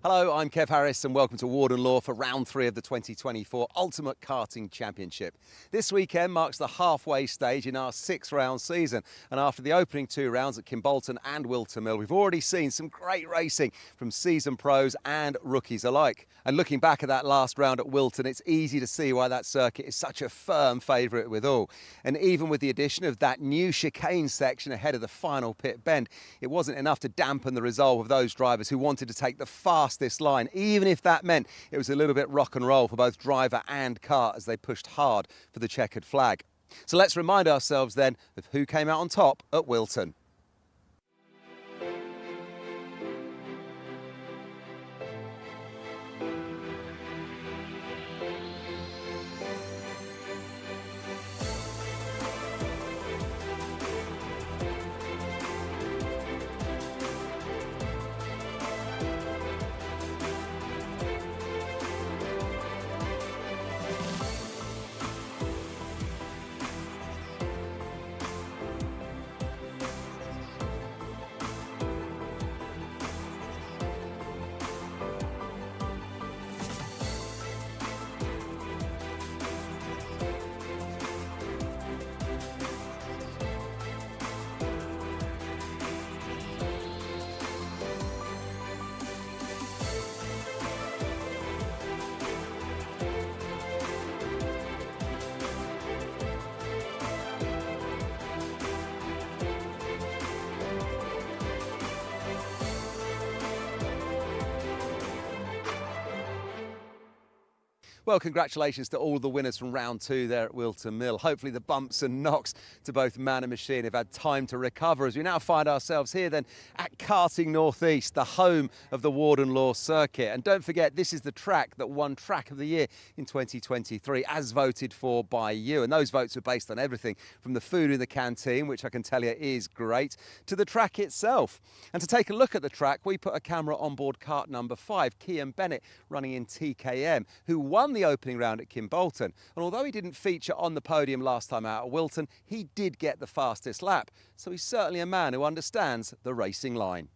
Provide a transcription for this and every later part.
Hello, I'm Kev Harris and welcome to Warden Law for round 3 of the 2024 Ultimate Karting Championship. This weekend marks the halfway stage in our 6-round season, and after the opening 2 rounds at Kimbolton and Wilton Mill, we've already seen some great racing from seasoned pros and rookies alike. And looking back at that last round at Wilton, it's easy to see why that circuit is such a firm favourite with all. And even with the addition of that new chicane section ahead of the final pit bend, it wasn't enough to dampen the resolve of those drivers who wanted to take the fastest line, even if that meant it was a little bit rock and roll for both driver and car as they pushed hard for the checkered flag. So let's remind ourselves then of who came out on top at Wilton. Well, congratulations to all the winners from round 2 there at Wilton Mill. Hopefully the bumps and knocks to both man and machine have had time to recover as we now find ourselves here then at Karting North East, the home of the Warden Law circuit. And don't forget, this is the track that won Track of the Year in 2023 as voted for by you. And those votes were based on everything from the food in the canteen, which I can tell you is great, to the track itself. And to take a look at the track, we put a camera on board kart number 5, Kian Bennett, running in TKM, who won the opening round at Kimbolton. And although he didn't feature on the podium last time out at Wilton, he did get the fastest lap. So he's certainly a man who understands the racing line.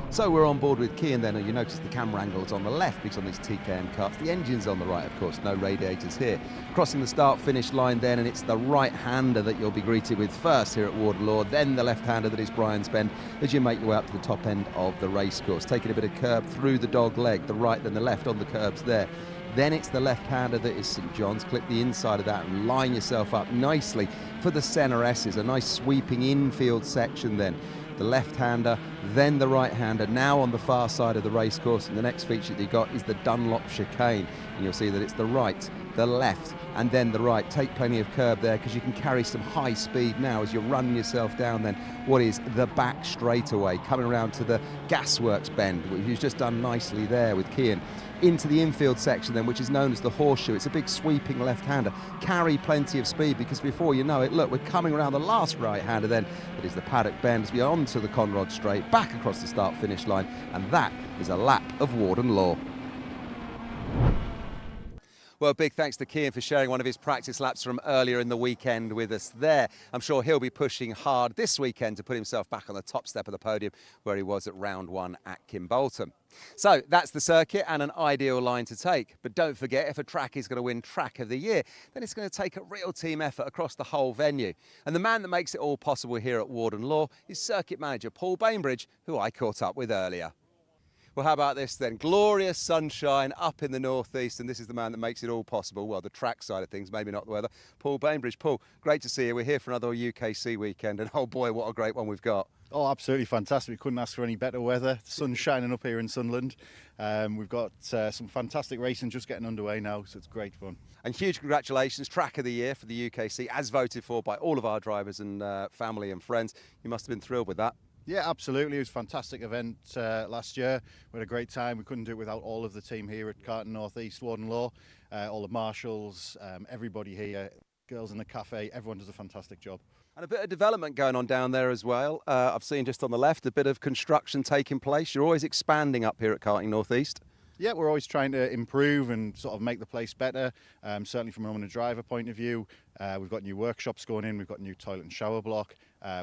So we're on board with Kian then, and you notice the camera angle is on the left because on these TKM karts, the engine's on the right, of course, no radiators here. Crossing the start-finish line then, and it's the right-hander that you'll be greeted with first here at Warden Law, then the left-hander that is Brian's Bend as you make your way up to the top end of the racecourse. Taking a bit of curb through the dog leg, the right then the left on the curbs there. Then it's the left-hander that is St John's. Clip the inside of that and line yourself up nicely for the Senna S's, a nice sweeping infield section then. The left-hander, then the right-hander, now on the far side of the racecourse, and the next feature that you got is the Dunlop chicane, and you'll see that it's the right, the left, and then the right. Take plenty of curb there because you can carry some high speed now as you're running yourself down then what is the back straightaway, coming around to the Gasworks bend, which you've just done nicely there with Kian. Into the infield section then, which is known as the horseshoe. It's a big sweeping left-hander. Carry plenty of speed because before you know it, look, we're coming around the last right-hander then. That is the paddock bend as we are onto the Conrod straight, back across the start-finish line, and that is a lap of Warden Law. Well, big thanks to Kian for sharing one of his practice laps from earlier in the weekend with us there. I'm sure he'll be pushing hard this weekend to put himself back on the top step of the podium where he was at round 1 at Kimbolton. So that's the circuit and an ideal line to take. But don't forget, if a track is going to win Track of the Year, then it's going to take a real team effort across the whole venue. And the man that makes it all possible here at Warden Law is circuit manager Paul Bainbridge, who I caught up with earlier. Well, how about this then? Glorious sunshine up in the northeast, and this is the man that makes it all possible. Well, the track side of things, maybe not the weather. Paul Bainbridge. Paul, great to see you. We're here for another UKC weekend, and oh boy, what a great one we've got. Oh, absolutely fantastic. We couldn't ask for any better weather. The sun's shining up here in Sunderland. We've got some fantastic racing just getting underway now, so it's great fun. And huge congratulations, Track of the Year for the UKC, as voted for by all of our drivers and family and friends. You must have been thrilled with that. Yeah, absolutely. It was a fantastic event last year. We had a great time. We couldn't do it without all of the team here at Karting North East, Warden Law, all the marshals, everybody here, girls in the cafe. Everyone does a fantastic job. And a bit of development going on down there as well. I've seen just on the left a bit of construction taking place. You're always expanding up here at Karting North East. Yeah, we're always trying to improve and sort of make the place better. Certainly from an owner-driver point of view, we've got new workshops going in. We've got a new toilet and shower block.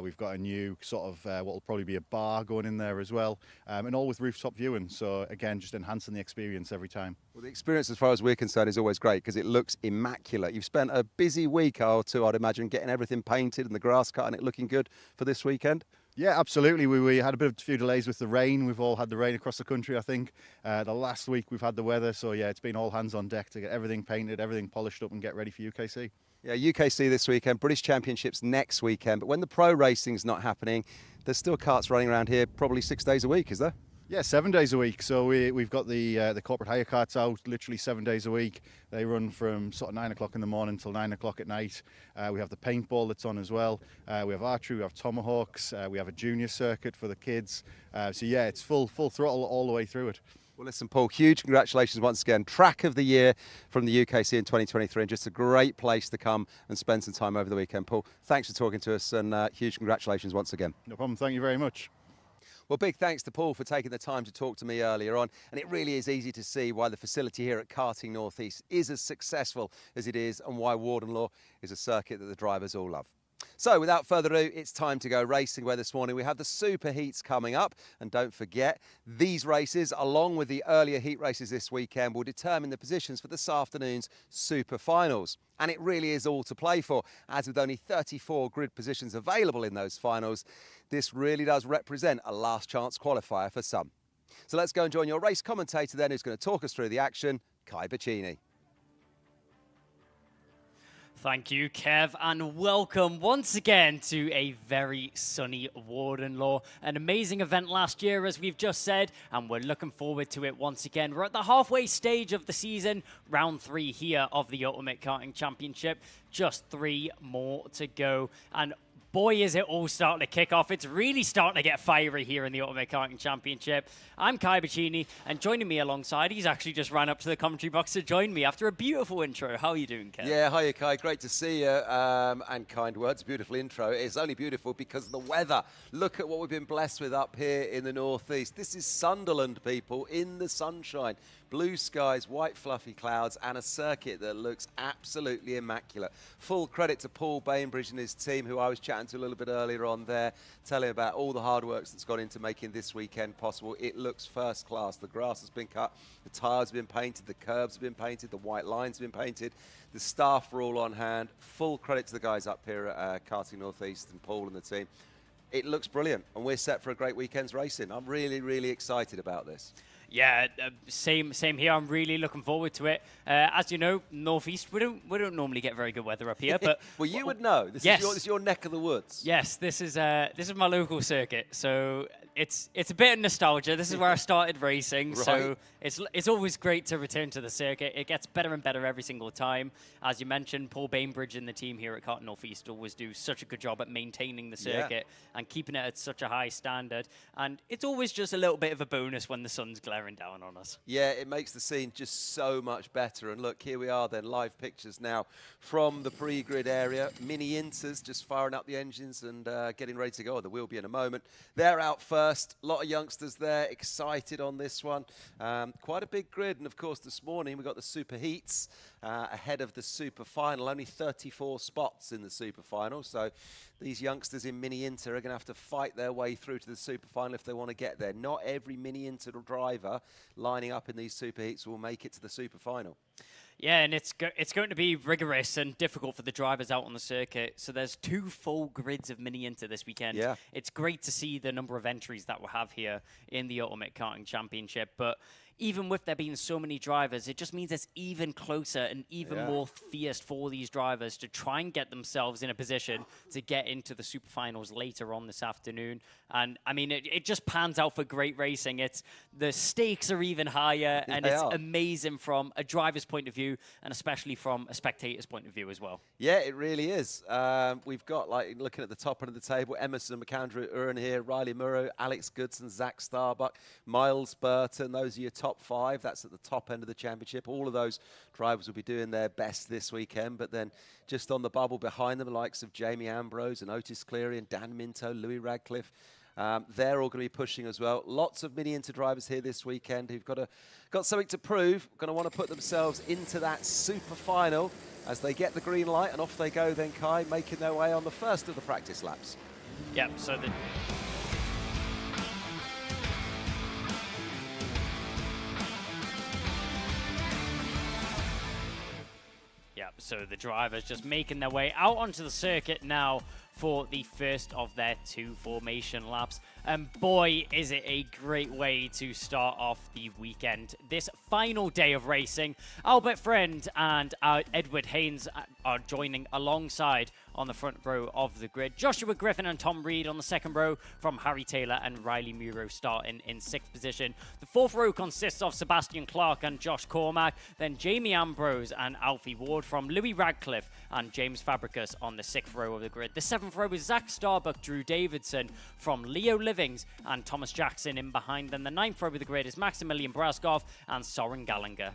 We've got a new sort of what will probably be a bar going in there as well, and all with rooftop viewing. So again, just enhancing the experience every time. Well, the experience, as far as we're concerned, is always great because it looks immaculate. You've spent a busy week or two, I'd imagine, getting everything painted and the grass cut and it looking good for this weekend. Yeah, absolutely. We had a few delays with the rain. We've all had the rain across the country, I think. The last week we've had the weather, so yeah, it's been all hands on deck to get everything painted, everything polished up and get ready for UKC. Yeah, UKC this weekend, British Championships next weekend. But when the pro racing's not happening, there's still karts running around here probably 6 days a week, is there? Yeah, 7 days a week. So we've got the corporate hire carts out literally 7 days a week. They run from sort of 9 o'clock in the morning till 9 o'clock at night. We have the paintball that's on as well. We have archery, we have tomahawks. We have a junior circuit for the kids. So yeah, it's full throttle all the way through it. Well, listen, Paul, huge congratulations once again. Track of the year from the UKC in 2023, and just a great place to come and spend some time over the weekend. Paul, thanks for talking to us, and huge congratulations once again. No problem. Thank you very much. Well, big thanks to Paul for taking the time to talk to me earlier on. And it really is easy to see why the facility here at Karting North East is as successful as it is, and why Warden Law is a circuit that the drivers all love. So without further ado, it's time to go racing, where this morning we have the super heats coming up. And don't forget, these races, along with the earlier heat races this weekend, will determine the positions for this afternoon's super finals. And it really is all to play for, as with only 34 grid positions available in those finals, this really does represent a last chance qualifier for some. So let's go and join your race commentator then, who's going to talk us through the action, Kai Bacchini. Thank you, Kev, and welcome once again to a very sunny Warden Law. An amazing event last year, as we've just said, and we're looking forward to it once again. We're at the halfway stage of the season, round 3 here of the Ultimate Karting Championship. Just 3 more to go, and boy, is it all starting to kick off. It's really starting to get fiery here in the Ultimate Karting Championship. I'm Kai Bacchini, and joining me alongside, he's actually just ran up to the commentary box to join me after a beautiful intro. How are you doing, Kev? Yeah, hiya, Kai. Great to see you. And kind words, beautiful intro. It's only beautiful because of the weather. Look at what we've been blessed with up here in the northeast. This is Sunderland, people, in the sunshine. Blue skies, white fluffy clouds, and a circuit that looks absolutely immaculate. Full credit to Paul Bainbridge and his team, who I was chatting to a little bit earlier on there, telling about all the hard work that's gone into making this weekend possible. It looks first class. The grass has been cut, the tyres have been painted, the curbs have been painted, the white lines have been painted, the staff are all on hand. Full credit to the guys up here at Karting North East and Paul and the team. It looks brilliant, and we're set for a great weekend's racing. I'm really, really excited about this. Yeah, same here. I'm really looking forward to it. As you know, Northeast, we don't normally get very good weather up here, but well, you would know. This is your neck of the woods. Yes, this is my local circuit, so it's a bit of nostalgia. This is where I started racing, right. So it's always great to return to the circuit. It gets better and better every single time. As you mentioned, Paul Bainbridge and the team here at Karting North East always do such a good job at maintaining the circuit and keeping it at such a high standard. And it's always just a little bit of a bonus when the sun's glaring down on us. Yeah, it makes the scene just so much better. And look, here we are then, live pictures now from the pre-grid area. Mini Inters just firing up the engines and getting ready to go. There will be in a moment. They're out first. A lot of youngsters there, excited on this one. Quite a big grid. And of course, this morning we got the Super Heats ahead of the Super Final. Only 34 spots in the Super Final. So these youngsters in Mini Inter are going to have to fight their way through to the Super Final if they want to get there. Not every Mini Inter driver lining up in these Super Heats will make it to the Super Final. Yeah, and it's going to be rigorous and difficult for the drivers out on the circuit. So there's 2 full grids of Mini Inter this weekend. Yeah. It's great to see the number of entries that we'll have here in the Ultimate Karting Championship. But even with there being so many drivers, it just means it's even closer and even more fierce for these drivers to try and get themselves in a position to get into the Super Finals later on this afternoon. And I mean, it just pans out for great racing. The stakes are even higher, and it's amazing from a driver's point of view, and especially from a spectator's point of view as well. Yeah, it really is. We've got, like, looking at the top end of the table, Emerson McAndrew Uren here, Riley Murrow, Alex Goodson, Zach Starbuck, Miles Burton. Those are your top 5. That's at the top end of the championship. All of those drivers will be doing their best this weekend. But then just on the bubble behind them, the likes of Jamie Ambrose and Otis Cleary and Dan Minto, Louis Radcliffe, They're all going to be pushing as well. Lots of Mini Inter drivers here this weekend who've got something to prove, going to want to put themselves into that super final as they get the green light, and off they go then, Kai, making their way on the first of the practice laps. Yep, so the So the drivers just making their way out onto the circuit now for the first of their 2 formation laps. And boy, is it a great way to start off the weekend. This final day of racing, Albert Friend and Edward Haynes are joining alongside on the front row of the grid. Joshua Griffin and Tom Reed on the second row, from Harry Taylor and Riley Muro starting in 6th position. The 4th row consists of Sebastian Clark and Josh Cormack, then Jamie Ambrose and Alfie Ward from Louis Radcliffe and James Fabricus on the 6th row of the grid. The 7th row is Zach Starbuck, Drew Davidson from Leo Livings and Thomas Jackson in behind them. The 9th row of the grid is Maximilian Braskov and Soren Gallagher.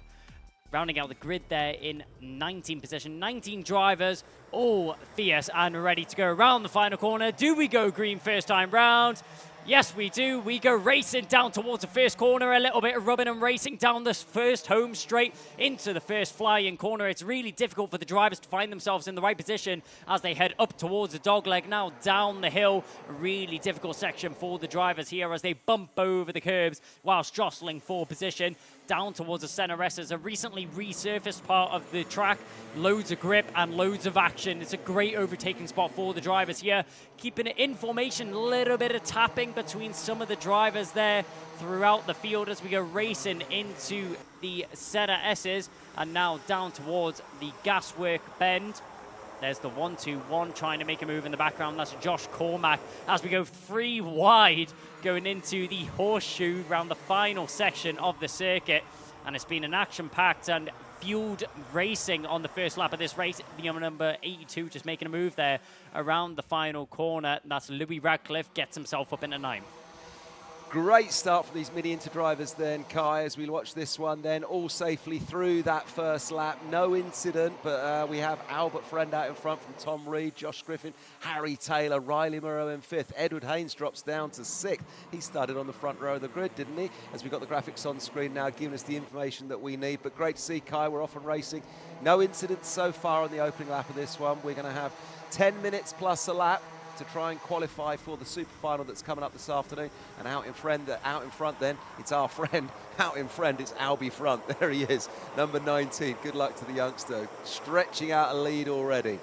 Rounding out the grid there in 19th position, 19 drivers, all fierce and ready to go around the final corner. Do we go green first time round? Yes, we do. We go racing down towards the first corner, a little bit of rubbing and racing down this first home straight into the first fly-in corner. It's really difficult for the drivers to find themselves in the right position as they head up towards the dogleg. Now down the hill, a really difficult section for the drivers here as they bump over the curbs whilst jostling for position. Down towards the center S's, a recently resurfaced part of the track. Loads of grip and loads of action. It's a great overtaking spot for the drivers here. Keeping it in formation, a little bit of tapping between some of the drivers there throughout the field as we go racing into the center S's. And now down towards the gaswork bend. There's the 1-2-1 trying to make a move in the background. That's Josh Cormack as we go 3 wide going into the horseshoe around the final section of the circuit. And it's been an action-packed and fueled racing on the first lap of this race. The number 82 just making a move there around the final corner. That's Louis Radcliffe, gets himself up into 9th. Great start for these Mini Inter drivers then, Kai, as we watch this one then, all safely through that first lap. No incident, but we have Albert Friend out in front from Tom Reed, Josh Griffin, Harry Taylor, Riley Murrow in 5th. Edward Haynes drops down to 6th. He started on the front row of the grid, didn't he? As we've got the graphics on screen now giving us the information that we need. But great to see, Kai, we're off and racing. No incidents so far on the opening lap of this one. We're going to have 10 minutes plus a lap to try and qualify for the super final that's coming up this afternoon. And out in front then, it's our friend. Out in front, it's Albie Front. There he is, number 19. Good luck to the youngster, stretching out a lead already.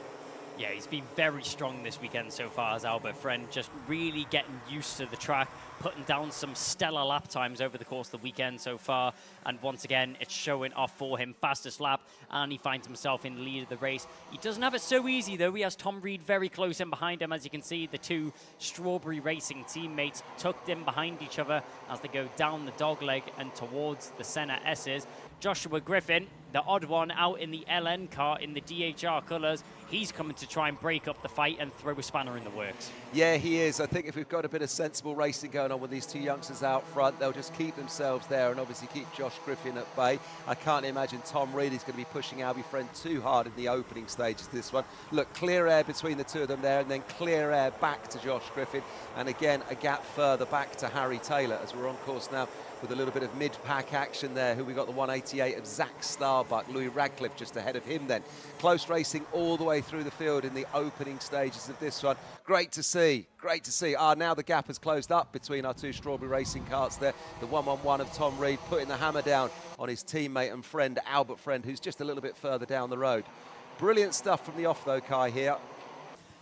Yeah, he's been very strong this weekend so far as Albert Friend, just really getting used to the track, putting down some stellar lap times over the course of the weekend so far. And once again, it's showing off for him. Fastest lap, and he finds himself in the lead of the race. He doesn't have it so easy, though. He has Tom Reed very close in behind him. As you can see, the 2 Strawberry Racing teammates tucked in behind each other as they go down the dogleg and towards the center S's. Joshua Griffin, the odd one out in the LN car in the DHR colours, he's coming to try and break up the fight and throw a spanner in the works. Yeah, he is. I think if we've got a bit of sensible racing going on with these 2 youngsters out front, they'll just keep themselves there and obviously keep Josh Griffin at bay. I can't imagine Tom Reed is going to be pushing Albie Friend too hard in the opening stages of this one. Look, clear air between the 2 of them there, and then clear air back to Josh Griffin. And again, a gap further back to Harry Taylor as we're on course now with a little bit of mid-pack action there. Who we got the 188 of Zach Starbuck, Louis Radcliffe just ahead of him then. Close racing all the way through the field in the opening stages of this one. Great to see, great to see. Now the gap has closed up between our 2 Strawberry Racing carts there. The 1-1-1 of Tom Reed putting the hammer down on his teammate and friend, Albert Friend, who's just a little bit further down the road. Brilliant stuff from the off though, Kai, here.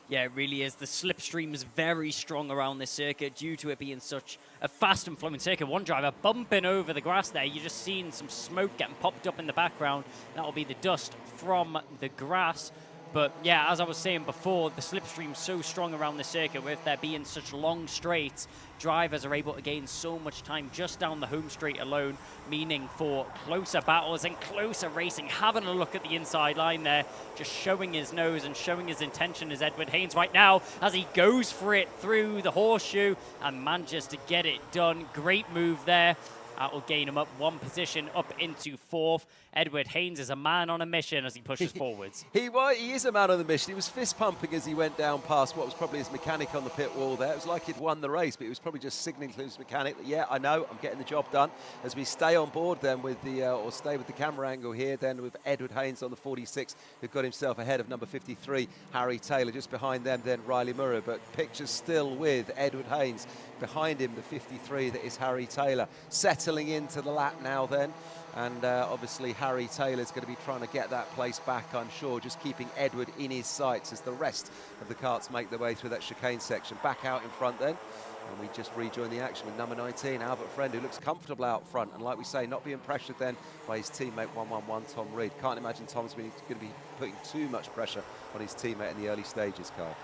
Yeah, it really is. The slipstream is very strong around this circuit due to it being such a fast and flowing circuit. One driver bumping over the grass there. You're just seeing some smoke getting popped up in the background. That'll be the dust from the grass. But yeah, as I was saying before, the slipstream's so strong around the circuit with there being such long straights, drivers are able to gain so much time just down the home straight alone, meaning for closer battles and closer racing. Having a look at the inside line there, just showing his nose and showing his intention is Edward Haynes right now as he goes for it through the horseshoe and manages to get it done. Great move there. That will gain him up one position up into 4th. Edward Haynes is a man on a mission as he pushes forwards. He is a man on the mission. He was fist pumping as he went down past what was probably his mechanic on the pit wall there. It was like he'd won the race, but he was probably just signalling to his mechanic that, yeah, I know, I'm getting the job done. As we stay on board then with the, or stay with the camera angle here then with Edward Haynes on the 46, who got himself ahead of number 53, Harry Taylor. Just behind them then Riley Murray, but pictures still with Edward Haynes. Behind him, the 53, that is Harry Taylor. Settling into the lap now then. And obviously Harry Taylor's going to be trying to get that place back, I'm sure, just keeping Edward in his sights as the rest of the karts make their way through that chicane section. Back out in front then. And we just rejoin the action with number 19, Albert Friend, who looks comfortable out front. And like we say, not being pressured then by his teammate 111, Tom Reed. Can't imagine Tom's going to be putting too much pressure on his teammate in the early stages, Kyle.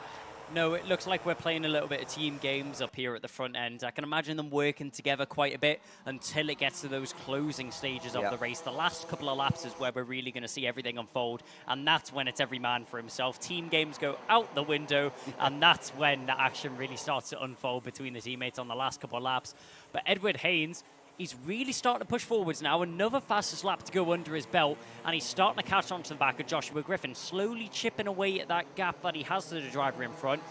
No, it looks like we're playing a little bit of team games up here at the front end. I can imagine them working together quite a bit until it gets to those closing stages of the race. The last couple of laps is where we're really going to see everything unfold, and that's when it's every man for himself. Team games go out the window, and that's when the action really starts to unfold between the teammates on the last couple of laps. But Edward Haynes, he's really starting to push forwards now. Another fastest lap to go under his belt, and he's starting to catch on to the back of Joshua Griffin, slowly chipping away at that gap that he has to the driver in front.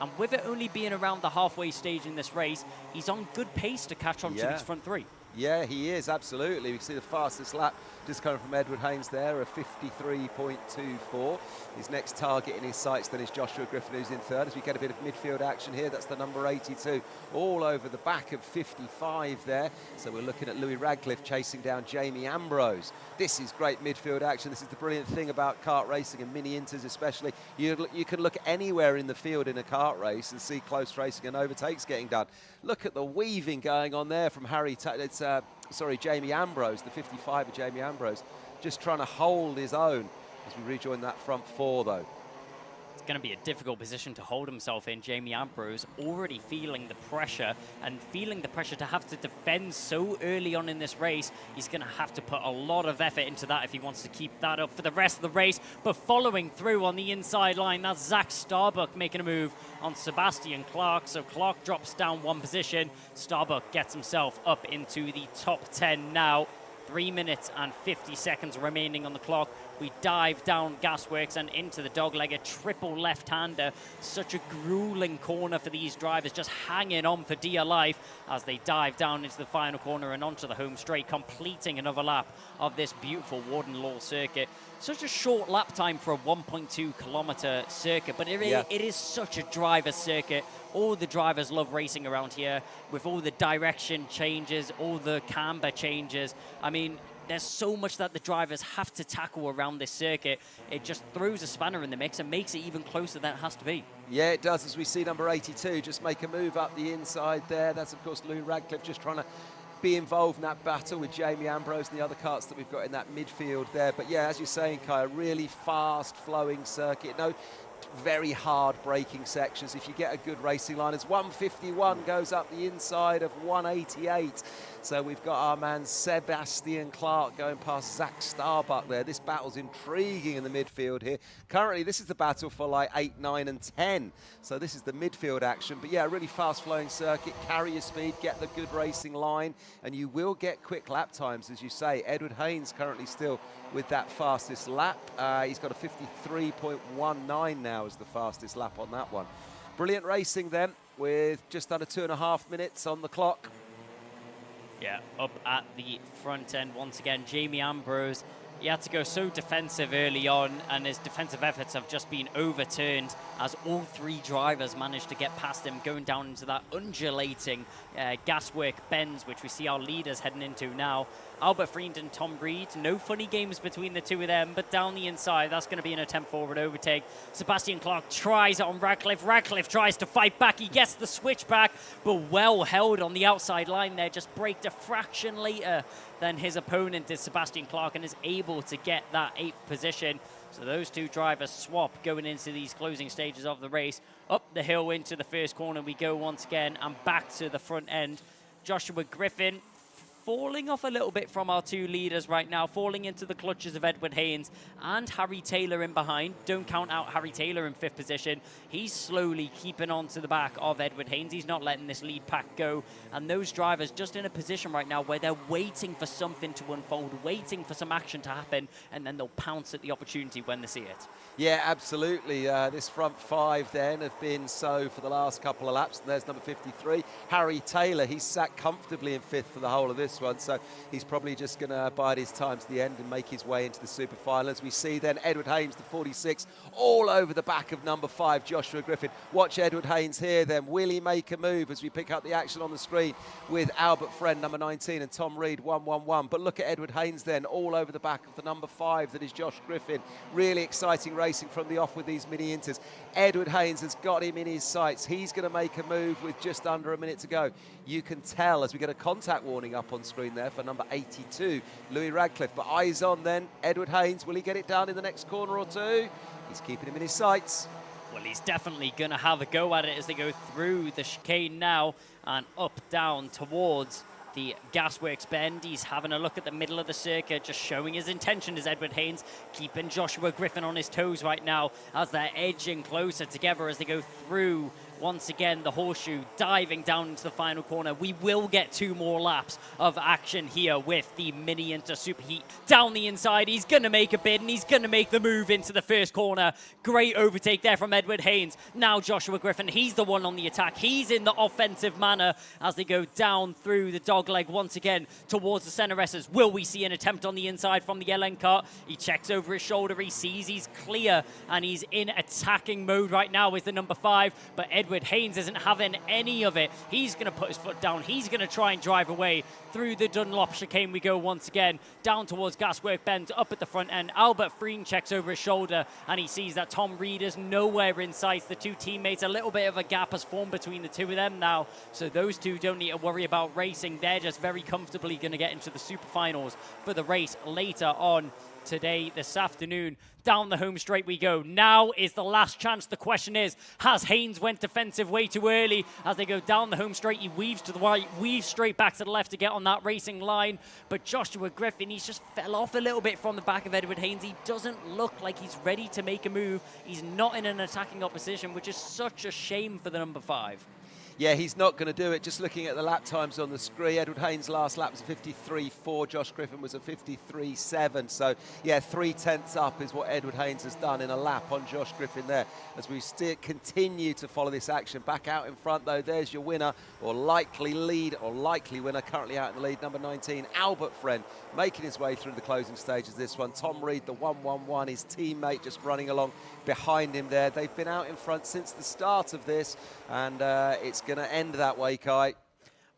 And with it only being around the halfway stage in this race, he's on good pace to catch on to these front 3. Yeah, he is, absolutely. We see the fastest lap just coming from Edward Haynes there, a 53.24. His next target in his sights then is Joshua Griffin, who's in 3rd. As we get a bit of midfield action here, that's the number 82, all over the back of 55 there. So we're looking at Louis Radcliffe chasing down Jamie Ambrose. This is great midfield action. This is the brilliant thing about kart racing and mini-inters especially. You can look anywhere in the field in a kart race and see close racing and overtakes getting done. Look at the weaving going on there from Jamie Ambrose, the 55 of Jamie Ambrose, just trying to hold his own as we rejoin that front 4 though. It's going to be a difficult position to hold himself in. Jamie Ambrose already feeling the pressure to have to defend so early on in this race. He's going to have to put a lot of effort into that if he wants to keep that up for the rest of the race. But following through on the inside line, that's Zach Starbuck making a move on Sebastian Clark. So Clark drops down one position. Starbuck gets himself up into the top 10 now. 3 minutes and 50 seconds remaining on the clock. We dive down Gasworks and into the dogleg, a triple left-hander. Such a grueling corner for these drivers, just hanging on for dear life as they dive down into the final corner and onto the home straight, completing another lap of this beautiful Warden Law circuit. Such a short lap time for a 1.2 kilometer circuit, but it is such a driver circuit. All the drivers love racing around here with all the direction changes, all the camber changes. I mean, there's so much that the drivers have to tackle around this circuit. It just throws a spanner in the mix and makes it even closer than it has to be. Yeah, it does, as we see number 82 just make a move up the inside there. That's, of course, Lou Radcliffe just trying to be involved in that battle with Jamie Ambrose and the other karts that we've got in that midfield there. But yeah, as you're saying, Kai, a really fast-flowing circuit. No very hard braking sections. If you get a good racing line, as 151 goes up the inside of 188. So we've got our man Sebastian Clark going past Zach Starbuck there. This battle's intriguing in the midfield here. Currently, this is the battle for like 8, 9 and 10. So this is the midfield action. But yeah, a really fast-flowing circuit. Carry your speed, get the good racing line, and you will get quick lap times, as you say. Edward Haynes currently still with that fastest lap. He's got a 53.19 now as the fastest lap on that one. Brilliant racing then, with just under 2.5 minutes on the clock. Yeah, up at the front end once again, Jamie Ambrose. He had to go so defensive early on, and his defensive efforts have just been overturned as all 3 drivers managed to get past him, going down into that undulating gaswork bends, which we see our leaders heading into now. Albert Friend and Tom Reed, no funny games between the two of them, but down the inside, that's going to be an attempt forward overtake. Sebastian Clark tries it on Radcliffe. Radcliffe tries to fight back. He gets the switch back, but well held on the outside line there. Just braked a fraction later than his opponent did, Sebastian Clark, and is able to get that 8th position. So those 2 drivers swap going into these closing stages of the race. Up the hill into the first corner we go once again, and back to the front end. Joshua Griffin, falling off a little bit from our two leaders right now, falling into the clutches of Edward Haynes and Harry Taylor in behind. Don't count out Harry Taylor in 5th position. He's slowly keeping on to the back of Edward Haynes. He's not letting this lead pack go. And those drivers just in a position right now where they're waiting for something to unfold, waiting for some action to happen, and then they'll pounce at the opportunity when they see it. Yeah, absolutely. This front 5 then have been so for the last couple of laps. And there's number 53, Harry Taylor. He's sat comfortably in 5th for the whole of this one, so he's probably just going to bide his time to the end and make his way into the super final. As we see then Edward Haynes, the 46, all over the back of number 5, Joshua Griffin. Watch Edward Haynes here then. Will he make a move as we pick up the action on the screen with Albert Friend, number 19, and Tom Reed, 111. But look at Edward Haynes then, all over the back of the number 5, that is Josh Griffin. Really exciting racing from the off with these mini inters. Edward Haynes has got him in his sights. He's going to make a move with just under a minute to go. You can tell as we get a contact warning up on screen there for number 82, Louis Radcliffe. But eyes on then, Edward Haynes. Will he get it down in the next corner or two? He's keeping him in his sights. Well, he's definitely going to have a go at it as they go through the chicane now and up, down towards the Gasworks bend. He's having a look at the middle of the circuit, just showing his intention as Edward Haynes, keeping Joshua Griffin on his toes right now as they're edging closer together as they go through once again the horseshoe, diving down into the final corner. We will get 2 more laps of action here with the Mini Inter Superheat down the inside. He's going to make a bid and he's going to make the move into the first corner. Great overtake there from Edward Haynes. Now Joshua Griffin, he's the one on the attack. He's in the offensive manner as they go down through the dogleg once again towards the center S's. Will we see an attempt on the inside from the LN car? He checks over his shoulder. He sees he's clear and he's in attacking mode right now with the number 5. But Edward Haynes isn't having any of it. He's going to put his foot down. He's going to try and drive away through the Dunlop chicane. We go once again down towards Gaswork Bend, up at the front end. Albert Freen checks over his shoulder and he sees that Tom Reed is nowhere in sight. The two teammates, a little bit of a gap has formed between the two of them now. So those two don't need to worry about racing. They're just very comfortably going to get into the super finals for the race later on today, this afternoon. Down the home straight we go. Now is the last chance. The question is, has Haynes went defensive way too early? As they go down the home straight, he weaves to the right, weaves straight back to the left to get on that racing line. But Joshua Griffin, he's just fell off a little bit from the back of Edward Haynes. He doesn't look like he's ready to make a move. He's not in an attacking opposition, which is such a shame for the number 5. Yeah, he's not going to do it. Just looking at the lap times on the screen, Edward Haynes' last lap was a 53.4. Josh Griffin was a 53.7. So, yeah, 3/10 up is what Edward Haynes has done in a lap on Josh Griffin there. As we still continue to follow this action. Back out in front, though, there's your winner, or likely lead, or likely winner, currently out in the lead, number 19, Albert Friend, making his way through the closing stages this one. Tom Reed, the 111, his teammate, just running along behind him there. They've been out in front since the start of this, and it's going to end that way, Kai.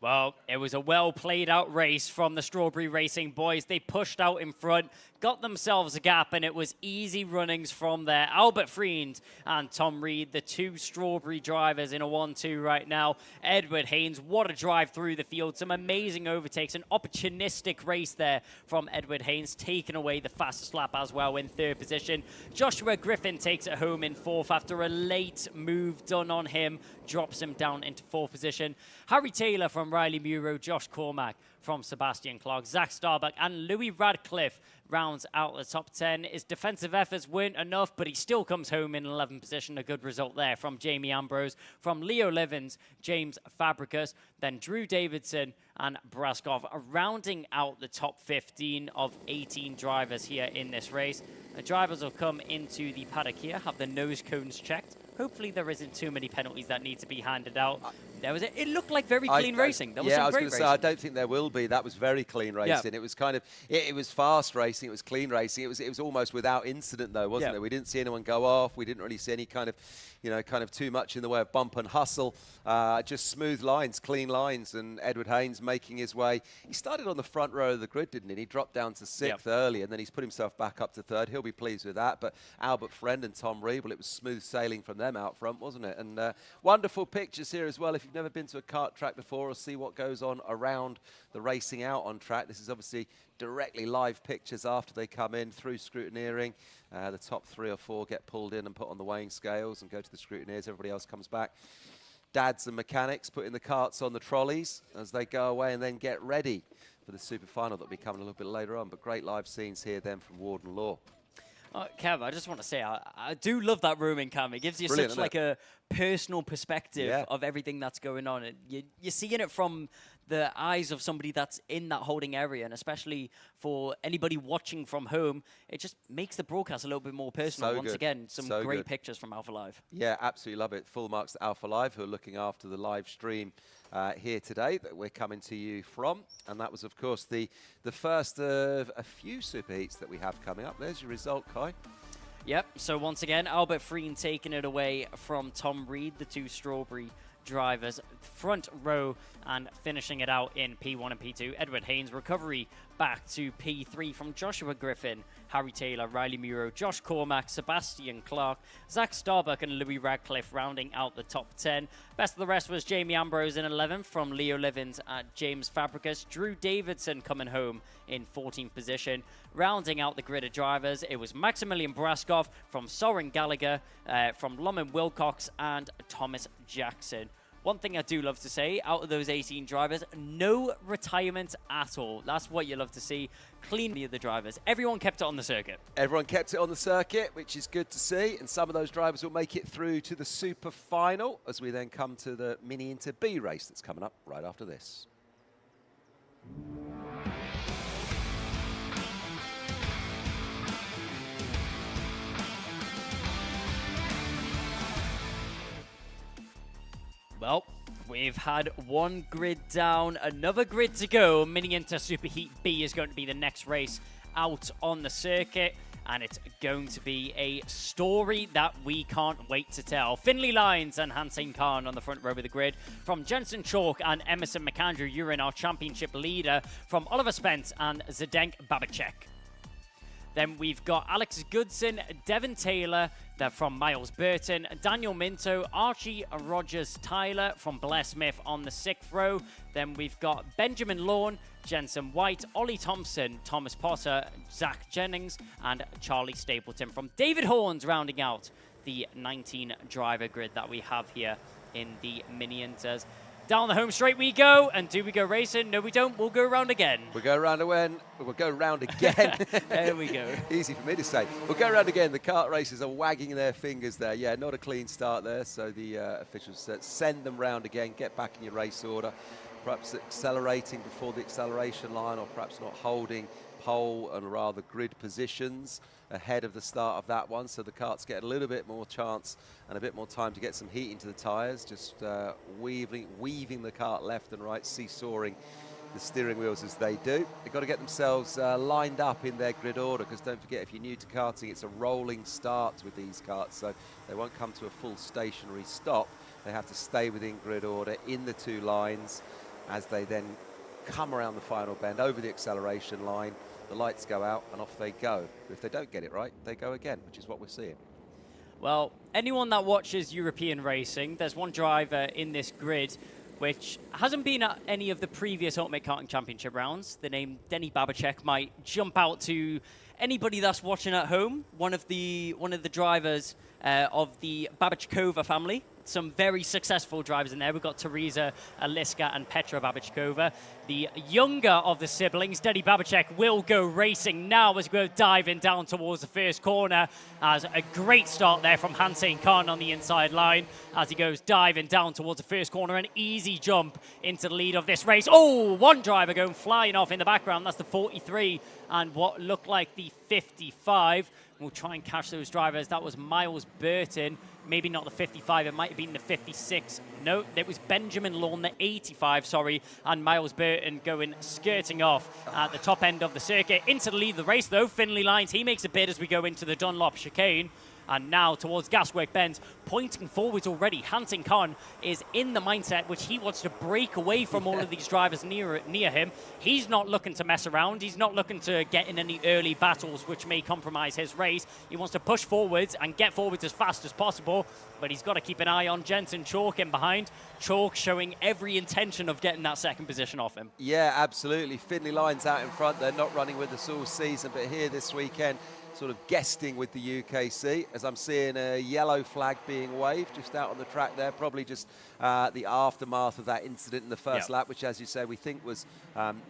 Well, it was a well-played-out race from the Strawberry Racing boys. They pushed out in front, got themselves a gap, and it was easy runnings from there. Albert Friend and Tom Reed, the two Strawberry drivers in a 1-2 right now. Edward Haynes, what a drive through the field. Some amazing overtakes, an opportunistic race there from Edward Haynes, taking away the fastest lap as well in 3rd position. Joshua Griffin takes it home in 4th after a late move done on him, drops him down into 4th position. Harry Taylor from Riley Muro, Josh Cormack from Sebastian Clark, Zach Starbuck and Louis Radcliffe rounds out the top 10. His defensive efforts weren't enough, but he still comes home in 11th position. A good result there from Jamie Ambrose, from Leo Livens, James Fabricus, then Drew Davidson and Braskov, rounding out the top 15 of 18 drivers here in this race. The drivers will come into the paddock here, have the nose cones checked. Hopefully there isn't too many penalties that need to be handed out. It looked like very clean racing. There was some great racing. I don't think there will be. That was very clean racing. Yeah. It was kind of, it was fast racing. It was clean racing. It was almost without incident though, wasn't it? We didn't see anyone go off. We didn't really see any kind of, too much in the way of bump and hustle. Just smooth lines, clean lines. And Edward Haynes making his way. He started on the front row of the grid, didn't he? He dropped down to 6th early, and then he's put himself back up to 3rd. He'll be pleased with that. But Albert Friend and Tom Reed, well, it was smooth sailing from them out front, wasn't it? And wonderful pictures here as well. If you've never been to a kart track before or see what goes on around the racing out on track, this is obviously directly live pictures after they come in through scrutineering. The top 3 or 4 get pulled in and put on the weighing scales and go to the scrutineers. Everybody else comes back. Dads and mechanics putting the carts on the trolleys as they go away and then get ready for the super final that will be coming a little bit later on. But great live scenes here then from Warden Law. Kev, I just want to say, I do love that rooming cam. It gives you Brilliant, such like a personal perspective of everything that's going on. And you're seeing it from the eyes of somebody that's in that holding area, and especially for anybody watching from home, it just makes the broadcast a little bit more personal. So Once good. again, some So great good. pictures from Alpha Live. Yeah, absolutely love it. Full marks to Alpha Live, who are looking after the live stream here today that we're coming to you from. And that was, of course, the first of a few super heats that we have coming up. There's your result, Kai. Yep, so once again, Albert Freen taking it away from Tom Reed, the two Strawberry drivers, front row, and finishing it out in P1 and P2. Edward Haynes recovery back to P3 from Joshua Griffin, Harry Taylor, Riley Muro, Josh Cormack, Sebastian Clark, Zach Starbuck, and Louis Radcliffe rounding out the top 10. Best of the rest was Jamie Ambrose in 11th from Leo Livins at James Fabricus. Drew Davidson coming home in 14th position. Rounding out the grid of drivers, it was Maximilian Braskov from Soren Gallagher, from Loman Wilcox, and Thomas Jackson. One thing I do love to say, out of those 18 drivers, no retirement at all. That's what you love to see. Clean of the drivers. Everyone kept it on the circuit. Everyone kept it on the circuit, which is good to see. And some of those drivers will make it through to the super final as we then come to the Mini Inter B race that's coming up right after this. Well, we've had one grid down, another grid to go. Mini Inter Superheat B is going to be the next race out on the circuit, and it's going to be a story that we can't wait to tell. Finley Lyons and Hansen Khan on the front row of the grid. From Jensen Chalk and Emerson McAndrew, you're in our championship leader. From Oliver Spence and Zdeněk Babacek. Then we've got Alex Goodson, Devon Taylor, they're from Miles Burton, Daniel Minto, Archie Rogers-Tyler from Blair Smith on the 6th row. Then we've got Benjamin Lawn, Jensen White, Ollie Thompson, Thomas Potter, Zach Jennings, and Charlie Stapleton from David Horns, rounding out the 19 driver grid that we have here in the Mini Inters. Down the home straight we go, and do we go racing? No, we don't. We'll go round again. We'll go round again. We'll go round again. There we go. Easy for me to say. We'll go round again. The kart racers are wagging their fingers there. Yeah, not a clean start there. So the officials send them round again. Get back in your race order. Perhaps accelerating before the acceleration line, or perhaps not holding pole and rather grid positions ahead of the start of that one, so the karts get a little bit more chance and a bit more time to get some heat into the tyres, just weaving the kart left and right, seesawing the steering wheels as they do. They've got to get themselves lined up in their grid order, because don't forget, if you're new to karting, it's a rolling start with these karts, so they won't come to a full stationary stop. They have to stay within grid order in the two lines as they then come around the final bend over the acceleration line. The lights go out and off they go. If they don't get it right, they go again, which is what we're seeing. Well, anyone that watches European racing, there's one driver in this grid which hasn't been at any of the previous Ultimate Karting Championship rounds. The name Denny Babacek might jump out to anybody that's watching at home. One of the drivers of the Babachkova family. Some very successful drivers in there. We've got Teresa Aliska and Petra Babachkova. The younger of the siblings, Denny Babacek, will go racing now as we go diving down towards the first corner. As a great start there from Hansen Khan on the inside line as he goes diving down towards the first corner. An easy jump into the lead of this race. Oh, one driver going flying off in the background. That's the 43 and what looked like the 55. We'll try and catch those drivers. That was Miles Burton. Maybe not the 55, it might have been the 56. No, it was Benjamin Lawn, the 85, sorry, and Miles Burton going skirting off at the top end of the circuit. Into the lead of the race, though, Finley Lyons, he makes a bid as we go into the Dunlop chicane. And now towards Gaswork Bend, pointing forwards already. Hansen Khan is in the mindset which he wants to break away from all of these drivers near him. He's not looking to mess around. He's not looking to get in any early battles which may compromise his race. He wants to push forwards and get forwards as fast as possible. But he's got to keep an eye on Jensen Chalk in behind. Chalk showing every intention of getting that second position off him. Yeah, absolutely. Finley Lyons out in front. They're not running with us all season, but here this weekend, sort of guesting with the UKC, as I'm seeing a yellow flag being waved just out on the track there, probably just the aftermath of that incident in the first lap, which, as you say, we think was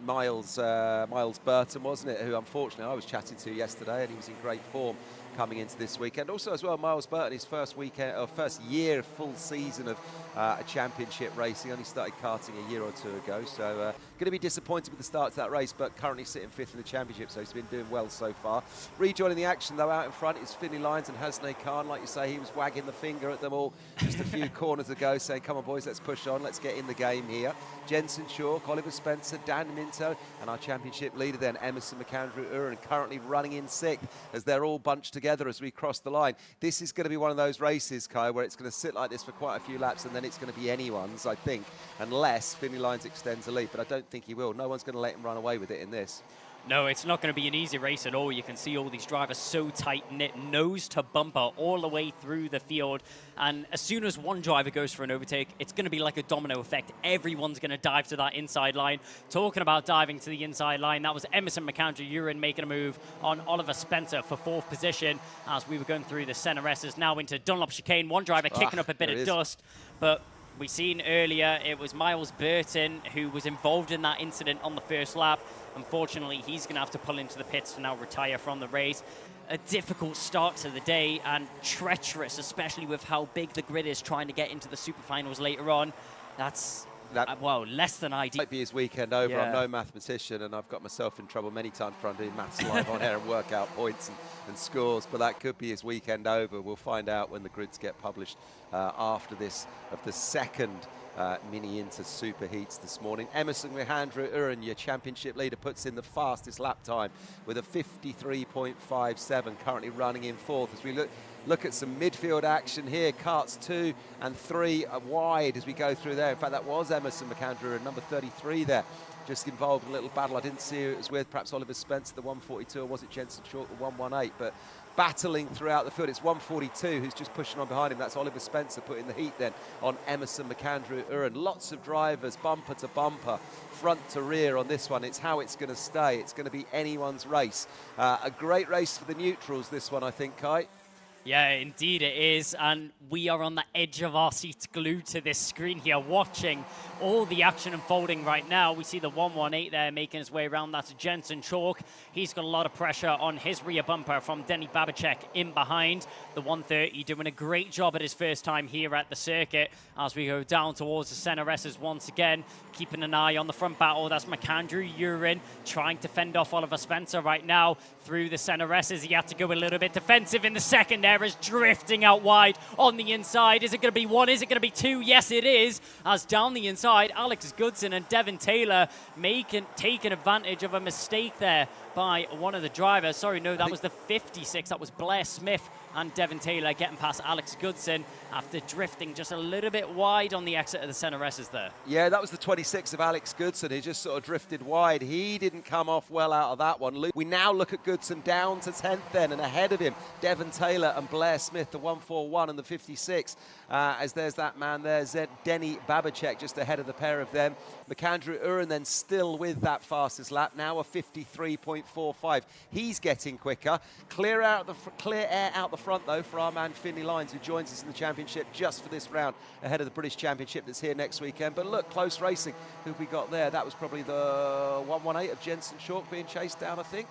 Miles Burton, wasn't it, who unfortunately I was chatting to yesterday, and he was in great form coming into this weekend. Also as well, Miles Burton, his first weekend or first year, full season of a championship racing. Only started karting a year or two ago, so going to be disappointed with the start to that race, but currently sitting fifth in the championship, so he's been doing well so far. Rejoining the action though out in front is Finley Lyons and Hasnay Khan. Like you say, he was wagging the finger at them all just a few corners ago, saying, come on boys, let's push on, let's get in the game here. Jensen Chalk, Oliver Spencer, Dan Minto, and our championship leader then, Emerson McAndrew-Uren, currently running in sixth as they're all bunched together as we cross the line. This is going to be one of those races, Kai, where it's going to sit like this for quite a few laps, and then it's going to be anyone's, I think, unless Finley Lyons extends the lead, but I don't think he will. No one's going to let him run away with it in this. No, it's not going to be an easy race at all. You can see all these drivers so tight-knit, nose to bumper all the way through the field. And as soon as one driver goes for an overtake, it's going to be like a domino effect. Everyone's going to dive to that inside line. Talking about diving to the inside line, that was Emerson McAndrew-Uren making a move on Oliver Spencer for fourth position as we were going through the center S's. Now into Dunlop chicane. One driver kicking up a bit of dust, but we seen earlier it was Miles Burton who was involved in that incident on the first lap. Unfortunately, he's going to have to pull into the pits to now retire from the race. A difficult start to the day and treacherous, especially with how big the grid is trying to get into the super finals later on. That's, well, less than ideal. Might be his weekend over. I'm no mathematician, and I've got myself in trouble many times trying to do maths live on air and work out points and scores, but that could be his weekend over. We'll find out when the grids get published after this of the second Mini Inter Super Heats this morning. Emerson McAndrew-Uren, your championship leader, puts in the fastest lap time with a 53.57, currently running in fourth. As we look at some midfield action here, karts 2 and 3 are wide as we go through there. In fact, that was Emerson McAndrew, number 33 there, just involved in a little battle. I didn't see who it was with, perhaps Oliver Spencer, the 142, or was it Jensen Chalk, the 118, but battling throughout the field. It's 142 who's just pushing on behind him. That's Oliver Spencer putting the heat then on Emerson McAndrew-Uren. Lots of drivers, bumper to bumper, front to rear on this one. It's how it's going to stay. It's going to be anyone's race. A great race for the neutrals, this one, I think, Kai. Yeah, indeed it is, and we are on the edge of our seats glued to this screen here, watching all the action unfolding right now. We see the 118 there making his way around. That's Jensen Chalk. He's got a lot of pressure on his rear bumper from Denny Babicek in behind. The 130 doing a great job at his first time here at the circuit as we go down towards the center S's once again, keeping an eye on the front battle. That's McAndrew-Uren trying to fend off Oliver Spencer right now through the center S's. He had to go a little bit defensive in the second there, is drifting out wide on the inside. Is it going to be one? Is it going to be two? Yes, it is. As down the inside, Alex Goodson and Devin Taylor taking advantage of a mistake there by one of the drivers. Sorry, no, that was the 56. That was Blair Smith and Devin Taylor getting past Alex Goodson after drifting just a little bit wide on the exit of the center S's there. Yeah, that was the 26 of Alex Goodson. He just sort of drifted wide. He didn't come off well out of that one. We now look at Goodson down to 10th then, and ahead of him, Devin Taylor and Blair Smith, the 141 and the 56, as there's that man there, Denny Babicek, just ahead of the pair of them. McAndrew-Uren then still with that fastest lap, now a 53.45. He's getting quicker. Clear air out the front though for our man Finley Lyons, who joins us in the championship just for this round ahead of the British Championship that's here next weekend. But look, close racing. Who have we got there? That was probably the 118 of Jensen Chalk being chased down, I think.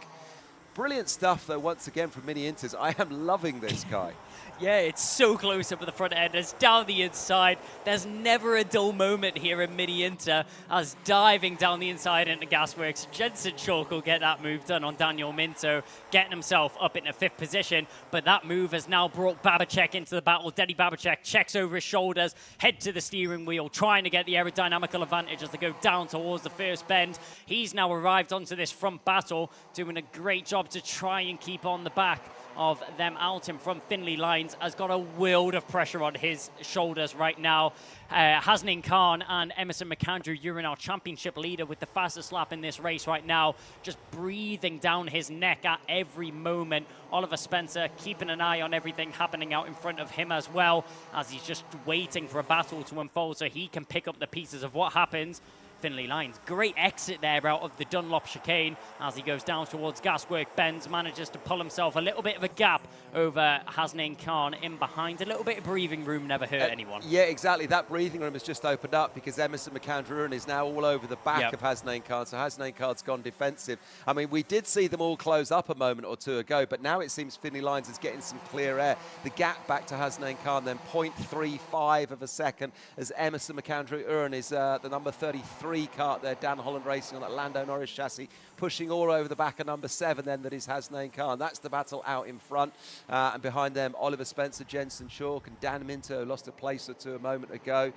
Brilliant stuff though, once again from Mini Inters. I am loving this, Kai. Yeah, it's so close up at the front end. It's down the inside. There's never a dull moment here in Mini Inter as diving down the inside into Gasworks. Jensen Chalk will get that move done on Daniel Minto, getting himself up into fifth position. But that move has now brought Babicek into the battle. Denny Babicek checks over his shoulders, head to the steering wheel, trying to get the aerodynamical advantage as they go down towards the first bend. He's now arrived onto this front battle, doing a great job to try and keep on the back of them out in front. Finley Lyons has got a world of pressure on his shoulders right now. Hasnain Khan and Emerson McAndrew-Uren, our championship leader with the fastest lap in this race right now, just breathing down his neck at every moment. Oliver Spencer keeping an eye on everything happening out in front of him as well, as he's just waiting for a battle to unfold so he can pick up the pieces of what happens. Finley Lines. Great exit there out of the Dunlop chicane as he goes down towards Gaswork Bends, manages to pull himself a little bit of a gap over Hasnain Khan in behind. A little bit of breathing room never hurt anyone. Yeah, exactly. That breathing room has just opened up because Emerson McAndrew is now all over the back of Hasnain Khan, so Hasnain Khan's gone defensive. I mean, we did see them all close up a moment or two ago, but now it seems Finley Lines is getting some clear air. The gap back to Hasnain Khan, then 0.35 of a second as Emerson McAndrew is the number 33 kart there, Dan Holland Racing on that Lando Norris chassis, pushing all over the back of number 7 then, that is Hasnain Khan. That's the battle out in front. And behind them, Oliver Spencer, Jensen Chalk and Dan Minto lost a place or two a moment ago.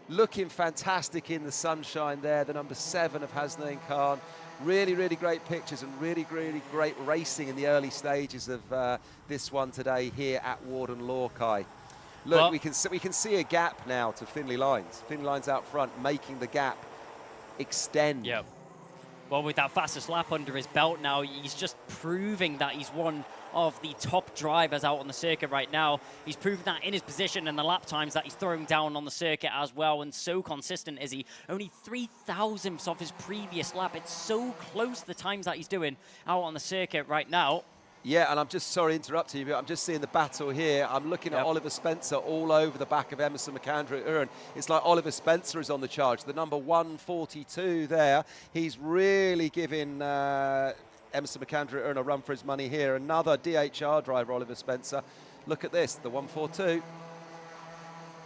Looking fantastic in the sunshine there, the number 7 of Hasnain Khan. Really, really great pictures and really, really great racing in the early stages of this one today here at Warden Law, Kai. Look, well, we can see a gap now to Finley Lines. Finley Lines out front, making the gap extend. Yep. Well, with that fastest lap under his belt now, he's just proving that he's one of the top drivers out on the circuit right now. He's proven that in his position and the lap times that he's throwing down on the circuit as well, and so consistent is he. Only 3,000ths off his previous lap. It's so close, the times that he's doing out on the circuit right now. Yeah, and I'm just sorry to interrupt you, but I'm just seeing the battle here. I'm looking at Oliver Spencer all over the back of Emerson McAndrew. It's like Oliver Spencer is on the charge. The number 142 there. He's really giving Emerson McAndrew a run for his money here. Another DHR driver, Oliver Spencer. Look at this, the 142.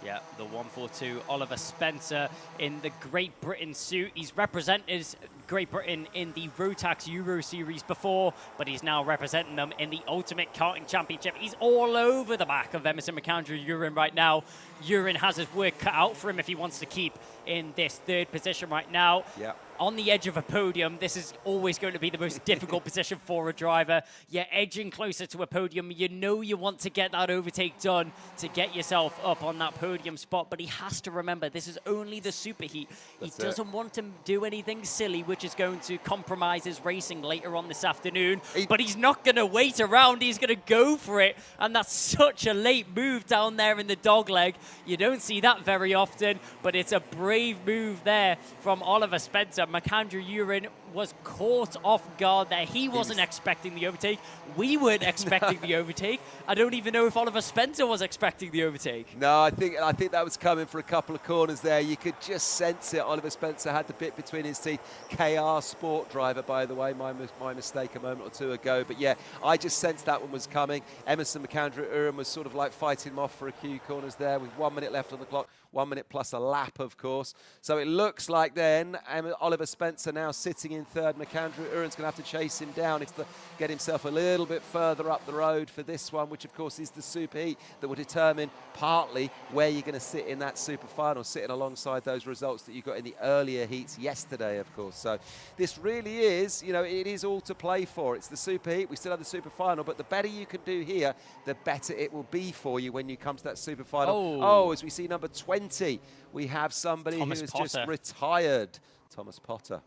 Yeah, the 142, Oliver Spencer in the Great Britain suit. He's represented Great Britain in the Rotax Euro Series before, but he's now representing them in the Ultimate Karting Championship. He's all over the back of Emerson McAndrew right now. Urin has his work cut out for him if he wants to keep in this 3rd position right now. Yeah. On the edge of a podium, this is always going to be the most difficult position for a driver. You're edging closer to a podium. You know you want to get that overtake done to get yourself up on that podium spot, but he has to remember this is only the superheat. He doesn't want to do anything silly, which is going to compromise his racing later on this afternoon, but he's not going to wait around. He's going to go for it, and that's such a late move down there in the dogleg. You don't see that very often, but it's a brave move there from Oliver Spencer. McAndrew was caught off guard there. He wasn't expecting the overtake. We weren't expecting the overtake. I don't even know if Oliver Spencer was expecting the overtake. No, I think that was coming for a couple of corners there. You could just sense it. Oliver Spencer had the bit between his teeth. KR Sport driver, by the way, my mistake a moment or two ago. But yeah, I just sensed that one was coming. Emerson McAndrew was sort of like fighting him off for a few corners there with 1 minute left on the clock. 1 minute plus a lap, of course. So it looks like then Oliver Spencer now sitting in 3rd. McAndrew going to have to chase him down. It's to get himself a little bit further up the road for this one, which of course is the super heat that will determine partly where you're going to sit in that super final, sitting alongside those results that you got in the earlier heats yesterday, of course. So this really is, you know, it is all to play for. It's the super heat. We still have the super final, but the better you can do here, the better it will be for you when you come to that super final. Oh, as we see number 20, we have somebody who has just retired. Thomas Potter.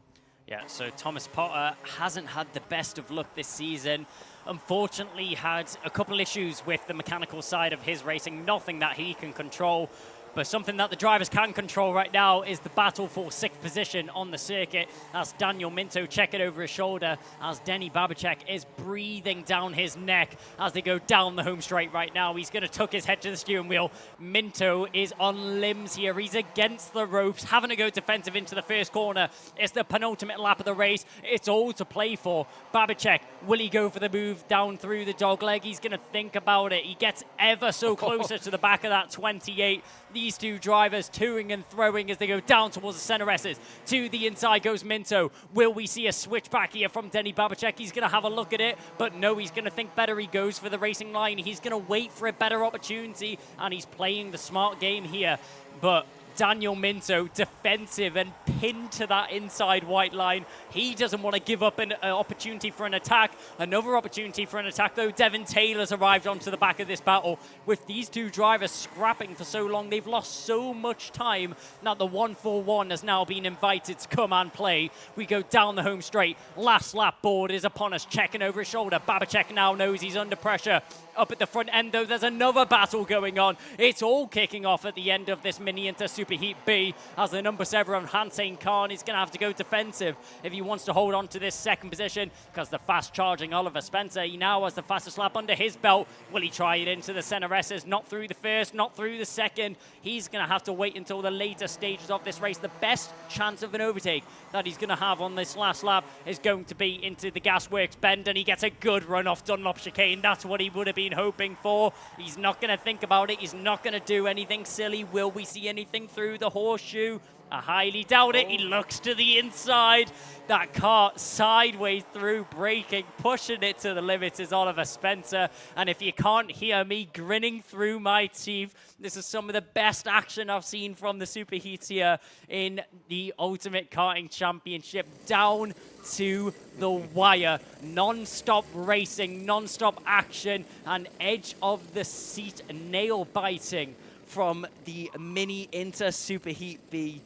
Yeah, so Thomas Potter hasn't had the best of luck this season. Unfortunately, he had a couple issues with the mechanical side of his racing, nothing that he can control. But something that the drivers can control right now is the battle for 6th position on the circuit. That's Daniel Minto checking over his shoulder as Denny Babicek is breathing down his neck as they go down the home straight right now. He's going to tuck his head to the steering wheel. Minto is on limbs here. He's against the ropes, having to go defensive into the first corner. It's the penultimate lap of the race. It's all to play for. Babicek, will he go for the move down through the dogleg? He's going to think about it. He gets ever so closer to the back of that 28. These two drivers toing and throwing as they go down towards the center S's. To the inside goes Minto. Will we see a switch back here from Denny Babicek? He's going to have a look at it, but no, he's going to think better. He goes for the racing line. He's going to wait for a better opportunity, and he's playing the smart game here. But Daniel Minto, defensive and pinned to that inside white line. He doesn't want to give up an opportunity for an attack. Another opportunity for an attack, though. Devin Taylor's arrived onto the back of this battle. With these two drivers scrapping for so long, they've lost so much time that the 141 has now been invited to come and play. We go down the home straight. Last lap board is upon us, checking over his shoulder. Babicek now knows he's under pressure. up at the front end, though. There's another battle going on. It's all kicking off at the end of this Mini Inter Superheat B, as the number 7 Hansane Khan is going to have to go defensive if he wants to hold on to this second position, because the fast-charging Oliver Spencer, he now has the fastest lap under his belt. Will he try it into the center S's? Not through the first, not through the second. He's going to have to wait until the later stages of this race. The best chance of an overtake that he's going to have on this last lap is going to be into the Gasworks bend, and he gets a good run off Dunlop chicane. That's what he would have been hoping for. He's not going to think about it. He's not going to do anything silly. Will we see anything through the horseshoe? I highly doubt it. He looks to the inside. That car sideways through, braking, pushing it to the limit is Oliver Spencer. And if you can't hear me grinning through my teeth, this is some of the best action I've seen from the Superheats here in the Ultimate Karting Championship. Down to the wire. Non-stop racing, non-stop action, and edge of the seat nail biting from the Mini Inter Superheat B.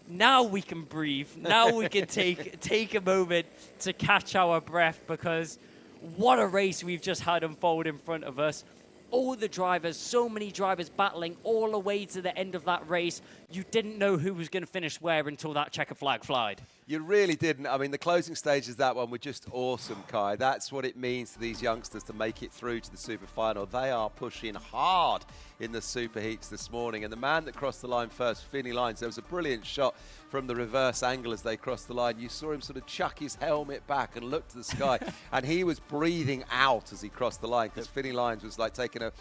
Now we can breathe. Now we can take a moment to catch our breath, because what a race we've just had unfold in front of us. All the drivers, so many drivers battling all the way to the end of that race. You didn't know who was going to finish where until that checker flag flied. You really didn't. I mean, the closing stages of that one were just awesome, Kai. That's what it means to these youngsters to make it through to the super final. They are pushing hard in the superheats this morning. And the man that crossed the line first, Finney Lines, there was a brilliant shot from the reverse angle as they crossed the line. You saw him sort of chuck his helmet back and look to the sky. And he was breathing out as he crossed the line, because Finney Lines was like taking a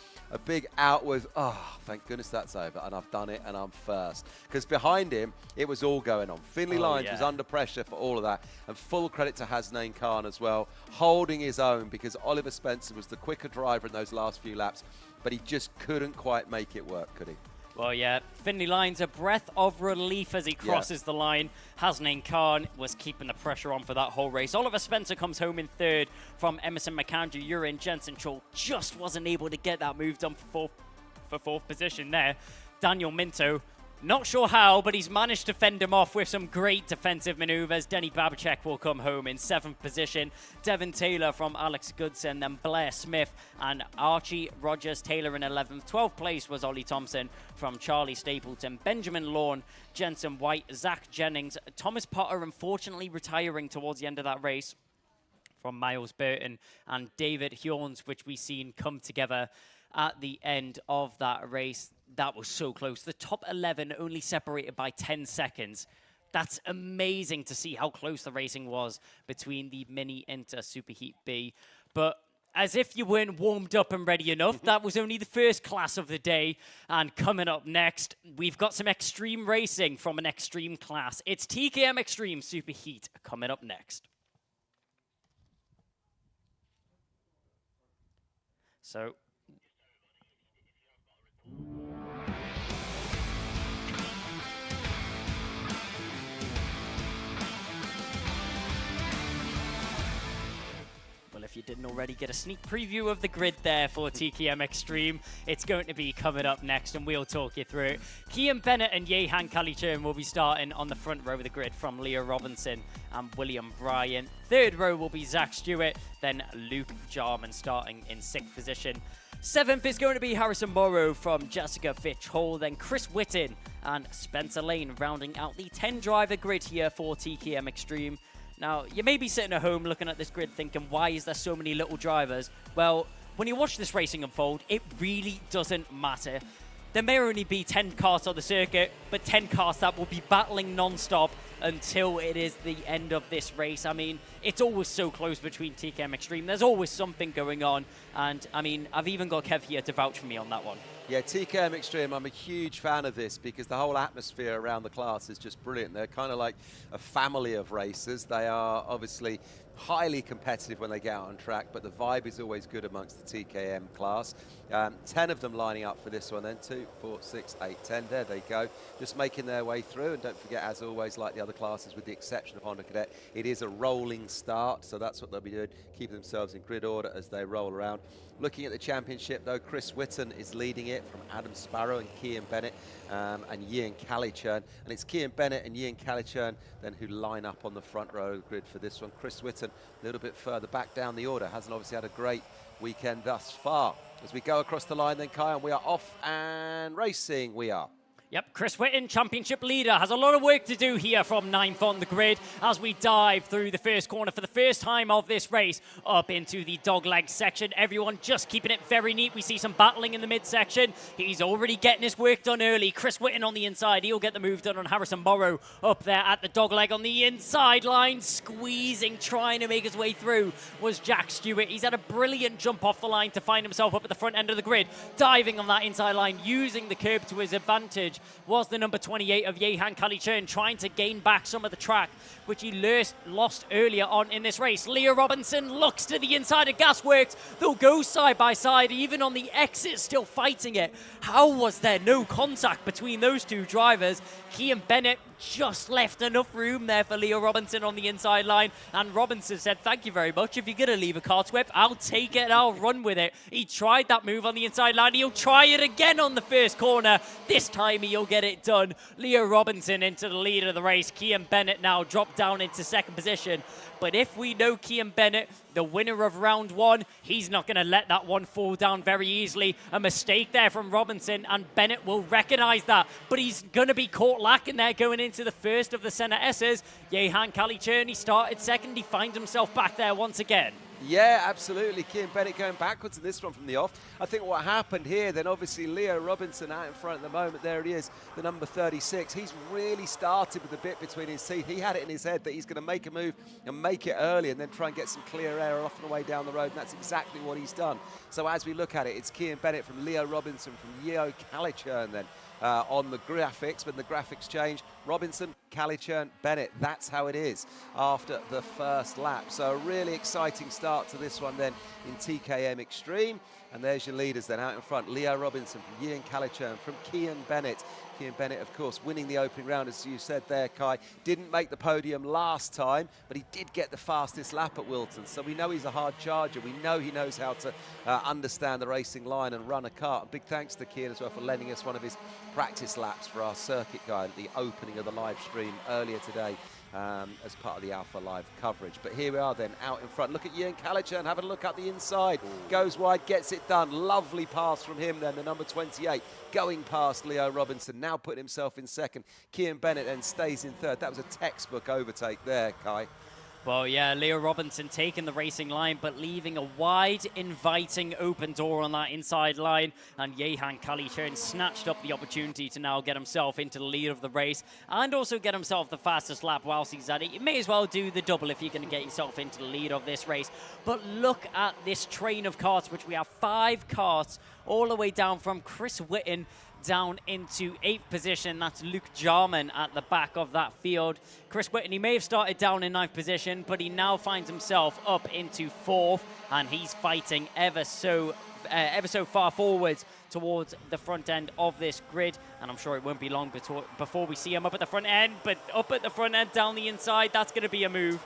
big out with, oh, thank goodness that's over. And I've done it and I'm first. Because behind him, it was all going on. Finney Lines was under pressure for all of that. And full credit to Hansane Khan as well, holding his own, because Oliver Spencer was the quicker driver in those last few laps. But he just couldn't quite make it work, could he? Well, yeah, Finney Lines, a breath of relief as he crosses the line. Hansane Khan was keeping the pressure on for that whole race. Oliver Spencer comes home in third from Emerson McAndrew. Urin Jensen Troll just wasn't able to get that move done for fourth position there. Daniel Minto, not sure how, but he's managed to fend him off with some great defensive maneuvers. Denny Babachek will come home in 7th position. Devin Taylor from Alex Goodson, then Blair Smith and Archie Rogers Taylor in 11th. 12th place was Ollie Thompson from Charlie Stapleton. Benjamin Lawn, Jensen White, Zach Jennings. Thomas Potter unfortunately retiring towards the end of that race from Miles Burton and David Hjorns, which we've seen come together at the end of that race. That was so close. The top 11 only separated by 10 seconds. That's amazing to see how close the racing was between the Mini Inter Superheat B. But as if you weren't warmed up and ready enough, that was only the first class of the day. And coming up next, we've got some extreme racing from an extreme class. It's TKM Extreme Superheat coming up next. So well, if you didn't already get a sneak preview of the grid there for TKM Extreme, it's going to be coming up next, and we'll talk you through it. Kian Bennett and Yehan Kalichern will be starting on the front row of the grid from Leah Robinson and William Bryan. Third row will be Zach Stewart, then Luke Jarman starting in 6th position. 7th is going to be Harrison Morrow from Jessica Fitch Hall, then Chris Whitten and Spencer Lane rounding out the 10-driver grid here for TKM Extreme. Now, you may be sitting at home looking at this grid thinking, why is there so many little drivers? Well, when you watch this racing unfold, it really doesn't matter. There may only be 10 cars on the circuit, but 10 cars that will be battling non-stop until it is the end of this race. I mean, it's always so close between TKM Extreme. There's always something going on. And, I mean, I've even got Kev here to vouch for me on that one. Yeah, TKM Extreme, I'm a huge fan of this because the whole atmosphere around the class is just brilliant. They're kind of like a family of racers. They are obviously highly competitive when they get out on track, but the vibe is always good amongst the TKM class. 10 of them lining up for this one then, 2, 4, 6, 8, 10. There they go, just making their way through. And don't forget, as always, like the other classes, with the exception of Honda Cadet, it is a rolling start, so that's what they'll be doing, keeping themselves in grid order as they roll around. Looking at the championship, though, Chris Whitten is leading it from Adam Sparrow and Kian Bennett and Ian Kalichern. And it's Kian Bennett and Ian Kalichern then who line up on the front row of the grid for this one. Chris Whitten a little bit further back down the order. Hasn't obviously had a great weekend thus far. As we go across the line then, Kai, and we are off and racing we are. Yep, Chris Whitten, championship leader, has a lot of work to do here from 9th on the grid as we dive through the first corner for the first time of this race up into the dogleg section. Everyone just keeping it very neat. We see some battling in the midsection. He's already getting his work done early. Chris Whitten on the inside. He'll get the move done on Harrison Morrow up there at the dogleg on the inside line. Squeezing, trying to make his way through was Jack Stewart. He's had a brilliant jump off the line to find himself up at the front end of the grid. Diving on that inside line, using the curb to his advantage, was the number 28 of Yehan Kalichern, trying to gain back some of the track, which he lost earlier on in this race. Leah Robinson looks to the inside of Gasworks. They'll go side by side, even on the exit, still fighting it. How was there no contact between those two drivers? Kian Bennett just left enough room there for Leah Robinson on the inside line, and Robinson said, thank you very much. If you're going to leave a kart whip, I'll take it and I'll run with it. He tried that move on the inside line. He'll try it again on the first corner. This time he'll get it done. Leah Robinson into the lead of the race. Kian Bennett now dropped down into second position. But if we know Kian Bennett, the winner of round one, he's not going to let that one fall down very easily. A mistake there from Robinson, and Bennett will recognize that. But he's going to be caught lacking there going into the first of the Senna S's. Yehan Kalichern started second. He finds himself back there once again. Yeah, absolutely. Kian Bennett going backwards in this one from the off. I think what happened here, then obviously Leo Robinson out in front at the moment. There he is, the number 36. He's really started with a bit between his teeth. He had it in his head that he's going to make a move and make it early and then try and get some clear air off and away down the road. And that's exactly what he's done. So as we look at it, it's Kian Bennett from Leo Robinson from Yehan Kalichern then. On the graphics, when the graphics change, Robinson, Kalichern, Bennett. That's how it is after the first lap. So a really exciting start to this one then in TKM Extreme. And there's your leaders then out in front. Leo Robinson from Yehan Kalichern, from Kian Bennett. Kian Bennett, of course, winning the opening round, as you said there, Kai. Didn't make the podium last time, but he did get the fastest lap at Wilton. So we know he's a hard charger. We know he knows how to understand the racing line and run a kart. And big thanks to Kian as well for lending us one of his practice laps for our circuit guide at the opening of the live stream earlier today. As part of the Alpha Live coverage. But here we are then out in front. Look at Yehan Kalichern having a look up the inside. Ooh. Goes wide, gets it done. Lovely pass from him then, the number 28. Going past Leo Robinson, now putting himself in second. Kian Bennett then stays in third. That was a textbook overtake there, Kai. Well, yeah, Leo Robinson taking the racing line, but leaving a wide, inviting open door on that inside line. And Yehan Kalichern snatched up the opportunity to now get himself into the lead of the race and also get himself the fastest lap whilst he's at it. You may as well do the double if you're going to get yourself into the lead of this race. But look at this train of karts, which we have 5 karts all the way down from Chris Whitten down into 8th position. That's Luke Jarman at the back of that field. Chris Whitten, he may have started down in 9th position, but he now finds himself up into 4th, and he's fighting ever so far forwards towards the front end of this grid. And I'm sure it won't be long before we see him up at the front end, but up at the front end down the inside, that's going to be a move.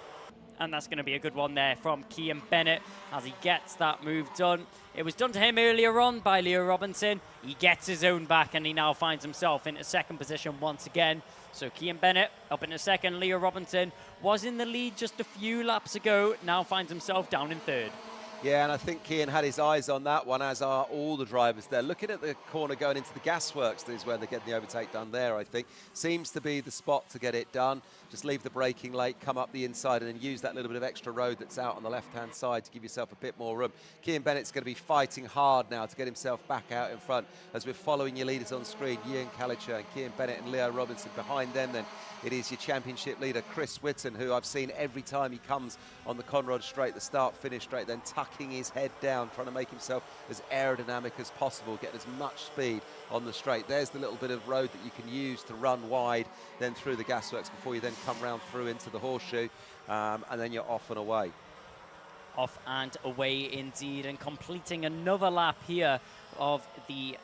And that's going to be a good one there from Kian Bennett as he gets that move done. It was done to him earlier on by Leo Robinson. He gets his own back and he now finds himself into second position once again. So Kian Bennett up into second. Leo Robinson was in the lead just a few laps ago. Now finds himself down in third. Yeah, and I think Kian had his eyes on that one, as are all the drivers there. Looking at the corner going into the gasworks, this is where they're getting the overtake done there, I think. Seems to be the spot to get it done. Just leave the braking late, come up the inside, and then use that little bit of extra road that's out on the left-hand side to give yourself a bit more room. Kian Bennett's going to be fighting hard now to get himself back out in front. As we're following your leaders on screen, Yehan Kalichern, Kian Bennett and Leo Robinson. Behind them, then, it is your championship leader, Chris Whitten, who I've seen every time he comes on the Conrad straight, the start-finish straight, then tucking his head down, trying to make himself as aerodynamic as possible, getting as much speed on the straight. There's the little bit of road that you can use to run wide, then through the gasworks before you then come round through into the horseshoe, and then you're off and away. Off and away indeed, and completing another lap here of the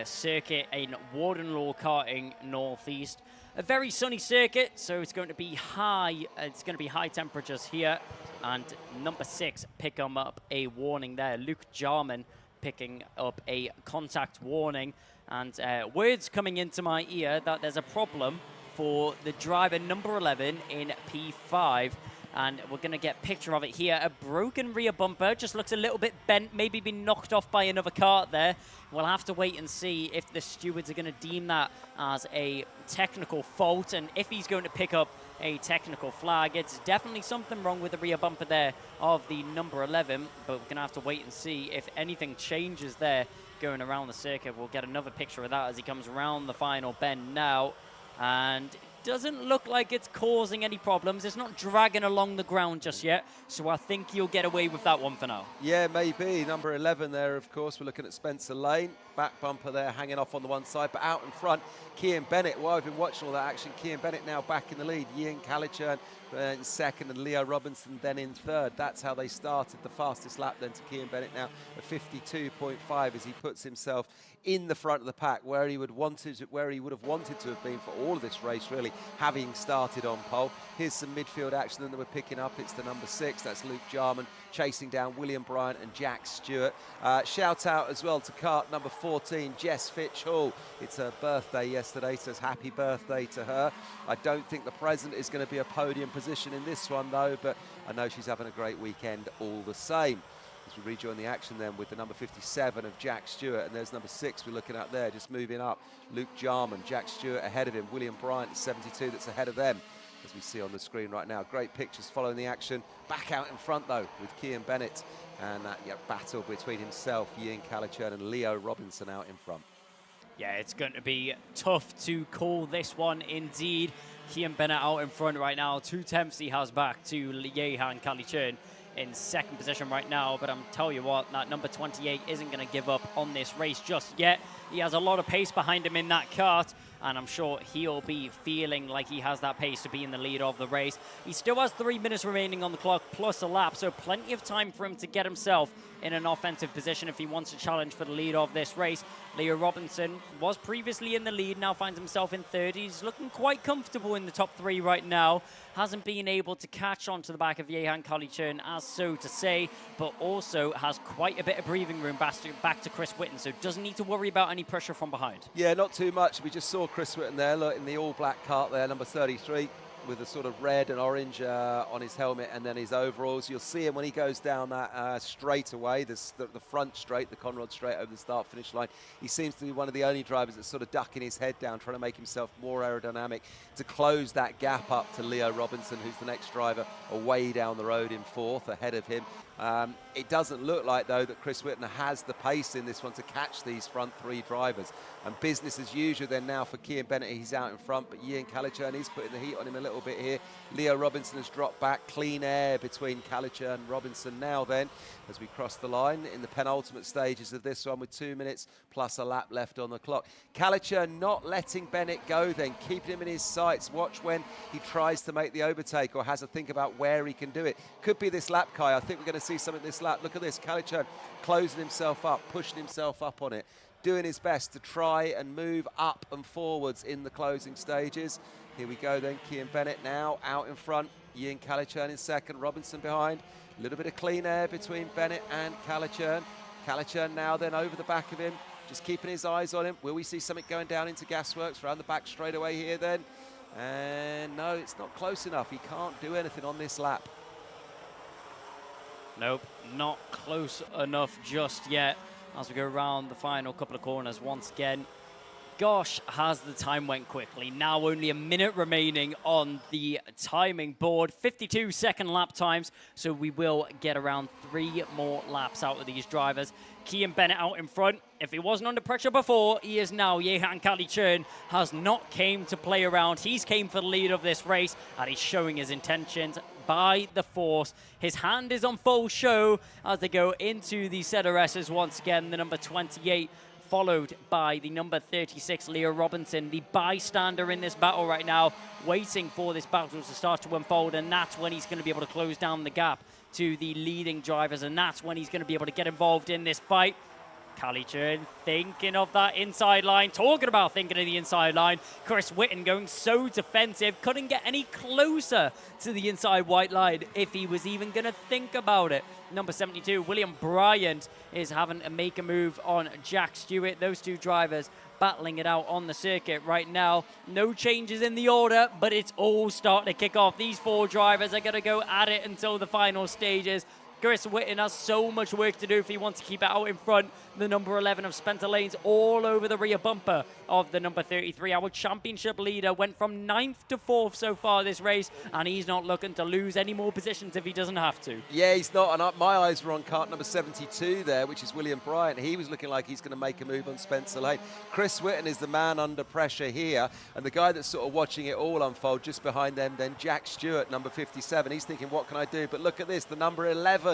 circuit in Warden Law Karting Northeast. A very sunny circuit, so it's going to be high. It's going to be high temperatures here. And number 6 picking up a warning there. Luke Jarman picking up a contact warning. And words coming into my ear that there's a problem for the driver number 11 in P5. And we're going to get a picture of it here. A broken rear bumper, just looks a little bit bent, maybe been knocked off by another kart there. We'll have to wait and see if the stewards are going to deem that as a technical fault, and if he's going to pick up a technical flag. It's definitely something wrong with the rear bumper there of the number 11, but we're going to have to wait and see if anything changes there going around the circuit. We'll get another picture of that as he comes around the final bend now, and doesn't look like it's causing any problems. It's not dragging along the ground just yet, so I think you'll get away with that one for now. Yeah, maybe. Number 11 there, of course. We're looking at Spencer Lane. Back bumper there hanging off on the one side, but out in front, Cian Bennett. While I've been watching all that action, Cian Bennett now back in the lead. Ian Calichurn in second and Leo Robinson then in third. That's how they started. The fastest lap then to Cian Bennett now at 52.5 as he puts himself in the front of the pack where he would have wanted to have been for all of this race, really, having started on pole. Here's some midfield action that we're picking up. It's the number 6, that's Luke Jarman, chasing down William Bryant and Jack Stewart. Shout out as well to kart number 14, Jess Fitch Hall. It's her birthday yesterday, so happy birthday to her. I don't think the present is going to be a podium position in this one though, but I know she's having a great weekend all the same. As we rejoin the action then with the number 57 of Jack Stewart, and there's number 6 we're looking at there, just moving up. Luke Jarman, Jack Stewart ahead of him, William Bryant at 72 that's ahead of them, as we see on the screen right now. Great pictures following the action. Back out in front though with Cian Bennett, and that battle between himself, Ian Calichurn and Leo Robinson out in front. Yeah, it's going to be tough to call this one indeed. Cian Bennett out in front right now. 2/10 he has back to Yehan Calichurn in second position right now, but I'm telling you what, that number 28 isn't going to give up on this race just yet. He has a lot of pace behind him in that kart, and I'm sure he'll be feeling like he has that pace to be in the lead of the race. He still has 3 minutes remaining on the clock plus a lap, so plenty of time for him to get himself in an offensive position if he wants to challenge for the lead of this race. Leo Robinson was previously in the lead, now finds himself in third. He's looking quite comfortable in the top 3 right now. Hasn't been able to catch on to the back of Yehan Calichurn, as so to say, but also has quite a bit of breathing room back to Chris Whitten, so doesn't need to worry about any pressure from behind. Yeah, not too much. We just saw Chris Whitten there, look, in the all-black kart there, number 33. With a sort of red and orange on his helmet and then his overalls. You'll see him when he goes down that straightaway, the front straight, the Conrad straight over the start-finish line. He seems to be one of the only drivers that's sort of ducking his head down, trying to make himself more aerodynamic to close that gap up to Leo Robinson, who's the next driver away down the road in fourth, ahead of him. It doesn't look like, though, that Chris Whitten has the pace in this one to catch these front 3 drivers. And business as usual then now for Cian Bennett. He's out in front, but Ian Calichurn is putting the heat on him a little bit here. Leo Robinson has dropped back. Clean air between Calichurn and Robinson now then, as we cross the line in the penultimate stages of this one with 2 minutes plus a lap left on the clock. Calichurn not letting Bennett go then, keeping him in his sights. Watch when he tries to make the overtake or has a think about where he can do it. Could be this lap, Kai. I think we're going to see something this lap. Look at this, Calichurn closing himself up, pushing himself up on it, doing his best to try and move up and forwards in the closing stages. Here we go then, Cian Bennett now out in front, Ian Calichurn in second, Robinson behind. A little bit of clean air between Bennett and Calichurn. Calichurn now then over the back of him, just keeping his eyes on him. Will we see something going down into Gasworks around the back straight away here then? And no, it's not close enough. He can't do anything on this lap. Nope, not close enough just yet as we go around the final couple of corners once again. Gosh, has the time went quickly. Now only a minute remaining on the timing board. 52-second lap times, so we will get around 3 more laps out of these drivers. Cian Bennett out in front. If he wasn't under pressure before, he is now. Yehan Calichurn has not came to play around. He's came for the lead of this race, and he's showing his intentions by the force. His hand is on full show as they go into the ZRSs once again. The number 28 followed by the number 36, Leo Robinson, the bystander in this battle right now, waiting for this battle to start to unfold, and that's when he's going to be able to close down the gap to the leading drivers, and that's when he's going to be able to get involved in this fight. Callie Churn thinking of that inside line. Talking about thinking of the inside line. Chris Whitten going so defensive. Couldn't get any closer to the inside white line if he was even going to think about it. Number 72, William Bryant, is having to make a move on Jack Stewart. Those two drivers battling it out on the circuit right now. No changes in the order, but it's all starting to kick off. These 4 drivers are going to go at it until the final stages. Chris Whitten has so much work to do if he wants to keep it out in front. The number 11 of Spencer Lanes all over the rear bumper of the number 33. Our championship leader went from 9th to 4th so far this race, and he's not looking to lose any more positions if he doesn't have to. Yeah, he's not. And my eyes were on kart number 72 there, which is William Bryant. He was looking like he's going to make a move on Spencer Lane. Chris Whitten is the man under pressure here, and the guy that's sort of watching it all unfold just behind them, then Jack Stewart, number 57. He's thinking, what can I do? But look at this, the number 11.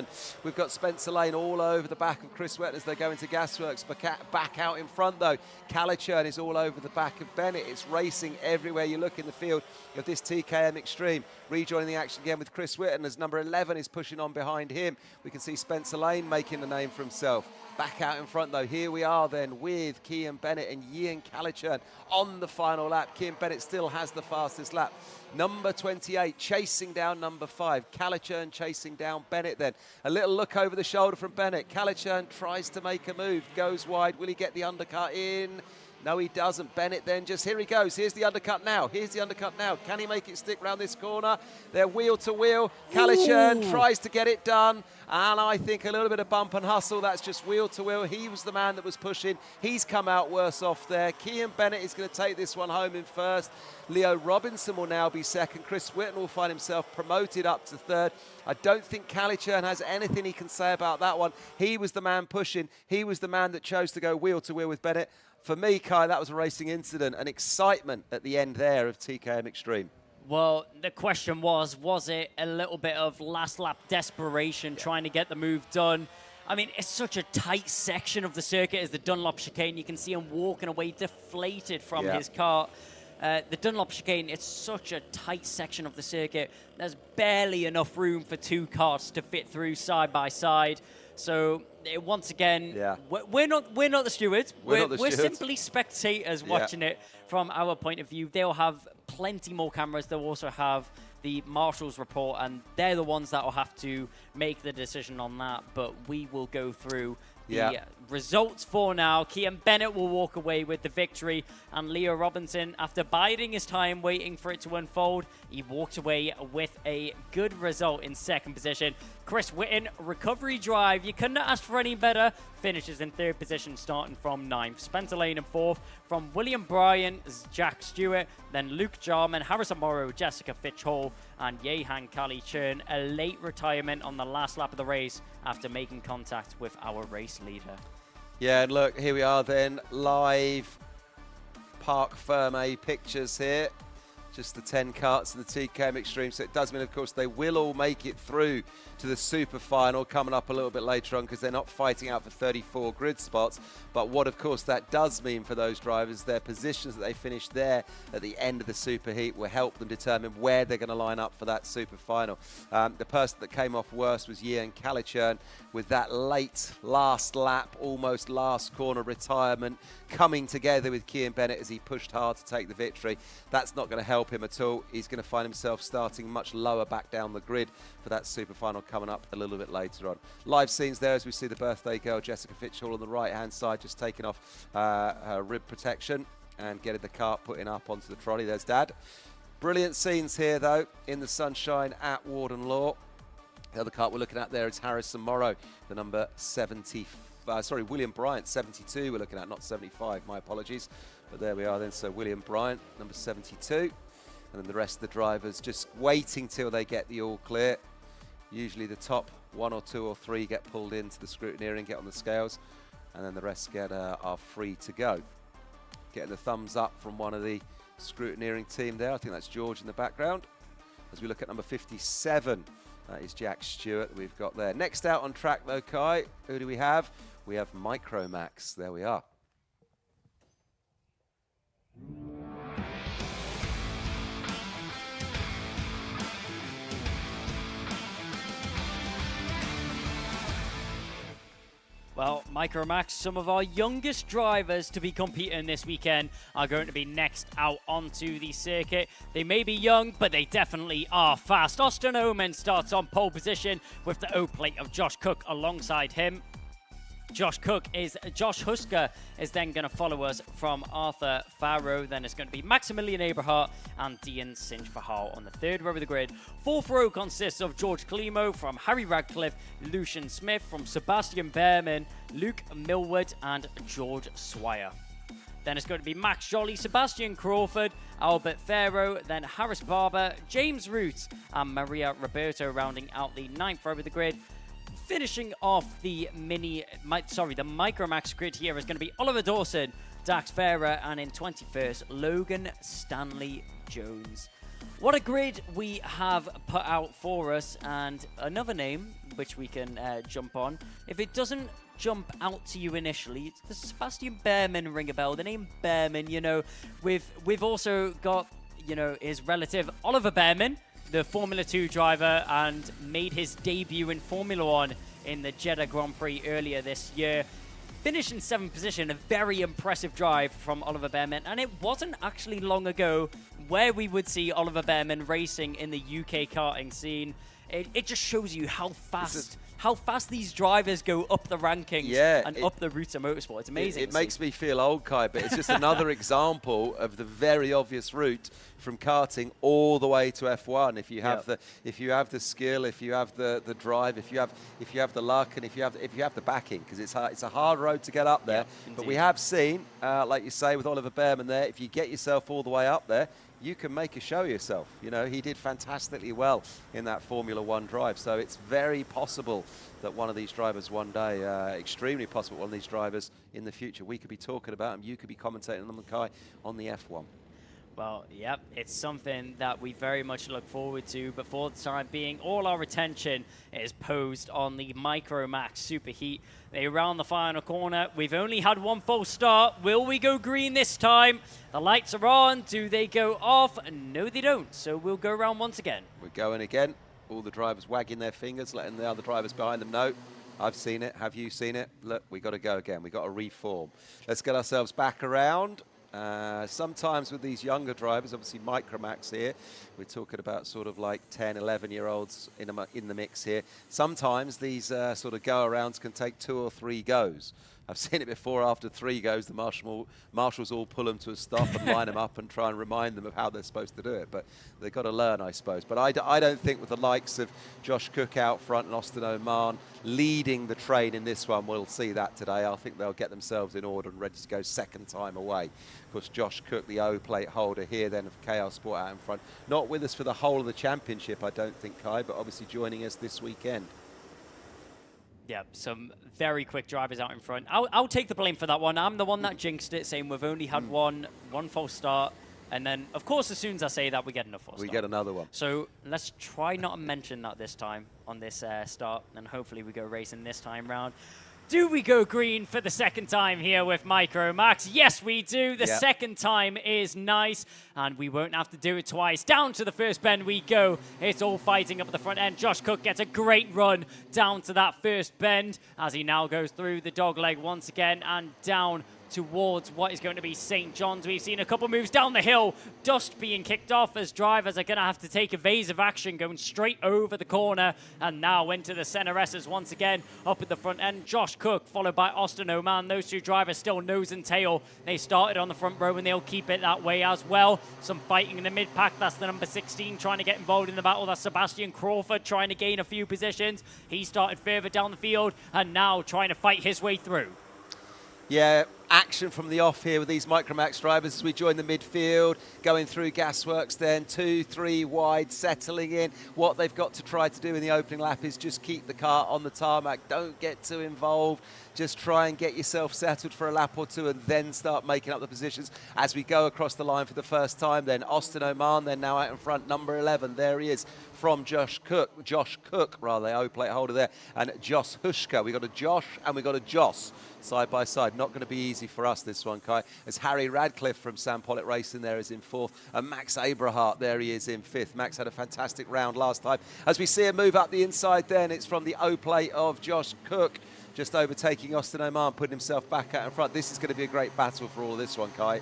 We've got Spencer Lane all over the back of Chris Whitten as they go into Gasworks. Back out in front, though. Callie Churn is all over the back of Bennett. It's racing everywhere you look in the field of this TKM Extreme. Rejoining the action again with Chris Whitten as number 11 is pushing on behind him. We can see Spencer Lane making a name for himself. Back out in front, though. Here we are then with Cian Bennett and Ian Callie Churn on the final lap. Cian Bennett still has the fastest lap. Number 28 chasing down number 5. Callie Churn chasing down Bennett then. A little look over the shoulder from Bennett. Callie Churn tries to make a move, goes wide. Will he get the undercut in? No, he doesn't. Bennett then just, here he goes. Here's the undercut now. Here's the undercut now. Can he make it stick round this corner? They're wheel to wheel. Callie Churn tries to get it done. And I think a little bit of bump and hustle. That's just wheel to wheel. He was the man that was pushing. He's come out worse off there. Cian Bennett is going to take this one home in first. Leo Robinson will now be second. Chris Whitten will find himself promoted up to third. I don't think Callie Churn has anything he can say about that one. He was the man pushing. He was the man that chose to go wheel to wheel with Bennett. For me, Kai, that was a racing incident, an excitement at the end there of TKM Extreme. Well, the question was it a little bit of last lap desperation trying to get the move done? I mean, it's such a tight section of the circuit as the Dunlop chicane. You can see him walking away deflated from his car. The Dunlop chicane, it's such a tight section of the circuit. There's barely enough room for 2 cars to fit through side by side. So once again, we're not the stewards. We're simply spectators watching it from our point of view. They'll have plenty more cameras. They'll also have the marshal's report, and they're the ones that will have to make the decision on that. But we will go through the results for now. Cian Bennett will walk away with the victory, and Leo Robinson, after biding his time waiting for it to unfold, he walked away with a good result in second position. Chris Whitten, recovery drive. You couldn't have asked for any better. Finishes in third position, starting from 9th. Spencer Lane in 4th. From William Bryan, Jack Stewart, then Luke Jarman, Harrison Morrow, Jessica Fitch Hall, and Yehan Callie Churn. A late retirement on the last lap of the race after making contact with our race leader. Yeah, and look, here we are then, live Parc Ferme pictures here. Just the 10 karts in the TKM Extreme. So it does mean, of course, they will all make it through to the super final coming up a little bit later on, because they're not fighting out for 34 grid spots. But what, of course, that does mean for those drivers, their positions that they finish there at the end of the super heat will help them determine where they're going to line up for that super final. The person that came off worst was Ian Callie Churn, with that late last lap, almost last corner retirement coming together with Cian Bennett as he pushed hard to take the victory. That's not going to help him at all. He's going to find himself starting much lower back down the grid for that super final coming up a little bit later on. Live scenes there as we see the birthday girl Jessica Fitchhall on the right hand side, just taking off her rib protection and getting the cart putting up onto the trolley. There's Dad. Brilliant scenes here though in the sunshine at Warden Law. The other kart we're looking at there is Harrison Morrow, the number 75. William Bryant, 72 we're looking at, not 75, my apologies. But there we are then, so William Bryant, number 72. And then the rest of the drivers just waiting till they get the all clear. Usually the top 1 or 2 or 3 get pulled into the scrutineering, get on the scales, and then the rest are free to go. Getting the thumbs up from one of the scrutineering team there. I think that's George in the background. As we look at number 57, that is Jack Stewart that we've got there. Next out on track though, Kai, who do we have? We have Micromax. There we are. Well, Micromax, some of our youngest drivers to be competing this weekend are going to be next out onto the circuit. They may be young, but they definitely are fast. Austin Oman starts on pole position with the O-plate of Josh Cook alongside him. Josh Husker is then going to follow us from Arthur Farrow. Then it's going to be Maximilian Eberhardt and Dean Sinch-Fahal on the third row of the grid. Fourth row consists of George Klimo from Harry Radcliffe, Lucian Smith from Sebastian Behrman, Luke Millward, and George Swire. Then it's going to be Max Jolly, Sebastian Crawford, Albert Farrow, then Harris Barber, James Root, and Maria Roberto rounding out the ninth row of the grid. Finishing off the Micromax grid here is going to be Oliver Dawson, Dax Farah, and in 21st, Logan Stanley Jones. What a grid we have put out for us, and another name which we can jump on. If it doesn't jump out to you initially, it's the Sebastian Behrman ring a bell. The name Behrman, you know, we've also got, you know, his relative Oliver Behrman, the Formula 2 driver, and made his debut in Formula 1 in the Jeddah Grand Prix earlier this year. Finished in 7th position, a very impressive drive from Oliver Behrman, and it wasn't actually long ago where we would see Oliver Behrman racing in the UK karting scene. It just shows you how fast these drivers go up the rankings and up the routes of motorsport. It's amazing. It makes me feel old, Kai, but it's just another example of the very obvious route from karting all the way to F1. If you have the skill, if you have the drive, if you have the luck, and if you have the backing, because it's a hard road to get up there. But we have seen, like you say, with Oliver Behrman there, if you get yourself all the way up there, you can make a show of yourself. You know, he did fantastically well in that Formula 1 drive. So it's very possible that one of these drivers one day, extremely possible, one of these drivers in the future, we could be talking about them. You could be commentating on them, Kai, on the F1. Well, yep, it's something that we very much look forward to, but for the time being, all our attention is posed on the Micromax Superheat. They round the final corner. We've only had one false start. Will we go green this time? The lights are on. Do they go off? No, they don't. So we'll go around once again. We're going again. All the drivers wagging their fingers, letting the other drivers behind them know. I've seen it. Have you seen it? Look, we've got to go again. We've got to reform. Let's get ourselves back around. Sometimes with these younger drivers, obviously Micromax here, we're talking about sort of like 10, 11-year-olds in the mix here. Sometimes these sort of go-arounds can take 2 or 3 goes. I've seen it before. After 3 goes, the marshals all pull them to a stop and line them up and try and remind them of how they're supposed to do it. But they've got to learn, I suppose. But I don't think with the likes of Josh Cook out front and Austin Oman leading the train in this one, we'll see that today. I think they'll get themselves in order and ready to go second time away. Of course, Josh Cook, the O-plate holder here then of KL Sport out in front. Not with us for the whole of the championship, I don't think, Kai, but obviously joining us this weekend. Yeah, some very quick drivers out in front. I'll take the blame for that one. I'm the one that jinxed it, saying we've only had one false start. And then, of course, as soon as I say that, we get another false start. We get another one. So let's try not to mention that this time on this start, and hopefully we go racing this time round. Do we go green for the second time here with Micromax? Yes, we do. The second time is nice, and we won't have to do it twice. Down to the first bend we go. It's all fighting up at the front end. Josh Cook gets a great run down to that first bend as he now goes through the dogleg once again and down towards what is going to be St. John's. We've seen a couple moves down the hill, dust being kicked off as drivers are going to have to take evasive action, going straight over the corner, and now into the center S's once again up at the front end. Josh Cook followed by Austin Oman. Those two drivers still nose and tail. They started on the front row and they'll keep it that way as well. Some fighting in the mid pack. That's the number 16 trying to get involved in the battle. That's Sebastian Crawford trying to gain a few positions. He started further down the field and now trying to fight his way through. Yeah, action from the off here with these Micromax drivers as we join the midfield, going through Gasworks then, 2, 3 wide, settling in. What they've got to try to do in the opening lap is just keep the car on the tarmac. Don't get too involved. Just try and get yourself settled for a lap or two and then start making up the positions as we go across the line for the first time. Then Austin Oman, then now out in front, number 11. There he is from Josh Cook, the O-plate holder there, and Josh Hushka. We got a Josh and we got a Joss side by side. Not going to be easy easy for us, this one, Kai, as Harry Radcliffe from Sam Pollitt Racing there is in 4th, and Max Abrahart, there he is in 5th. Max had a fantastic round last time. As we see him move up the inside then, it's from the O-plate of Josh Cook, just overtaking Austin Oman, putting himself back out in front. This is going to be a great battle for all of this one, Kai.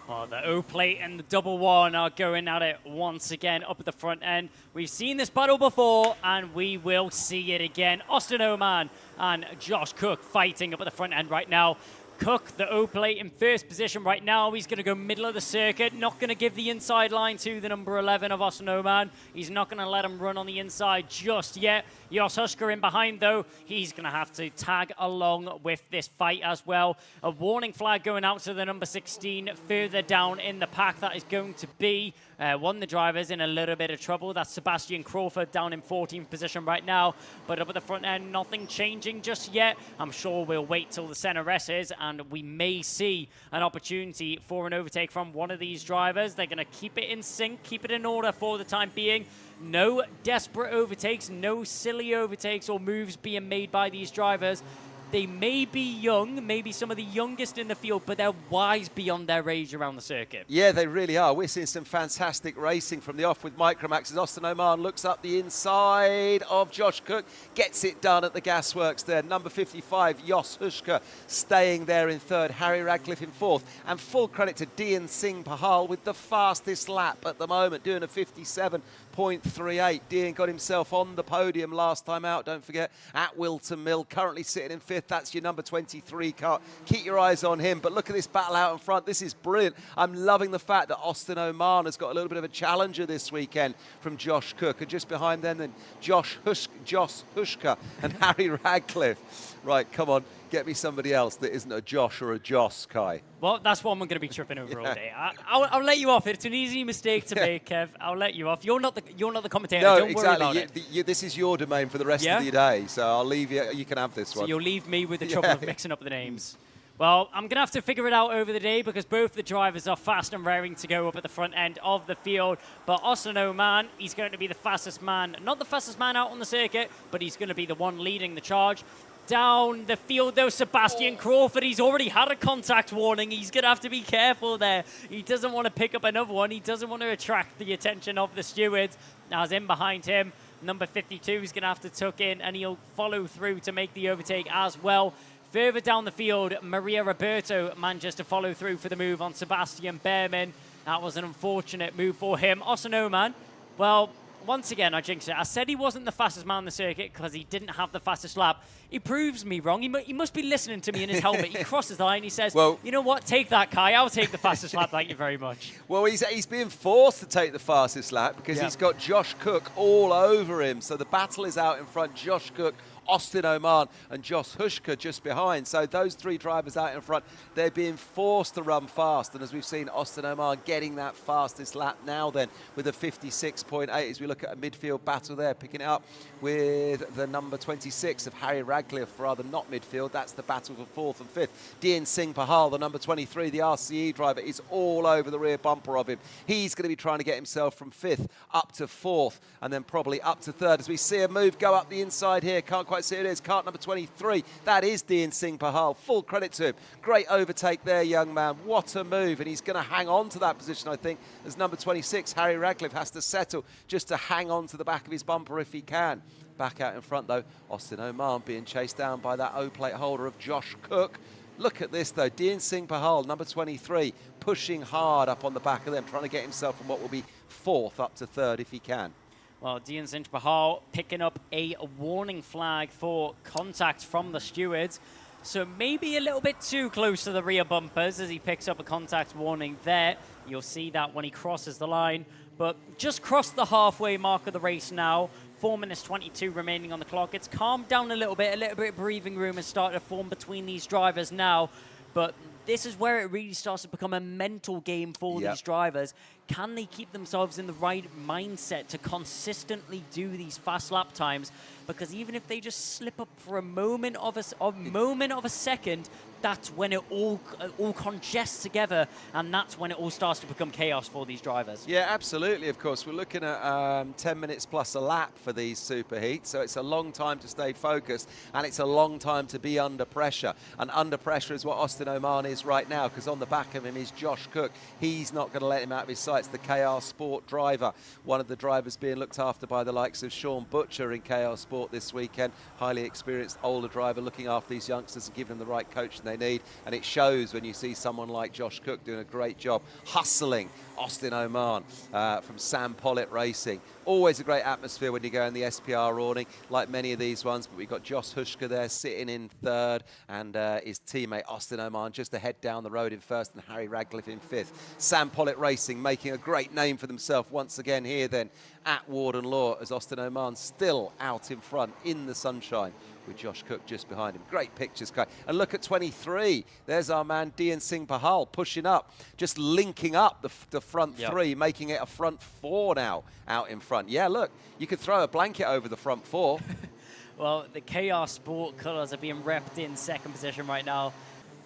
Well, the O-plate and the double one are going at it once again up at the front end. We've seen this battle before, and we will see it again. Austin Oman and Josh Cook fighting up at the front end right now. Cook, the O-plate, in first position right now. He's going to go middle of the circuit. Not going to give the inside line to the number 11 of Austin Oman. He's not going to let him run on the inside just yet. Jos Husker in behind, though. He's going to have to tag along with this fight as well. A warning flag going out to the number 16 further down in the pack. That is going to be one of the drivers in a little bit of trouble. That's Sebastian Crawford down in 14th position right now. But up at the front end, nothing changing just yet. I'm sure we'll wait till the center S's, and we may see an opportunity for an overtake from one of these drivers. They're going to keep it in sync, keep it in order for the time being. No desperate overtakes, no silly overtakes or moves being made by these drivers. They may be young, maybe some of the youngest in the field, but they're wise beyond their age around the circuit. Yeah, they really are. We're seeing some fantastic racing from the off with Micromax as Austin Oman looks up the inside of Josh Cook, gets it done at the gasworks there. Number 55, Jos Husker, staying there in 3rd, Harry Radcliffe in 4th, and full credit to Dian Singh Pahal with the fastest lap at the moment, doing a 57.38. Dian got himself on the podium last time out, don't forget, at Wilton Mill, currently sitting in 5th. That's your number 23 car. Keep your eyes on him. But look at this battle out in front. This is brilliant. I'm loving the fact that Austin Oman has got a little bit of a challenger this weekend from Josh Cook. And just behind them, then Jos Husker and Harry Radcliffe. Right, come on. Get me somebody else that isn't a Josh or a Joss, Kai. Well, that's one we're going to be tripping over all day. I'll let you off. It's an easy mistake to make, Kev. I'll let you off. You're not the commentator. No, Don't exactly. worry about it. This is your domain for the rest of the day, so I'll leave you. You can have this one. So you'll leave me with the trouble of mixing up the names. Well, I'm going to have to figure it out over the day because both the drivers are fast and raring to go up at the front end of the field. But Austin Oman, he's going to be the fastest man. Not the fastest man out on the circuit, but he's going to be the one leading the charge. Down the field, though, Sebastian Crawford, he's already had a contact warning. He's going to have to be careful there. He doesn't want to pick up another one. He doesn't want to attract the attention of the stewards. As in behind him, number 52 is going to have to tuck in, and he'll follow through to make the overtake as well. Further down the field, Maria Roberto manages to follow through for the move on Sebastian Behrman. That was an unfortunate move for him. Austin Oman, well, once again, I jinxed it. I said he wasn't the fastest man on the circuit because he didn't have the fastest lap. He proves me wrong. He must be listening to me in his helmet. He crosses the line. He says, well, you know what? Take that, Kai. I'll take the fastest lap. Thank you very much. Well, he's being forced to take the fastest lap because he's got Josh Cook all over him. So the battle is out in front. Josh Cook, Austin Oman and Jos Husker just behind. So those three drivers out in front, they're being forced to run fast. And as we've seen, Austin Oman getting that fastest lap now then with a 56.8 as we look at a midfield battle there, picking it up with the number 26 of Harry Radcliffe, rather not midfield. That's the battle for 4th and 5th. Dian Singh Pahal, the number 23, the RCE driver, is all over the rear bumper of him. He's going to be trying to get himself from 5th up to 4th and then probably up to 3rd as we see a move go up the inside here. Can't quite see who it is. Kart number 23. That is Dian Singh Pahal. Full credit to him. Great overtake there, young man. What a move. And he's going to hang on to that position, I think, as number 26, Harry Radcliffe, has to settle just to hang on to the back of his bumper if he can. Back out in front, though, Austin Oman being chased down by that O-plate holder of Josh Cook. Look at this, though. Dian Singh Pahal, number 23, pushing hard up on the back of them, trying to get himself from what will be 4th up to 3rd if he can. Well, Dian Singh Pahal picking up a warning flag for contact from the stewards. So maybe a little bit too close to the rear bumpers as he picks up a contact warning there. You'll see that when he crosses the line. But just crossed the halfway mark of the race now. 4 minutes 22 remaining on the clock. It's calmed down a little bit of breathing room has started to form between these drivers now. But this is where it really starts to become a mental game for these drivers. can they keep themselves in the right mindset to consistently do these fast lap times? Because even if they just slip up for a moment of a second, that's when it all congests together, and that's when it all starts to become chaos for these drivers. Yeah, absolutely, of course. We're looking at 10 minutes plus a lap for these superheats, so it's a long time to stay focused, and it's a long time to be under pressure. And under pressure is what Austin Oman is right now, because on the back of him is Josh Cook. He's not going to let him out of his sights. The KR Sport driver, one of the drivers being looked after by the likes of Sean Butcher in KR Sport this weekend. Highly experienced older driver looking after these youngsters and giving them the right coaching they need, and it shows when you see someone like Josh Cook doing a great job hustling Austin Oman from Sam Pollitt Racing. Always a great atmosphere when you go in the SPR awning, like many of these ones, but we've got Josh Hushka there sitting in third, and his teammate Austin Oman just ahead down the road in first, and Harry Radcliffe in fifth. Sam Pollitt Racing making a great name for themselves once again here then at Warden Law, as Austin Oman still out in front in the sunshine with Josh Cook just behind him. Great pictures, Kai. And look at 23. There's our man Dian Singh Pahal pushing up, just linking up the front three, making it a front four now out in front. Yeah, look, you could throw a blanket over the front four. Well, the KR Sport colours are being repped in second position right now.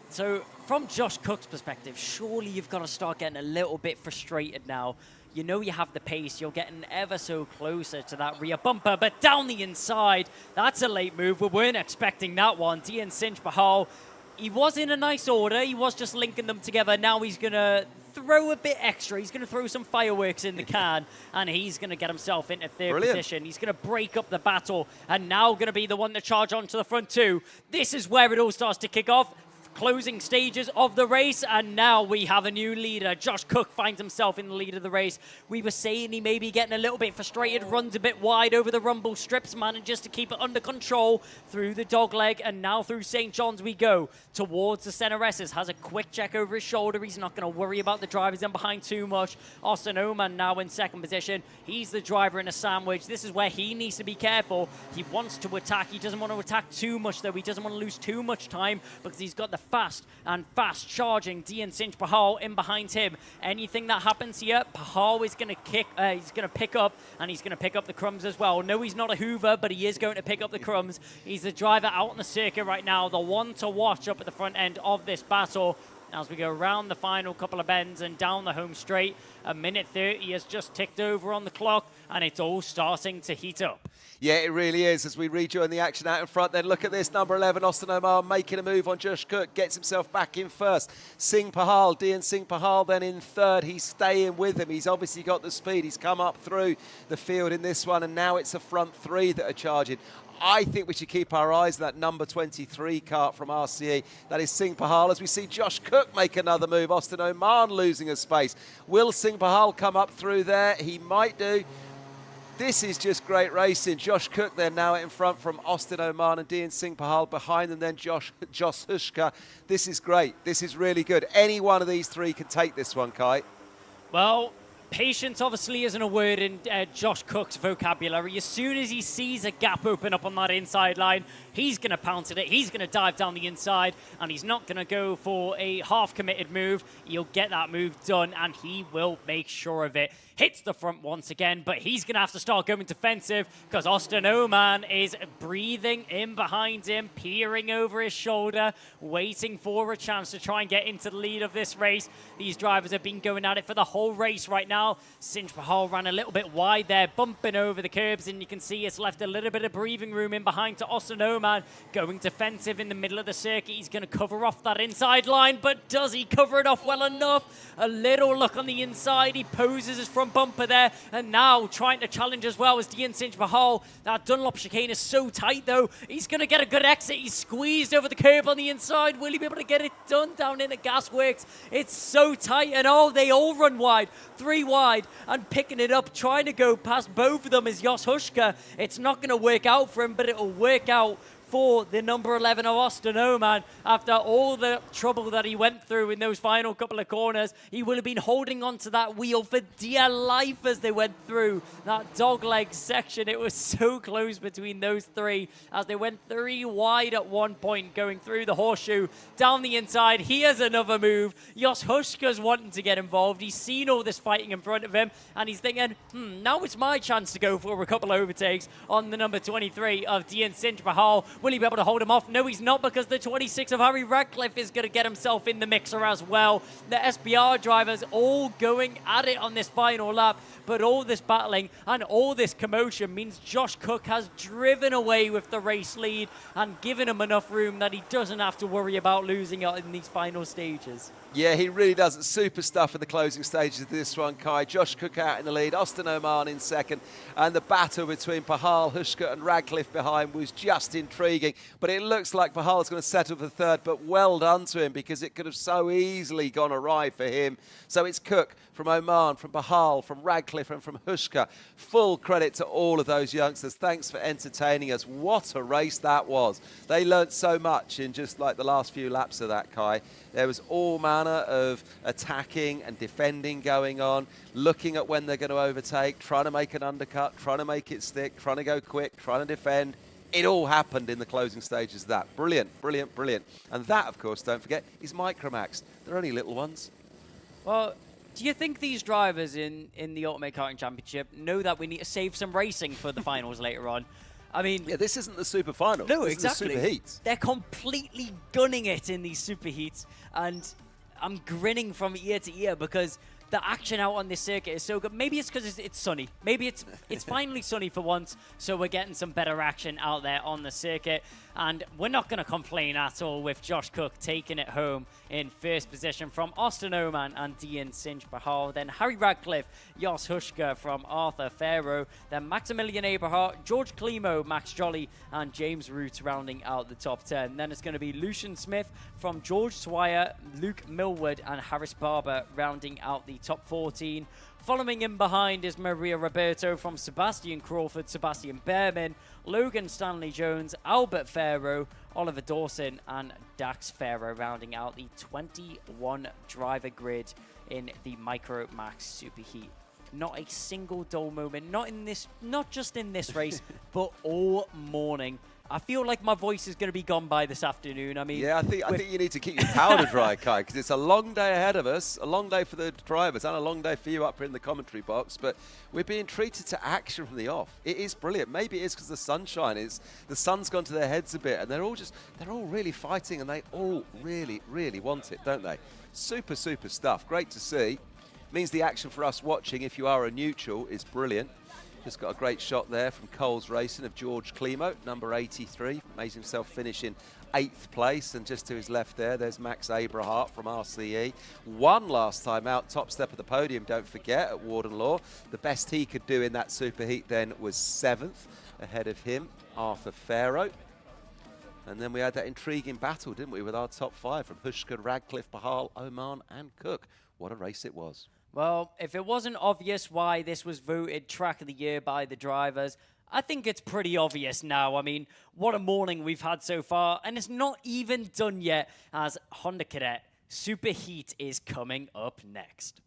So from Josh Cook's perspective, surely you've got to start getting a little bit frustrated now. You know you have the pace. You're getting ever so closer to that rear bumper, but down the inside, that's a late move. We weren't expecting that one. Dian Singh Pahal, he was in a nice order. He was just linking them together. Now he's going to throw a bit extra. He's going to throw some fireworks in the can, and he's going to get himself into third position. He's going to break up the battle, and now going to be the one to charge on to the front two. This is where it all starts to kick off. Closing stages of the race, and now we have a new leader. Josh Cook finds himself in the lead of the race. We were saying he may be getting a little bit frustrated, runs a bit wide over the rumble strips, manages to keep it under control through the dogleg, and now through St. John's we go towards the center S's. Has a quick check over his shoulder. He's not going to worry about the drivers in behind too much. Austin Oman now in second position. He's the driver in a sandwich. This is where he needs to be careful. He wants to attack. He doesn't want to attack too much, though. He doesn't want to lose too much time because he's got the fast charging Dian Singh Pahal in behind him. Anything that happens here, Pahal is going to he's going to pick up, and he's going to pick up the crumbs as well. No, he's not a Hoover, but he is going to pick up the crumbs. He's the driver out on the circuit right now, the one to watch up at the front end of this battle. As we go around the final couple of bends and down the home straight, a minute 30 has just ticked over on the clock, and it's all starting to heat up. Yeah, it really is. As we rejoin the action out in front, then look at this. Number 11, Austin Oman, making a move on Josh Cook, gets himself back in first. Singh Pahal, Dian Singh Pahal then in third. He's staying with him. He's obviously got the speed. He's come up through the field in this one, and now it's a front three that are charging. I think we should keep our eyes on that number 23 kart from RCE. That is Singh Pahal, as we see Josh Cook make another move. Austin Oman losing a space. Will Singh Pahal come up through there? He might do. This is just great racing. Josh Cook there now in front from Austin Oman, and Dian Singh Pahal behind them then Josh Hushka. This is great. This is really good. Any one of these three can take this one, Kai. Well, patience obviously isn't a word in Josh Cook's vocabulary. As soon as he sees a gap open up on that inside line, he's going to pounce at it. He's going to dive down the inside, and he's not going to go for a half-committed move. He'll get that move done, and he will make sure of it. Hits the front once again, but he's going to have to start going defensive because Austin Oman is breathing in behind him, peering over his shoulder, waiting for a chance to try and get into the lead of this race. These drivers have been going at it for the whole race right now. Singh Pahal ran a little bit wide there, bumping over the curbs, and you can see it's left a little bit of breathing room in behind to Austin Oman, going defensive in the middle of the circuit. He's going to cover off that inside line, but does he cover it off well enough? A little look on the inside. He poses his front bumper there, and now trying to challenge as well as Dian Singh Pahal. That Dunlop chicane is so tight, though. He's going to get a good exit. He's squeezed over the curb on the inside. Will he be able to get it done down in the gasworks? It's so tight, and they all run wide. 3 wide, and picking it up, trying to go past both of them is Josh Hushka. It's not going to work out for him, but it'll work out for the number 11 of Austin Oman. After all the trouble that he went through in those final couple of corners, he will have been holding onto that wheel for dear life as they went through that dogleg section. It was so close between those three as they went 3 wide at one point, going through the horseshoe, down the inside. Here's another move. Jos Huska's wanting to get involved. He's seen all this fighting in front of him, and he's thinking, now it's my chance to go for a couple of overtakes on the number 23 of Dian Sinj Bahal. Will he be able to hold him off? No, he's not, because the 26 of Harry Radcliffe is going to get himself in the mixer as well. The SBR drivers all going at it on this final lap, but all this battling and all this commotion means Josh Cook has driven away with the race lead and given him enough room that he doesn't have to worry about losing it in these final stages. Yeah, he really does. It's super stuff in the closing stages of this one, Kai. Josh Cook out in the lead, Austin Oman in second, and the battle between Pahal, Huska and Radcliffe behind was just intriguing. But it looks like Pahal's going to settle for third, but well done to him, because it could have so easily gone awry for him. So it's Cook from Oman, from Pahal, from Radcliffe and from Huska. Full credit to all of those youngsters. Thanks for entertaining us. What a race that was. They learnt so much in just like the last few laps of that, Kai. There was all manner of attacking and defending going on, looking at when they're going to overtake, trying to make an undercut, trying to make it stick, trying to go quick, trying to defend. It all happened in the closing stages of that. Brilliant, brilliant, brilliant. And that, of course, don't forget, is Micromax. They're only little ones. Well, do you think these drivers in the Ultimate Karting Championship know that we need to save some racing for the finals later on? I mean... Yeah, this isn't the super final. No, this exactly. is the super heats. They're completely gunning it in these super heats, and I'm grinning from ear to ear because the action out on this circuit is so good. Maybe it's because it's sunny. Maybe it's finally sunny for once, so we're getting some better action out there on the circuit. And we're not going to complain at all with Josh Cook taking it home in first position from Austin Oman and Dian Sinj Bahal. Then Harry Radcliffe, Jos Huska from Arthur Farrow. Then Maximilian Eberhardt, George Klimo, Max Jolly, and James Root rounding out the top 10. Then it's going to be Lucian Smith from George Swire, Luke Millward, and Harris Barber rounding out the top 14. Following in behind is Maria Roberto from Sebastian Crawford, Sebastian Behrman, Logan Stanley Jones, Albert Farrow, Oliver Dawson, and Dax Farrow rounding out the 21 driver grid in the Micro Max Super Heat. Not a single dull moment, not just in this race, but all morning. I feel like my voice is going to be gone by this afternoon. I mean, yeah, I think you need to keep your powder dry, Kai, because it's a long day ahead of us, a long day for the drivers, and a long day for you up here in the commentary box. But we're being treated to action from the off. It is brilliant. Maybe it is because the sunshine is the sun's gone to their heads a bit, and they're all really fighting, and they all really, really want it, don't they? Super, super stuff. Great to see. Means the action for us watching, if you are a neutral, is brilliant. Just got a great shot there from Coles Racing of George Klimo, number 83. Made himself finish in 8th place. And just to his left there's Max Aberhart from RCE. Won last time out, top step of the podium, don't forget, at Warden Law. The best he could do in that super heat then was 7th. Ahead of him, Arthur Farrow. And then we had that intriguing battle, didn't we, with our top 5 from Huska, Radcliffe, Bahal, Oman and Cook. What a race it was. Well, if it wasn't obvious why this was voted track of the year by the drivers, I think it's pretty obvious now. I mean, what a morning we've had so far, and it's not even done yet, as Honda Cadet Super Heat is coming up next.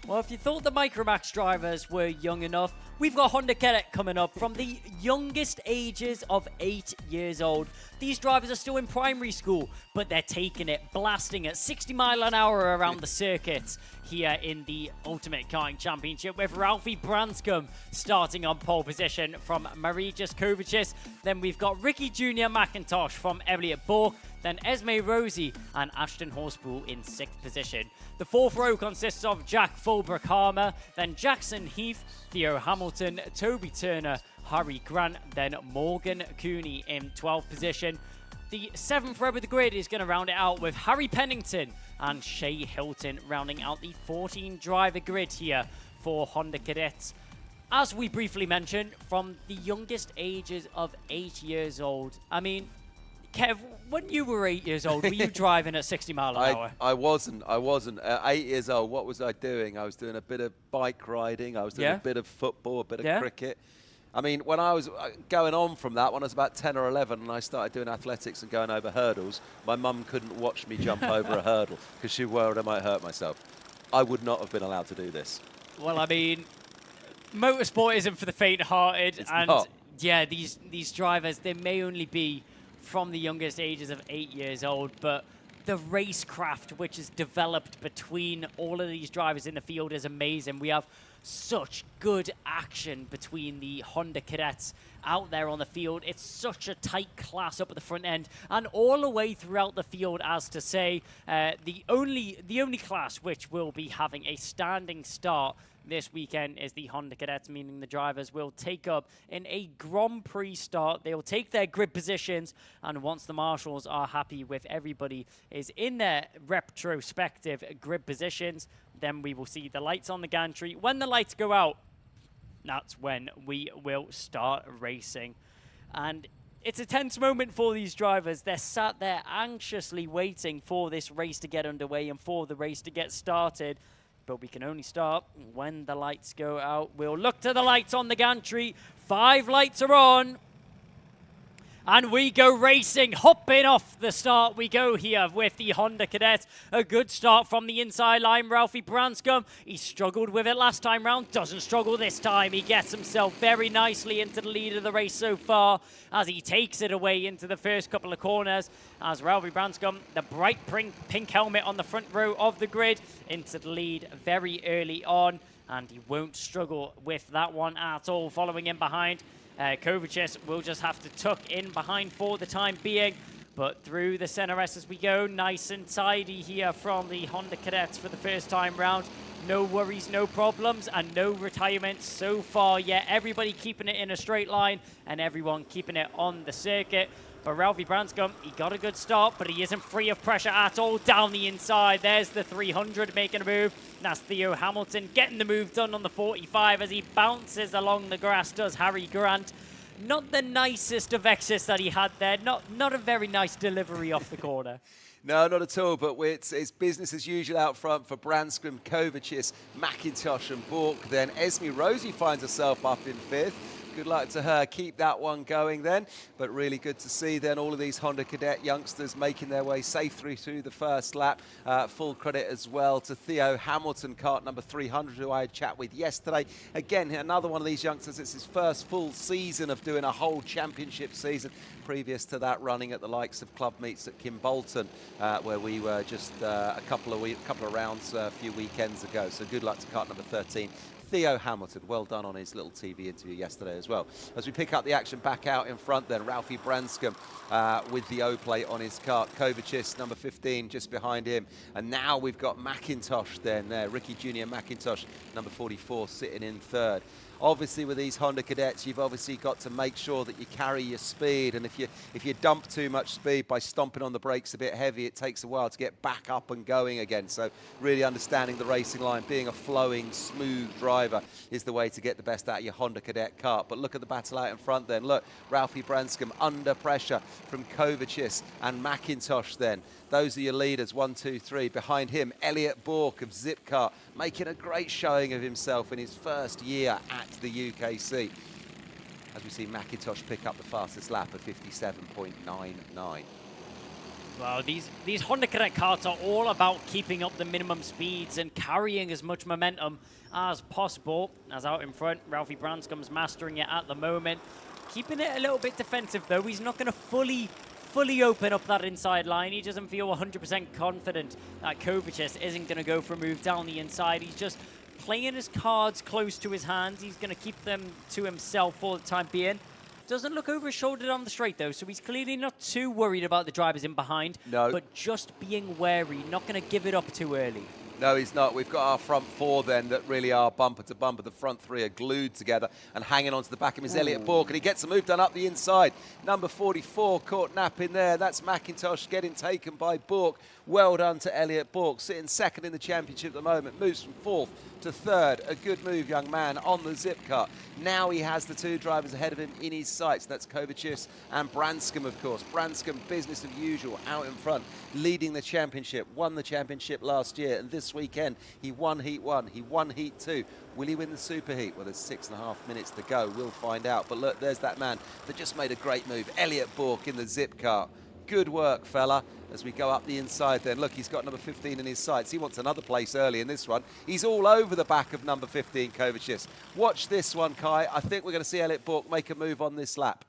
Well, if you thought the Micromax drivers were young enough, we've got Honda Cadet coming up from the youngest ages of 8 years old. These drivers are still in primary school, but they're taking it, blasting at 60 miles an hour around the circuits here in the Ultimate Karting Championship, with Ralphie Branscombe starting on pole position from Marie Jaskovicius. Then we've got Ricky Jr. McIntosh from Elliot Bork. Then Esme Rosie and Ashton Horspool in 6th position. The 4th row consists of Jack Fulbrook-Harmer, then Jackson Heath, Theo Hamilton, Toby Turner, Harry Grant, then Morgan Cooney in 12th position. The 7th row of the grid is going to round it out with Harry Pennington and Shay Hilton rounding out the 14 driver grid here for Honda Cadets. As we briefly mentioned, from the youngest ages of 8 years old. I mean, Kev, when you were 8 years old, were you driving at 60 mile an hour? I wasn't. At 8 years old, what was I doing? I was doing a bit of bike riding. I was doing a bit of football, a bit of cricket. I mean, when I was going on from that, when I was about 10 or 11 and I started doing athletics and going over hurdles, my mum couldn't watch me jump over a hurdle because she worried I might hurt myself. I would not have been allowed to do this. Well, I mean, motorsport isn't for the faint-hearted. It's and not. yeah, these drivers, they may only be from the youngest ages of 8 years old, but the racecraft which is developed between all of these drivers in the field is amazing. We have such good action between the Honda cadets out there on the field. It's such a tight class up at the front end and all the way throughout the field, as to say, the only class which will be having a standing start this weekend is the Honda cadets, meaning the drivers will take up in a Grand Prix start. They'll take their grid positions, and once the marshals are happy with everybody is in their retrospective grid positions, then we will see the lights on the gantry. When the lights go out, that's when we will start racing. And it's a tense moment for these drivers. They're sat there anxiously waiting for this race to get underway and for the race to get started. But we can only start when the lights go out. We'll look to the lights on the gantry. 5 lights are on. And we go racing, hopping off the start. We go here with the Honda Cadets. A good start from the inside line. Ralphie Branscombe, he struggled with it last time round. Doesn't struggle this time. He gets himself very nicely into the lead of the race so far as he takes it away into the first couple of corners. As Ralphie Branscombe, the bright pink helmet on the front row of the grid, into the lead very early on. And he won't struggle with that one at all. Following in behind, Kovacic will just have to tuck in behind for the time being. But through the center S as we go, nice and tidy here from the Honda Cadets for the first time round. No worries, no problems, and no retirements so far yet. Everybody keeping it in a straight line and everyone keeping it on the circuit. But Ralphie Branscombe, he got a good start, but he isn't free of pressure at all down the inside. There's the 300 making a move. That's Theo Hamilton getting the move done on the 45 as he bounces along the grass, does Harry Grant. Not the nicest of exits that he had there. Not a very nice delivery off the corner. No, not at all, but it's business as usual out front for Branscombe, Kovacic, McIntosh and Bork. Then Esme Rosie finds herself up in 5th. Good luck to her. Keep that one going then. But really good to see then all of these Honda Cadet youngsters making their way safe through to the first lap. Full credit as well to Theo Hamilton, kart number 300, who I had chat with yesterday. Again, another one of these youngsters. It's his first full season of doing a whole championship season. Previous to that, running at the likes of club meets at Kimbolton, where we were just a couple of rounds a few weekends ago. So good luck to kart number 13. Theo Hamilton, well done on his little TV interview yesterday as well. As we pick up the action back out in front then, Ralphie Branscombe with the O plate on his kart. Kovacic, number 15, just behind him. And now we've got McIntosh then there, Ricky Jr. McIntosh, number 44, sitting in 3rd. Obviously, with these Honda Cadets, you've obviously got to make sure that you carry your speed. And if you dump too much speed by stomping on the brakes a bit heavy, it takes a while to get back up and going again. So really understanding the racing line, being a flowing, smooth driver is the way to get the best out of your Honda Cadet kart. But look at the battle out in front then. Look, Ralphie Branscombe under pressure from Kovacic and McIntosh then. Those are your leaders, 1, 2, 3. Behind him, Elliot Bork of Zipcar, making a great showing of himself in his first year at the UKC. As we see McIntosh pick up the fastest lap of 57.99. Well, these Honda Cadet karts are all about keeping up the minimum speeds and carrying as much momentum as possible. As out in front, Ralphie Branscombe's mastering it at the moment. Keeping it a little bit defensive, though. He's not going to fully open up that inside line. He doesn't feel 100% confident that Kovacic isn't going to go for a move down the inside. He's just playing his cards close to his hands. He's going to keep them to himself for the time being. Doesn't look over his shoulder down the straight, though, so he's clearly not too worried about the drivers in behind. No. But just being wary, not going to give it up too early. No, he's not. We've got our front four then that really are bumper to bumper. The front three are glued together, and hanging onto the back of him is Elliot Bourke, and he gets a move done up the inside. Number 44 caught napping there. That's McIntosh getting taken by Bourke. Well done to Elliot Bourke, sitting second in the championship at the moment. Moves from fourth to third. A good move, young man, on the zip cut. Now he has the two drivers ahead of him in his sights. That's Kovacic and Branscombe, of course. Branscombe, business as usual, out in front, leading the championship. Won the championship last year, and this weekend he won Heat 1, he won Heat 2. Will he win the Super Heat? Well, there's 6.5 minutes to go. We'll find out. But look, there's that man that just made a great move. Elliot Bourke in the zip car. Good work, fella, as we go up the inside then. Look, he's got number 15 in his sights. He wants another place early in this one. He's all over the back of number 15, Kovacic. Watch this one, Kai. I think we're going to see Elliot Bourke make a move on this lap.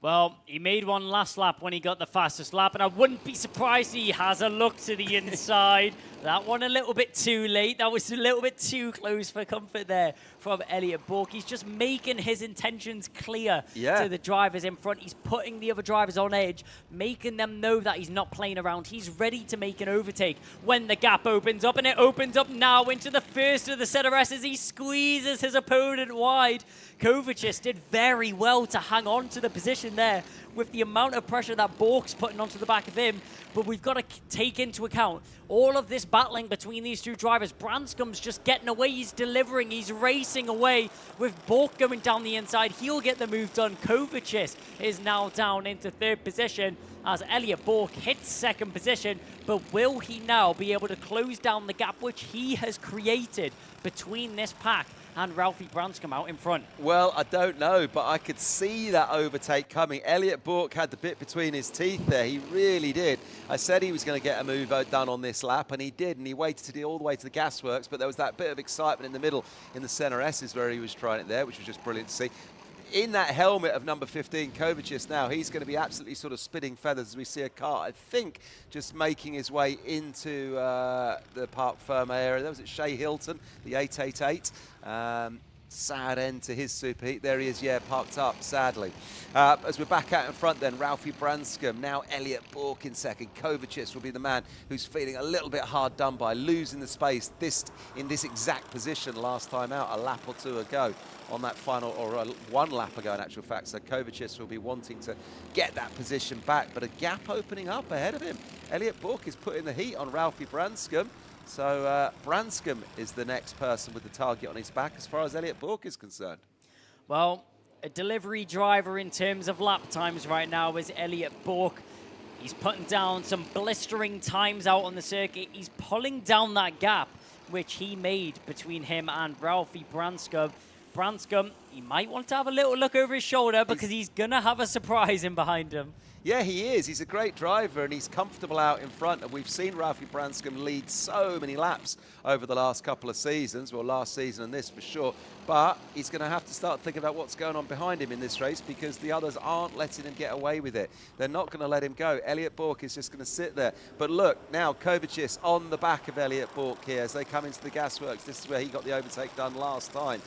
Well, he made one last lap when he got the fastest lap, and I wouldn't be surprised he has a look to the inside. That one a little bit too late. That was a little bit too close for comfort there from Elliot Bourke. He's just making his intentions clear to the drivers in front. He's putting the other drivers on edge, making them know that he's not playing around. He's ready to make an overtake when the gap opens up, and it opens up now into the first of the center S as he squeezes his opponent wide. Kovacic did very well to hang on to the position there with the amount of pressure that Bourke's putting onto the back of him. But we've got to take into account all of this battling between these two drivers. Branscombe's just getting away. He's delivering. He's racing away with Bourke going down the inside. He'll get the move done. Kovacic is now down into third position as Elliot Bourke hits second position. But will he now be able to close down the gap which he has created between this pack and Ralphie Branscombe out in front? Well, I don't know, but I could see that overtake coming. Elliot Bourke had the bit between his teeth there. He really did. I said he was going to get a move done on this lap, and he did, and he waited to do all the way to the gasworks, but there was that bit of excitement in the middle in the center S's where he was trying it there, which was just brilliant to see. In that helmet of number 15, Kovacic now, he's going to be absolutely sort of spitting feathers as we see a car, I think, just making his way into the Parc Ferme area. That was at Shea Hilton, the 888. Sad end to his Super Heat. There he is, parked up, sadly. As we're back out in front then, Ralphie Branscombe, now Elliot Bourke in second. Kovacic will be the man who's feeling a little bit hard done by, losing the space in this exact position last time out, a lap or two ago on that final, or one lap ago in actual fact. So Kovacic will be wanting to get that position back, but a gap opening up ahead of him. Elliot Bourke is putting the heat on Ralphie Branscombe. So Branscombe is the next person with the target on his back as far as Elliot Bourke is concerned. Well, a delivery driver in terms of lap times right now is Elliot Bourke. He's putting down some blistering times out on the circuit. He's pulling down that gap which he made between him and Ralphie Branscombe. Branscombe, he might want to have a little look over his shoulder because he's going to have a surprise in behind him. Yeah, he is. He's a great driver and he's comfortable out in front. And we've seen Ralphie Branscombe lead so many laps over the last couple of seasons. Well, last season and this for sure. But he's going to have to start thinking about what's going on behind him in this race because the others aren't letting him get away with it. They're not going to let him go. Elliot Bourke is just going to sit there. But look, now Kovacic on the back of Elliot Bourke here as they come into the gasworks. This is where he got the overtake done last time.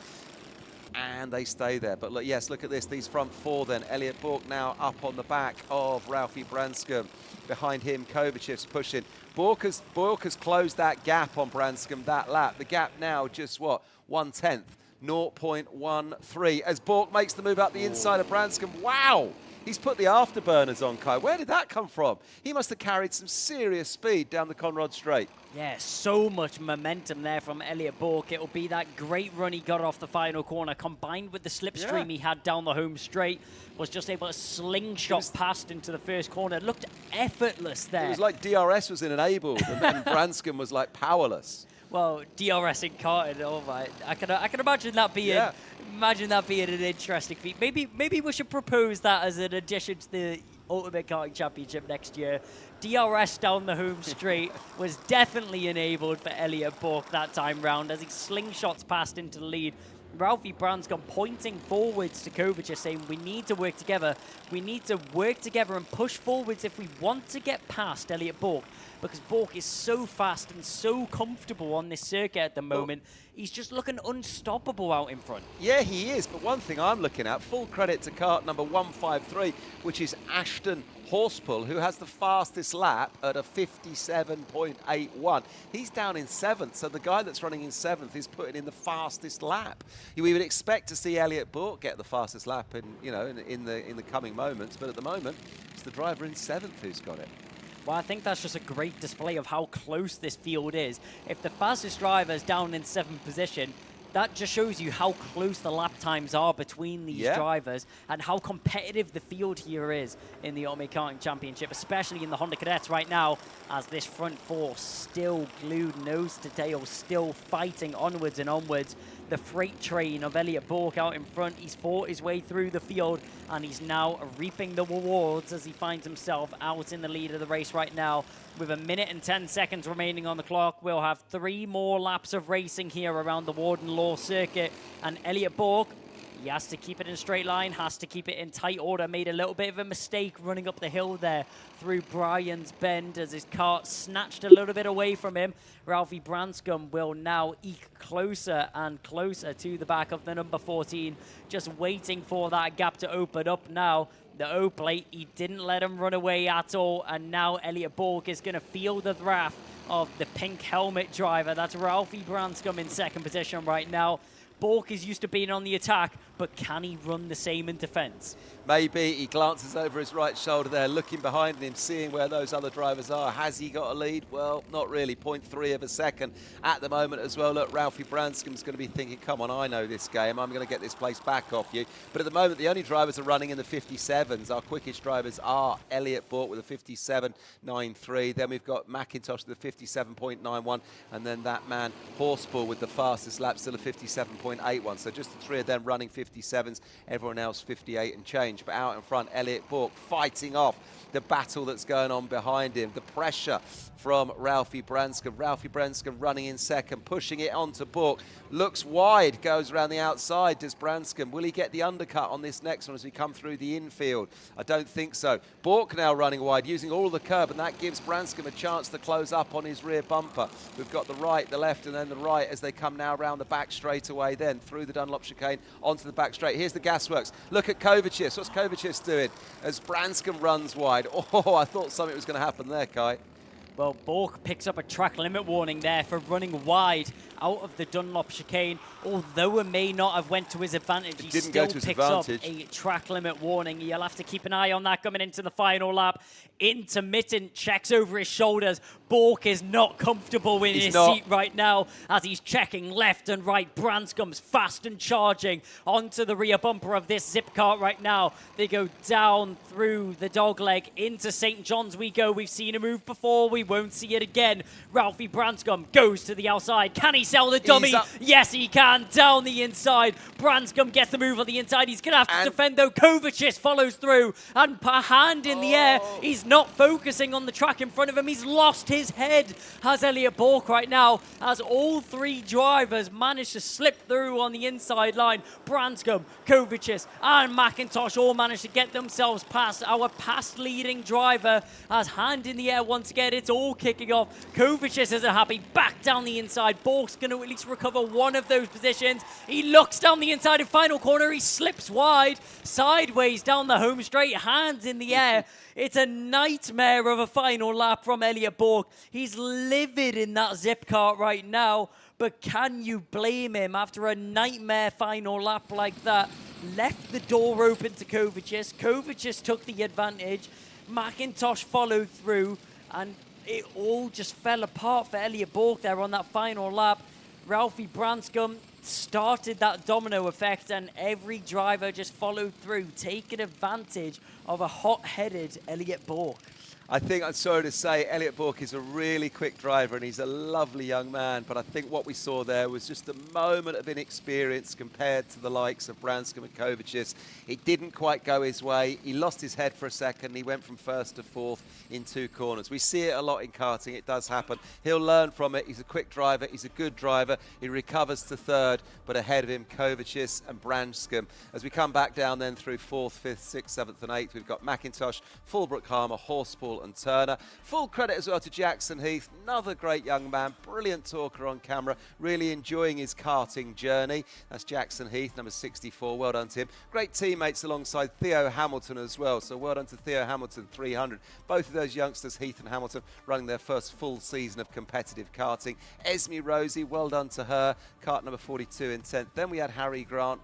And they stay there. But look, yes, look at this. These front four then. Elliot Bourke now up on the back of Ralphie Branscombe. Behind him, Kovacic's pushing. Bourke has closed that gap on Branscombe that lap. The gap now just, what, 1/10, 0.13. As Bourke makes the move up the inside of Branscombe. Wow! He's put the afterburners on, Kai. Where did that come from? He must have carried some serious speed down the Conrod Straight. Yeah, so much momentum there from Elliot Bourke. It'll be that great run he got off the final corner, combined with the slipstream he had down the home straight, was just able to slingshot past into the first corner. It looked effortless there. It was like DRS was enabled and Branscombe was like powerless. Well, DRS in karting, oh my! I can imagine that being an interesting feat. Maybe we should propose that as an addition to the Ultimate Karting Championship next year. DRS down the home straight was definitely enabled for Elliot Bourke that time round as he slingshots past into the lead. Ralphie Branscombe pointing forwards to Kovacic saying we need to work together. We need to work together and push forwards if we want to get past Elliot Bourke, because Bourke is so fast and so comfortable on this circuit at the moment. He's just looking unstoppable out in front. Yeah, he is. But one thing I'm looking at, full credit to kart number 153, which is Ashton Horspool, who has the fastest lap at a 57.81. He's down in 7th, so the guy that's running in 7th is putting in the fastest lap. We would expect to see Elliot Bourke get the fastest lap in the coming moments, but at the moment, it's the driver in 7th who's got it. Well, I think that's just a great display of how close this field is. If the fastest driver is down in 7th position, that just shows you how close the lap times are between these drivers and how competitive the field here is in the Ultimate Karting Championship, especially in the Honda Cadets right now, as this front four still glued nose to tail, still fighting onwards and onwards. The freight train of Elliot Bourke out in front, he's fought his way through the field and he's now reaping the rewards as he finds himself out in the lead of the race right now. With 1 minute and 10 seconds remaining on the clock, we'll have 3 more laps of racing here around the Warden Law circuit. And Elliot Bourke, he has to keep it in a straight line, has to keep it in tight order. Made a little bit of a mistake running up the hill there through Brian's Bend as his kart snatched a little bit away from him. Ralphie Branscombe will now eke closer and closer to the back of the number 14, just waiting for that gap to open up now. The O-plate, he didn't let him run away at all, and now Elliot Bourke is going to feel the wrath of the pink helmet driver. That's Ralphie Branscombe in 2nd position right now. Bourke is used to being on the attack, but can he run the same in defense? Maybe. He glances over his right shoulder there, looking behind him, seeing where those other drivers are. Has he got a lead? Well, not really. 0.3 of a second at the moment as well. Look, Ralphie Branscombe's going to be thinking, come on, I know this game. I'm going to get this place back off you. But at the moment, the only drivers are running in the 57s. Our quickest drivers are Elliot Bourke with a 57.93. Then we've got McIntosh with a 57.91. And then that man, Horspool, with the fastest lap, still a 57.81. So just the 3 of them running 57s. Everyone else 58 and change. But out in front, Elliot Bourke fighting off the battle that's going on behind him. The pressure from Ralphie Branscombe. Ralphie Branscombe running in 2nd, pushing it onto Bourke. Looks wide, goes around the outside. Does Branscombe? Will he get the undercut on this next one as we come through the infield? I don't think so. Bourke now running wide, using all the curb, and that gives Branscombe a chance to close up on his rear bumper. We've got the right, the left, and then the right as they come now around the back straightaway, then through the Dunlop chicane onto the back straight. Here's the gasworks. Look at Kovacic. What's Kovacic doing as Branscombe runs wide? Oh, I thought something was going to happen there, Kai. Well, Bourke picks up a track limit warning there for running wide out of the Dunlop chicane. Although it may not have went to his advantage, he still picks up a track limit warning. You'll have to keep an eye on that coming into the final lap. Intermittent checks over his shoulders. Bourke is not comfortable in his seat right now as he's checking left and right. Branscombe's fast and charging onto the rear bumper of this zip cart right now. They go down through the dogleg into St. John's we go. We've seen a move before. We won't see it again. Ralphie Branscombe goes to the outside. Can he sell the dummy? Yes, he can. Down the inside. Branscombe gets the move on the inside. He's going to have to defend, though. Kovacic follows through. And per hand in the air. He's not focusing on the track in front of him. He's lost his head, has Elliot Bourke right now, as all 3 drivers manage to slip through on the inside line. Branscombe, Kovacic, and McIntosh all managed to get themselves past our past leading driver. As hand in the air once again, it's all kicking off. Kovacic isn't happy. Back down the inside. Bourke's going to at least recover one of those positions. He looks down the inside in final corner. He slips wide, sideways down the home straight, hands in the air. It's a nightmare of a final lap from Elliot Bourke. He's livid in that zip cart right now, but can you blame him after a nightmare final lap like that? Left the door open to Kovacic. Kovacic took the advantage. McIntosh followed through, and it all just fell apart for Elliot Bourke there on that final lap. Ralphie Branscombe started that domino effect, and every driver just followed through, taking advantage of a hot-headed Elliot Bourke. I think, I'm sorry to say, Elliot Bourke is a really quick driver and he's a lovely young man, but I think what we saw there was just a moment of inexperience compared to the likes of Branscombe and Kovacic. It didn't quite go his way. He lost his head for a second. He went from 1st to 4th in 2 corners. We see it a lot in karting. It does happen. He'll learn from it. He's a quick driver. He's a good driver. He recovers to 3rd, but ahead of him, Kovacic and Branscombe. As we come back down then through 4th, 5th, 6th, 7th and 8th, we've got McIntosh, Fulbrook, Harmer, Horspool and Turner. Full credit as well to Jackson Heath, another great young man, brilliant talker on camera, really enjoying his karting journey. That's Jackson Heath, number 64, well done to him. Great teammates alongside Theo Hamilton as well, so well done to Theo Hamilton, 300. Both of those youngsters, Heath and Hamilton, running their first full season of competitive karting. Esme Rosie, well done to her, kart number 42 in 10th. Then we had Harry Grant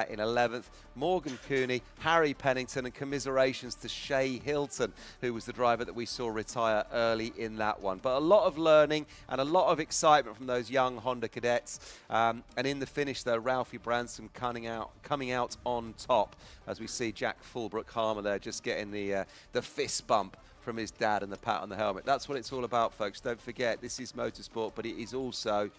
in 11th, Morgan Cooney, Harry Pennington, and commiserations to Shay Hilton, who was the driver that we saw retire early in that one. But a lot of learning and a lot of excitement from those young Honda cadets. And in the finish, though, Ralphie Branson coming out on top, as we see Jack Fulbrook-Harmer there just getting the fist bump from his dad and the pat on the helmet. That's what it's all about, folks. Don't forget, this is motorsport, but it is also,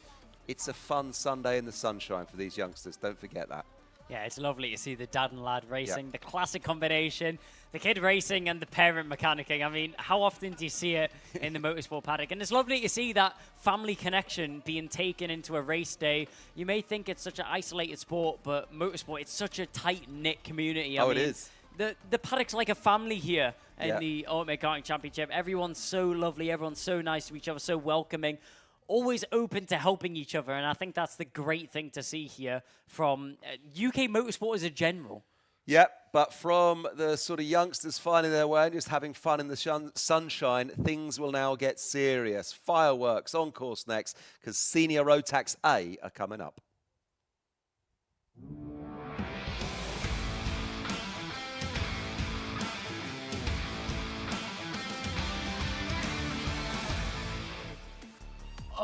it's a fun Sunday in the sunshine for these youngsters. Don't forget that. Yeah, it's lovely to see the dad and lad racing, the classic combination, the kid racing and the parent mechanicking. I mean, how often do you see it in the motorsport paddock? And it's lovely to see that family connection being taken into a race day. You may think it's such an isolated sport, but motorsport, it's such a tight-knit community. I mean, it is. The paddock's like a family here in the Ultimate Karting Championship. Everyone's so lovely, everyone's so nice to each other, so welcoming. Always open to helping each other, and I think that's the great thing to see here from UK motorsport as a general. Yep, but from the sort of youngsters finding their way and just having fun in the sunshine, things will now get serious. Fireworks on course next, because Senior Rotax A are coming up.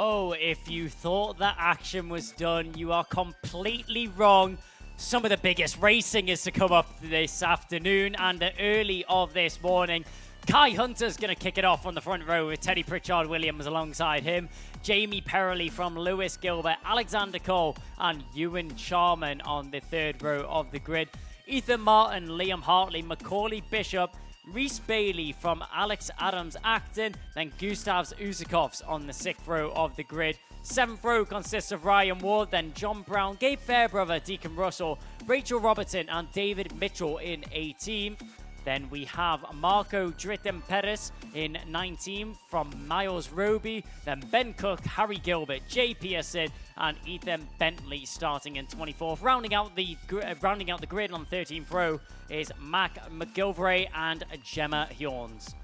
Oh, if you thought that action was done, you are completely wrong. Some of the biggest racing is to come up this afternoon and early of this morning. Kai Hunter's going to kick it off on the front row with Teddy Pritchard-Williams alongside him. Jamie Perrelly from Lewis Gilbert, Alexander Cole and Ewan Charman on the third row of the grid. Ethan Martin, Liam Hartley, Macaulay Bishop, Reese Bailey from Alex Adams Acton, then Gustavs Usakovs on the 6th row of the grid. 7th row consists of Ryan Ward, then John Brown, Gabe Fairbrother, Deacon Russell, Rachel Robertson and David Mitchell in 18th. Then we have Marco Dritten Perez in 19th from Miles Roby, then Ben Cook, Harry Gilbert, Jay Pearson and Ethan Bentley starting in 24th. Rounding out the grid on 13th row is Mac McGilvray and Gemma Hjorns.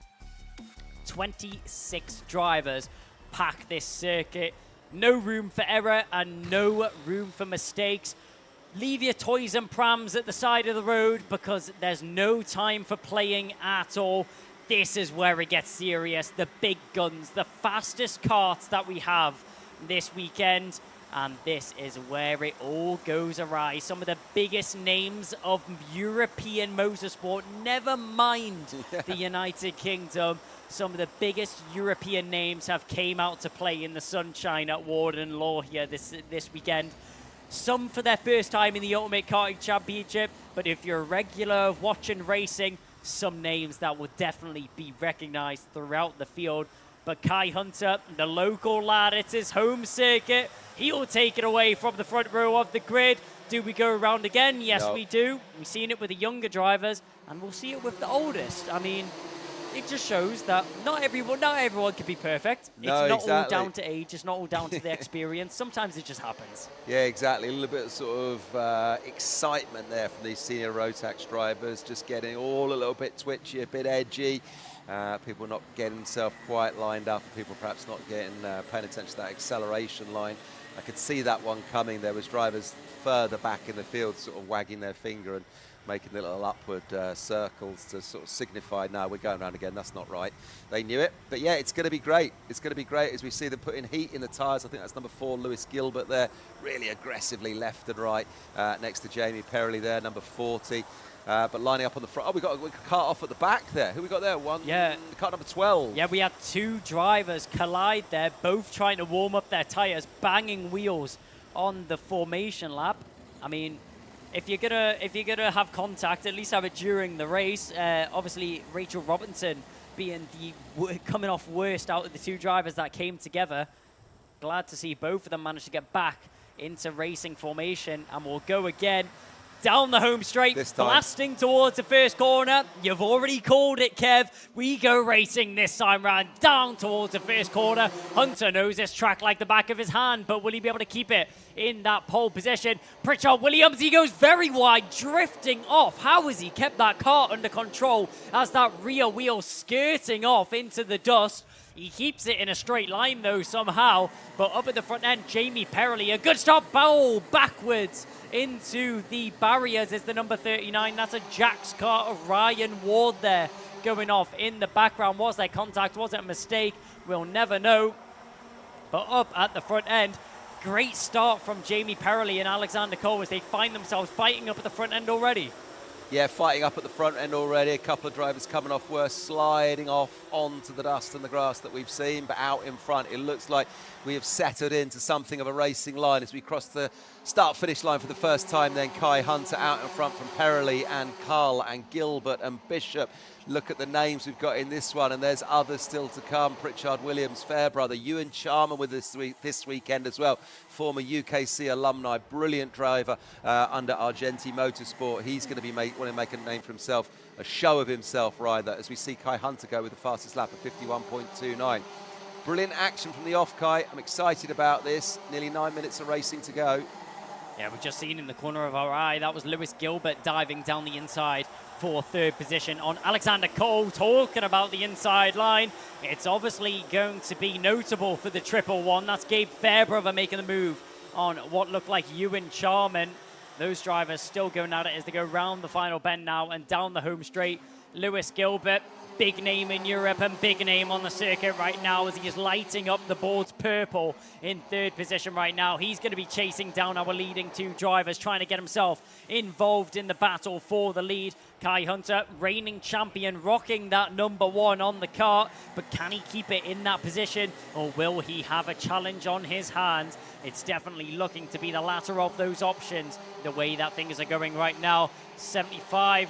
26 drivers pack this circuit. No room for error and no room for mistakes. Leave your toys and prams at the side of the road because there's no time for playing at all. This is where it gets serious. The big guns, the fastest karts that we have this weekend. And this is where it all goes awry. Some of the biggest names of European motorsport, never mind the United Kingdom. Some of the biggest European names have came out to play in the sunshine at Warden Law here this weekend. Some for their first time in the Ultimate Karting Championship, but if you're a regular watching racing, some names that will definitely be recognized throughout the field. But Kai Hunter, the local lad, it's his home circuit. He'll take it away from the front row of the grid. Do we go around again? Yes, we do. We've seen it with the younger drivers, and we'll see it with the oldest. I mean, it just shows that not everyone can be perfect. It's not all down to age. It's not all down to the experience. Sometimes it just happens. Yeah, exactly. A little bit of sort of excitement there from these senior Rotax drivers, just getting all a little bit twitchy, a bit edgy. People not getting themselves quite lined up. People perhaps not getting paying attention to that acceleration line. I could see that one coming. There was drivers further back in the field sort of wagging their finger and making little upward circles to sort of signify, no, we're going around again, that's not right. They knew it, but yeah, it's going to be great. It's going to be great as we see them putting heat in the tyres. I think that's number 4, Lewis Gilbert there, really aggressively left and right, next to Jamie Perrelly there, number 40. But lining up on the front, we got a kart off at the back there. Who we got there? Kart number 12. Yeah, we had 2 drivers collide there, both trying to warm up their tyres, banging wheels on the formation lap. I mean, if you're gonna have contact, at least have it during the race. Obviously, Rachel Robinson being coming off worst out of the 2 drivers that came together. Glad to see both of them manage to get back into racing formation, and we'll go again. down the home straight, blasting towards the first corner. You've already called it, Kev. We go racing this time round, down towards the first corner. Hunter knows this track like the back of his hand, but will he be able to keep it in that pole position? Pritchard Williams, he goes very wide, drifting off. How has he kept that car under control as that rear wheel skirting off into the dust? He keeps it in a straight line, though, somehow. But up at the front end, Jamie Perrelly, a good stop, bowl backwards into the barriers is the number 39. That's a Jack's car, Ryan Ward there going off in the background. Was there contact? Was it a mistake? We'll never know. But up at the front end, great start from Jamie Perrelly and Alexander Cole as they find themselves fighting up at the front end already. Yeah, fighting up at the front end already. A couple of drivers coming off worse, sliding off onto the dust and the grass that we've seen. But out in front, it looks like we have settled into something of a racing line as we cross the start-finish line for the first time. Then Kai Hunter out in front from Perrelly and Carl and Gilbert and Bishop. Look at the names we've got in this one, and there's others still to come. Pritchard Williams, Fairbrother, Ewan Charman with us this weekend as well. Former UKC alumni, brilliant driver under Argenti Motorsport. He's going to want to make a name for himself, a show of himself rather, as we see Kai Hunter go with the fastest lap of 51.29. Brilliant action from the off, Kai. I'm excited about this. Nearly 9 minutes of racing to go. Yeah, we've just seen in the corner of our eye, that was Lewis Gilbert diving down the inside for third position on Alexander Cole. Talking about the inside line, it's obviously going to be notable for the 111. That's Gabe Fairbrother making the move on what looked like Ewan Charman. Those drivers still going at it as they go round the final bend now and down the home straight. Lewis Gilbert, big name in Europe and big name on the circuit right now as he is lighting up the boards purple in third position right now. He's going to be chasing down our leading two drivers, trying to get himself involved in the battle for the lead. Kai Hunter, reigning champion, rocking that number 1 on the kart, but can he keep it in that position, or will he have a challenge on his hands? It's definitely looking to be the latter of those options, the way that things are going right now. 75,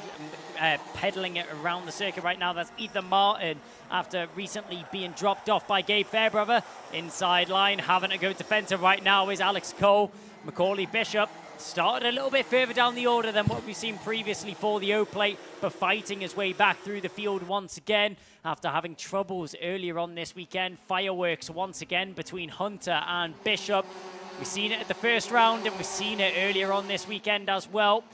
pedaling it around the circuit right now. That's Ethan Martin, after recently being dropped off by Gabe Fairbrother. Inside line, having to go defensive right now is Alex Cole. Macaulay Bishop started a little bit further down the order than what we've seen previously for the O-Plate, but fighting his way back through the field once again after having troubles earlier on this weekend. Fireworks once again between Hunter and Bishop. We've seen it at the first round and we've seen it earlier on this weekend as well.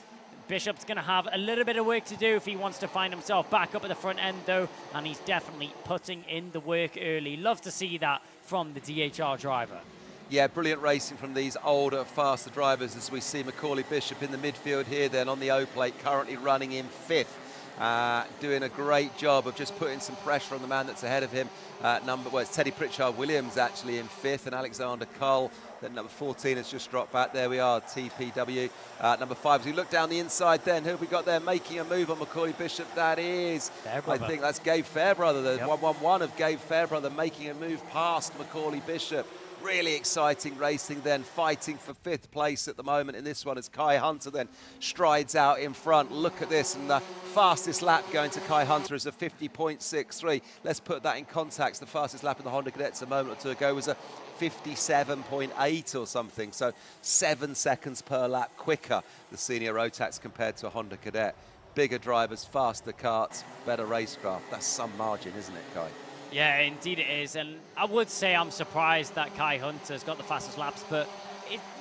Bishop's going to have a little bit of work to do if he wants to find himself back up at the front end, though, and he's definitely putting in the work early. Love to see that from the DHR driver. Yeah, brilliant racing from these older, faster drivers as we see Macaulay Bishop in the midfield here then on the O-Plate, currently running in 5th. Doing a great job of just putting some pressure on the man that's ahead of him. It's Teddy Pritchard Williams actually in 5th, and Alexander Cull. Then number 14 has just dropped back. There we are, TPW. Number 5, as we look down the inside then, who have we got there making a move on Macaulay Bishop? That is, I think that's Gabe Fairbrother, the 111 of Gabe Fairbrother making a move past Macaulay Bishop. Really exciting racing then, fighting for 5th place at the moment in this one as Kai Hunter then strides out in front. Look at this, and the fastest lap going to Kai Hunter is a 50.63. Let's put that in context. The fastest lap in the Honda Cadets a moment or two ago was a 57.8 or something, so 7 seconds per lap quicker, the senior Rotax compared to a Honda Cadet. Bigger drivers, faster karts, better racecraft. That's some margin, isn't it, Kai? Yeah, indeed it is. And I would say I'm surprised that Kai Hunter's got the fastest laps, but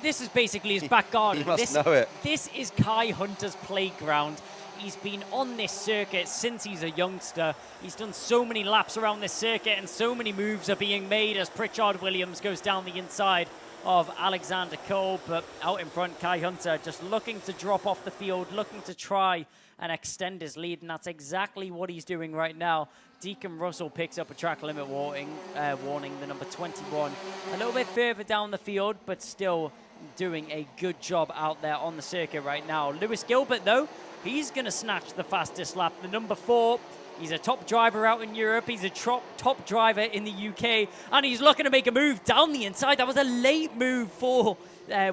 this is basically his back garden. He must know it. This is Kai Hunter's playground. He's been on this circuit since he's a youngster. He's done so many laps around this circuit and so many moves are being made as Pritchard Williams goes down the inside of Alexander Cole. But out in front, Kai Hunter just looking to drop off the field, looking to try and extend his lead, and that's exactly what he's doing right now. Deacon Russell picks up a track limit warning, the number 21. A little bit further down the field, but still doing a good job out there on the circuit right now. Lewis Gilbert, though, he's going to snatch the fastest lap. The number 4, he's a top driver out in Europe. He's a top driver in the UK, and he's looking to make a move down the inside. That was a late move for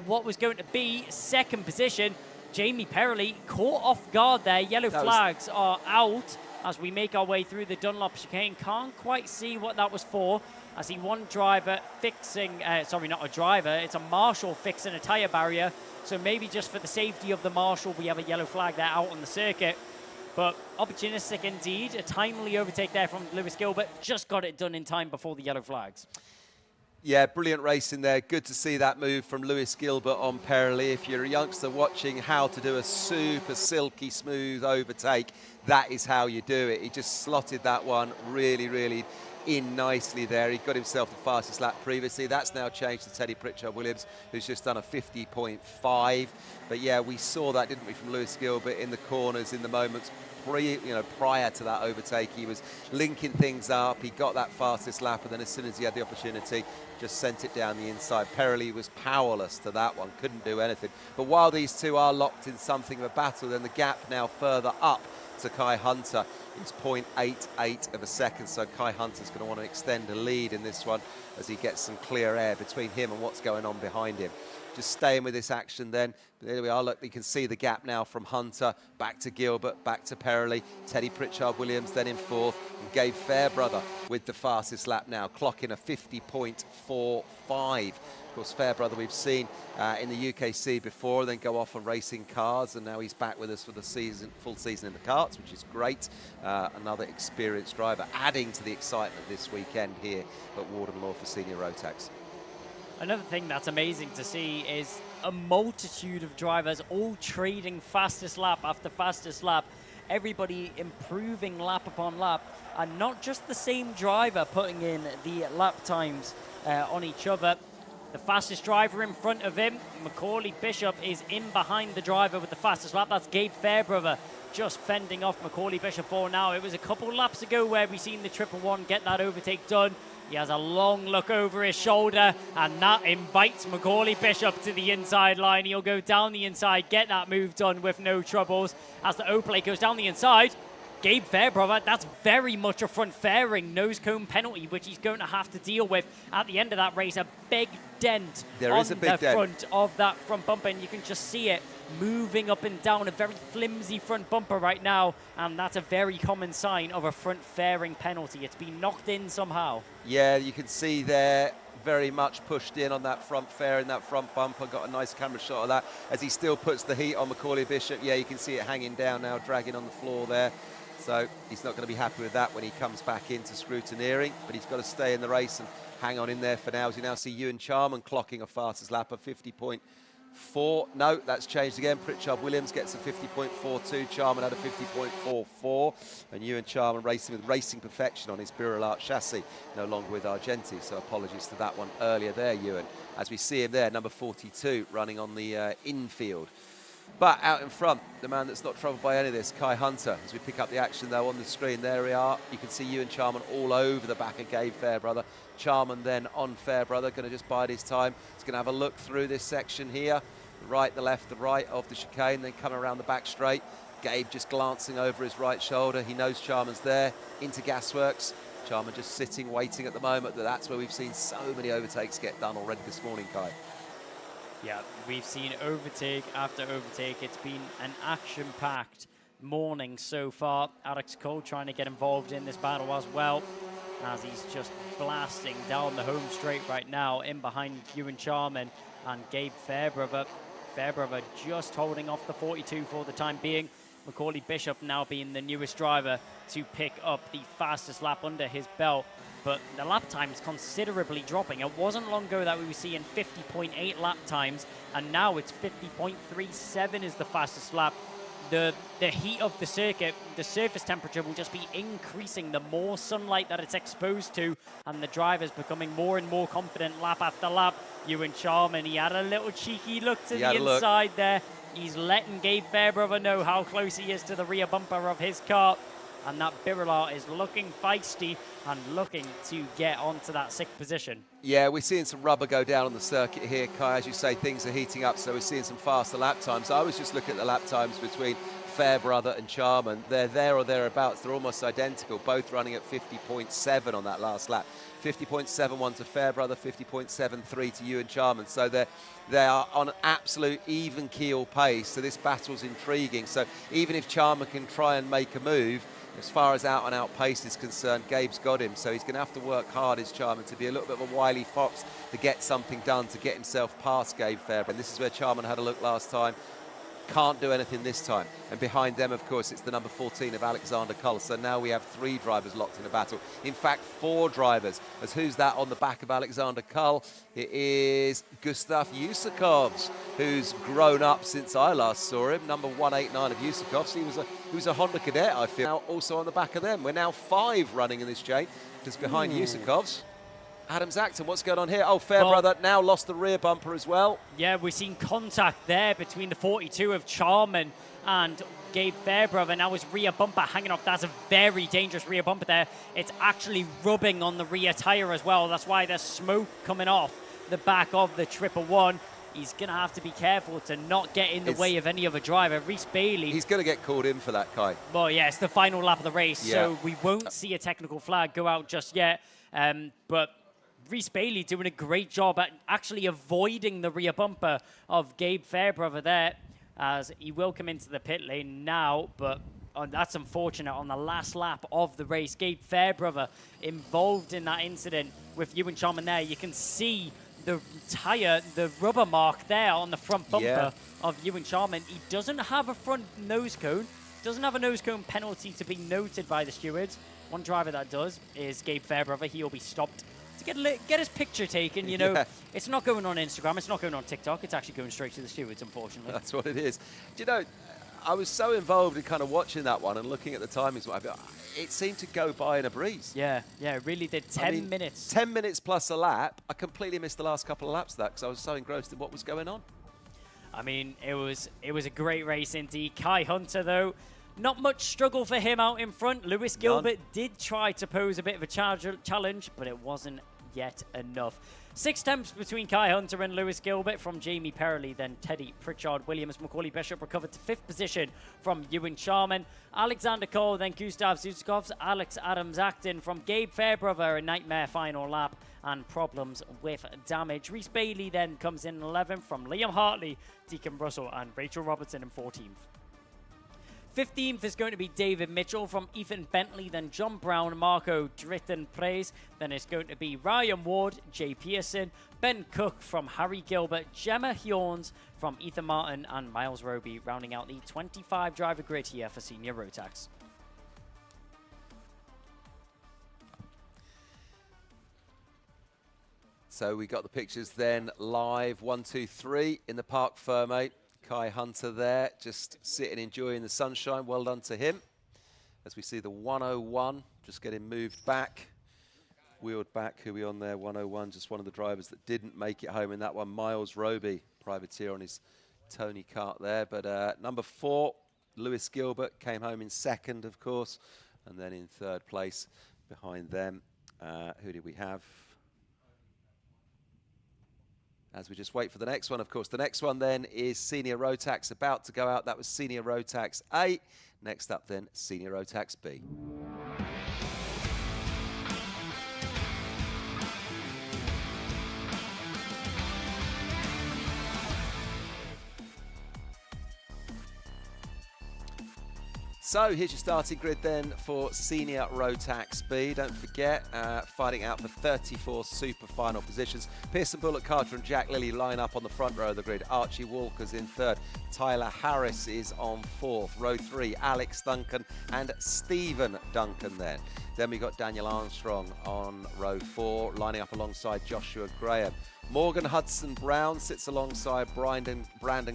what was going to be 2nd position. Jamie Perrelly caught off guard there. Yellow flags are out as we make our way through the Dunlop chicane. Can't quite see what that was for I see one driver fixing, sorry, not a driver, it's a marshal fixing a tyre barrier. So maybe just for the safety of the marshal, we have a yellow flag there out on the circuit. But opportunistic indeed, a timely overtake there from Lewis Gilbert, just got it done in time before the yellow flags. Yeah, brilliant racing there. Good to see that move from Lewis Gilbert on Perily. If you're a youngster watching how to do a super silky smooth overtake, that is how you do it. He just slotted that one really in nicely there. He got himself the fastest lap previously. That's now changed to Teddy Pritchard-Williams, who's just done a 50.5. But yeah, we saw that, didn't we, from Lewis Gilbert in the corners in the moments prior to that overtake. He was linking things up. He got that fastest lap, and then as soon as he had the opportunity, just sent it down the inside. Perily was powerless to that one, couldn't do anything. But while these two are locked in something of a battle, then the gap now further up to Kai Hunter is 0.88 of a second. So Kai Hunter's going to want to extend a lead in this one as he gets some clear air between him and what's going on behind him. Just staying with this action then. There we are, look, you can see the gap now from Hunter, back to Gilbert, back to Perily, Teddy Pritchard-Williams then in fourth, and Gabe Fairbrother with the fastest lap now, clocking a 50.45. Of course, Fairbrother we've seen in the UKC before, then go off on racing cars, and now he's back with us for the season, full season in the karts, which is great. Another experienced driver, adding to the excitement this weekend here at Warden Law for Senior Rotax. Another thing that's amazing to see is a multitude of drivers all trading fastest lap after fastest lap. Everybody improving lap upon lap, and not just the same driver putting in the lap times on each other. The fastest driver in front of him, Macaulay Bishop, is in behind the driver with the fastest lap. That's Gabe Fairbrother just fending off Macaulay Bishop for now. It was a couple laps ago where we seen the 111 get that overtake done. He has a long look over his shoulder, and that invites Macaulay Bishop to the inside line. He'll go down the inside, get that move done with no troubles. As the O-plate goes down the inside, Gabe Fairbrother, that's very much a front fairing nose cone penalty, which he's going to have to deal with at the end of that race. A big dent on the front of that front bumper, and you can just see it moving up and down, a very flimsy front bumper right now, and that's a very common sign of a front fairing penalty. It's been knocked in somehow. Yeah, you can see there, very much pushed in on that front fairing, that front bumper. Got a nice camera shot of that as he still puts the heat on Macaulay Bishop. Yeah, you can see it hanging down now, dragging on the floor there. So he's not going to be happy with that when he comes back into scrutineering, but he's got to stay in the race and hang on in there for now. As you now see Ewan Charman clocking a fastest lap of 50.4. No, that's changed again. Pritchard-Williams gets a 50.42. Charman had a 50.44. And Ewan Charman racing with racing perfection on his Birolart chassis, no longer with Argenti. So apologies to that one earlier there, Ewan. As we see him there, number 42, running on the infield. But out in front, the man that's not troubled by any of this, Kai Hunter. As we pick up the action, though, on the screen, there we are. You can see Ewan Charman all over the back of Gabe Fairbrother. Charman then on Fairbrother, going to just bide his time. He's going to have a look through this section here. The right, the left, the right of the chicane, then come around the back straight. Gabe just glancing over his right shoulder. He knows Charman's there, into Gasworks. Charman just sitting, waiting at the moment. That's where we've seen so many overtakes get done already this morning, Kai. Yeah, we've seen overtake after overtake. It's been an action-packed morning so far. Alex Cole trying to get involved in this battle as well, as he's just blasting down the home straight right now in behind Ewan Charman and Gabe Fairbrother. Fairbrother just holding off the 42 for the time being. Macaulay Bishop now being the newest driver to pick up the fastest lap under his belt. But the lap time is considerably dropping. It wasn't long ago that we were seeing 50.8 lap times, and now it's 50.37 is the fastest lap. The heat of the circuit, the surface temperature will just be increasing the more sunlight that it's exposed to, and the driver's becoming more and more confident lap after lap. Ewan Charman, he had a little cheeky look to the inside there. He's letting Gabe Fairbrother know how close he is to the rear bumper of his car. And that Birolart is looking feisty and looking to get onto that sixth position. Yeah, we're seeing some rubber go down on the circuit here, Kai. As you say, things are heating up, so we're seeing some faster lap times. I was just looking at the lap times between Fairbrother and Charman. They're there or thereabouts. They're almost identical, both running at 50.7 on that last lap. 50.71 to Fairbrother, 50.73 to Ewan Charman. So they are on an absolute even keel pace. So this battle's intriguing. So even if Charman can try and make a move, As far as out-and-out pace is concerned, Gabe's got him, so he's going to have to work hard, his Charman, to be a little bit of a wily fox to get something done, to get himself past Gabe Fairbairn. This is where Charman had a look last time. Can't do anything this time. And behind them, of course, it's the number 14 of Alexander Kull. So now we have 3 drivers locked in a battle. In fact, 4 drivers. As who's that on the back of Alexander Kull? It is Gustav Yusukovs, who's grown up since I last saw him. Number 189 of Yusukovs. He was a Honda cadet, I feel. Now also on the back of them. We're now 5 running in this chain, just behind Yusukovs. Adam Zacton, what's going on here? Oh, Fairbrother now lost the rear bumper as well. Yeah, we've seen contact there between the 42 of Charman and Gabe Fairbrother. Now his rear bumper hanging off. That's a very dangerous rear bumper there. It's actually rubbing on the rear tire as well. That's why there's smoke coming off the back of the 111. He's going to have to be careful to not get in the way of any other driver. Reese Bailey. He's going to get called in for that, Kai. Well, yeah, it's the final lap of the race, Yeah. so we won't see a technical flag go out just yet. But Reese Bailey doing a great job at actually avoiding the rear bumper of Gabe Fairbrother there, as he will come into the pit lane now, but that's unfortunate on the last lap of the race. Gabe Fairbrother involved in that incident with Ewan Charman there. You can see the tire, the rubber mark there on the front bumper of Ewan Charman. He doesn't have a front nose cone, doesn't have a nose cone penalty to be noted by the stewards. One driver that does is Gabe Fairbrother. He'll be stopped to get his picture taken, you know. Yeah. It's not going on Instagram, it's not going on TikTok, it's actually going straight to the stewards, unfortunately. That's what it is. Do you know, I was so involved in kind of watching that one and looking at the timings. It seemed to go by in a breeze. Yeah, it really did. 10 minutes. 10 minutes plus a lap. I completely missed the last couple of laps of that because I was so engrossed in what was going on. I mean, it was a great race indeed. Kai Hunter, though, not much struggle for him out in front. Lewis Gilbert did try to pose a bit of a challenge, but it wasn't yet enough. 6 attempts between Kai Hunter and Lewis Gilbert from Jamie Perrelly, then Teddy Pritchard Williams. Macaulay Bishop recovered to 5th position from Ewan Charman. Alexander Cole, then Gustav Zuzikovs. Alex Adams Acton from Gabe Fairbrother, a nightmare final lap and problems with damage. Reese Bailey then comes in 11th from Liam Hartley, Deacon Russell, and Rachel Robertson in 14th. 15th is going to be David Mitchell from Ethan Bentley, then John Brown, Marco Dritten-Praise. Then it's going to be Ryan Ward, Jay Pearson, Ben Cook from Harry Gilbert, Gemma Hjorns from Ethan Martin, and Miles Roby rounding out the 25 driver grid here for Senior Rotax. So we got the pictures then live, 1, 2, 3 in the Parc Fermé. Kai Hunter there, just sitting, enjoying the sunshine. Well done to him. As we see the 101 just getting moved back, wheeled back. Who we on there? 101, just one of the drivers that didn't make it home in that one. Miles Roby, privateer on his Tony kart there. But number 4, Lewis Gilbert, came home in 2nd, of course, and then in 3rd place behind them. Who did we have? As we just wait for the next one, of course. The next one then is Senior Rotax about to go out. That was Senior Rotax A. Next up then, Senior Rotax B. So here's your starting grid then for Senior Rotax B. Don't forget, fighting out for 34 super final positions. Pearson Bullock Carter and Jack Lilly line up on the front row of the grid. Archie Walker's in 3rd. Tyler Harris is on 4th. Row 3, Alex Duncan and Stephen Duncan there. Then we got Daniel Armstrong on row 4, lining up alongside Joshua Graham. Morgan Hudson-Brown sits alongside Brandon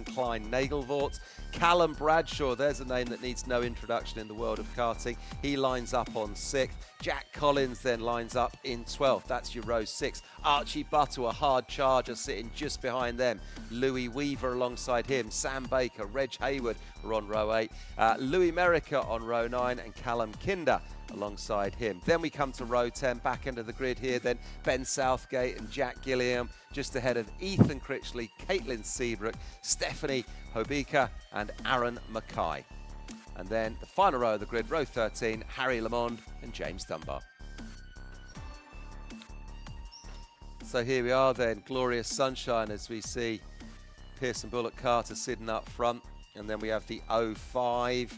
Klein Nagelvort. Callum Bradshaw, there's a name that needs no introduction in the world of karting. He lines up on 6th. Jack Collins then lines up in 12th. That's your row 6. Archie Buttle, a hard charger, sitting just behind them. Louis Weaver alongside him. Sam Baker, Reg Hayward are on row 8. Louis Merica on row 9 and Callum Kinder alongside him. Then we come to row 10, back end of the grid here. Then Ben Southgate and Jack Gilliam just ahead of Ethan Critchley, Caitlin Seabrook, Stephanie Hobika and Aaron Mackay. And then the final row of the grid, row 13, Harry Lamond and James Dunbar. So here we are then, glorious sunshine as we see Pearson Bullock Carter sitting up front. And then we have the 05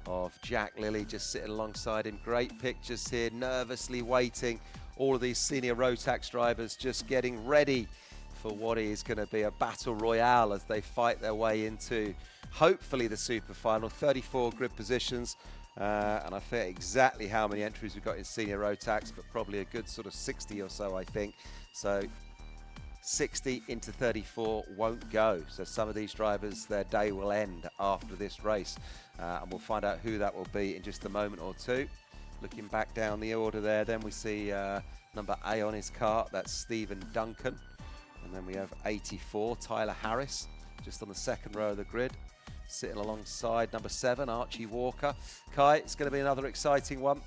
of Jack Lilly just sitting alongside him. Great pictures here, nervously waiting. All of these senior Rotax drivers just getting ready for what is going to be a battle royale as they fight their way into, hopefully, the super final. 34 grid positions. And I forget exactly how many entries we've got in senior Rotax, but probably a good sort of 60 or so, I think. So 60 into 34 won't go. So some of these drivers, their day will end after this race. And we'll find out who that will be in just a moment or two. Looking back down the order there, then we see number A on his cart, that's Stephen Duncan. And then we have 84, Tyler Harris, just on the second row of the grid. Sitting alongside number 7, Archie Walker. Kai, it's going to be another exciting one.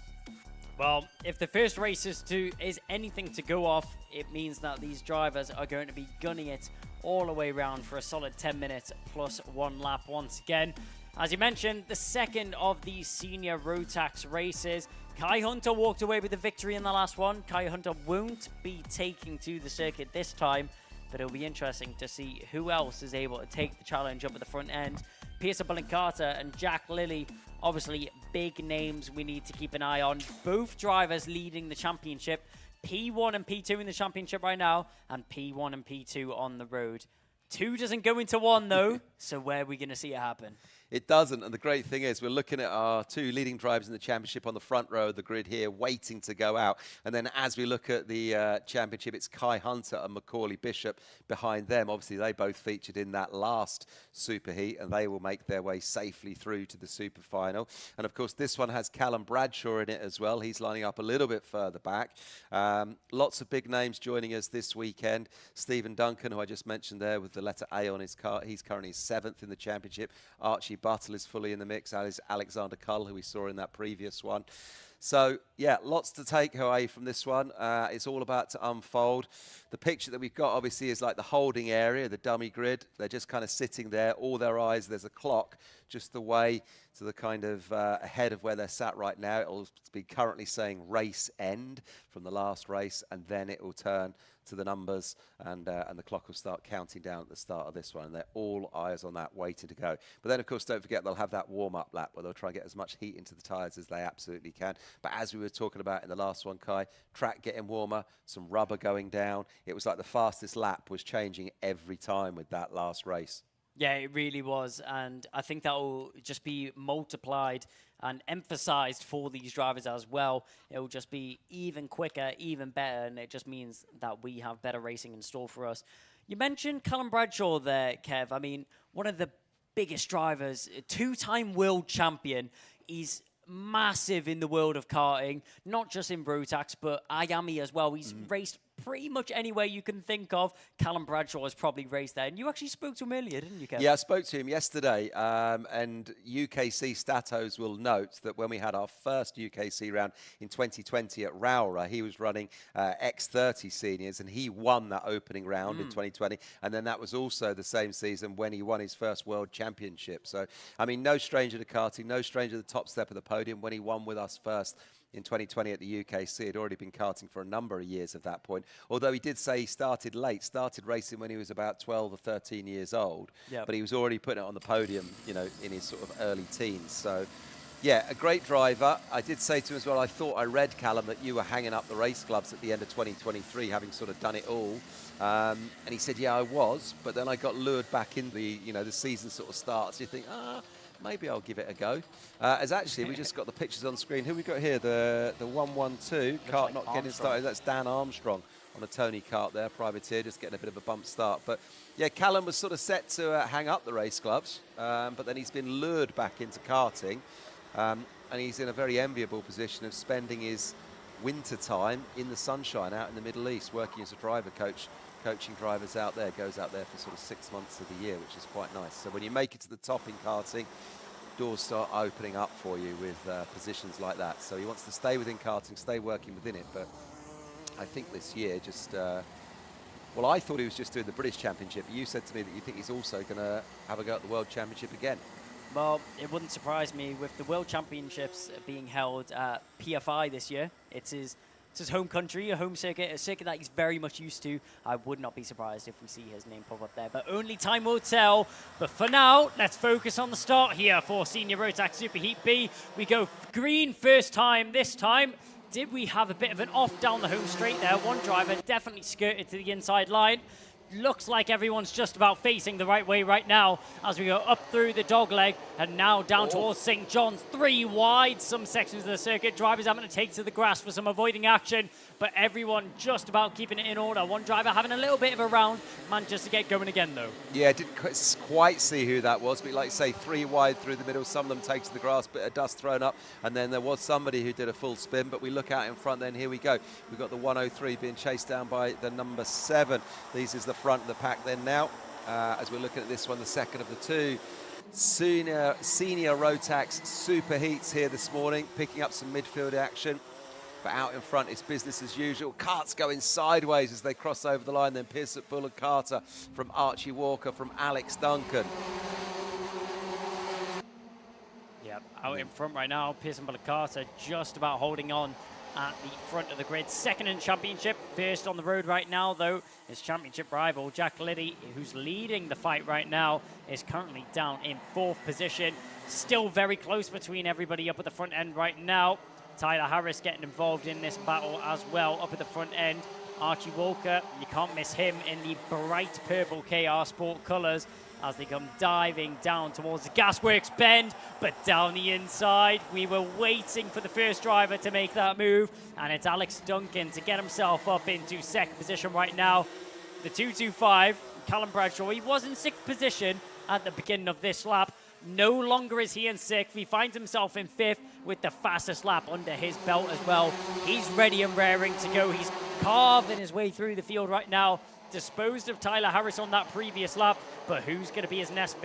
Well, if the first race is anything to go off, it means that these drivers are going to be gunning it all the way around for a solid 10 minutes plus 1 lap once again. As you mentioned, the second of these senior Rotax races. Kai Hunter walked away with the victory in the last one. Kai Hunter won't be taking to the circuit this time, but it'll be interesting to see who else is able to take the challenge up at the front end. Pearson Carter and Jack Lilly, obviously big names we need to keep an eye on. Both drivers leading the championship. P1 and P2 in the championship right now, and P1 and P2 on the road. 2 doesn't go into 1 though, so where are we going to see it happen? It doesn't, and the great thing is we're looking at our 2 leading drivers in the championship on the front row of the grid here, waiting to go out. And then as we look at the championship, it's Kai Hunter and Macaulay Bishop behind them. Obviously, they both featured in that last super heat, and they will make their way safely through to the super final. And of course, this one has Callum Bradshaw in it as well. He's lining up a little bit further back. Lots of big names joining us this weekend. Stephen Duncan, who I just mentioned there with the letter A on his car, he's currently 7th in the championship. Archie Buttle is fully in the mix, as Alexander Cull, who we saw in that previous one. So, yeah, lots to take away from this one. It's all about to unfold. The picture that we've got, obviously, is like the holding area, the dummy grid. They're just kind of sitting there, all their eyes. There's a clock just the way to the kind of ahead of where they're sat right now. It'll be currently saying race end from the last race, and then it will turn to the numbers, and the clock will start counting down at the start of this one. And they're all eyes on that, waiting to go. But then, of course, don't forget they'll have that warm-up lap where they'll try and get as much heat into the tyres as they absolutely can. But as we were talking about in the last one, Kai, track getting warmer, some rubber going down. It was like the fastest lap was changing every time with that last race. Yeah, it really was, and I think that will just be multiplied and emphasized for these drivers as well. It will just be even quicker, even better, and it just means that we have better racing in store for us. You mentioned Callum Bradshaw there, Kev. I mean, one of the biggest drivers, 2-time world champion. He's massive in the world of karting, not just in Rotax, but IAME as well. He's raced pretty much anywhere you can think of. Callum Bradshaw has probably raced there. And you actually spoke to him earlier, didn't you, Kevin? Yeah, I spoke to him yesterday. And UKC Statos will note that when we had our first UKC round in 2020 at Rowra, he was running X30 seniors, and he won that opening round in 2020. And then that was also the same season when he won his first world championship. So, I mean, no stranger to karting, no stranger to the top step of the podium. When he won with us first in 2020 at the UKC, he'd already been karting for a number of years at that point. Although he did say he started late, started racing when he was about 12 or 13 years old. Yep. But he was already putting it on the podium, you know, in his sort of early teens. So, yeah, a great driver. I did say to him as well, I thought I read, Callum, that you were hanging up the race gloves at the end of 2023, having sort of done it all. And he said, yeah, I was. But then I got lured back in the, you know, the season sort of starts. You think, maybe I'll give it a go. As actually, we just got the pictures on screen. Who we got here? The 112 cart not getting started. That's Dan Armstrong on a Tony kart there, privateer, just getting a bit of a bump start. But yeah, Callum was sort of set to hang up the race gloves, but then he's been lured back into karting, and he's in a very enviable position of spending his winter time in the sunshine out in the Middle East, working as a driver coach. Coaching drivers out there, goes out there for sort of 6 months of the year, which is quite nice. So when you make it to the top in karting, doors start opening up for you with positions like that. So he wants to stay within karting, stay working within it. But I think this year just, well, I thought he was just doing the British Championship. You said to me that you think he's also going to have a go at the World Championship again. Well, it wouldn't surprise me with the World Championships being held at PFI this year. It's his It's his home country, a home circuit, a circuit that he's very much used to. I would not be surprised if we see his name pop up there, but only time will tell. But for now, let's focus on the start here for Senior Rotax Superheat B. We go green first time. This time, did we have a bit of an off down the home straight there? One driver definitely skirted to the inside line. Looks like everyone's just about facing the right way right now as we go up through the dogleg and now down towards St. John's. 3 wide, some sections of the circuit. Drivers having to take to the grass for some avoiding action, but everyone just about keeping it in order. One driver having a little bit of a round, managed to get going again though. Yeah, didn't quite see who that was, but like you say, 3 wide through the middle. Some of them take to the grass, bit of dust thrown up, and then there was somebody who did a full spin, but we look out in front then, here we go. We've got the 103 being chased down by the number 7. These is the front of the pack then now, as we're looking at this one, the second of the 2. Senior Rotax Superheats here this morning, picking up some midfield action. But out in front, it's business as usual. Karts going sideways as they cross over the line. Then Pearson Bullock Carter from Archie Walker, from Alex Duncan. Yeah, out in front right now, Pearson Bullock Carter just about holding on at the front of the grid. Second in championship, first on the road right now though. His championship rival, Jack Liddy, who's leading the fight right now, is currently down in 4th position. Still very close between everybody up at the front end right now. Tyler Harris getting involved in this battle as well up at the front end. Archie Walker, you can't miss him in the bright purple KR Sport colours as they come diving down towards the Gasworks bend, but down the inside. We were waiting for the first driver to make that move, and it's Alex Duncan to get himself up into 2nd position right now. The 225, Callum Bradshaw, he was in 6th position at the beginning of this lap. No longer is he in 6th. He finds himself in 5th with the fastest lap under his belt as well. He's ready and raring to go. He's carving his way through the field right now. Disposed of Tyler Harris on that previous lap, but who's going to be his next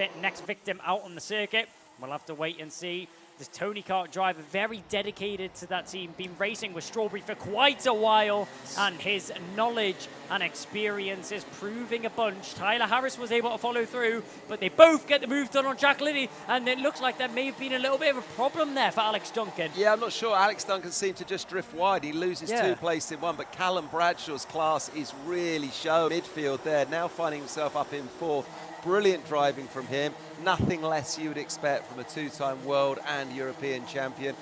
victim out on the circuit? We'll have to wait and see. This Tony Kart driver, very dedicated to that team, been racing with Strawberry for quite a while, and his knowledge and experience is proving a bunch. Tyler Harris was able to follow through, but they both get the move done on Jack Liddy, and it looks like there may have been a little bit of a problem there for Alex Duncan. Yeah, I'm not sure. Alex Duncan seemed to just drift wide. He loses 2 places in 1, but Callum Bradshaw's class is really showing. Midfield there, now finding himself up in 4th. Brilliant driving from him. Nothing less you would expect from a 2-time world and European champion.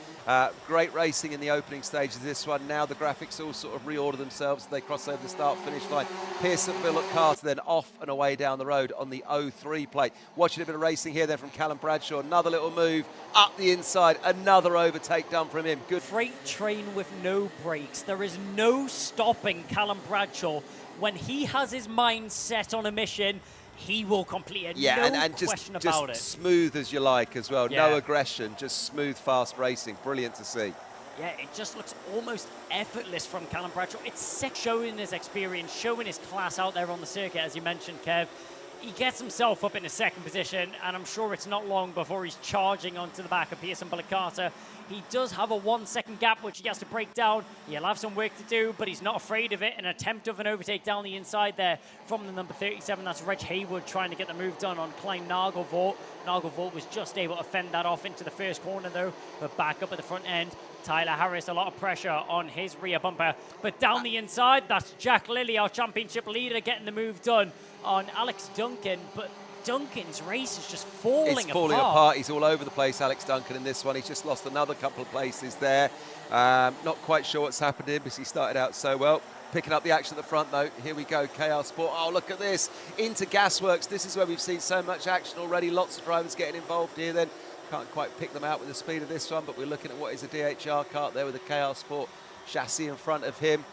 Great racing in the opening stages of this one. Now the graphics all sort of reorder themselves as they cross over the start-finish line. Pearson Bullock Carter then off and away down the road on the 03 plate. Watching a bit of racing here then from Callum Bradshaw. Another little move up the inside. Another overtake done from him. Good. Freight train with no brakes. There is no stopping Callum Bradshaw. When he has his mind set on a mission, he will complete it. Yeah, no and question just about it. Smooth as you like as well. Yeah. No aggression, just smooth, fast racing. Brilliant to see. Yeah, it just looks almost effortless from Callum Bradshaw. It's sick, showing his experience, showing his class out there on the circuit, as you mentioned, Kev. He gets himself up in a 2nd position, and I'm sure it's not long before he's charging onto the back of Pearson Bullock Carter. He does have a 1-second gap, which he has to break down. He'll have some work to do, but he's not afraid of it. An attempt of an overtake down the inside there from the number 37. That's Reg Haywood trying to get the move done on Klein Nagelvoort. Nagelvoort was just able to fend that off into the first corner, though, but back up at the front end. Tyler Harris, a lot of pressure on his rear bumper. But down the inside, that's Jack Lilly, our championship leader, getting the move done on Alex Duncan. But Duncan's race is just falling apart. He's all over the place, Alex Duncan, in this one. He's just lost another couple of places there. Not quite sure what's happened to him because he started out so well. Picking up the action at the front, though. Here we go, KR Sport. Oh, look at this. Into Gasworks. This is where we've seen so much action already. Lots of drivers getting involved here then. Can't quite pick them out with the speed of this one, but we're looking at what is a DHR kart there with a KR Sport chassis in front of him.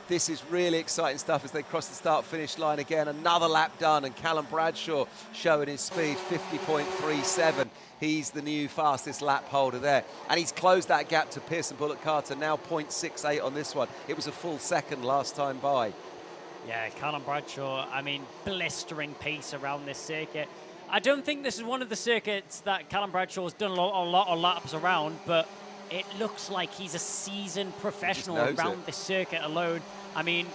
This is really exciting stuff as they cross the start-finish line again. Another lap done, and Callum Bradshaw showing his speed, 50.37. He's the new fastest lap holder there. And he's closed that gap to Pearson Bullock Carter, now 0.68 on this one. It was a full second last time by. Yeah, Callum Bradshaw, I mean, blistering pace around this circuit. I don't think this is one of the circuits that Callum Bradshaw's done a lot of laps around, but it looks like he's a seasoned professional around this circuit alone. I mean,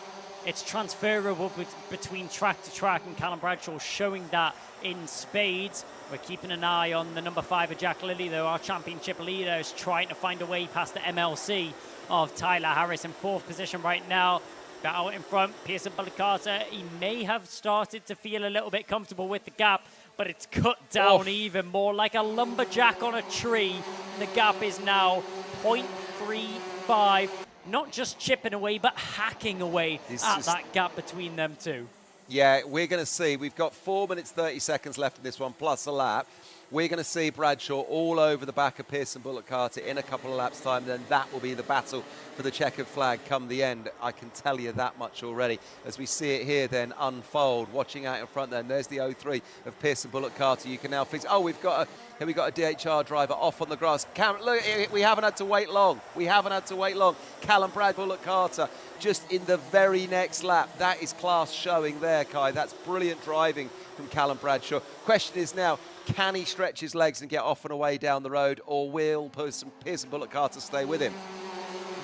it's transferable between track to track, and Callum Bradshaw showing that in spades. We're keeping an eye on the number 5 of Jack Lilly, though. Our championship leader is trying to find a way past the MLC of Tyler Harris in 4th position right now. But out in front, Pearson Carter, he may have started to feel a little bit comfortable with the gap, but it's cut down even more like a lumberjack on a tree. The gap is now 0.35, not just chipping away, but hacking away at that gap between them two. Yeah, we're going to see. We've got 4 minutes, 30 seconds left in this one, plus a lap. We're going to see Bradshaw all over the back of Pearson Carter in a couple of laps' time. Then that will be the battle for the checkered flag come the end. I can tell you that much already. As we see it here then unfold, watching out in front then. There's the 03 of Pearson Carter. You can now fix. Oh, we've got a DHR driver off on the grass. Look, we haven't had to wait long. We haven't had to wait long. Callum Carter just in the very next lap. That is class showing there, Kai. That's brilliant driving from Callum Bradshaw. Question is now, can he stretch his legs and get off and away down the road, or will Pearson Carter stay with him?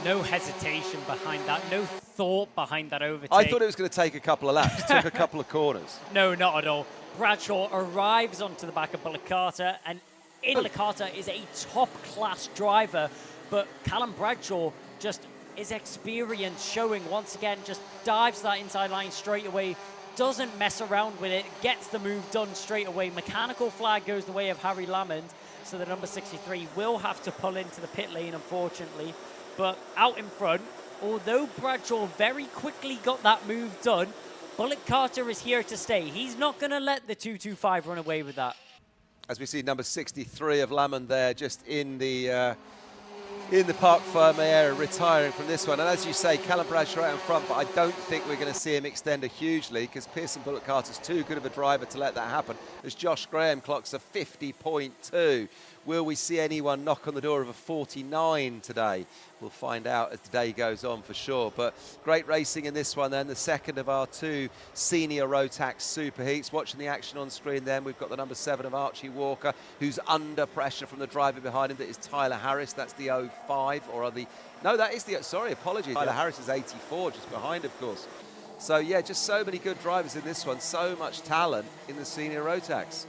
No hesitation behind that, no thought behind that overtake. I thought it was going to take a couple of laps. It took a couple of corners. No, not at all. Bradshaw arrives onto the back of Carter, and Carter is a top-class driver, but Callum Bradshaw just his experience showing once again, just dives that inside line straight away, doesn't mess around with it, gets the move done straight away. Mechanical flag goes the way of Harry Lamond, so the number 63 will have to pull into the pit lane, unfortunately. But out in front, although Bradshaw very quickly got that move done, Carter is here to stay. He's not going to let the 225 run away with that. As we see number 63 of Lamond there, just in the Parc Fermé area, retiring from this one. And as you say, Callum Bradshaw out in front, but I don't think we're going to see him extend hugely because Pearson Carter's too good of a driver to let that happen. As Josh Graham clocks a 50.2. Will we see anyone knock on the door of a 49 today? We'll find out as the day goes on for sure. But great racing in this one then, the second of our 2 senior Rotax superheats. Watching the action on screen then, we've got the number 7 of Archie Walker, who's under pressure from the driver behind him. That is Tyler Harris. That's the 05, or the... No, that is the... Sorry, apologies. Tyler Harris is 84, just behind, of course. So, yeah, just so many good drivers in this one. So much talent in the senior Rotax.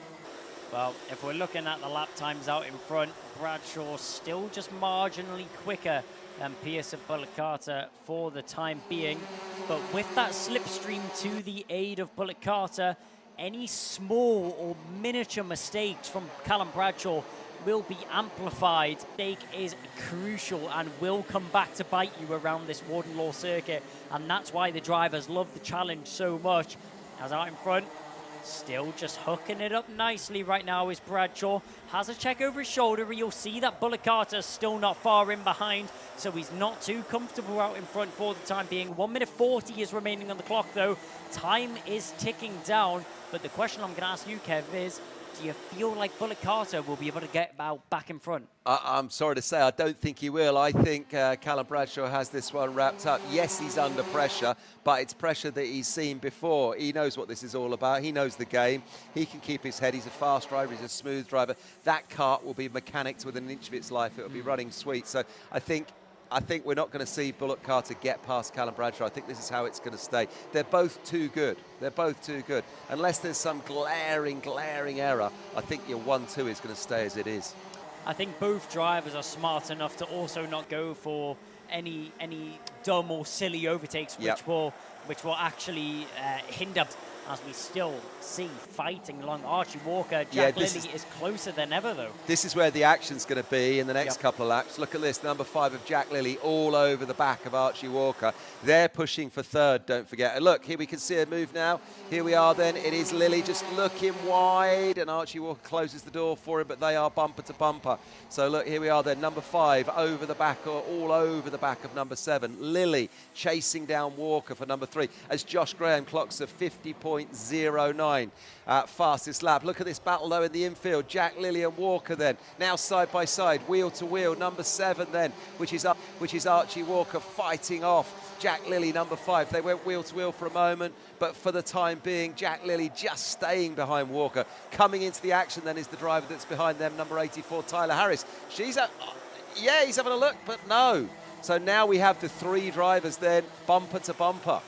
Well, if we're looking at the lap times out in front, Bradshaw still just marginally quicker than Pearson Carter for the time being. But with that slipstream to the aid of Carter, any small or miniature mistakes from Callum Bradshaw will be amplified. Mistake is crucial and will come back to bite you around this Warden Law circuit. And that's why the drivers love the challenge so much. As out in front, still just hooking it up nicely right now is Bradshaw. Has a check over his shoulder. You'll see that Carter's still not far in behind, so he's not too comfortable out in front for the time being. 1 minute 40 is remaining on the clock, though. Time is ticking down, but the question I'm going to ask you, Kev, is do you feel like Carter will be able to get back in front? I'm sorry to say, I don't think he will. I think Callum Bradshaw has this one wrapped up. Yes, he's under pressure, but it's pressure that he's seen before. He knows what this is all about. He knows the game. He can keep his head. He's a fast driver. He's a smooth driver. That kart will be mechanicked within an inch of its life. It will be running sweet. So I think we're not going to see Carter get past Callum Bradshaw. I think this is how it's going to stay. They're both too good. They're both too good. Unless there's some glaring error, I think your 1-2 is going to stay as it is. I think both drivers are smart enough to also not go for any dumb or silly overtakes, which will actually hinder. As we still see fighting along Archie Walker. Jack Lilly is closer than ever, though. This is where the action's going to be in the next couple of laps. Look at this, number 5 of Jack Lilly all over the back of Archie Walker. They're pushing for third, don't forget. And look, here we can see a move now. Here we are then. It is Lilly just looking wide, and Archie Walker closes the door for him, but they are bumper to bumper. So look, here we are then, number 5 over the back, or all over the back of number 7. Lilly chasing down Walker for number 3, as Josh Graham clocks a 50.09. Fastest lap. Look at this battle though in the infield. Jack Lilly and Walker then now side by side, wheel to wheel. Number 7 then, which is Archie Walker fighting off Jack Lilly, number 5. They went wheel to wheel for a moment, but for the time being, Jack Lilly just staying behind Walker. Coming into the action then is the driver that's behind them, number 84, Tyler Harris. He's having a look, but no. So now we have the 3 drivers then, bumper to bumper.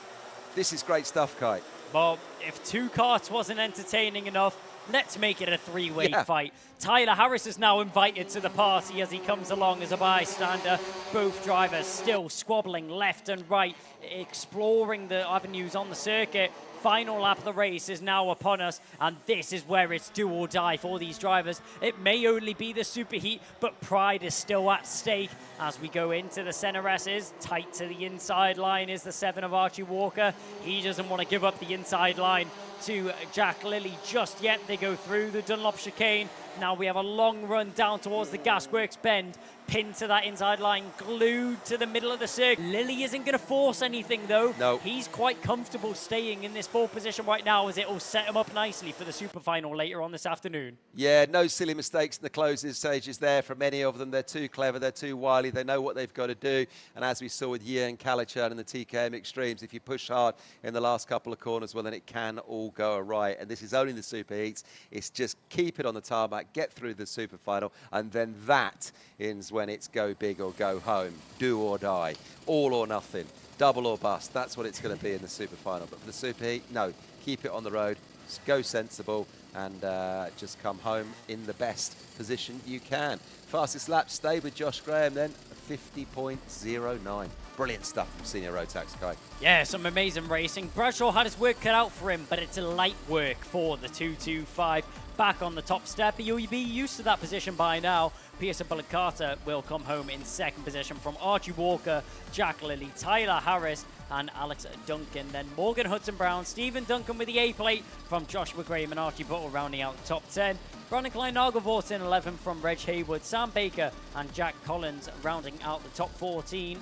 This is great stuff, Kai. Well, if two karts wasn't entertaining enough, let's make it a three-way fight. Tyler Harris is now invited to the party as he comes along as a bystander. Both drivers still squabbling left and right, exploring the avenues on the circuit. Final lap of the race is now upon us, and this is where it's do or die for these drivers. It may only be the superheat, but pride is still at stake as we go into the center S's. Tight to the inside line is the 7 of Archie Walker. He doesn't want to give up the inside line to Jack Lilly just yet. They go through the Dunlop chicane. Now we have a long run down towards the Gasworks bend, pinned to that inside line, glued to the middle of the circuit. Lilly isn't going to force anything though. No. He's quite comfortable staying in this pole position right now as it will set him up nicely for the super final later on this afternoon. Yeah, no silly mistakes in the closing stages there from any of them. They're too clever, they're too wily, they know what they've got to do. And as we saw with Ian Calichurn and the TKM Extremes, if you push hard in the last couple of corners, well, then it can all go awry. And this is only the superheats. It's just keep it on the tarmac, get through the super final, and then that is when it's go big or go home, do or die, all or nothing, double or bust. That's what it's going to be in the super final. But for the superheat, no, keep it on the road, go sensible, and just come home in the best position you can. Fastest lap stayed with Josh Graham then, 50.09. Brilliant stuff from Senior Rotax, Kai. Yeah, some amazing racing. Bradshaw had his work cut out for him, but it's a light work for the 225. Back on the top step, you'll be used to that position by now. Pearson Bullet Carter will come home in second position from Archie Walker, Jack Lilly, Tyler Harris, and Alex Duncan. Then Morgan Hudson-Brown, Stephen Duncan with the A plate from Joshua Graham and Archie Buttle rounding out the top 10. Brandon Klein-Nagelvort in 11 from Reg Haywood, Sam Baker, and Jack Collins rounding out the top 14.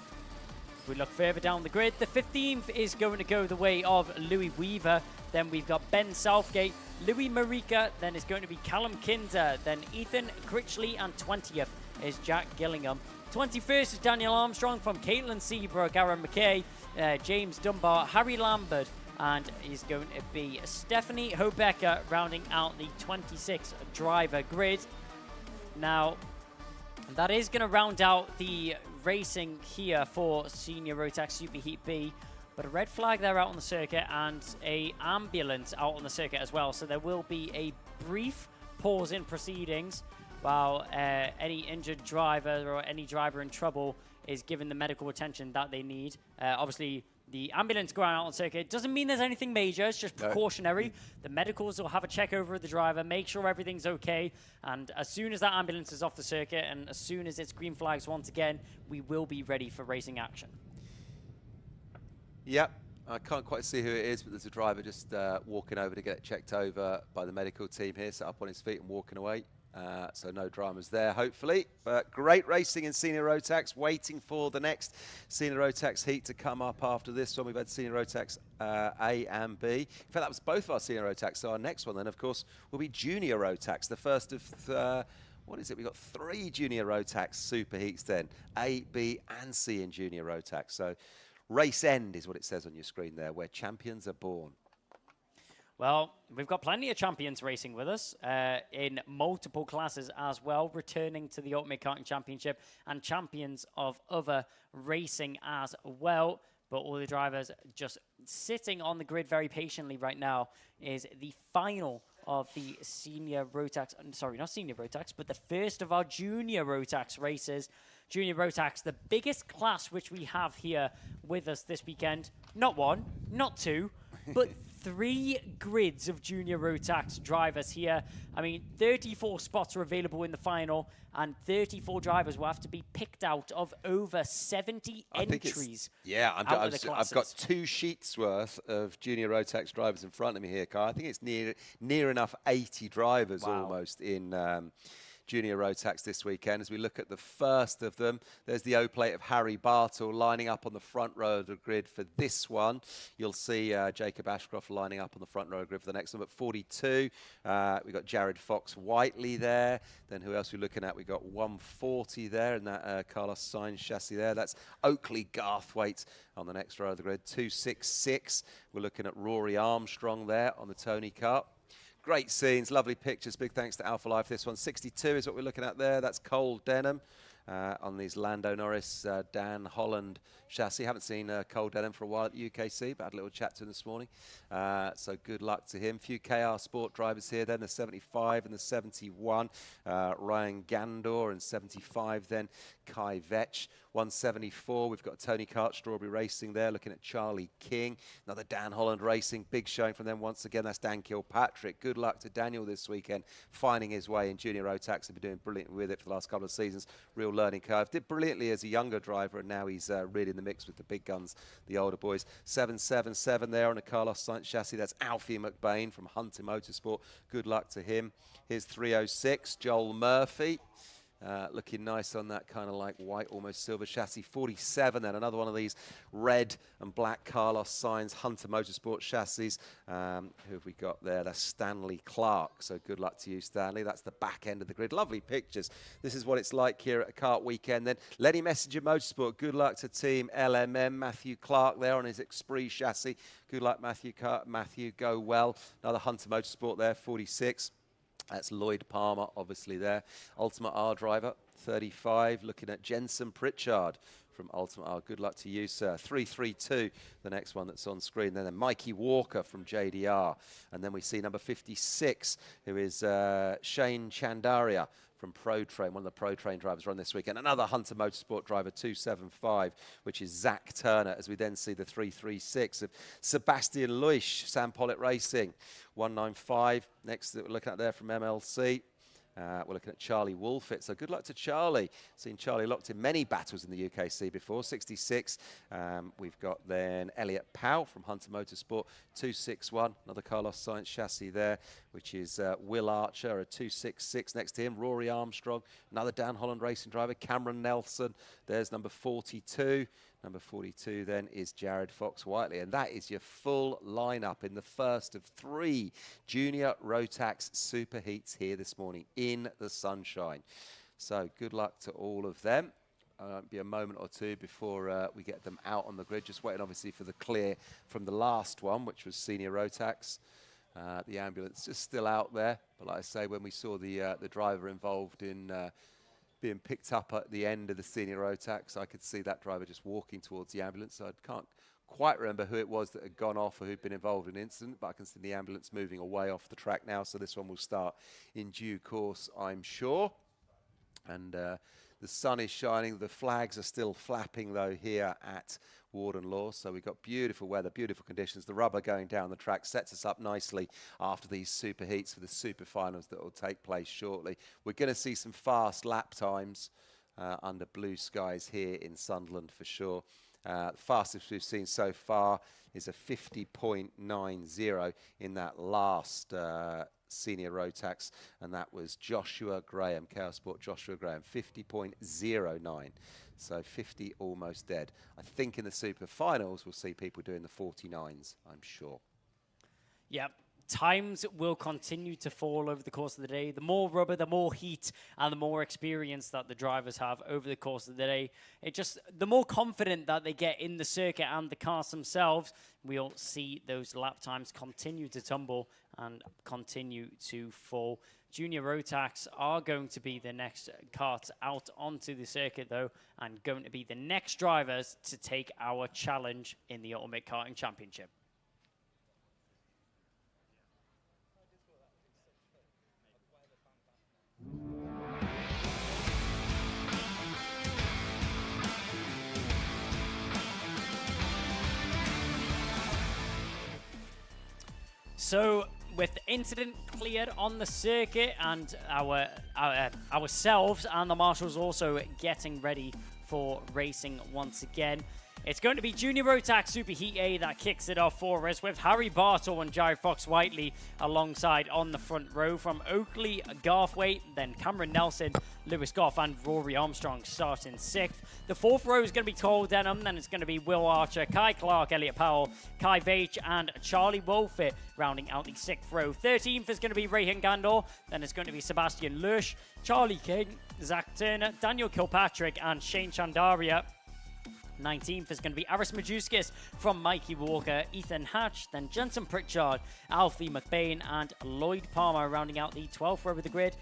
If we look further down the grid, the 15th is going to go the way of Louis Weaver. Then we've got Ben Southgate, Louis Marika, then it's going to be Callum Kinder, then Ethan Critchley, and 20th is Jack Gillingham. 21st is Daniel Armstrong from Caitlin Seabrook, Aaron McKay, James Dunbar, Harry Lambert, and is going to be Stephanie Hobecker rounding out the 26 driver grid. Now, that is going to round out the racing here for Senior Rotax Superheat B. But a red flag there out on the circuit and a ambulance out on the circuit as well. So there will be a brief pause in proceedings while any injured driver or any driver in trouble is given the medical attention that they need. Obviously, the ambulance going out on circuit doesn't mean there's anything major. It's just precautionary. The medicals will have a check over the driver, make sure everything's okay. And as soon as that ambulance is off the circuit and as soon as it's green flags once again, we will be ready for racing action. Yep, I can't quite see who it is, but there's a driver just walking over to get checked over by the medical team here, sat up on his feet and walking away. So no dramas there, hopefully. But great racing in Senior Rotax, waiting for the next Senior Rotax heat to come up after this one. We've had Senior Rotax A and B. In fact, that was both our Senior Rotax. So our next one then, of course, will be Junior Rotax, the first of... what is it? We've got 3 Junior Rotax super heats then, A, B, and C in Junior Rotax. So race end is what it says on your screen there, where champions are born. Well, we've got plenty of champions racing with us in multiple classes as well, returning to the Ultimate Karting Championship and champions of other racing as well. But all the drivers just sitting on the grid very patiently right now is the final of the Senior Rotax, sorry, not Senior Rotax, but the first of our Junior Rotax races. Junior Rotax, the biggest class which we have here with us this weekend. Not 1, not 2, but 3 grids of Junior Rotax drivers here. I mean, 34 spots are available in the final, and 34 drivers will have to be picked out of over 70 entries. Yeah, I've got 2 sheets worth of Junior Rotax drivers in front of me here, Kai. I think it's near enough 80 drivers almost in Junior Rotax this weekend. As we look at the first of them, there's the O-plate of Harry Bartle lining up on the front row of the grid for this one. You'll see Jacob Ashcroft lining up on the front row of the grid for the next one. But 42, we've got Jared Fox-Whiteley there. Then who else are we looking at? We've got 140 there, and that Carlos Sainz chassis there. That's Oakley Garthwaite on the next row of the grid. 266. We're looking at Rory Armstrong there on the Tony Cup. Great scenes, lovely pictures. Big thanks to Alpha Life. This one, 62 is what we're looking at there. That's Cole Denham. on these Lando Norris, Dan Holland chassis. Haven't seen Cole Denham for a while at the UKC, but had a little chat to him this morning. So good luck to him. Few KR Sport drivers here then, the 75 and the 71. Ryan Gandor and 75 then, Kai Vetch. 174, we've got Tony Kart, Strawberry Racing there, looking at Charlie King. Another Dan Holland Racing, big showing from them once again. That's Dan Kilpatrick. Good luck to Daniel this weekend, finding his way in Junior Rotax and been doing brilliantly with it for the last couple of seasons. Real learning curve. Did brilliantly as a younger driver, and now he's really in the mix with the big guns, the older boys. 777 there on a Carlos Sainz chassis. That's Alfie McBain from Hunter Motorsport. Good luck to him. Here's 306, Joel Murphy. Looking nice on that kind of like white, almost silver chassis. 47 then, another one of these red and black Carlos Sainz Hunter Motorsport chassis. Who have we got there? That's Stanley Clark. So good luck to you, Stanley. That's the back end of the grid. Lovely pictures. This is what it's like here at a kart weekend. Then Lenny Messenger Motorsport. Good luck to Team LMM. Matthew Clark there on his Esprit chassis. Good luck, Matthew. Matthew, go well. Another Hunter Motorsport there, 46. That's Lloyd Palmer, obviously there. Ultimate R driver, 35. Looking at Jensen Pritchard from Ultimate R. Good luck to you, sir. 332, the next one that's on screen. Then Mikey Walker from JDR. And then we see number 56, who is Shane Chandaria from Pro Train, one of the Pro Train drivers run this weekend. Another Hunter Motorsport driver, 275, which is Zach Turner, as we then see the 336 of Sebastian Luish, Sam Pollitt Racing. 195, next that we're looking at there from MLC. We're looking at Charlie Wolfett, so good luck to Charlie. Seen Charlie locked in many battles in the UKC before. 66, we've got then Elliot Powell from Hunter Motorsport. 261, another Carlos Sainz chassis there, which is Will Archer, a 266. Next to him, Rory Armstrong, another Dan Holland Racing driver. Cameron Nelson, there's number 42. Number 42 then is Jared Fox-Whiteley, and that is your full lineup in the first of 3 Junior Rotax Super Heats here this morning in the sunshine. So good luck to all of them. Be a moment or two before we get them out on the grid. Just waiting obviously for the clear from the last one, which was Senior Rotax. The ambulance is still out there, but like I say, when we saw the driver involved in being picked up at the end of the Senior Rotax, I could see that driver just walking towards the ambulance. So I can't quite remember who it was that had gone off or who'd been involved in the incident, but I can see the ambulance moving away off the track now. So this one will start in due course, I'm sure. And the sun is shining. The flags are still flapping, though, here at Warden Law. So we've got beautiful weather, beautiful conditions. The rubber going down the track sets us up nicely after these super heats for the super finals that will take place shortly. We're going to see some fast lap times under blue skies here in Sunderland for sure. The fastest we've seen so far is a 50.90 in that last Senior Rotax, and that was Joshua Graham, Chaos Sport Joshua Graham, 50.09. So 50 almost dead. I think in the super finals we'll see people doing the 49s, I'm sure. Yep. Times will continue to fall over the course of the day. The more rubber, the more heat, and the more experience that the drivers have over the course of the day. The more confident that they get in the circuit and the cars themselves, we'll see those lap times continue to tumble and continue to fall. Junior Rotax are going to be the next kart out onto the circuit, though, and going to be the next drivers to take our challenge in the Ultimate Karting Championship. So, with the incident cleared on the circuit and ourselves and the marshals also getting ready for racing once again, it's going to be Junior Rotax Super Heat A that kicks it off for us, with Harry Bartle and Jared Fox-Whiteley alongside on the front row. From Oakley, Garthwaite, then Cameron Nelson, Lewis Goff and Rory Armstrong starting 6th. The 4th row is going to be Cole Denham, then it's going to be Will Archer, Kai Clark, Elliot Powell, Kai Veitch and Charlie Wolfett rounding out the 6th row. 13th is going to be Rayhan Gandor, then it's going to be Sebastian Lush, Charlie King, Zach Turner, Daniel Kilpatrick and Shane Chandaria. 19th is going to be Aris Majewskis from Mikey Walker, Ethan Hatch, then Jensen Pritchard, Alfie McBain and Lloyd Palmer rounding out the 12th row of the grid.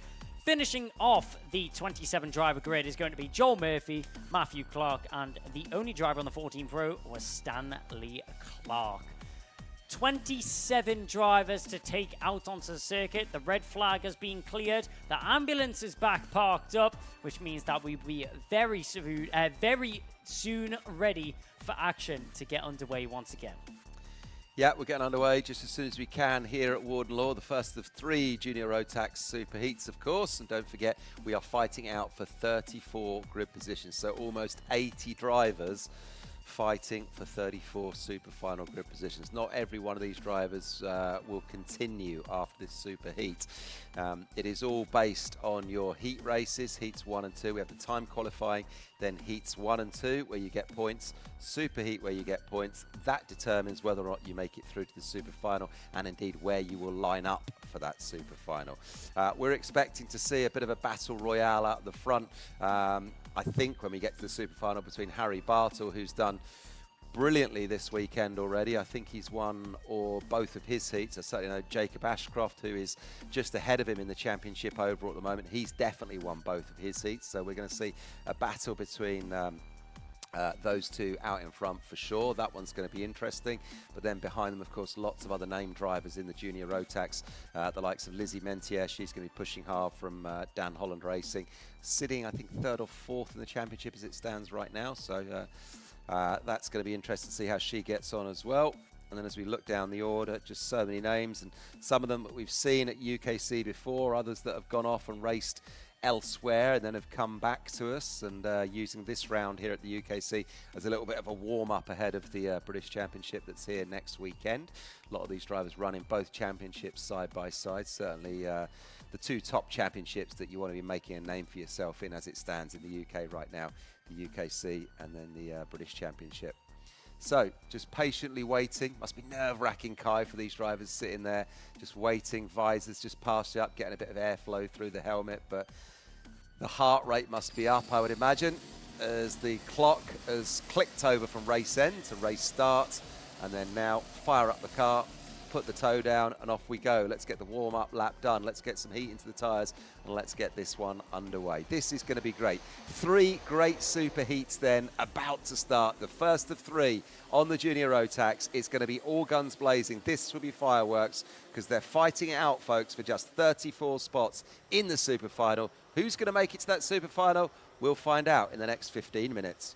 finishing off the 27 driver grid is going to be Joel Murphy, Matthew Clark, and the only driver on the 14th row was Stanley Clark. 27 drivers to take out onto the circuit. The red flag has been cleared. The ambulance is back parked up, which means that we'll be very soon ready for action to get underway once again. Yeah, we're getting underway just as soon as we can here at Warden Law, the first of 3 Junior Road Tax Super Heats, of course. And don't forget, we are fighting out for 34 grid positions, so almost 80 drivers fighting for 34 super final grid positions. Not every one of these drivers will continue after this super heat. It is all based on your heat races, heats 1 and 2. We have the time qualifying, then heats 1 and 2 where you get points, super heat where you get points. That determines whether or not you make it through to the super final, and indeed where you will line up for that super final. We're expecting to see a bit of a battle royale out the front. I think when we get to the super final between Harry Bartle, who's done brilliantly this weekend already. I think he's won or both of his heats. I certainly know Jacob Ashcroft, who is just ahead of him in the championship overall at the moment. He's definitely won both of his heats. So we're going to see a battle between those two out in front for sure. That one's going to be interesting. But then behind them, of course, lots of other named drivers in the Junior Road Tax. The likes of Lizzie Mentier, she's going to be pushing hard from Dan Holland Racing. Sitting, I think, 3rd or 4th in the championship as it stands right now. So that's going to be interesting to see how she gets on as well. And then as we look down the order, just so many names. And some of them that we've seen at UKC before, others that have gone off and raced elsewhere and then have come back to us, and using this round here at the UKC as a little bit of a warm-up ahead of the British Championship that's here next weekend. A lot of these drivers running both championships side by side. Certainly the 2 top championships that you want to be making a name for yourself in as it stands in the UK right now, the UKC and then the British Championship. So just patiently waiting. Must be nerve-wracking, Kai, for these drivers sitting there just waiting. Visors just passed up, getting a bit of airflow through the helmet, but the heart rate must be up, I would imagine, as the clock has clicked over from race end to race start. And then now fire up the car, put the toe down, and off we go. Let's get the warm-up lap done. Let's get some heat into the tyres, and let's get this one underway. This is going to be great. 3 great super heats then about to start. The first of 3 on the Junior Road Tax. It's going to be all guns blazing. This will be fireworks because they're fighting it out, folks, for just 34 spots in the super final. Who's going to make it to that super final? We'll find out in the next 15 minutes.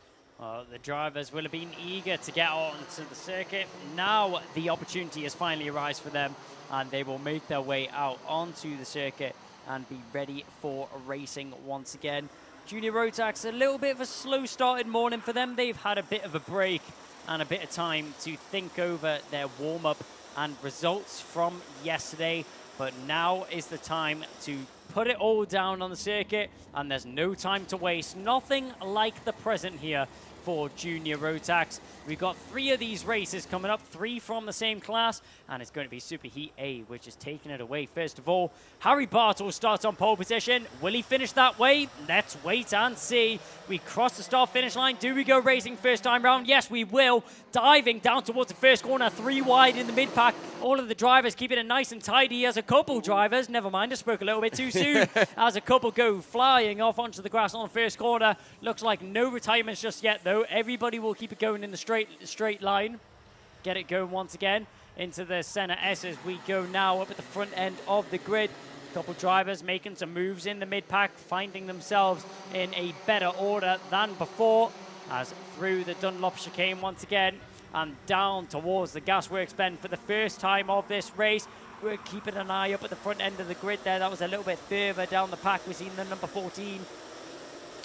The drivers will have been eager to get onto the circuit. Now the opportunity has finally arisen for them, and they will make their way out onto the circuit and be ready for racing once again. Junior Road Tax, a little bit of a slow started morning for them. They've had a bit of a break and a bit of time to think over their warm-up and results from yesterday. But now is the time to put it all down on the circuit, and there's no time to waste. Nothing like the present here for Junior Road Tax. We've got 3 of these races coming up, 3 from the same class, and it's going to be Super Heat A, which is taking it away. First of all, Harry Bartle starts on pole position. Will he finish that way? Let's wait and see. We cross the start-finish line. Do we go racing first time round? Yes, we will. Diving down towards the first corner, 3 wide in the mid-pack. All of the drivers keeping it nice and tidy as a couple drivers, never mind, I spoke a little bit too soon, as a couple go flying off onto the grass on the first corner. Looks like no retirements just yet, though. Everybody will keep it going in the straight line. Get it going once again into the center S as we go now up at the front end of the grid. A couple drivers making some moves in the mid-pack, finding themselves in a better order than before, as through the Dunlop chicane once again and down towards the gasworks bend for the first time of this race. We're keeping an eye up at the front end of the grid there. That was a little bit further down the pack. We've seen the number 14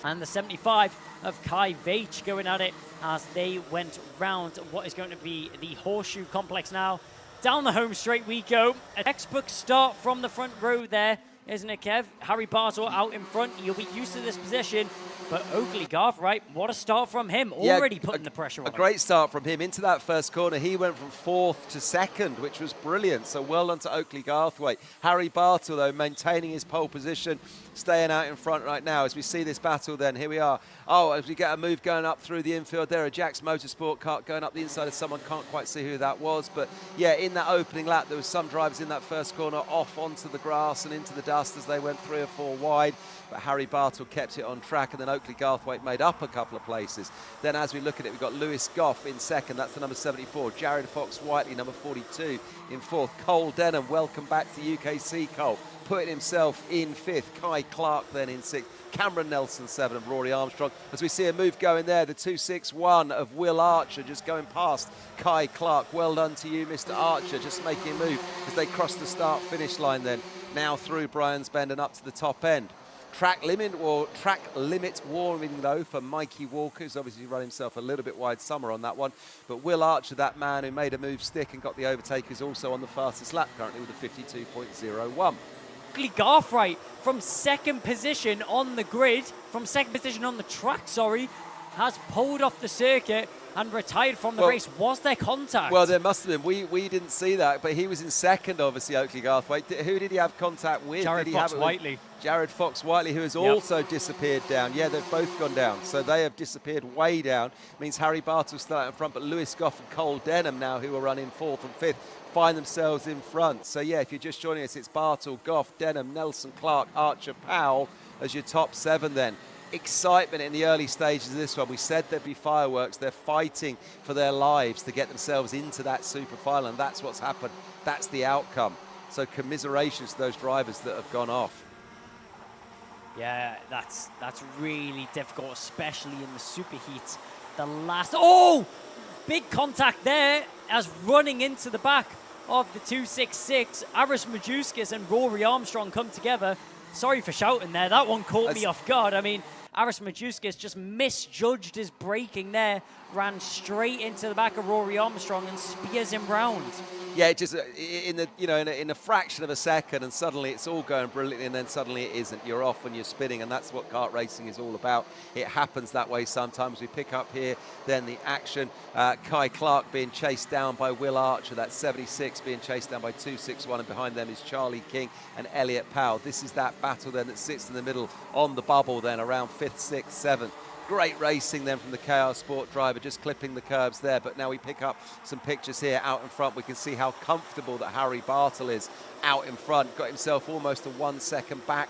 and the 75 of Kai Veitch going at it as they went round what is going to be the Horseshoe Complex now. Down the home straight we go. A textbook start from the front row there, isn't it, Kev? Harry Bartle out in front. You'll be used to this position. But Oakley Garth, right, what a start from him, already putting the pressure on. A great start from him into that first corner. He went from 4th to 2nd, which was brilliant. So well done to Oakley Garthwaite. Harry Bartle, though, maintaining his pole position, staying out in front right now. As we see this battle then, here we are. Oh, as we get a move going up through the infield there, a Jack's Motorsport car going up the inside of someone, can't quite see who that was. But yeah, in that opening lap, there was some drivers in that first corner off onto the grass and into the dark. just as they went 3 or 4 wide, but Harry Bartle kept it on track, and then Oakley Garthwaite made up a couple of places. Then as we look at it, we've got Lewis Goff in second, that's the number 74. Jared Fox-Whiteley, number 42, in fourth. Cole Denham, welcome back to UKC, Cole, putting himself in fifth. Kai Clark then in sixth. Cameron Nelson 7 and Rory Armstrong. As we see a move going there, the 261 of Will Archer just going past Kai Clark. Well done to you, Mr. Archer, just making a move as they cross the start-finish line then. Now through Brian's Bend and up to the top end. Track limit warning though for Mikey Walker, who's obviously run himself a little bit wide summer on that one. But Will Archer, that man who made a move stick and got the overtake, is also on the fastest lap currently with a 52.01. Garthwaite from second position on the grid, from second position on the track, has pulled off the circuit and retired from the race. Was there contact? Well, there must have been. We didn't see that, but he was in second, obviously, Oakley Garthwaite. Who did he have contact with? Jared Fox-Whiteley. Jared Fox-Whiteley, who has also disappeared down. Yeah, they've both gone down. So they have disappeared way down. Means Harry Bartle's still out in front, but Lewis Goff and Cole Denham now, who are running fourth and fifth, find themselves in front. So yeah, if you're just joining us, it's Bartle, Goff, Denham, Nelson, Clark, Archer, Powell as your top 7 then. Excitement in the early stages of this one. We said there'd be fireworks. They're fighting for their lives to get themselves into that super final, and that's what's happened. That's the outcome. So commiserations to those drivers that have gone off. Yeah, that's really difficult, especially in the superheats. The last, big contact there as running into the back of the 266. Aris Majewskis and Rory Armstrong come together. Sorry for shouting there. That one caught me off guard. I mean, Aris Majewskis just misjudged his braking there, ran straight into the back of Rory Armstrong and spears him round. Yeah, just in a fraction of a second, and suddenly it's all going brilliantly, and then suddenly it isn't. You're off when you're spinning, and that's what kart racing is all about. It happens that way sometimes. We pick up here then the action. Kai Clark being chased down by Will Archer. That's 76 being chased down by 261, and behind them is Charlie King and Elliot Powell. This is that battle then that sits in the middle on the bubble then around 5th, 6th, 7th. Great racing then from the KR Sport driver, just clipping the curbs there. But now we pick up some pictures here out in front. We can see how comfortable that Harry Bartle is out in front. Got himself almost a 1 second gap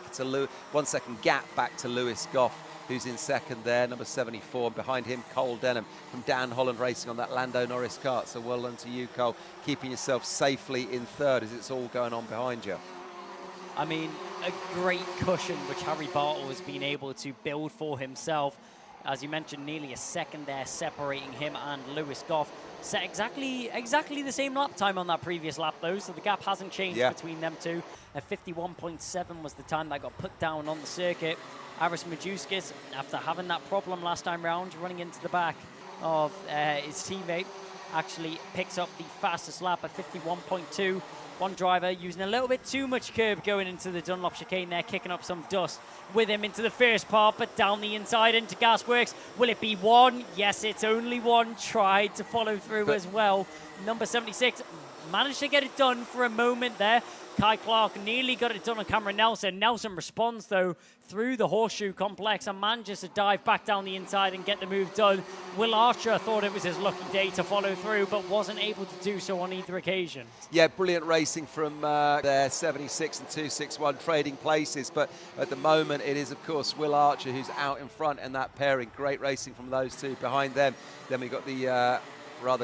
back to Lewis Goff, who's in second there, number 74. And behind him, Cole Denham from Dan Holland Racing on that Lando Norris kart. So well done to you, Cole, keeping yourself safely in third as it's all going on behind you. I mean, a great cushion which Harry Bartle has been able to build for himself. As you mentioned, nearly a second there separating him and Lewis Goff. Set exactly the same lap time on that previous lap, though, so the gap hasn't changed between them two. A 51.7 was the time that got put down on the circuit. Aris Majewskis, after having that problem last time round, running into the back of his teammate, actually picks up the fastest lap at 51.2. One driver using a little bit too much curb going into the Dunlop chicane there, kicking up some dust with him into the first part, but down the inside into Gasworks. Will it be one? Yes, it's only one. Tried to follow through as well. Number 76 managed to get it done for a moment there. Kai Clark nearly got it done on Cameron Nelson. Nelson responds, though, through the horseshoe complex and manages to dive back down the inside and get the move done. Will Archer thought it was his lucky day to follow through, but wasn't able to do so on either occasion. Yeah, brilliant racing from their 76 and 261 trading places, but at the moment it is, of course, Will Archer who's out in front in that pairing. Great racing from those two. Behind them, then we've got the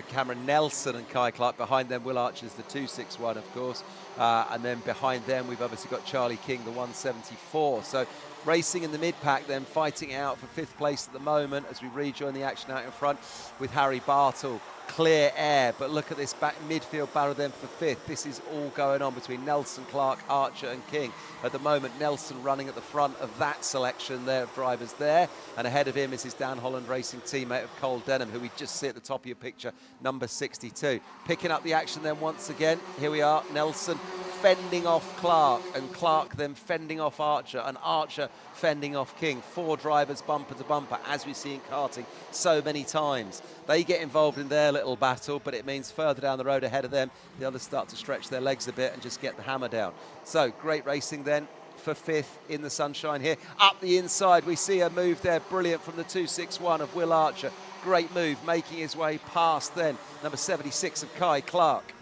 Cameron Nelson and Kai Clark. Behind them, Will Archer's the 261, of course. And then behind them, we've obviously got Charlie King, the 174. So racing in the mid-pack then, fighting it out for 5th place at the moment as we rejoin the action out in front with Harry Bartle. Clear air, but look at this back midfield battle then for 5th. This is all going on between Nelson, Clark, Archer and King. At the moment, Nelson running at the front of that selection there of drivers there, and ahead of him is his Dan Holland Racing teammate of Cole Denham, who we just see at the top of your picture, number 62. Picking up the action then once again, here we are, Nelson fending off Clark, and Clark then fending off Archer, and Archer fending off King. 4 drivers bumper to bumper, as we see in karting so many times. They get involved in their little battle, but it means further down the road ahead of them, the others start to stretch their legs a bit and just get the hammer down. So great racing then for 5th in the sunshine here. Up the inside, we see a move there, brilliant from the 261 of Will Archer. Great move, making his way past then number 76 of Kai Clark.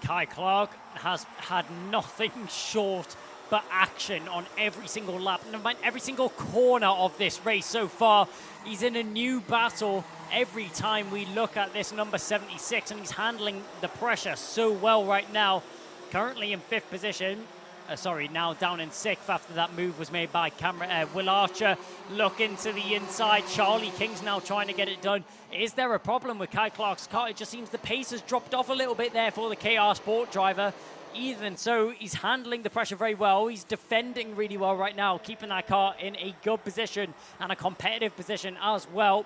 Kai Clark has had nothing short but action on every single lap, never mind every single corner of this race so far. He's in a new battle every time we look at this number 76, and he's handling the pressure so well right now. Currently in 5th position. Now down in 6th after that move was made by Will Archer. Looking to the inside. Charlie King's now trying to get it done. Is there a problem with Kai Clark's car? It just seems the pace has dropped off a little bit there for the KR Sport driver. Even so, he's handling the pressure very well. He's defending really well right now, keeping that car in a good position and a competitive position as well.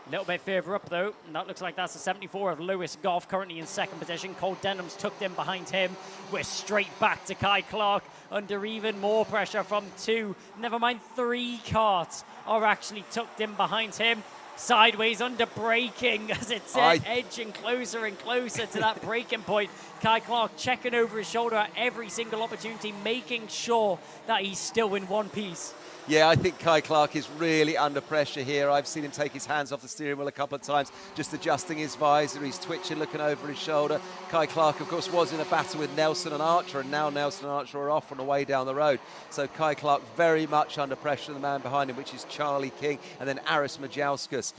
A little bit further up, though, and that looks like that's the 74 of Lewis Goff, currently in 2nd position. Cole Denham's tucked in behind him. We're straight back to Kai Clark under even more pressure from 2, never mind 3 karts are actually tucked in behind him. Sideways under braking as it's edging closer and closer to that braking point. Kai Clark checking over his shoulder at every single opportunity, making sure that he's still in one piece. Yeah, I think Kai Clark is really under pressure here. I've seen him take his hands off the steering wheel a couple of times, just adjusting his visor. He's twitching, looking over his shoulder. Kai Clark, of course, was in a battle with Nelson and Archer, and now Nelson and Archer are off on the way down the road. So Kai Clark very much under pressure. The man behind him, which is Charlie King, and then Aris Majauskas.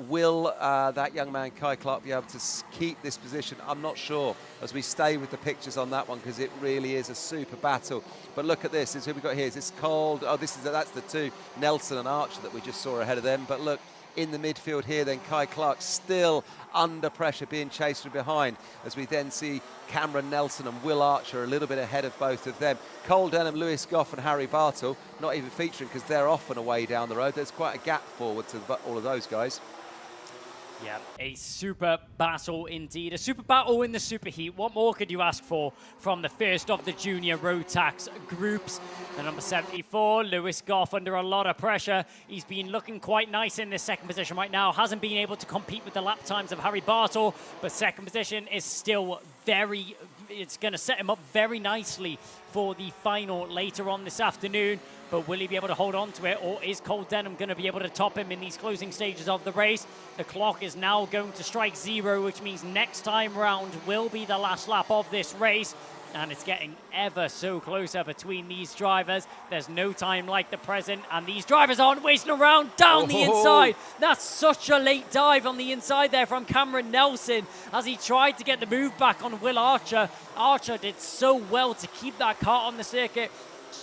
Will that young man, Kai Clark, be able to keep this position? I'm not sure, as we stay with the pictures on that one, because it really is a super battle. But look at this. Who we got here? Is this cold? Oh, that's the 2, Nelson and Archer, that we just saw ahead of them. But look, in the midfield here, then Kai Clark still under pressure, being chased from behind, as we then see Cameron Nelson and Will Archer a little bit ahead of both of them. Cole Denham, Lewis Goff and Harry Bartle not even featuring, because they're off and away down the road. There's quite a gap forward to all of those guys. Yeah, a super battle indeed. A super battle in the superheat. What more could you ask for from the first of the junior road tax groups? The number 74, Lewis Goff, under a lot of pressure. He's been looking quite nice in this 2nd position right now. Hasn't been able to compete with the lap times of Harry Bartle, but 2nd position is still it's going to set him up very nicely for the final later on this afternoon. But will he be able to hold on to it, or is Cole Denham going to be able to top him in these closing stages of the race? The clock is now going to strike 0, which means next time round will be the last lap of this race. And it's getting ever so closer between these drivers. There's no time like the present, and these drivers aren't wasting around down the inside. That's such a late dive on the inside there from Cameron Nelson as he tried to get the move back on Will Archer. Archer did so well to keep that car on the circuit.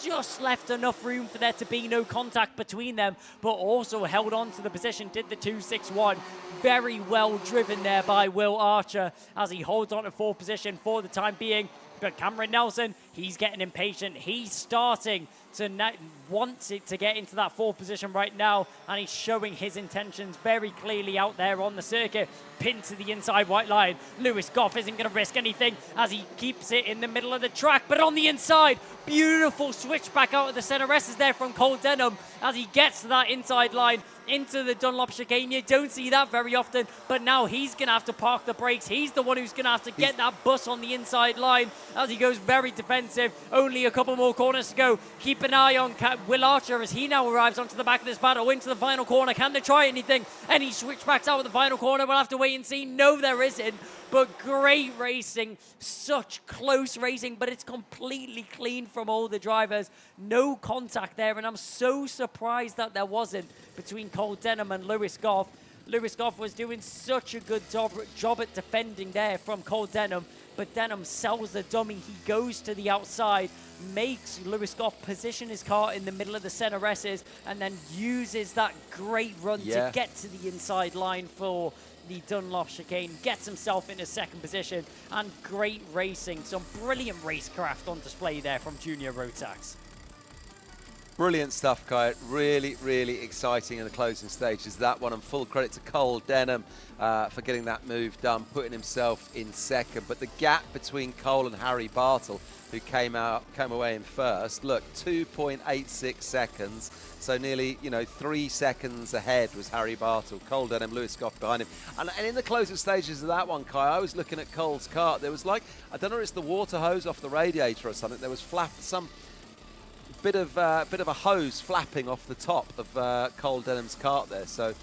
Just left enough room for there to be no contact between them, but also held on to the position, did the 261. Very well driven there by Will Archer as he holds on to 4th position for the time being. But Cameron Nelson, he's getting impatient. He's starting to want it to get into that 4th position right now, and he's showing his intentions very clearly out there on the circuit. Pinned to the inside white line. Lewis Goff isn't going to risk anything as he keeps it in the middle of the track, but on the inside, beautiful switch back out of the center S's there from Cole Denham as he gets to that inside line into the Dunlop chicane. You don't see that very often, but now he's going to have to park the brakes. He's the one who's going to have to get that bus on the inside line as he goes very defensive. Only a couple more corners to go. Keep an eye on Will Archer as he now arrives onto the back of this battle into the final corner. Can they try anything? Any switchbacks out of the final corner? We'll have to wait and see. No, there isn't. But great racing, such close racing, but it's completely clean from all the drivers. No contact there, and I'm so surprised that there wasn't between Cole Denham and Lewis Goff. Lewis Goff was doing such a good job at defending there from Cole Denham, but Denham sells the dummy. He goes to the outside, makes Lewis Goff position his car in the middle of the center S's, and then uses that great run to get to the inside line for the Dunlop chicane, gets himself into 2nd position, and great racing. Some brilliant racecraft on display there from Junior Road Tax. Brilliant stuff, Kai. Really, really exciting in the closing stages. That one, and full credit to Cole Denham for getting that move done, putting himself in 2nd. But the gap between Cole and Harry Bartle, who came away in 1st, look, 2.86 seconds. So nearly, 3 seconds ahead was Harry Bartle. Cole Denham, Lewis Goff behind him. And in the closing stages of that one, Kai, I was looking at Cole's car. There was I don't know if it's the water hose off the radiator or something. There was some bit of a hose flapping off the top of Cole Denham's kart there. So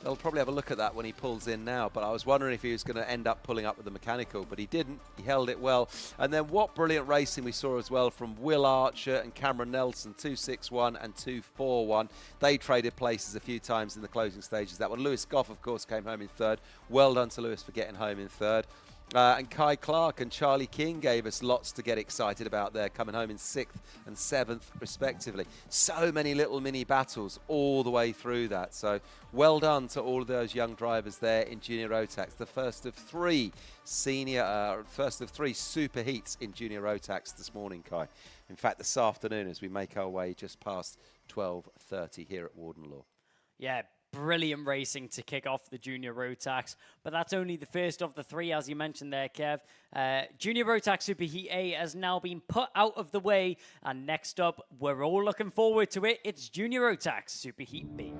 They'll probably have a look at that when he pulls in now, but I was wondering if he was going to end up pulling up with the mechanical, but he didn't. He held it well. And then what brilliant racing we saw as well from Will Archer and Cameron Nelson, 261 and 241. They traded places a few times in the closing stages. That one, Lewis Goff, of course, came home in third. Well done to Lewis for getting home in third. And Kai Clark and Charlie King gave us lots to get excited about there, coming home in 6th and 7th respectively. So many little mini battles all the way through that. So well done to all of those young drivers there in Junior Rotax. The first of three super heats in Junior Rotax this morning, Kai. In fact, this afternoon as we make our way just past 12:30 here at Warden Law. Yeah, brilliant racing to kick off the Junior Rotax, but that's only the first of the three, as you mentioned there, Kev. Junior Rotax Superheat A has now been put out of the way, and next up, we're all looking forward to it. It's Junior Rotax Superheat B.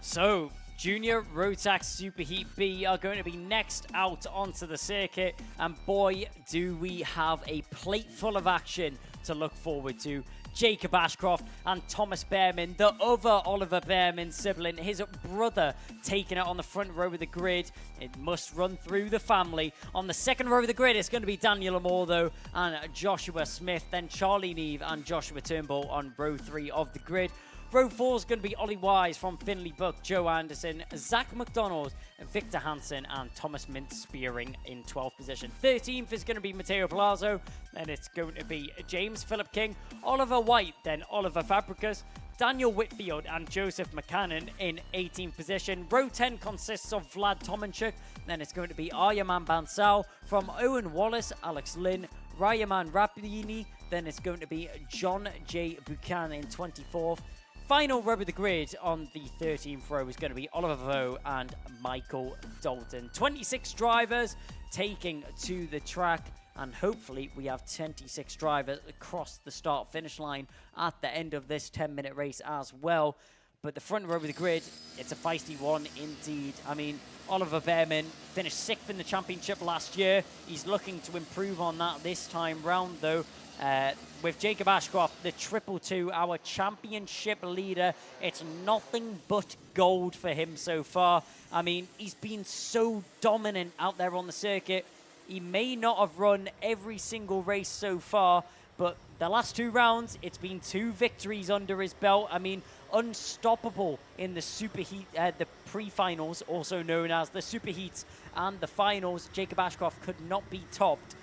So, Junior Rotax Superheat B are going to be next out onto the circuit, and boy, do we have a plate full of action to look forward to. Jacob Ashcroft and Thomas Behrman, the other Oliver Behrman sibling, his brother, taking it on the front row of the grid. It must run through the family. On the second row of the grid, it's going to be Daniel Amore, though, and Joshua Smith, then Charlie Neve and Joshua Turnbull on row 3 of the grid. Row 4 is going to be Ollie Wise from Finley Buck, Joe Anderson, Zach McDonald, Victor Hansen, and Thomas Mintz spearing in 12th position. 13th is going to be Matteo Palazzo, then it's going to be James Philip King, Oliver White, then Oliver Fabricas, Daniel Whitfield, and Joseph McCannon in 18th position. Row 10 consists of Vlad Tomanchuk, then it's going to be Aryaman Bansal from Owen Wallace, Alex Lynn, Rayaman Rapini, then it's going to be John J. Buchanan in 24th. Final row of the grid on the 13th row is going to be Oliver Vo and Michael Dalton. 26 drivers taking to the track, and hopefully we have 26 drivers across the start-finish line at the end of this 10-minute race as well. But the front row of the grid, it's a feisty one indeed. I mean, Oliver Behrman finished 6th in the championship last year. He's looking to improve on that this time round, though. With Jacob Ashcroft, the 222, our championship leader, it's nothing but gold for him so far. I mean, he's been so dominant out there on the circuit. He may not have run every single race so far, but the last 2 rounds, it's been 2 victories under his belt. I mean, unstoppable in the superheat, the pre-finals, also known as the superheats, and the finals. Jacob Ashcroft could not be topped.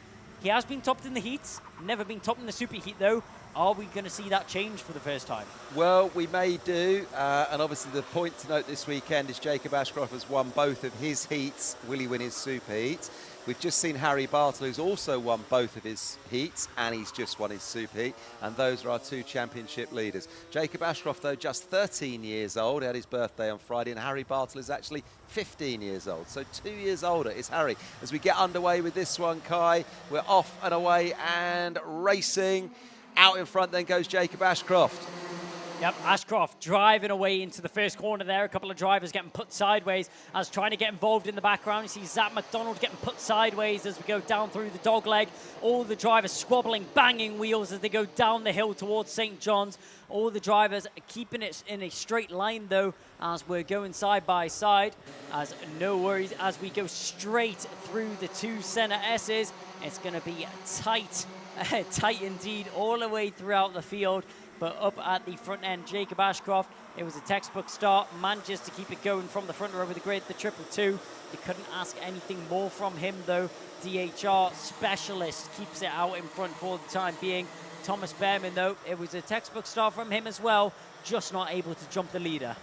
He has been topped in the heats, never been topped in the superheat though. Are we going to see that change for the first time? Well, we may do, and obviously the point to note this weekend is Jacob Ashcroft has won both of his heats. Will he win his superheat? We've just seen Harry Bartle, who's also won both of his heats, and he's just won his superheat, and those are our 2 championship leaders. Jacob Ashcroft, though, just 13 years old, had his birthday on Friday, and Harry Bartle is actually 15 years old, so 2 years older is Harry. As we get underway with this one, Kai, we're off and away and racing. Out in front then goes Jacob Ashcroft. Yep, Ashcroft driving away into the first corner there. A couple of drivers getting put sideways as trying to get involved in the background. You see Zach McDonald getting put sideways as we go down through the dog leg. All the drivers squabbling, banging wheels as they go down the hill towards St. John's. All the drivers keeping it in a straight line though as we're going side by side. As no worries as we go straight through the 2 center S's. It's going to be tight, tight indeed all the way throughout the field. But up at the front end, Jacob Ashcroft, it was a textbook start, manages to keep it going from the front row of the grid, the 222. You couldn't ask anything more from him, though. DHR specialist keeps it out in front for the time being. Thomas Behrman, though, it was a textbook start from him as well, just not able to jump the leader.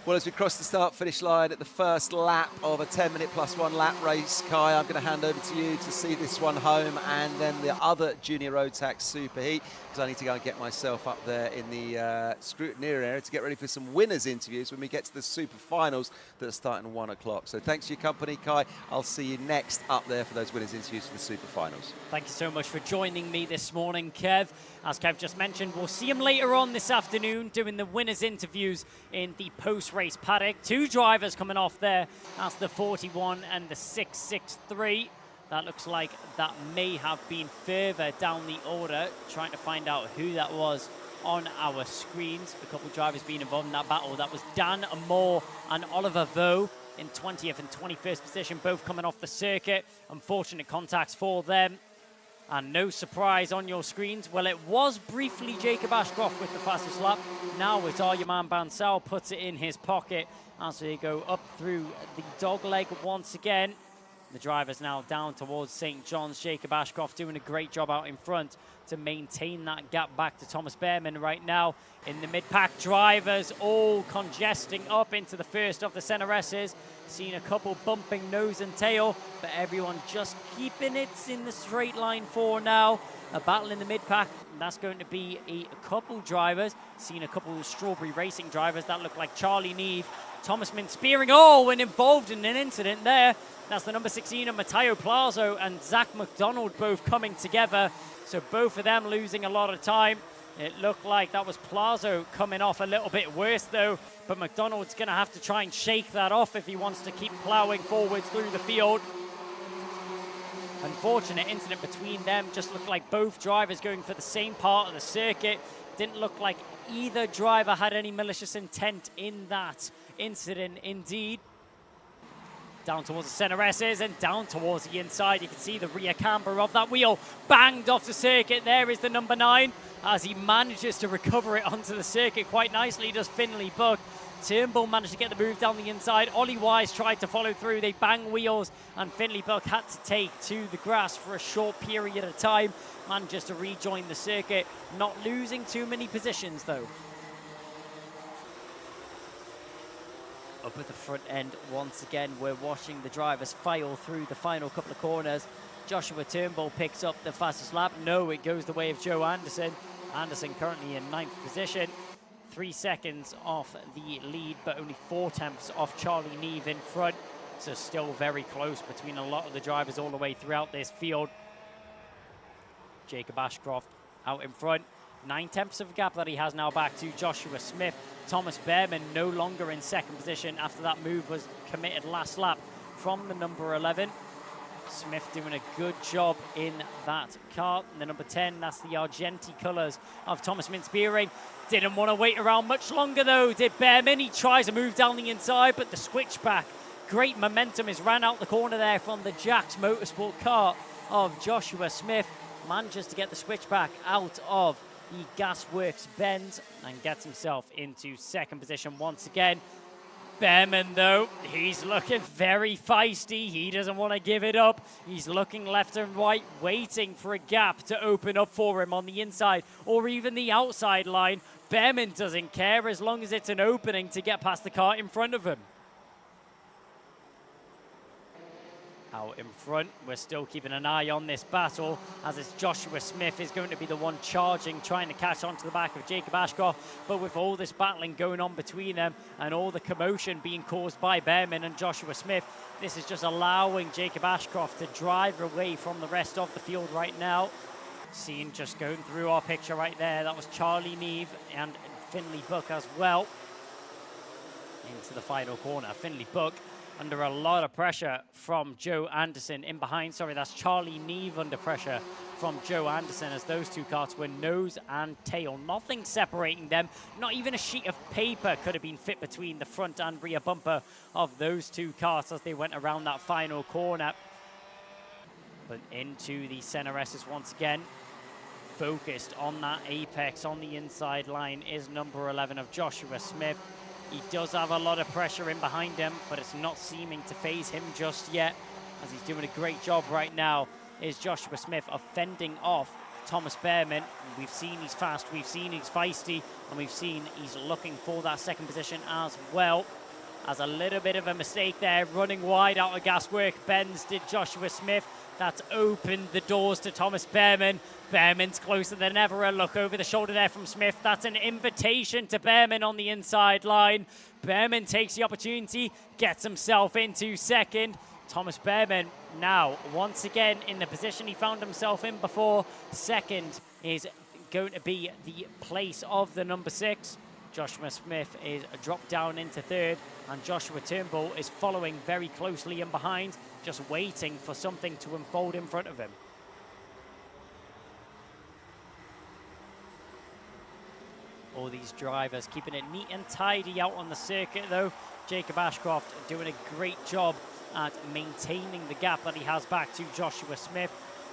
Well, as we cross the start-finish line at the first lap of a 10-minute plus 1 lap race, Kai, I'm going to hand over to you to see this one home and then the other Junior Rotax Superheat, because I need to go and get myself up there in the scrutineer area to get ready for some winners' interviews when we get to the Super Finals that are starting at 1 o'clock. So thanks for your company, Kai. I'll see you next up there for those winners' interviews for the Super Finals. Thank you so much for joining me this morning, Kev. As Kev just mentioned, we'll see him later on this afternoon doing the winners' interviews in the post-race paddock. 2 drivers coming off there. That's the 41 and the 663. That looks like that may have been further down the order. Trying to find out who that was on our screens. A couple drivers being involved in that battle. That was Dan Moore and Oliver Vo in 20th and 21st position, both coming off the circuit. Unfortunate contacts for them. And no surprise on your screens. Well, it was briefly Jacob Ashcroft with the fastest lap. Now it's Aryaman Bansal puts it in his pocket as they go up through the dog leg once again. The driver's now down towards St. John's. Jacob Ashcroft doing a great job out in front to maintain that gap back to Thomas Behrman right now. In the mid-pack, drivers all congesting up into the first of the center S's. Seen a couple bumping nose and tail, but everyone just keeping it in the straight line for now. A battle in the mid-pack, and that's going to be a couple drivers. Seen a couple of Strawberry Racing drivers that look like Charlie Neve, Thomas Min spearing, and involved in an incident there. That's the number 16 of Matteo Plazo and Zach McDonald both coming together. So both of them losing a lot of time. It looked like that was Plazo coming off a little bit worse though, but McDonald's going to have to try and shake that off if he wants to keep ploughing forwards through the field. Unfortunate incident between them. Just looked like both drivers going for the same part of the circuit. Didn't look like either driver had any malicious intent in that incident indeed. Down towards the center S's and down towards the inside. You can see the rear camber of that wheel banged off the circuit. There is the number 9 as he manages to recover it onto the circuit quite nicely. Does Finley Buck. Turnbull managed to get the move down the inside. Ollie Wise tried to follow through. They bang wheels and Finley Buck had to take to the grass for a short period of time. Manages to rejoin the circuit. Not losing too many positions though. Up at the front end once again, we're watching the drivers file through the final couple of corners. Joshua Turnbull picks up the fastest lap. No, it goes the way of Joe Anderson. Anderson currently in 9th position. 3 seconds off the lead, but only 4/10 off Charlie Neve in front. So still very close between a lot of the drivers all the way throughout this field. Jacob Ashcroft out in front. 9/10 of a gap that he has now back to Joshua Smith. Thomas Behrman no longer in 2nd position after that move was committed last lap from the number 11. Smith doing a good job in that car. And the number 10, that's the Argenti colours of Thomas Minspearing. Didn't want to wait around much longer though, did Behrman. He tries to move down the inside, but the switchback, great momentum, is ran out the corner there from the Jax Motorsport car of Joshua Smith. Manages to get the switchback out of the Gasworks bend and gets himself into 2nd position once again. Behrman, though, he's looking very feisty. He doesn't want to give it up. He's looking left and right, waiting for a gap to open up for him on the inside or even the outside line. Behrman doesn't care as long as it's an opening to get past the car in front of him. Out in front, we're still keeping an eye on this battle as it's Joshua Smith is going to be the one charging, trying to catch onto the back of Jacob Ashcroft. But with all this battling going on between them and all the commotion being caused by Behrman and Joshua Smith, this is just allowing Jacob Ashcroft to drive away from the rest of the field right now. Seen just going through our picture right there, that was Charlie Neve and Finley Buck as well. Into the final corner, Finley Buck under a lot of pressure from Joe Anderson in behind. Sorry, that's Charlie Neve under pressure from Joe Anderson as those two cars were nose and tail. Nothing separating them. Not even a sheet of paper could have been fit between the front and rear bumper of those two cars as they went around that final corner. But into the center S's once again. Focused on that apex on the inside line is number 11 of Joshua Smith. He does have a lot of pressure in behind him, but it's not seeming to phase him just yet, as he's doing a great job right now, is Joshua Smith of fending off Thomas Behrman. We've seen he's fast, we've seen he's feisty, and we've seen he's looking for that 2nd position as well. As a little bit of a mistake there, running wide out of Gaswork bends did Joshua Smith. That's opened the doors to Thomas Behrman. Behrman's closer than ever. A look over the shoulder there from Smith. That's an invitation to Behrman on the inside line. Behrman takes the opportunity, gets himself into 2nd. Thomas Behrman now once again in the position he found himself in before. 2nd is going to be the place of the number 6. Joshua Smith is dropped down into 3rd. And Joshua Turnbull is following very closely in behind, just waiting for something to unfold in front of him. All these drivers keeping it neat and tidy out on the circuit though. Jacob Ashcroft doing a great job at maintaining the gap that he has back to Joshua Smith.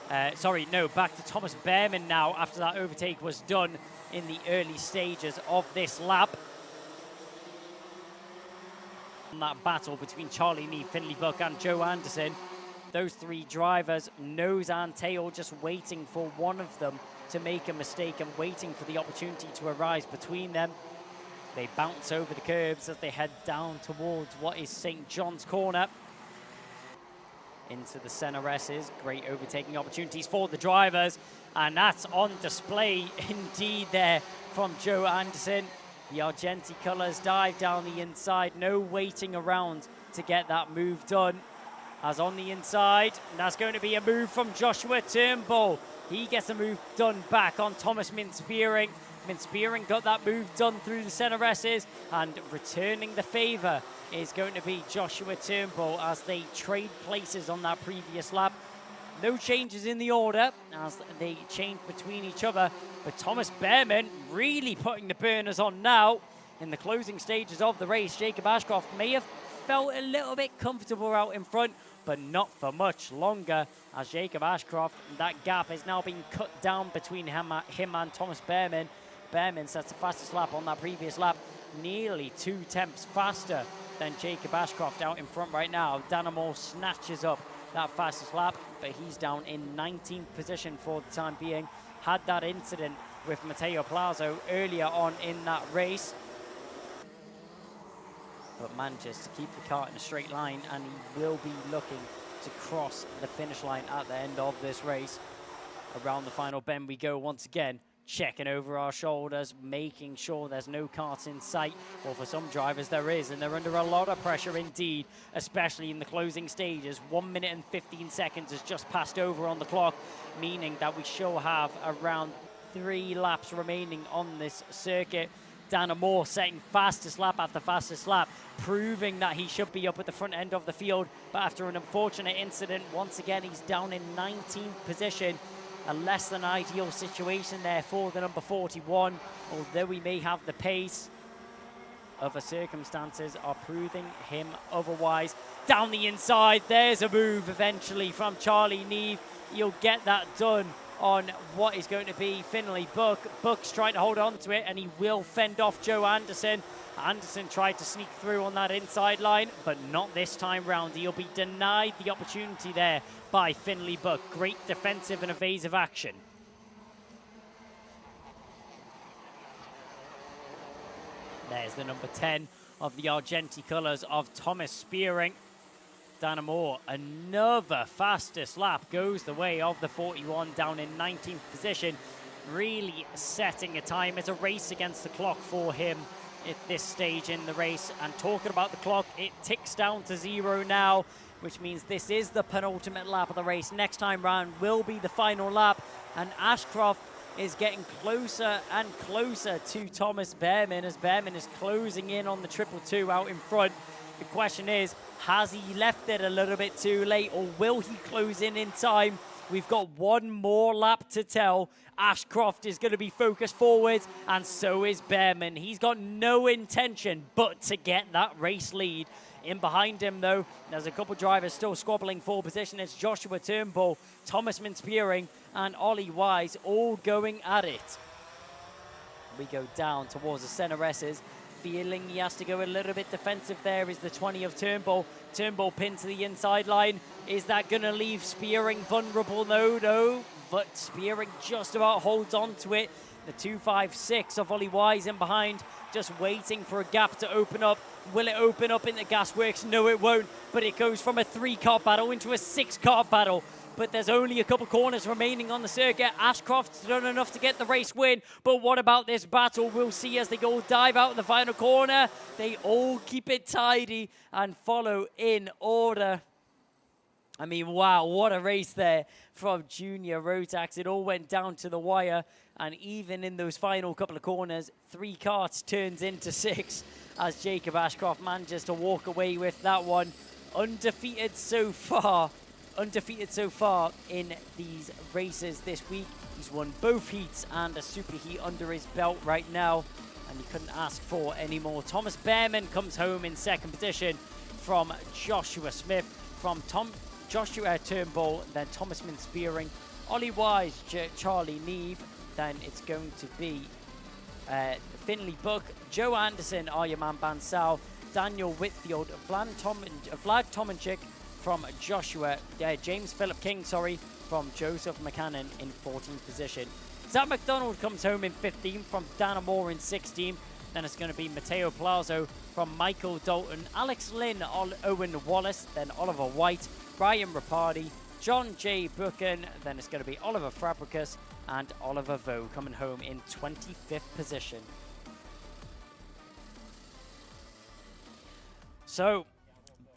Back to Thomas Behrman now after that overtake was done in the early stages of this lap. That battle between Charlie Neave, Finley Buck and Joe Anderson. Those three drivers, nose and tail, just waiting for one of them to make a mistake and waiting for the opportunity to arise between them. They bounce over the curbs as they head down towards what is St. John's Corner. Into the center S's, great overtaking opportunities for the drivers, and that's on display indeed there from Joe Anderson. The Argenti colours dive down the inside, no waiting around to get that move done. As on the inside, that's going to be a move from Joshua Turnbull. He gets a move done back on Thomas Minspiering. Minspiering got that move done through the center S's, and returning the favour is going to be Joshua Turnbull as they trade places on that previous lap. No changes in the order as they change between each other, but Thomas Behrman really putting the burners on now. In the closing stages of the race, Jacob Ashcroft may have felt a little bit comfortable out in front, but not for much longer as Jacob Ashcroft, that gap is now being cut down between him and Thomas Behrman. Behrman sets the fastest lap on that previous lap, nearly 2 tenths faster than Jacob Ashcroft out in front right now. Danamore snatches up that fastest lap, but he's down in 19th position for the time being. Had that incident with Matteo Plazo earlier on in that race, but manages to keep the car in a straight line, and he will be looking to cross the finish line at the end of this race. Around the final bend we go once again, checking over our shoulders, making sure there's no karts in sight. Well, for some drivers there is, and they're under a lot of pressure indeed, especially in the closing stages. 1 minute and 15 seconds has just passed over on the clock, meaning that we shall have around 3 laps remaining on this circuit. Danamore setting fastest lap after fastest lap, proving that he should be up at the front end of the field, but after an unfortunate incident, once again he's down in 19th position. A less than ideal situation there for the number 41, although we may have the pace. Other circumstances are proving him otherwise. Down the inside, there's a move eventually from Charlie Neave. He'll get that done on what is going to be Finley Buck. Buck's trying to hold on to it, and he will fend off Joe Anderson. Anderson tried to sneak through on that inside line, but not this time round. He'll be denied the opportunity there by Finley Buck. Great defensive and evasive action. There's the number 10 of the Argenti colours of Thomas Spearing. Danamore, another fastest lap, goes the way of the 41, down in 19th position. Really setting a time. It's a race against the clock for him at this stage in the race. And talking about the clock, it ticks down to 0 now, which means this is the penultimate lap of the race. Next time round will be the final lap, and Ashcroft is getting closer and closer to Thomas Behrman as Behrman is closing in on the 222 out in front. The question is, has he left it a little bit too late, or will he close in time? We've got one more lap to tell. Ashcroft is going to be focused forwards, and so is Behrman. He's got no intention but to get that race lead. In behind him, though, there's a couple drivers still squabbling for position. It's Joshua Turnbull, Thomas Minspiering, and Ollie Wise all going at it. We go down towards the center S's. Feeling he has to go a little bit defensive there is the 20 of Turnbull. Turnbull pinned to the inside line. Is that going to leave Spearing vulnerable? No. But Spearing just about holds on to it. The 256 of Ollie Wise in behind, just waiting for a gap to open up. Will it open up in the gasworks? No, it won't. But it goes from a 3-car battle into a 6-car battle. But there's only a couple corners remaining on the circuit. Ashcroft's done enough to get the race win. But what about this battle? We'll see as they all dive out of the final corner. They all keep it tidy and follow in order. I mean, wow, what a race there from Junior Rotax. It all went down to the wire, and even in those final couple of corners, 3 karts turns into 6 as Jacob Ashcroft manages to walk away with that one. Undefeated so far in these races this week. He's won both heats and a super heat under his belt right now, and you couldn't ask for any more. Thomas Behrman comes home in second position from Joshua Smith, from Joshua Turnbull, then Thomas Spearing, Ollie Wise, Charlie Neve, then it's going to be Finley Buck, Joe Anderson, Aryaman Bansal, Daniel Whitfield, Vlad Tomanchik from Joshua, James Philip King, from Joseph McCannon in 14th position. Zach McDonald comes home in 15th from Dana Moore in 16th. Then it's going to be Matteo Palazzo from Michael Dalton, Alex Lynn, Owen Wallace, then Oliver White, Brian Rapardi, John J. Buchan, then it's going to be Oliver Fabricus and Oliver Vo coming home in 25th position. So,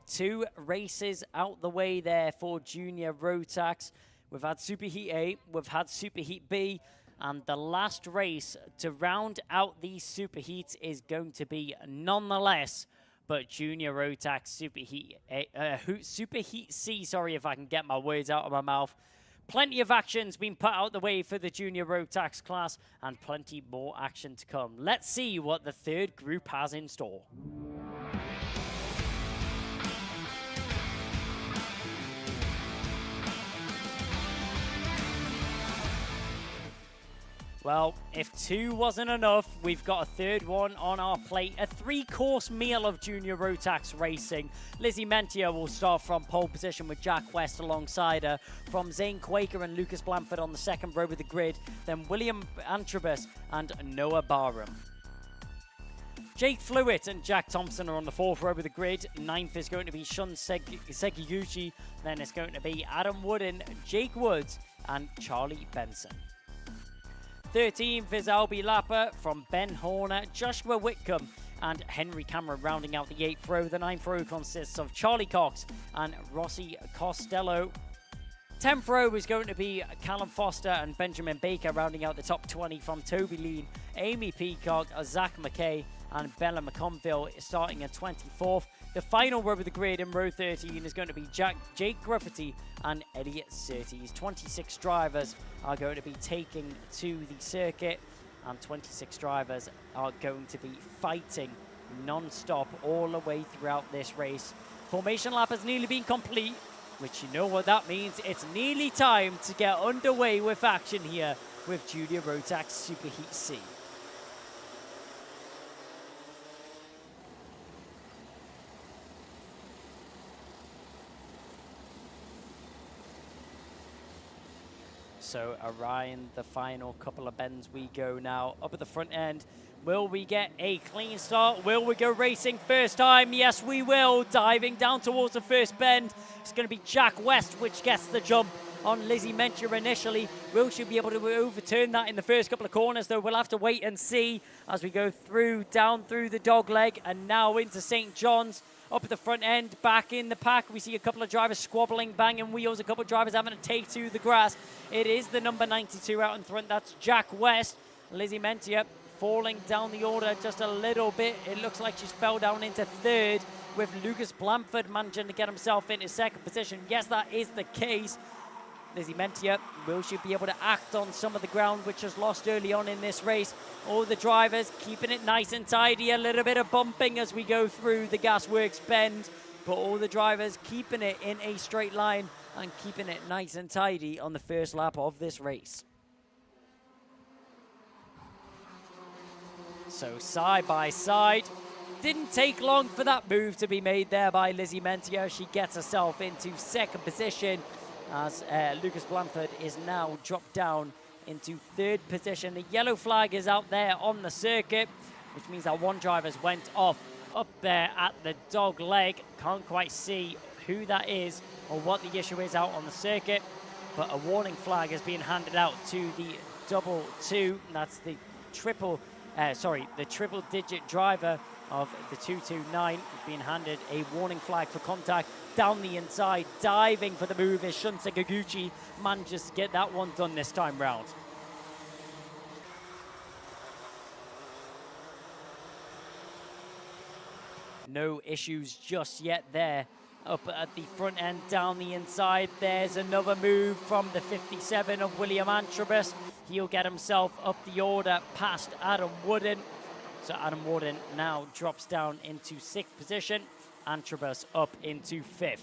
2 races out the way there for Junior Rotax. We've had Super Heat A, we've had Super Heat B, and the last race to round out these Super Heats is going to be nonetheless but Junior Rotax Super Heat Super Heat C, if I can get my words out of my mouth. Plenty of action's been put out the way for the Junior Rotax class, and plenty more action to come. Let's see what the third group has in store. Well, if 2 wasn't enough, we've got a third one on our plate. A 3-course meal of Junior Rotax racing. Lizzie Mentier will start from pole position with Jack West alongside her. From Zane Quaker and Lucas Blanford on the second row of the grid. Then William Antrobus and Noah Barham. Jake Flewitt and Jack Thompson are on the fourth row of the grid. 9th is going to be Shun Sekiguchi. Then it's going to be Adam Wooden, Jake Woods and Charlie Benson. 13th is Albie Lapper from Ben Horner, Joshua Whitcomb and Henry Cameron rounding out the 8th row. The 9th row consists of Charlie Cox and Rossi Costello. 10th row is going to be Callum Foster and Benjamin Baker rounding out the top 20 from Toby Lean, Amy Peacock, Zach McKay and Bella McConville starting at 24th. The final row of the grid in row 13 is going to be Jake Griffithty and Elliot Surtees. 26 drivers are going to be taking to the circuit, and 26 drivers are going to be fighting non-stop all the way throughout this race. Formation lap has nearly been complete, which you know what that means. It's nearly time to get underway with action here with Junior Rotax Super Heat C. So around the final couple of bends we go now. Up at the front end, will we get a clean start? Will we go racing first time? Yes, we will. Diving down towards the first bend. It's going to be Jack West, which gets the jump on Lizzie Mencher initially. Will she be able to overturn that in the first couple of corners, though? We'll have to wait and see as we go down through the dog leg and now into St. John's. Up at the front end, back in the pack, we see a couple of drivers squabbling, banging wheels, a couple of drivers having to take to the grass. It is the number 92 out in front, that's Jack West. Lizzie Mentier falling down the order just a little bit. It looks like she's fell down into third, with Lucas Blanford managing to get himself into second position. Yes, that is the case. Lizzie Mentier, will she be able to act on some of the ground which was lost early on in this race? All the drivers keeping it nice and tidy, a little bit of bumping as we go through the Gasworks bend, but all the drivers keeping it in a straight line and keeping it nice and tidy on the first lap of this race. So side by side. Didn't take long for that move to be made there by Lizzie Mentier. She gets herself into second position as Lucas Blanford is now dropped down into third position. The yellow flag is out there on the circuit, which means that one driver's went off up there at the dog leg. Can't quite see who that is or what the issue is out on the circuit, but a warning flag is being handed out to the double two. That's the triple digit driver of the 229 being handed a warning flag for contact down the inside. Diving for the move is Shun Sakaguchi. Manages to get that one done this time round. No issues just yet there. Up at the front end, down the inside, there's another move from the 57 of William Antrobus. He'll get himself up the order past Adam Wooden. So Adam Warden now drops down into 6th position. Antrobus up into 5th.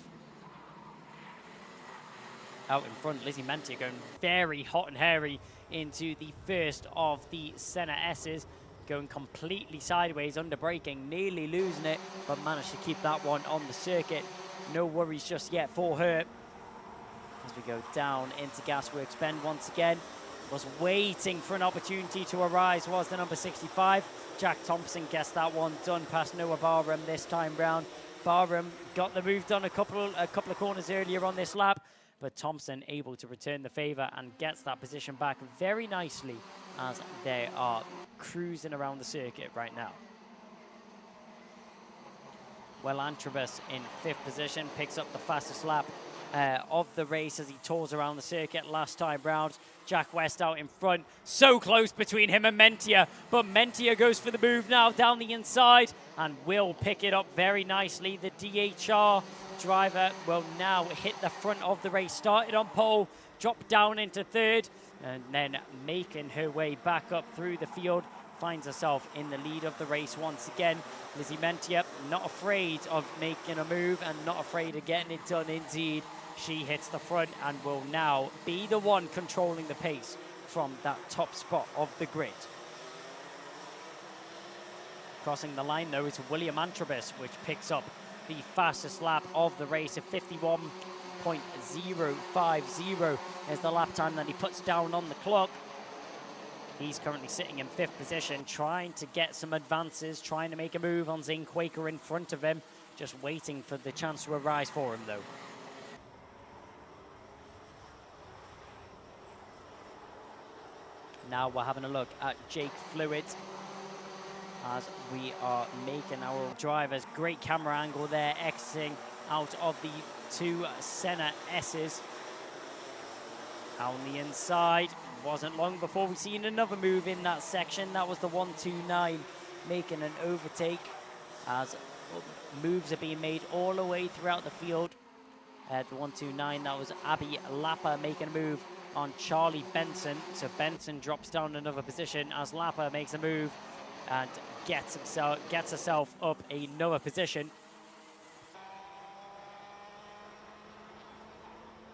Out in front, Lizzie Mentia going very hot and hairy into the first of the Senna S's. Going completely sideways, under braking, nearly losing it, but managed to keep that one on the circuit. No worries just yet for her. As we go down into Gasworks Bend once again. Was waiting for an opportunity to arise, was the number 65. Jack Thompson gets that one done past Noah Barham this time round. Barham got the move done a couple of corners earlier on this lap, but Thompson able to return the favour and gets that position back very nicely as they are cruising around the circuit right now. Well, Antrobus in 5th position picks up the fastest lap of the race as he tours around the circuit last time round. Jack West out in front, so close between him and Mentia, but Mentia goes for the move now down the inside and will pick it up very nicely. The DHR driver will now hit the front of the race, started on pole, dropped down into 3rd, and then making her way back up through the field, finds herself in the lead of the race once again. Lizzie Mentia not afraid of making a move and not afraid of getting it done indeed. She hits the front and will now be the one controlling the pace from that top spot of the grid. Crossing the line though is William Antrobus, which picks up the fastest lap of the race at 51.050 is the lap time that he puts down on the clock. He's currently sitting in 5th position, trying to get some advances, trying to make a move on Zane Quaker in front of him, just waiting for the chance to arise for him though. Now we're having a look at Jake Fluid as we are making our drivers. Great camera angle there, exiting out of the 2 Senna S's. On the inside, wasn't long before we seen another move in that section. That was the 129 making an overtake as moves are being made all the way throughout the field. The 129, that was Abby Lapper making a move on Charlie Benson. So Benson drops down another position as Lapper makes a move and gets herself up another position.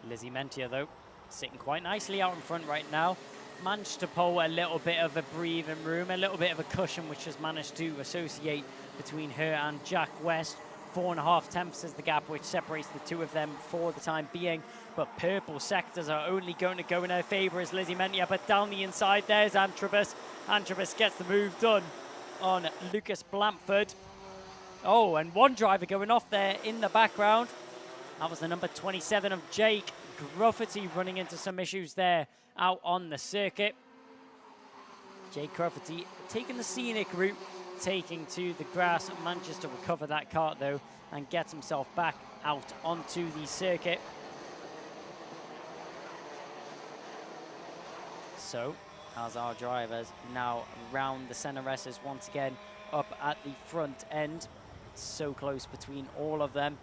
Lizzie Mentia, though, sitting quite nicely out in front right now. Managed to pull a little bit of a breathing room, a little bit of a cushion, which has managed to associate between her and Jack West. 4.5 tenths is the gap which separates the two of them for the time being. But purple sectors are only going to go in her favour as Lizzie Mentia. But down the inside, there's Antrobus. Antrobus gets the move done on Lucas Blamford. Oh, and one driver going off there in the background. That was the number 27 of Jake Grufferty running into some issues there out on the circuit. Jake Grufferty taking the scenic route, taking to the grass, manages to recover that kart though and gets himself back out onto the circuit. So, as our drivers now round the Senna S's once again up at the front end, so close between all of them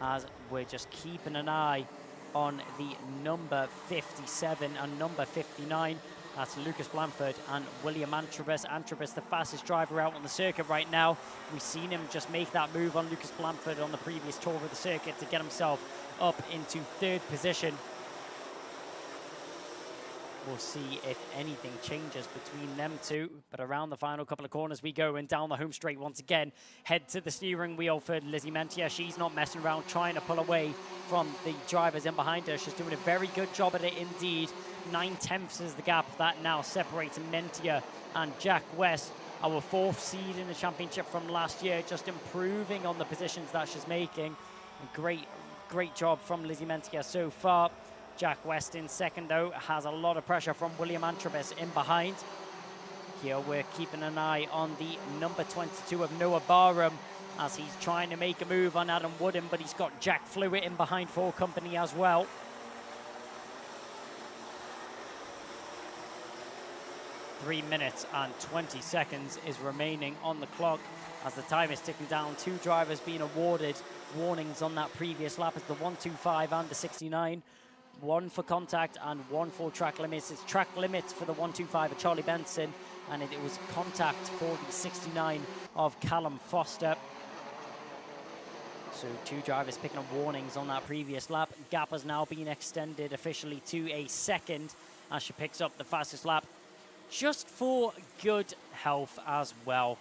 as we're just keeping an eye on the number 57 and number 59. That's Lucas Blamford and William Antrobus. Antrobus, the fastest driver out on the circuit right now. We've seen him just make that move on Lucas Blamford on the previous tour of the circuit to get himself up into 3rd position. We'll see if anything changes between them two. But around the final couple of corners we go and down the home straight once again. Head to the steering wheel for Lizzie Mentia. She's not messing around, trying to pull away from the drivers in behind her. She's doing a very good job at it indeed. 9 tenths is the gap that now separates Mentia and Jack West. Our 4th seed in the championship from last year, just improving on the positions that she's making. A great job from Lizzie Mentia so far. Jack West in 2nd, though, has a lot of pressure from William Antrobus in behind. here. We're keeping an eye on the number 22 of Noah Barham as he's trying to make a move on Adam Wooden, but he's got Jack Flewitt in behind for company as well. Three minutes and 20 seconds is remaining on the clock as the time is ticking down. Two drivers being awarded warnings on that previous lap. It's the 125 and the 69. One for contact and one for track limits. It's track limits for the 125 of Charlie Benson, and it was contact for the 69 of Callum Foster. So two drivers picking up warnings on that previous lap. Gap has now been extended officially to a second as she picks up the fastest lap, just for good health as well.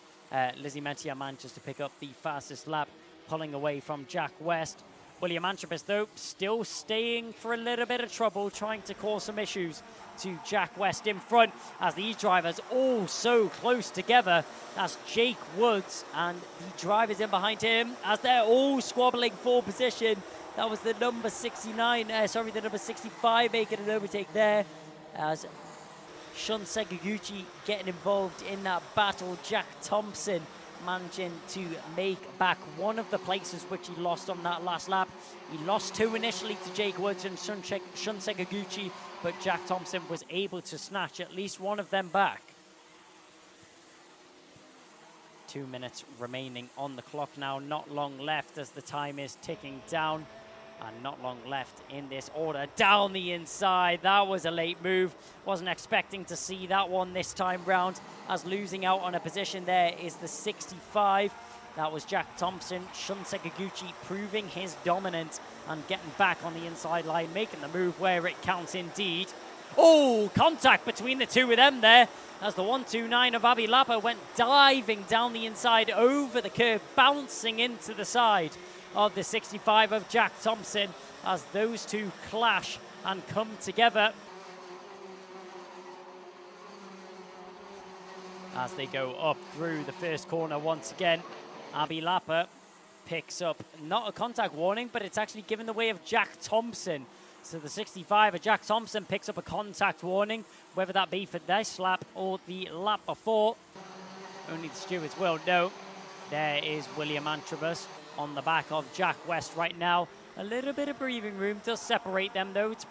Lizzie Mentier manages to pick up the fastest lap, pulling away from Jack West. William Antrobus, though, still staying for a little bit of trouble, trying to cause some issues to Jack West in front, as these drivers all so close together. That's Jake Woods and the drivers in behind him, as they're all squabbling for position. That was the number 69, the number 65 making an overtake there, as Shun Seguguchi getting involved in that battle. Jack Thompson managing to make back one of the places which he lost on that last lap. He lost two initially to Jake Woods and Shun Seguguchi, but Jack Thompson was able to snatch at least one of them back. 2 minutes remaining on the clock now. Not long left as the time is ticking down. And not long left in this order. Down the inside. That was a late move. Wasn't expecting to see that one this time round, as losing out on a position there is the 65. That was Jack Thompson. Shun Seguguchi proving his dominance and getting back on the inside line, making the move where it counts indeed. Oh, contact between the two of them there, as the 129 of Abby Lapa went diving down the inside over the curve, bouncing into the side of the 65 of Jack Thompson, as those two clash and come together as they go up through the first corner once again. Abby Lapa picks up not a contact warning, but it's actually given the way of Jack Thompson. So the 65 of Jack Thompson picks up a contact warning, whether that be for this lap or the lap before, only the stewards will know. There is William Antrobus on the back of Jack West right now. A little bit of breathing room does separate them, though. It's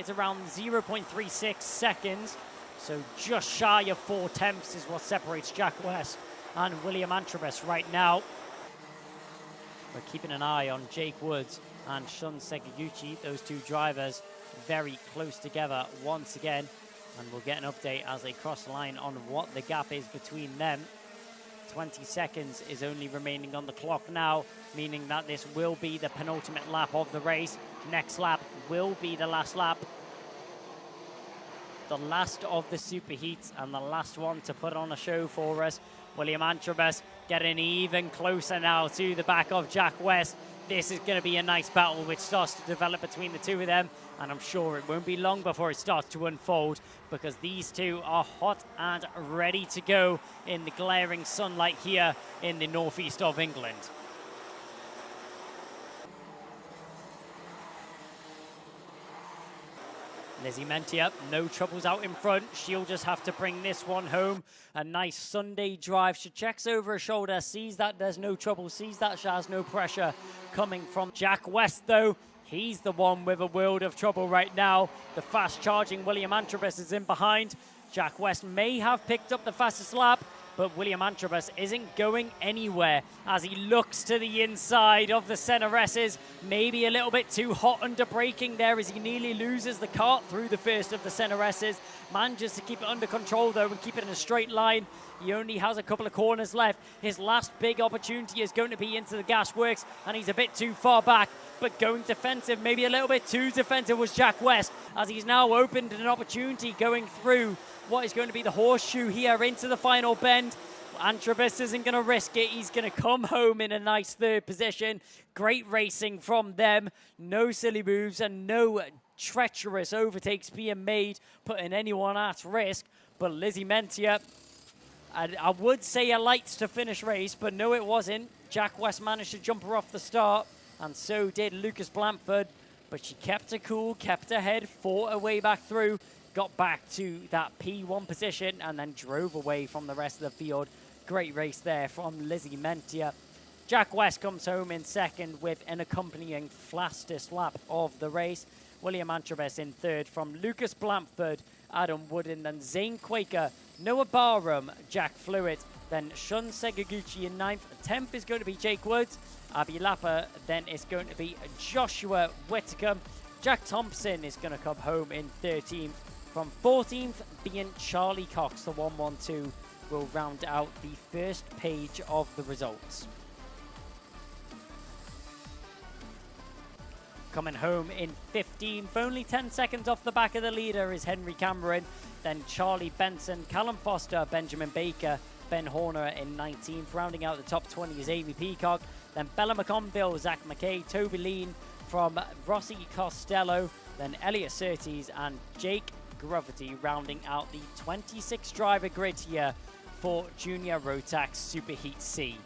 around 0.36 seconds. So just shy of 4/10 is what separates Jack West and William Antrobus right now. We're keeping an eye on Jake Woods and Shun Seguguchi. Those two drivers very close together once again. And we'll get an update as they cross the line on what the gap is between them. 20 seconds is only remaining on the clock now, meaning that this will be the penultimate lap of the race. Next lap will be the last lap, the last of the superheats and the last one to put on a show for us. William Antrobus getting even closer now to the back of Jack West. This is going to be a nice battle which starts to develop between the two of them, and I'm sure it won't be long before it starts to unfold, because these two are hot and ready to go in the glaring sunlight here in the northeast of England. Lizzie Mentier, no troubles out in front. She'll just have to bring this one home. A nice Sunday drive. She checks over her shoulder, sees that there's no trouble, sees that she has no pressure coming from Jack West, though. He's the one with a world of trouble right now. The fast-charging William Antrobus is in behind. Jack West may have picked up the fastest lap, but William Antrobus isn't going anywhere as he looks to the inside of the center S's. Maybe a little bit too hot under braking there as he nearly loses the kart through the first of the center S's. Manages to keep it under control, though, and keep it in a straight line. He only has a couple of corners left. His last big opportunity is going to be into the gasworks, and he's a bit too far back. But going defensive, maybe a little bit too defensive, was Jack West, as he's now opened an opportunity going through what is going to be the horseshoe here into the final bend. Antrobus isn't going to risk it. He's going to come home in a nice third position. Great racing from them. No silly moves and no treacherous overtakes being made, putting anyone at risk. But Lizzie Mentier, I would say a lights to finish race, but no, it wasn't. Jack West managed to jump her off the start, and so did Lucas Blanford. But she kept her cool, kept her head, fought her way back through, got back to that P1 position and then drove away from the rest of the field. Great race there from Lizzie Mentia. Jack West comes home in second with an accompanying fastest lap of the race. William Antrobus in third from Lucas Blamford, Adam Wooden, then Zane Quaker, Noah Barham, Jack Fluitt, then Shun Segaguchi in ninth. 10th is going to be Jake Woods. Abby Lapper then is going to be Joshua Whitcomb. Jack Thompson is going to come home in 13th. From 14th being Charlie Cox, the 112 will round out the first page of the results. Coming home in 15th, only 10 seconds off the back of the leader is Henry Cameron, then Charlie Benson, Callum Foster, Benjamin Baker, Ben Horner in 19th. Rounding out the top 20 is Amy Peacock, then Bella McConville, Zach McKay, Toby Lean from Rossi Costello, then Elliot Surtees and Jake Gravity rounding out the 26 driver grid here for Junior Rotax Superheat C.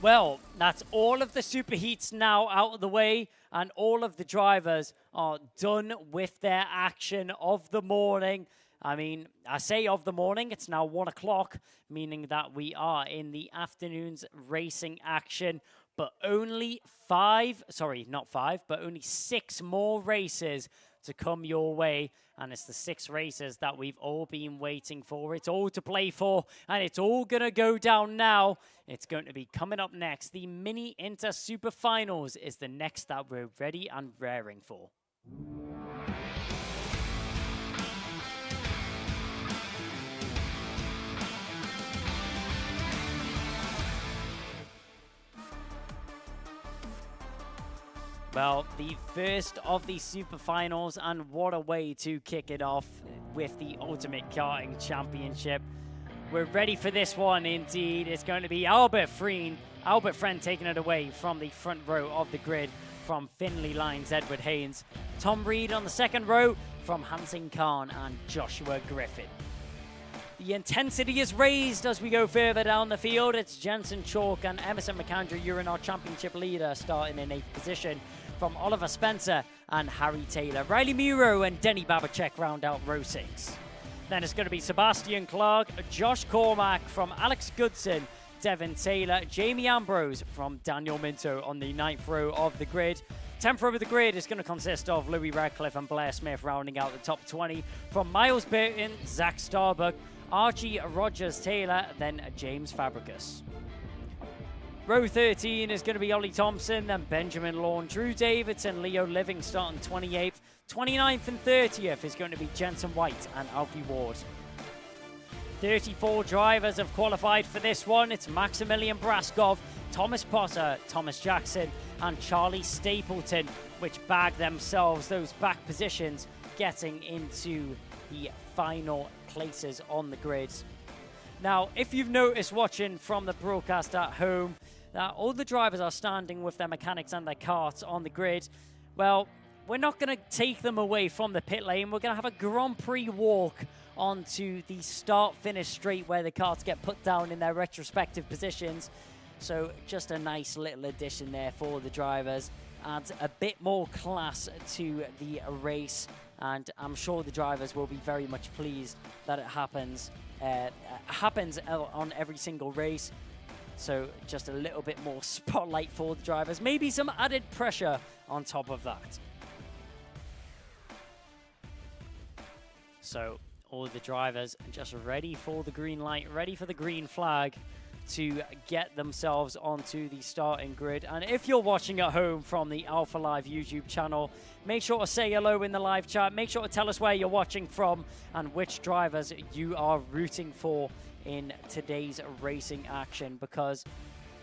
Well, that's all of the superheats now out of the way, and all of the drivers are done with their action of the morning. I mean, I say of the morning, it's now 1 o'clock, meaning that we are in the afternoon's racing action, but only only 6 more races to come your way. And it's the 6 races that we've all been waiting for. It's all to play for, and it's all going to go down now. It's going to be coming up next. The Mini Inter Super Finals is the next that we're ready and raring for. Well, the first of the Super Finals, and what a way to kick it off with the Ultimate Karting Championship. We're ready for this one indeed. It's going to be Albert Friend taking it away from the front row of the grid from Finley Lines, Edward Haynes. Tom Reed on the second row from Hansen Khan and Joshua Griffin. The intensity is raised as we go further down the field. It's Jensen Chalk and Emerson McAndrew, Urinal Championship leader, starting in 8th position from Oliver Spencer and Harry Taylor. Riley Muro and Denny Babacek round out row 6. Then it's going to be Sebastian Clark, Josh Cormack from Alex Goodson, Devin Taylor, Jamie Ambrose from Daniel Minto on the 9th row of the grid. 10th row of the grid is going to consist of Louis Radcliffe and Blair Smith rounding out the top 20 from Miles Burton, Zach Starbuck, Archie Rogers-Taylor, then James Fabricus. Row 13 is going to be Ollie Thompson, then Benjamin Lawn, Drew Davidson, Leo Livingston 28th. 29th and 30th is going to be Jensen White and Alfie Ward. 34 drivers have qualified for this one. It's Maximilian Braskov, Thomas Potter, Thomas Jackson, and Charlie Stapleton, which bag themselves those back positions, getting into the final places on the grid. Now, if you've noticed watching from the broadcast at home, that all the drivers are standing with their mechanics and their karts on the grid, well, we're not going to take them away from the pit lane. We're going to have a Grand Prix walk onto the start-finish straight where the karts get put down in their retrospective positions. So just a nice little addition there for the drivers. Adds a bit more class to the race, and I'm sure the drivers will be very much pleased that it happens on every single race. So just a little bit more spotlight for the drivers, maybe some added pressure on top of that. So all the drivers are just ready for the green light, ready for the green flag to get themselves onto the starting grid. And if you're watching at home from the Alpha Live YouTube channel, make sure to say hello in the live chat. Make sure to tell us where you're watching from and which drivers you are rooting for in today's racing action, because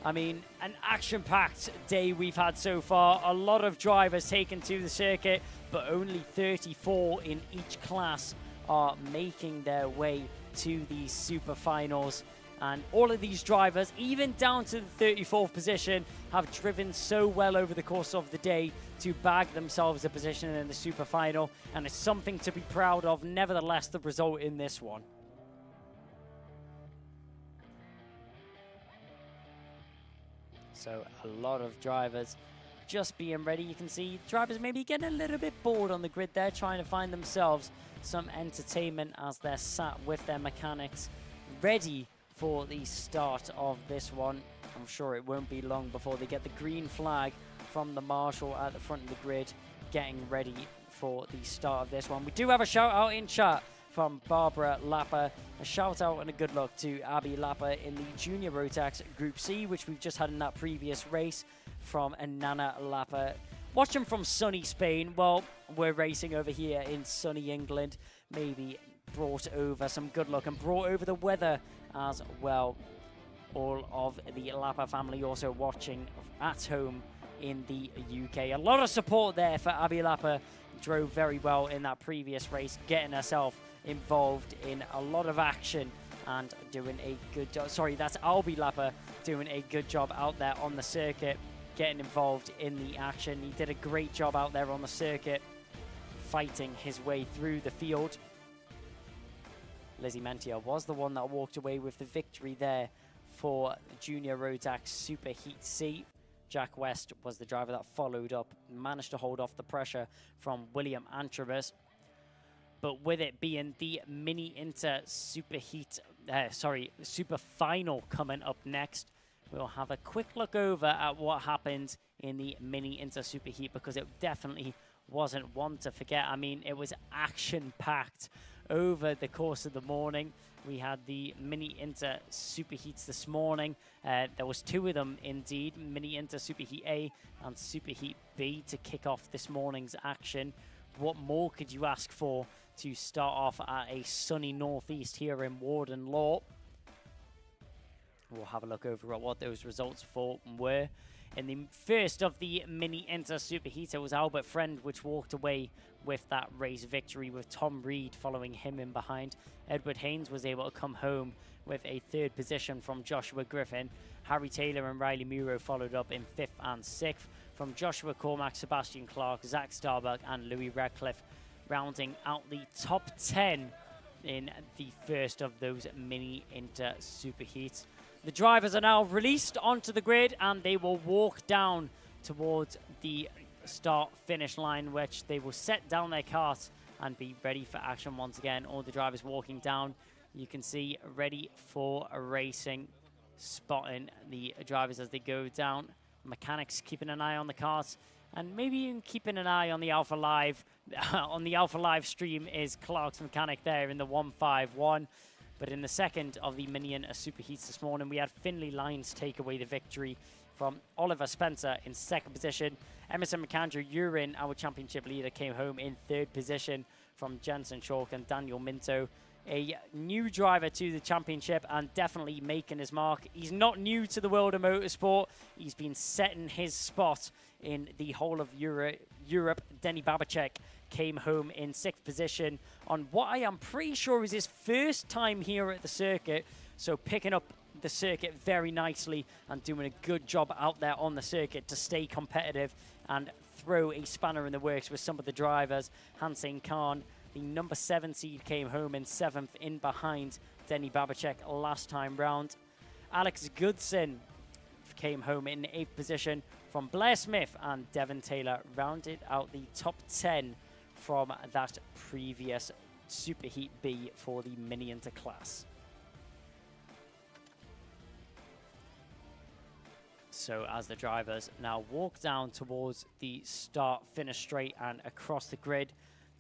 I mean, an action-packed day we've had so far. A lot of drivers taken to the circuit, but only 34 in each class are making their way to the super finals. And all of these drivers, even down to the 34th position, have driven so well over the course of the day to bag themselves a position in the super final. And it's something to be proud of, nevertheless, the result in this one. So a lot of drivers just being ready. You can see drivers maybe getting a little bit bored on the grid there, trying to find themselves some entertainment as they're sat with their mechanics, ready for the start of this one. I'm sure it won't be long before they get the green flag from the marshal at the front of the grid, getting ready for the start of this one. We do have a shout out in chat from Barbara Lapper. A shout out and a good luck to Abby Lapper in the Junior Rotax Group C, which we've just had in that previous race, from Nana Lapper. Watching from sunny Spain. Well, we're racing over here in sunny England. Maybe brought over some good luck and brought over the weather as well. All of the Lapper family also watching at home in the UK. A lot of support there for Abby Lapper. Drove very well in that previous race, getting herself involved in a lot of action and doing a good job. Sorry, that's Albie Lapper doing a good job out there on the circuit, getting involved in the action. He did a great job out there on the circuit, fighting his way through the field. Lizzie Mentia was the one that walked away with the victory there for Junior Rotax Superheat C. Jack West was the driver that followed up, managed to hold off the pressure from William Antrobus. But with it being the Mini Inter Super Final coming up next, we'll have a quick look over at what happened in the Mini Inter Superheat, because it definitely wasn't one to forget. I mean, it was action-packed over the course of the morning. We had the Mini Inter Superheats this morning. There was two of them indeed, Mini Inter Superheat A and Superheat B, to kick off this morning's action. What more could you ask for to start off at a sunny northeast here in Warden Law? We'll have a look over at what those results were. In the first of the Mini Inter Superheat, it was Albert Friend which walked away with that race victory, with Tom Reed following him in behind. Edward Haynes was able to come home with a third position from Joshua Griffin. Harry Taylor and Riley Muro followed up in 5th and 6th. From Joshua Cormack, Sebastian Clark, Zach Starbuck and Louis Radcliffe, rounding out the top 10 in the first of those Mini Inter Superheats. The drivers are now released onto the grid and they will walk down towards the start-finish line, which they will set down their carts and be ready for action once again. All the drivers walking down, you can see, ready for a racing, spotting the drivers as they go down. Mechanics keeping an eye on the carts, and maybe even keeping an eye on the Alpha Live. On the Alpha Live stream is Clark's mechanic there in the 151. But in the second of the Mini Inter Superheats this morning, we had Finley Lyons take away the victory from Oliver Spencer in 2nd position. Emerson McAndrew, Urin, our championship leader, came home in 3rd position from Jensen Chalk and Daniel Minto. A new driver to the championship and definitely making his mark. He's not new to the world of motorsport. He's been setting his spot in the whole of Europe. Denny Babacek came home in 6th position on what I am pretty sure is his first time here at the circuit. So picking up the circuit very nicely and doing a good job out there on the circuit to stay competitive and throw a spanner in the works with some of the drivers. Hansing Khan, the number 7 seed, came home in 7th in behind Denny Babacek last time round. Alex Goodson came home in 8th position from Blair Smith, and Devon Taylor rounded out the top 10 from that previous Superheat B for the Mini Inter class. So as the drivers now walk down towards the start-finish straight and across the grid,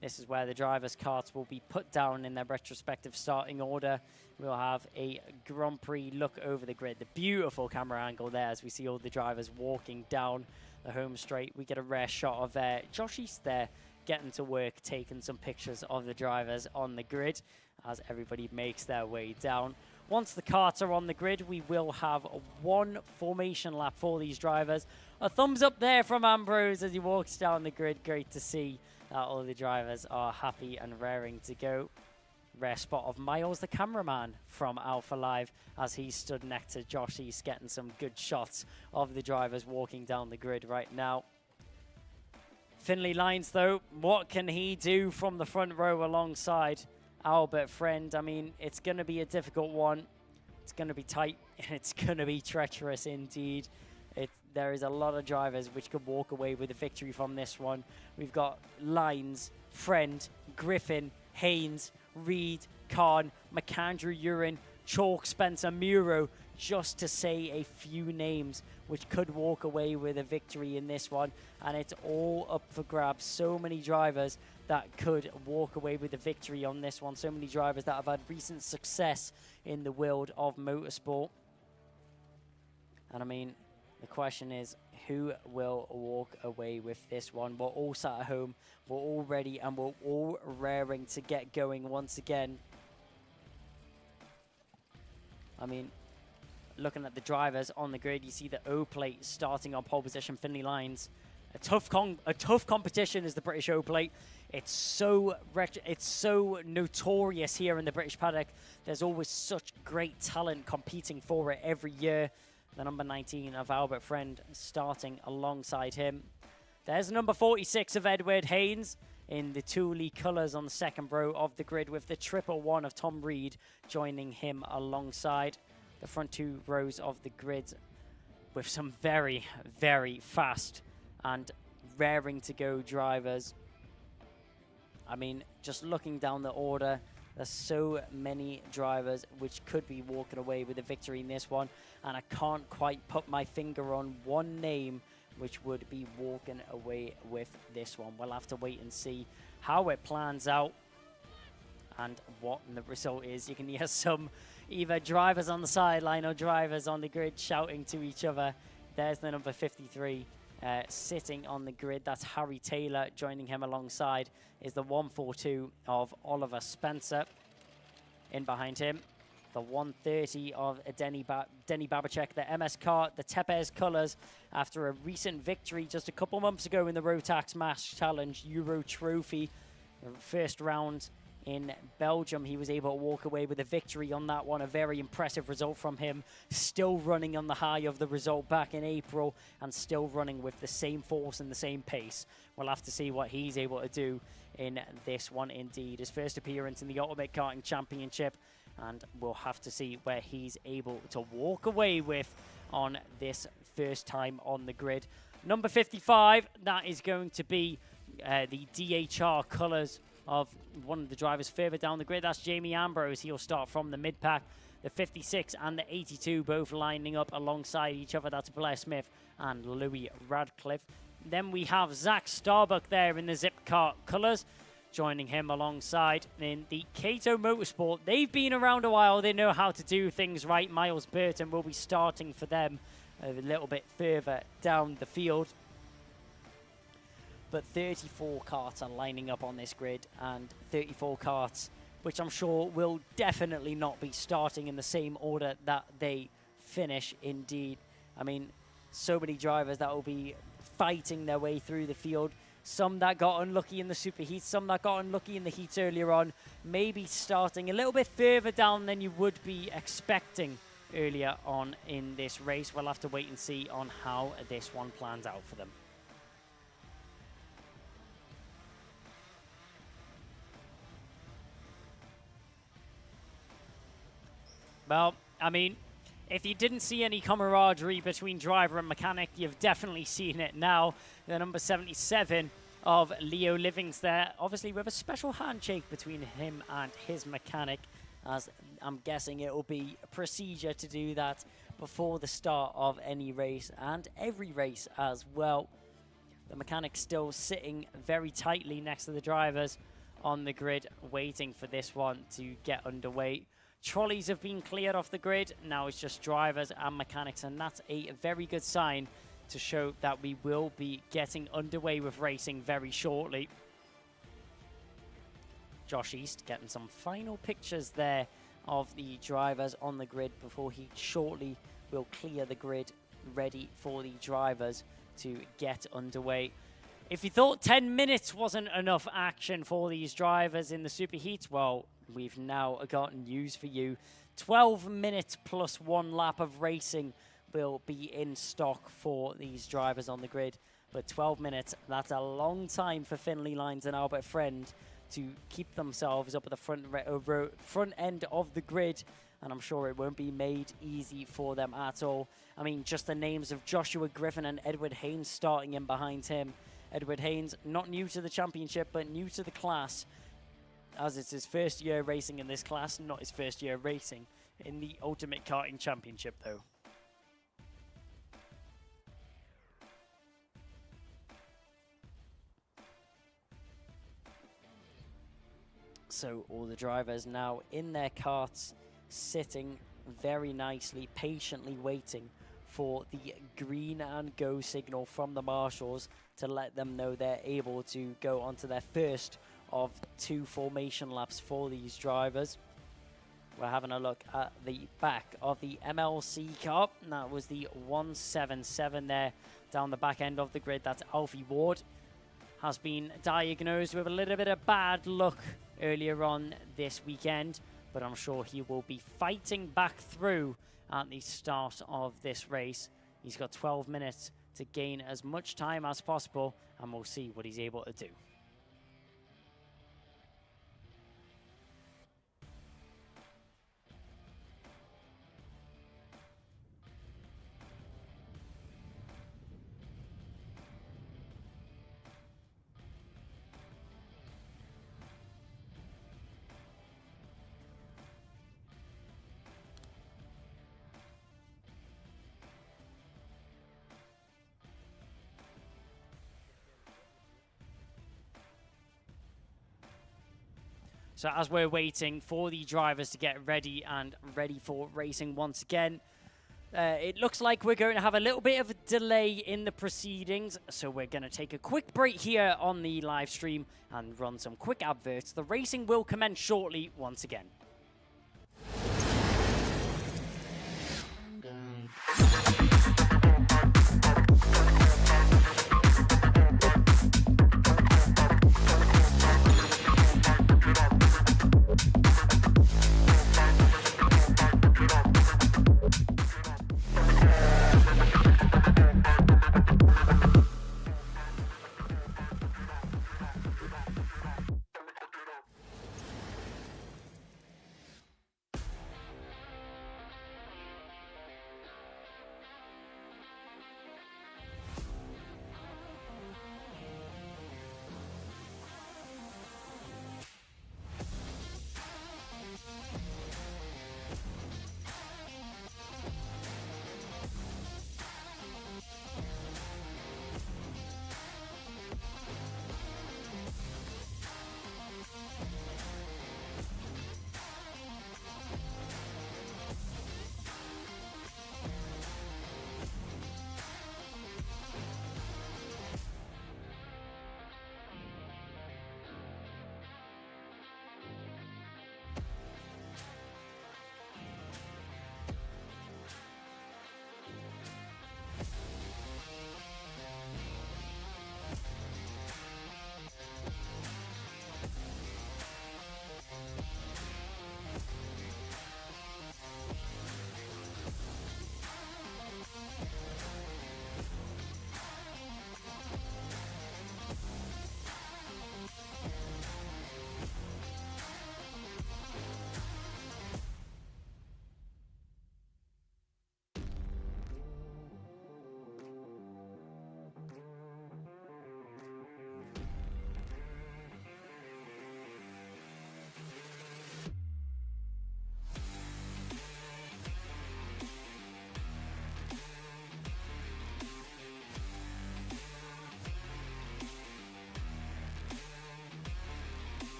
this is where the drivers' carts will be put down in their retrospective starting order. We'll have a Grand Prix look over the grid. The beautiful camera angle there as we see all the drivers walking down the home straight. We get a rare shot of Josh East there getting to work, taking some pictures of the drivers on the grid as everybody makes their way down. Once the carts are on the grid, we will have one formation lap for these drivers. A thumbs up there from Ambrose as he walks down the grid. Great to see that all the drivers are happy and raring to go. Rare spot of Miles, the cameraman from Alpha Live, as he stood next to Josh East, getting some good shots of the drivers walking down the grid right now. Finley Lyons, though, what can he do from the front row alongside Albert Friend? I mean, it's going to be a difficult one. It's going to be tight, and it's going to be treacherous indeed. there is a lot of drivers which could walk away with a victory from this one. We've got Lines, Friend, Griffin, Haynes, Reed, Khan, McAndrew, Urin, Chalk, Spencer, Muro, just to say a few names which could walk away with a victory in this one. And it's all up for grabs. So many drivers that could walk away with a victory on this one. So many drivers that have had recent success in the world of motorsport. And I mean, the question is, who will walk away with this one? We're all sat at home, we're all ready, and we're all raring to get going once again. I mean, looking at the drivers on the grid, you see the O plate starting on pole position, Finley Lines. A tough competition is the British O plate. It's so notorious here in the British paddock. There's always such great talent competing for it every year. The number 19 of Albert Friend starting alongside him. There's number 46 of Edward Haynes in the Thule colours on the second row of the grid, with the 111 of Tom Reed joining him alongside. The front two rows of the grid with some very, very fast and raring to go drivers. I mean, just looking down the order, there's so many drivers which could be walking away with a victory in this one, and I can't quite put my finger on one name which would be walking away with this one. We'll have to wait and see how it plans out and what the result is. You can hear some either drivers on the sideline or drivers on the grid shouting to each other. There's the number 53 sitting on the grid. That's Harry Taylor. Joining him alongside is the 142 of Oliver Spencer. In behind him, the 130 of Denny Babachek, the MS Kart, the Tepes colours, after a recent victory just a couple months ago in the Rotax Mass Challenge Euro Trophy. The first round in Belgium, he was able to walk away with a victory on that one. A very impressive result from him. Still running on the high of the result back in April and still running with the same force and the same pace. We'll have to see what he's able to do in this one indeed. His first appearance in the Ultimate Karting Championship, and we'll have to see where he's able to walk away with on this first time on the grid. Number 55, that is going to be the DHR colours of one of the drivers further down the grid. That's Jamie Ambrose. He'll start from the mid-pack. The 56 and the 82 both lining up alongside each other. That's Blair Smith and Louis Radcliffe. Then we have Zach Starbuck there in the Zip Kart colours, joining him alongside in the Kato Motorsport. They've been around a while. They know how to do things right. Miles Burton will be starting for them a little bit further down the field. But 34 karts are lining up on this grid, and 34 karts which I'm sure will definitely not be starting in the same order that they finish indeed. I mean, so many drivers that will be fighting their way through the field. Some that got unlucky in the superheats, some that got unlucky in the heats earlier on, maybe starting a little bit further down than you would be expecting earlier on in this race. We'll have to wait and see on how this one plans out for them. Well, I mean, if you didn't see any camaraderie between driver and mechanic, you've definitely seen it now. The number 77 of Leo Livings there, obviously with a special handshake between him and his mechanic, as I'm guessing it will be a procedure to do that before the start of any race and every race as well. The mechanic still sitting very tightly next to the drivers on the grid, waiting for this one to get underway. Trolleys have been cleared off the grid. Now it's just drivers and mechanics, and that's a very good sign to show that we will be getting underway with racing very shortly. Josh East getting some final pictures there of the drivers on the grid before he shortly will clear the grid, ready for the drivers to get underway. If you thought 10 minutes wasn't enough action for these drivers in the superheats, well, we've now got news for you. 12 minutes plus one lap of racing will be in stock for these drivers on the grid. But 12 minutes, that's a long time for Finley Lines and Albert Friend to keep themselves up at the front end of the grid and I'm sure it won't be made easy for them at all. I mean, just the names of Joshua Griffin and Edward Haynes starting in behind him. Edward Haynes, not new to the championship, but new to the class, as it's his first year racing in this class, not his first year racing in the Ultimate Karting Championship, though. So all the drivers now in their karts, sitting very nicely, patiently waiting for the green and go signal from the marshals to let them know they're able to go onto their first of 2 formation laps for these drivers. We're having a look at the back of the MLC car. That was the 177 there down the back end of the grid. That's Alfie Ward. Has been diagnosed with a little bit of bad luck earlier on this weekend, but I'm sure he will be fighting back through at the start of this race. He's got 12 minutes to gain as much time as possible, and we'll see what he's able to do. So as we're waiting for the drivers to get ready and ready for racing once again, it looks like we're going to have a little bit of a delay in the proceedings. So we're going to take a quick break here on the live stream and run some quick adverts. The racing will commence shortly once again.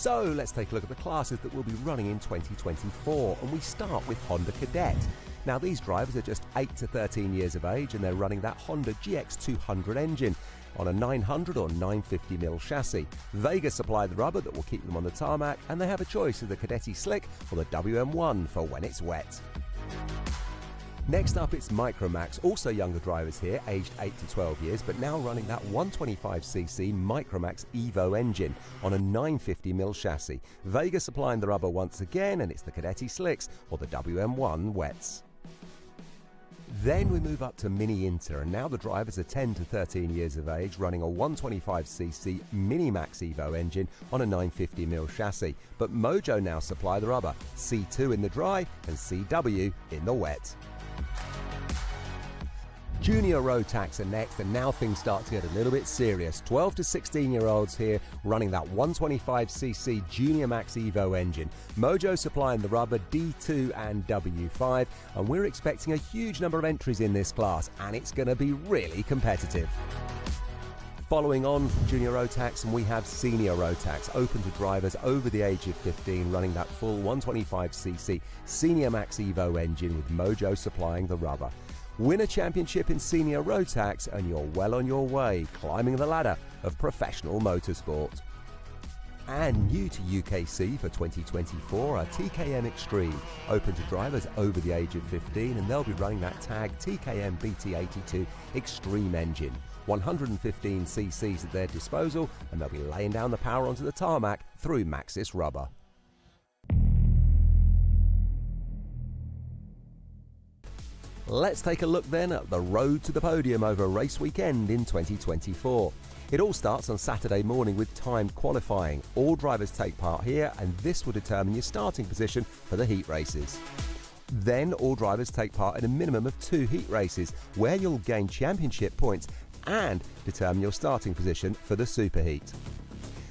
So let's take a look at the classes that will be running in 2024, and we start with Honda Cadet. Now these drivers are just 8 to 13 years of age, and they're running that Honda GX200 engine on a 900 or 950mm chassis. Vega supply the rubber that will keep them on the tarmac, and they have a choice of the Cadetti Slick or the WM1 for when it's wet. Next up, it's Micromax, also younger drivers here, aged 8 to 12 years, but now running that 125cc Micromax Evo engine on a 950mm chassis. Vega supplying the rubber once again, and it's the Cadetti Slicks or the WM1 wets. Then we move up to Mini Inter, and now the drivers are 10 to 13 years of age, running a 125cc Minimax Evo engine on a 950mm chassis. But Mojo now supply the rubber, C2 in the dry and CW in the wet. Junior Road Tax are next, and now things start to get a little bit serious. 12 to 16-year-olds here running that 125cc Junior Max Evo engine. Mojo supplying the rubber, D2 and W5, and we're expecting a huge number of entries in this class, and it's going to be really competitive. Following on from Junior Road Tax, and we have Senior Road Tax, open to drivers over the age of 15, running that full 125cc Senior Max Evo engine with Mojo supplying the rubber. Win a championship in Senior Road Tax and you're well on your way, climbing the ladder of professional motorsport. And new to UKC for 2024 are TKM Extreme, open to drivers over the age of 15, and they'll be running that tag TKM BT82 Extreme engine. 115ccs at their disposal, and they'll be laying down the power onto the tarmac through Maxxis rubber. Let's take a look then at the road to the podium over race weekend in 2024. It all starts on Saturday morning with timed qualifying. All drivers take part here, and this will determine your starting position for the heat races. Then all drivers take part in a minimum of 2 heat races, where you'll gain championship points and determine your starting position for the superheat.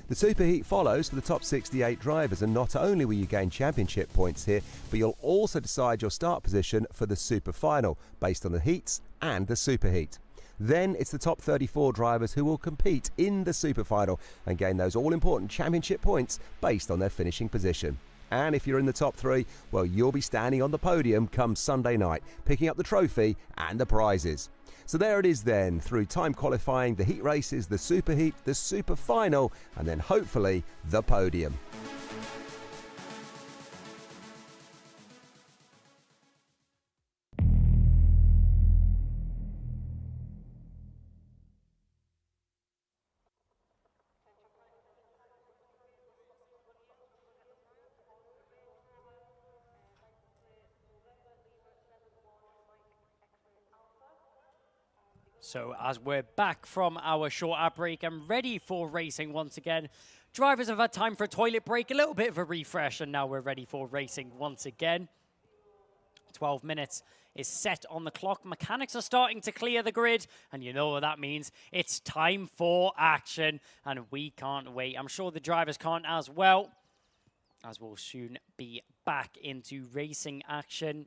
The superheat follows for the top 68 drivers, and not only will you gain championship points here, but you'll also decide your start position for the super final based on the heats and the superheat. Then it's the top 34 drivers who will compete in the super final and gain those all-important championship points based on their finishing position. And if you're in the top 3, well, you'll be standing on the podium come Sunday night, picking up the trophy and the prizes. So there it is then, through time qualifying, the heat races, the superheat, the super final, and then hopefully the podium. So as we're back from our short ad break and ready for racing once again, drivers have had time for a toilet break, a little bit of a refresh, and now we're ready for racing once again. 12 minutes is set on the clock. Mechanics are starting to clear the grid, and you know what that means. It's time for action, and we can't wait. I'm sure the drivers can't as well, as we'll soon be back into racing action.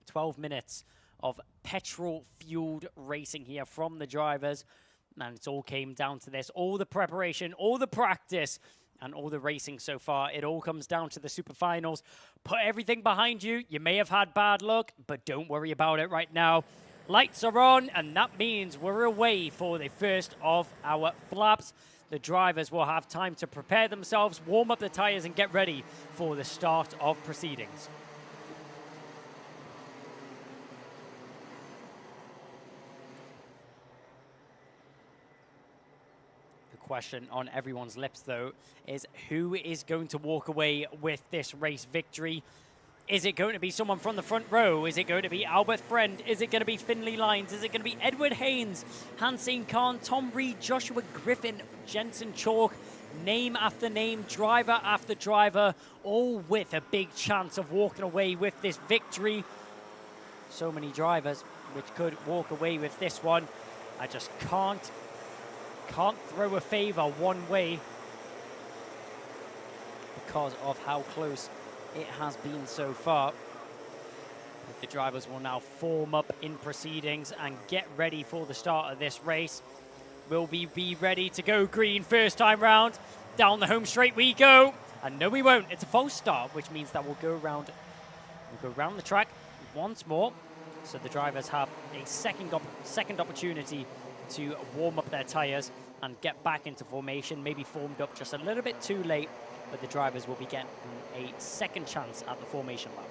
12 minutes of petrol-fueled racing here from the drivers. And it all came down to this. All the preparation, all the practice, and all the racing so far. It all comes down to the super finals. Put everything behind you. You may have had bad luck, but don't worry about it right now. Lights are on, and that means we're away for the first of our flaps. The drivers will have time to prepare themselves, warm up the tires, and get ready for the start of proceedings. Question on everyone's lips, though, is who is going to walk away with this race victory? Is it going to be someone from the front row? Is it going to be Albert Friend? Is it going to be Finley Lyons? Is it going to be Edward Haynes, Hansine Khan, Tom Reed, Joshua Griffin, Jensen Chalk? Name after name, driver after driver, all with a big chance of walking away with this victory. So many drivers which could walk away with this one. I just can't throw a favor one way because of how close it has been so far. The drivers will now form up in proceedings and get ready for the start of this race. Will we be ready to go green first time round? Down the home straight we go. And no, we won't. It's a false start, which means that we'll go around the track once more. So the drivers have a second opportunity to warm up their tires and get back into formation, maybe formed up just a little bit too late, but the drivers will be getting a second chance at the formation lap.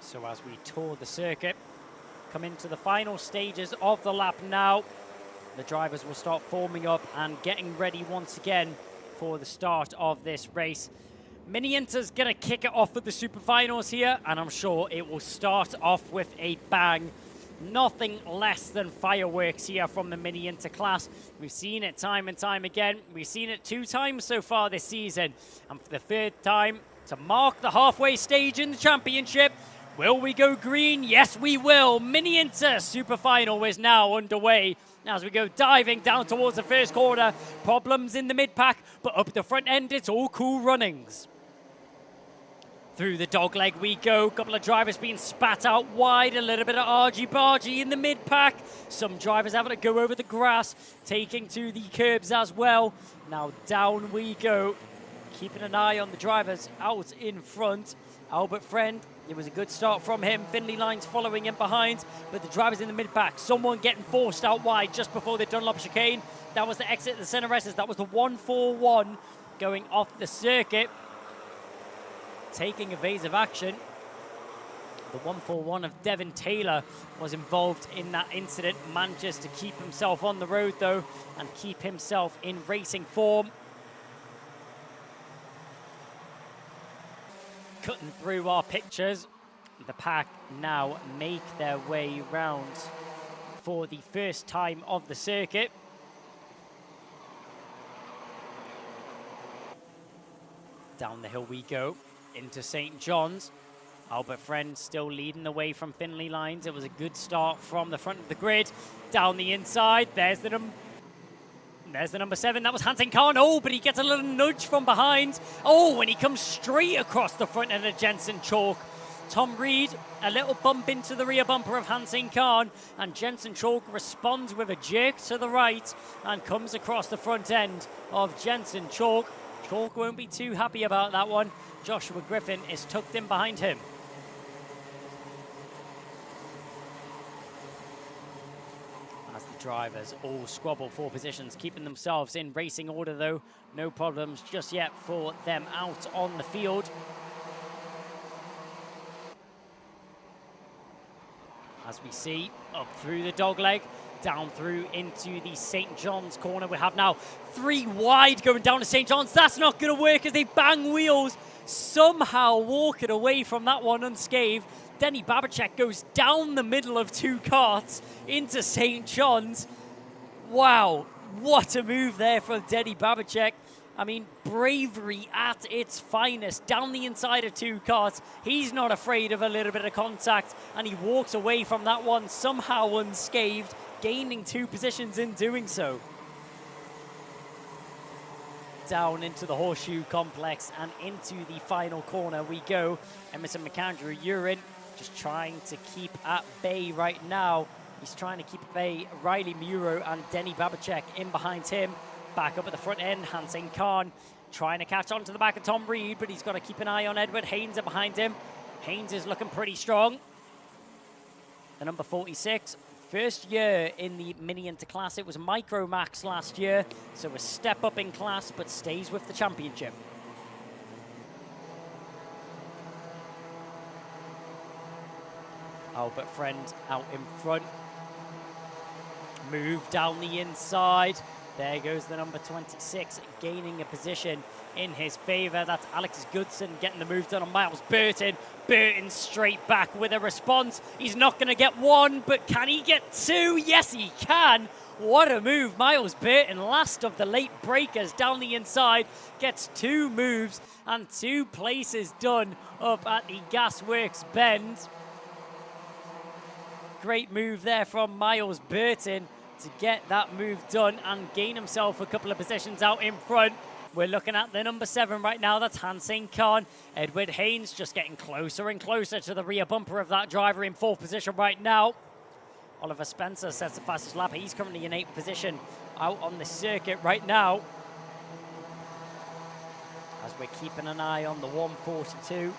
So as we tour the circuit, come into the final stages of the lap now, the drivers will start forming up and getting ready once again for the start of this race. Mini Inter's going to kick it off with the super finals here, and I'm sure it will start off with a bang. Nothing less than fireworks here from the Mini Inter class. We've seen it time and time again. We've seen it 2 times so far this season, and for the 3rd time to mark the halfway stage in the championship. Will we go green? Yes, we will. Mini Inter Super Final is now underway as we go diving down towards the first corner. Problems in the mid-pack, but up the front end, it's all cool runnings. Through the dogleg we go. Couple of drivers being spat out wide. A little bit of argy-bargy in the mid-pack. Some drivers having to go over the grass, taking to the curbs as well. Now down we go. Keeping an eye on the drivers out in front. Albert Friend, it was a good start from him. Finley Lines following him behind, but the drivers in the mid-pack. Someone getting forced out wide just before the Dunlop chicane. That was the exit of the center S's. That was the 141 going off the circuit. Taking evasive action. The 141 of Devin Taylor was involved in that incident. Manages to keep himself on the road though and keep himself in racing form. Cutting through our pictures, the pack now make their way round for the first time of the circuit. Down the hill we go into St. John's. Albert Friend still leading the way from Finley Lines. It was a good start from the front of the grid. Down the inside, there's the number 7. That was Hansen Khan. Oh, but he gets a little nudge from behind. Oh, and he comes straight across the front end of Jensen Chalk. Tom Reed, a little bump into the rear bumper of Hansen Khan, and Jensen Chalk responds with a jerk to the right and comes across the front end of Jensen Chalk. Chalk won't be too happy about that one. Joshua Griffin is tucked in behind him. As the drivers all squabble for positions, keeping themselves in racing order though. No problems just yet for them out on the field. As we see, up through the dogleg, down through into the St. John's corner. We have now 3 wide going down to St. John's. That's not going to work as they bang wheels. Somehow walking away from that one unscathed. Denny Babachek goes down the middle of 2 carts into St. John's. Wow, what a move there from Denny Babachek. I mean, bravery at its finest. Down the inside of 2 carts. He's not afraid of a little bit of contact, and he walks away from that one somehow unscathed, gaining 2 positions in doing so. Down into the horseshoe complex and into the final corner we go. Emerson McAndrew Urine just trying to keep at bay right now. He's trying to keep at bay Riley Muro and Denny Babachek in behind him. Back up at the front end, Hansen Khan trying to catch on to the back of Tom Reed, but he's got to keep an eye on Edward Haynes behind him. Haynes is looking pretty strong. The number 46. First year in the Mini Inter class. It was Micro Max last year, so a step up in class, but stays with the championship. Albert Friend out in front. Move down the inside. There goes the number 26, gaining a position in his favour. That's Alex Goodson getting the move done on Miles Burton. Burton straight back with a response. He's not going to get 1, but can he get 2? Yes, he can. What a move. Miles Burton, last of the late breakers down the inside, gets 2 moves and 2 places done up at the Gasworks Bend. Great move there from Miles Burton. to get that move done and gain himself a couple of positions out in front. We're looking at the number 7 right now. That's Hansing Khan. Edward Haynes just getting closer and closer to the rear bumper of that driver in 4th position right now. Oliver Spencer sets the fastest lap. He's currently in 8th position out on the circuit right now. As we're keeping an eye on the 142,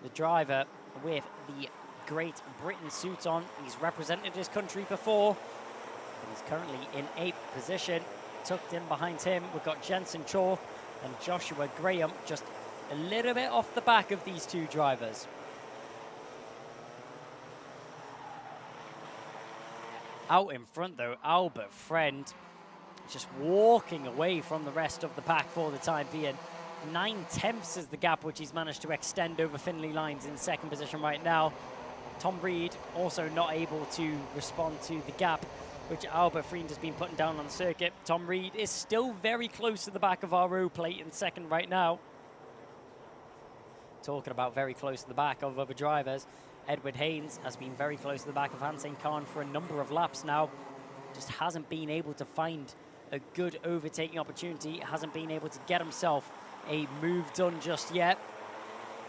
the driver with the Great Britain suit on. He's represented his country before, but he's currently in 8th position. Tucked in behind him, we've got Jensen Chalk and Joshua Graham, just a little bit off the back of these two drivers. Out in front though, Albert Friend just walking away from the rest of the pack for the time being. 9/10 is the gap which he's managed to extend over Finley Lines in 2nd position right now. Tom Reed also not able to respond to the gap which Albert Friend has been putting down on the circuit. Tom Reed is still very close to the back of our row plate in 2nd right now. Talking about very close to the back of other drivers, Edward Haynes has been very close to the back of Hansing Khan for a number of laps now. Just hasn't been able to find a good overtaking opportunity, hasn't been able to get himself a move done just yet.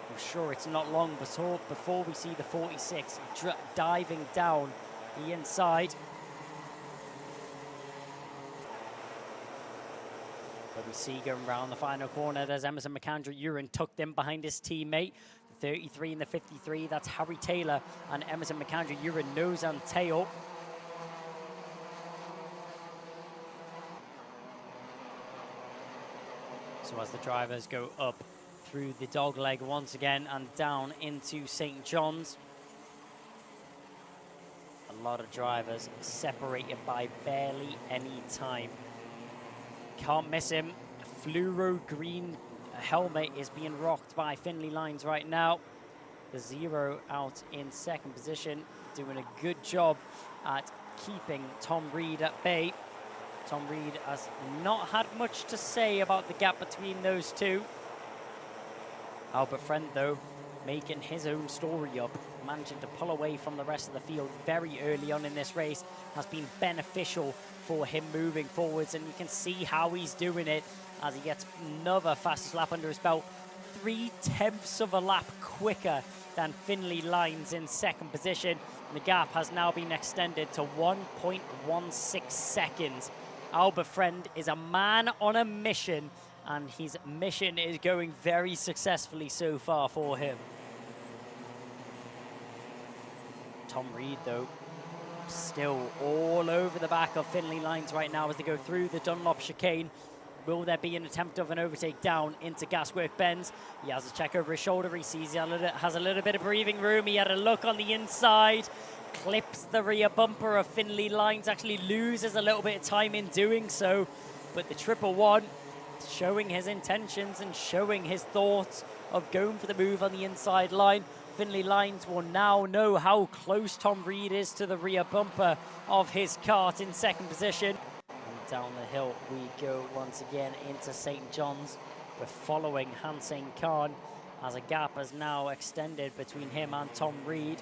I'm sure it's not long before we see the 46 diving down the inside. But we see going round the final corner, there's Emerson McAndrew-Uren tucked in behind his teammate. The 33 and the 53, that's Harry Taylor and Emerson McAndrew-Uren nose and tail. So as the drivers go up through the dogleg once again and down into St. John's, a lot of drivers separated by barely any time. Can't miss him. A fluoro green helmet is being rocked by Finley Lines right now. The 0 out in 2nd position, doing a good job at keeping Tom Reed at bay. Tom Reed has not had much to say about the gap between those two. Albert Friend, though, making his own story up, managing to pull away from the rest of the field very early on in this race, has been beneficial for him moving forwards, and you can see how he's doing it as he gets another fastest lap under his belt. 3/10 of a lap quicker than Finley Lines in 2nd position. The gap has now been extended to 1.16 seconds. Albert Friend is a man on a mission, and his mission is going very successfully so far for him. Tom Reed, though, still all over the back of Finley Lines right now as they go through the Dunlop chicane. Will there be an attempt of an overtake down into Gaswork Bends? He has a check over his shoulder. He sees he has a little bit of breathing room. He had a look on the inside. Clips the rear bumper of Finley Lines. Actually loses a little bit of time in doing so. But the 111 showing his intentions and showing his thoughts of going for the move on the inside line. Finley Lines will now know how close Tom Reed is to the rear bumper of his kart in 2nd position. And down the hill we go once again into St. John's. We're following Hansing Khan as a gap has now extended between him and Tom Reed.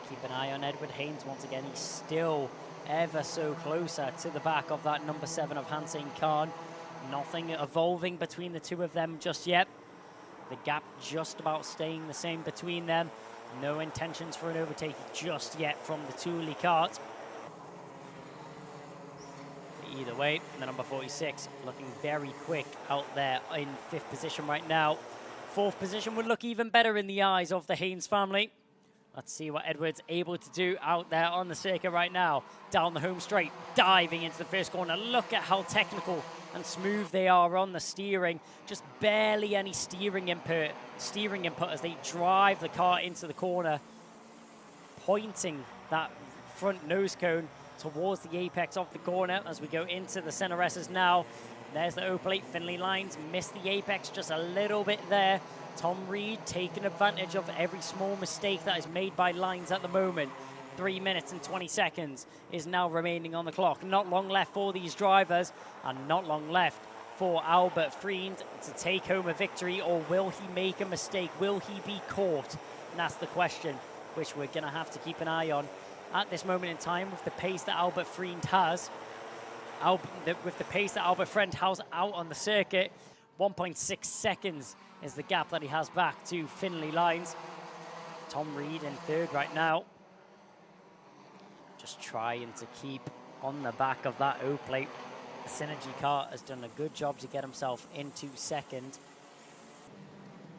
Keep an eye on Edward Haynes once again. He's still ever so closer to the back of that number 7 of Hansing Khan. Nothing evolving between the two of them just yet. The gap just about staying the same between them. No intentions for an overtake just yet from the Thule kart. Either way, the number 46 looking very quick out there in 5th position right now. 4th position would look even better in the eyes of the Haynes family. Let's see what Edward's able to do out there on the circuit right now. Down the home straight, diving into the first corner. Look at how technical and smooth they are on the steering. Just barely any steering input as they drive the car into the corner, pointing that front nose cone towards the apex of the corner as we go into the center S's now. There's the Opel 8 Finley Lines, missed the apex just a little bit there. Tom Reed taking advantage of every small mistake that is made by Lines at the moment. 3 minutes and 20 seconds is now remaining on the clock. Not long left for these drivers, and not long left for Albert Friend to take home a victory, or will he make a mistake? Will he be caught? And that's the question which we're going to have to keep an eye on at this moment in time with the pace that Albert Friend has. With the pace that Albert Friend has out on the circuit, 1.6 seconds is the gap that he has back to Finley Lines. Tom Reed in third right now. Just trying to keep on the back of that O-plate. The Synergy car has done a good job to get himself into second.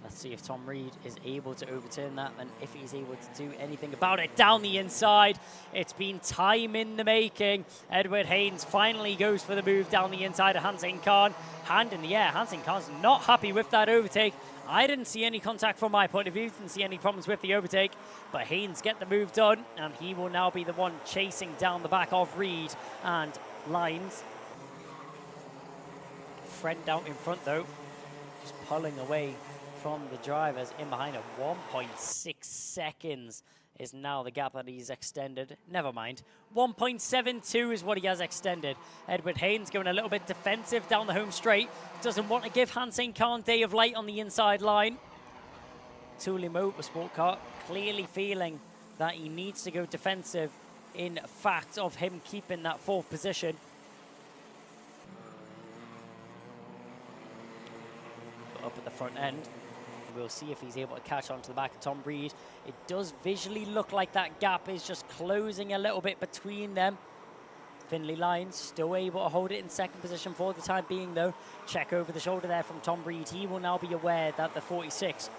Let's see if Tom Reed is able to overturn that and if he's able to do anything about it. Down the inside, it's been time in the making. Edward Haynes finally goes for the move down the inside of Hansing Khan. Hand in the air, Hansing Khan's not happy with that overtake. I didn't see any contact from my point of view, didn't see any problems with the overtake, but Haynes get the move done, and he will now be the one chasing down the back of Reed and Lines. Friend out in front though, just pulling away from the drivers in behind him. 1.6 seconds is now the gap that he's extended. Never mind. 1.72 is what he has extended. Edward Haynes going a little bit defensive down the home straight. Doesn't want to give Hansing Khan day of light on the inside line. Thule Motorsport car clearly feeling that he needs to go defensive in fact of him keeping that fourth position. But up at the front end, we'll see if he's able to catch on to the back of Tom Reed. It does visually look like that gap is just closing a little bit between them. Finley Lines still able to hold it in second position for the time being though. Check over the shoulder there from Tom Reed. He will now be aware that the 46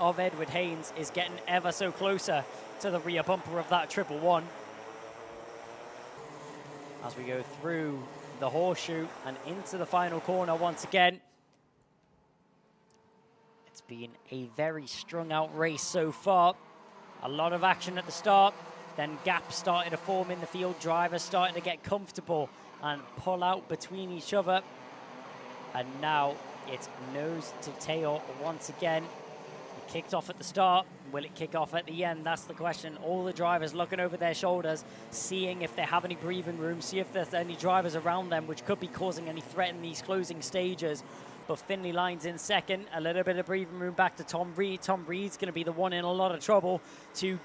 of Edward Haynes is getting ever so closer to the rear bumper of that 111. As we go through the horseshoe and into the final corner once again. It's been a very strung out race so far. A lot of action at the start. Then gaps started to form in the field. Drivers starting to get comfortable and pull out between each other. And now it's nose to tail once again. It kicked off at the start. Will it kick off at the end? That's the question. All the drivers looking over their shoulders, seeing if they have any breathing room, see if there's any drivers around them which could be causing any threat in these closing stages. But Finley Lines in second, a little bit of breathing room back to Tom Reed. Tom Reed's going to be the one in a lot of trouble. 2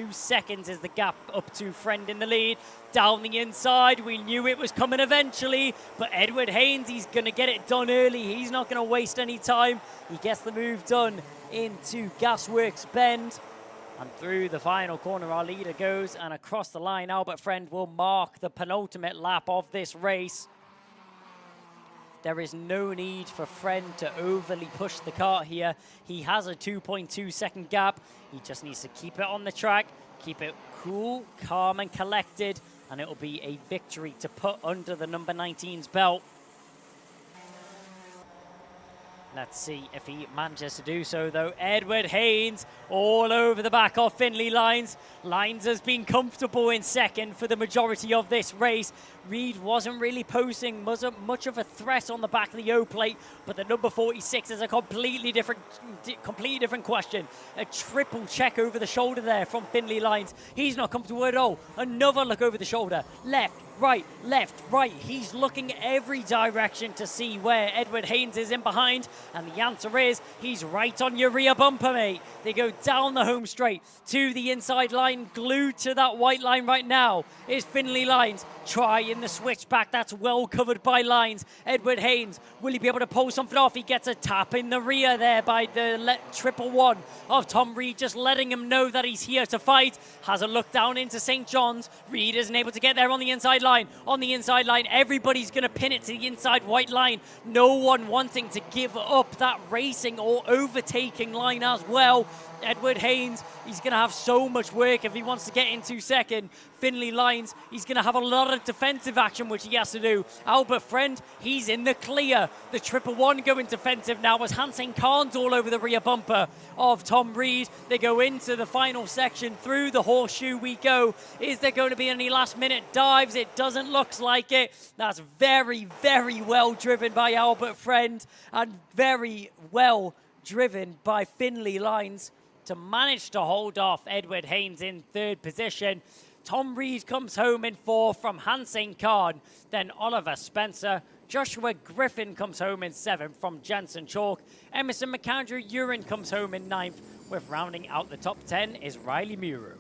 seconds is the gap up to Friend in the lead. Down the inside, we knew it was coming eventually, but Edward Haynes, he's going to get it done early. He's not going to waste any time. He gets the move done into Gasworks Bend. And through the final corner, our leader goes, and across the line, Albert Friend will mark the penultimate lap of this race. There is no need for Friend to overly push the car here. He has a 2.2 second gap. He just needs to keep it on the track, keep it cool, calm and collected, and it will be a victory to put under the number 19's belt. Let's see if he manages to do so, though. Edward Haynes all over the back of Finley Lines. Lines has been comfortable in second for the majority of this race. Reed wasn't really posing much of a threat on the back of the O-plate, but the number 46 is a completely different question. A triple check over the shoulder there from Finley Lines. He's not comfortable at all. Another look over the shoulder. Left, right. He's looking every direction to see where Edward Haynes is in behind. And the answer is, he's right on your rear bumper, mate. They go down the home straight to the inside line. Glued to that white line right now is Finley Lines. Trying the switchback. That's well covered by Lines. Edward Haynes, will he be able to pull something off? He gets a tap in the rear there by the 111 of Tom Reed, just letting him know that he's here to fight. Has a look down into St. John's. Reed isn't able to get there on the inside line. On the inside line, everybody's going to pin it to the inside white line. No one wanting to give up that racing or overtaking line as well. Edward Haynes, he's going to have so much work if he wants to get into second. Finley Lines, he's going to have a lot of defensive action, which he has to do. Albert Friend, he's in the clear. The 111 going defensive now as Hansing Khan's all over the rear bumper of Tom Reed. They go into the final section. Through the horseshoe we go. Is there going to be any last minute dives? It doesn't look like it. That's very, very well driven by Albert Friend and very well driven by Finley Lines to manage to hold off Edward Haynes in third position. Tom Reed comes home in fourth from Hansing Khan. Then Oliver Spencer. Joshua Griffin comes home in seventh from Jensen Chalk. Emerson McAndrew Urin comes home in ninth, with rounding out the top 10 is Riley Muro.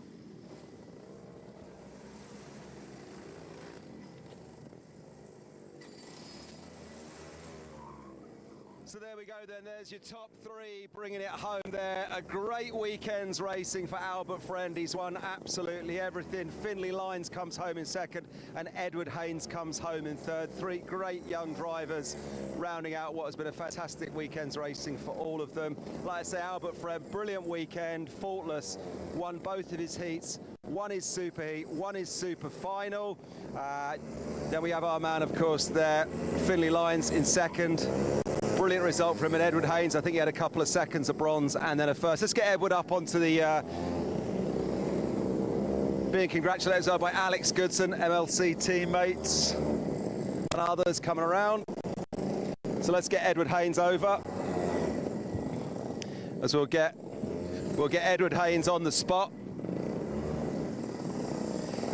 there we go then, there's your top three, bringing it home there. A great weekend's racing for Albert Friend. He's won absolutely everything. Finley Lyons comes home in second and Edward Haynes comes home in third. Three great young drivers rounding out what has been a fantastic weekend's racing for all of them. Like I say, Albert Friend, brilliant weekend, faultless, won both of his heats. One is super heat, one is super final. Then we have our man, of course, there, Finley Lyons in second. Brilliant result from him, and Edward Haynes. I think he had a couple of seconds of bronze and then a first. Let's get Edward up onto the being congratulated as well by Alex Goodson, MLC teammates and others coming around. So let's get Edward Haynes over, as we'll get Edward Haynes on the spot.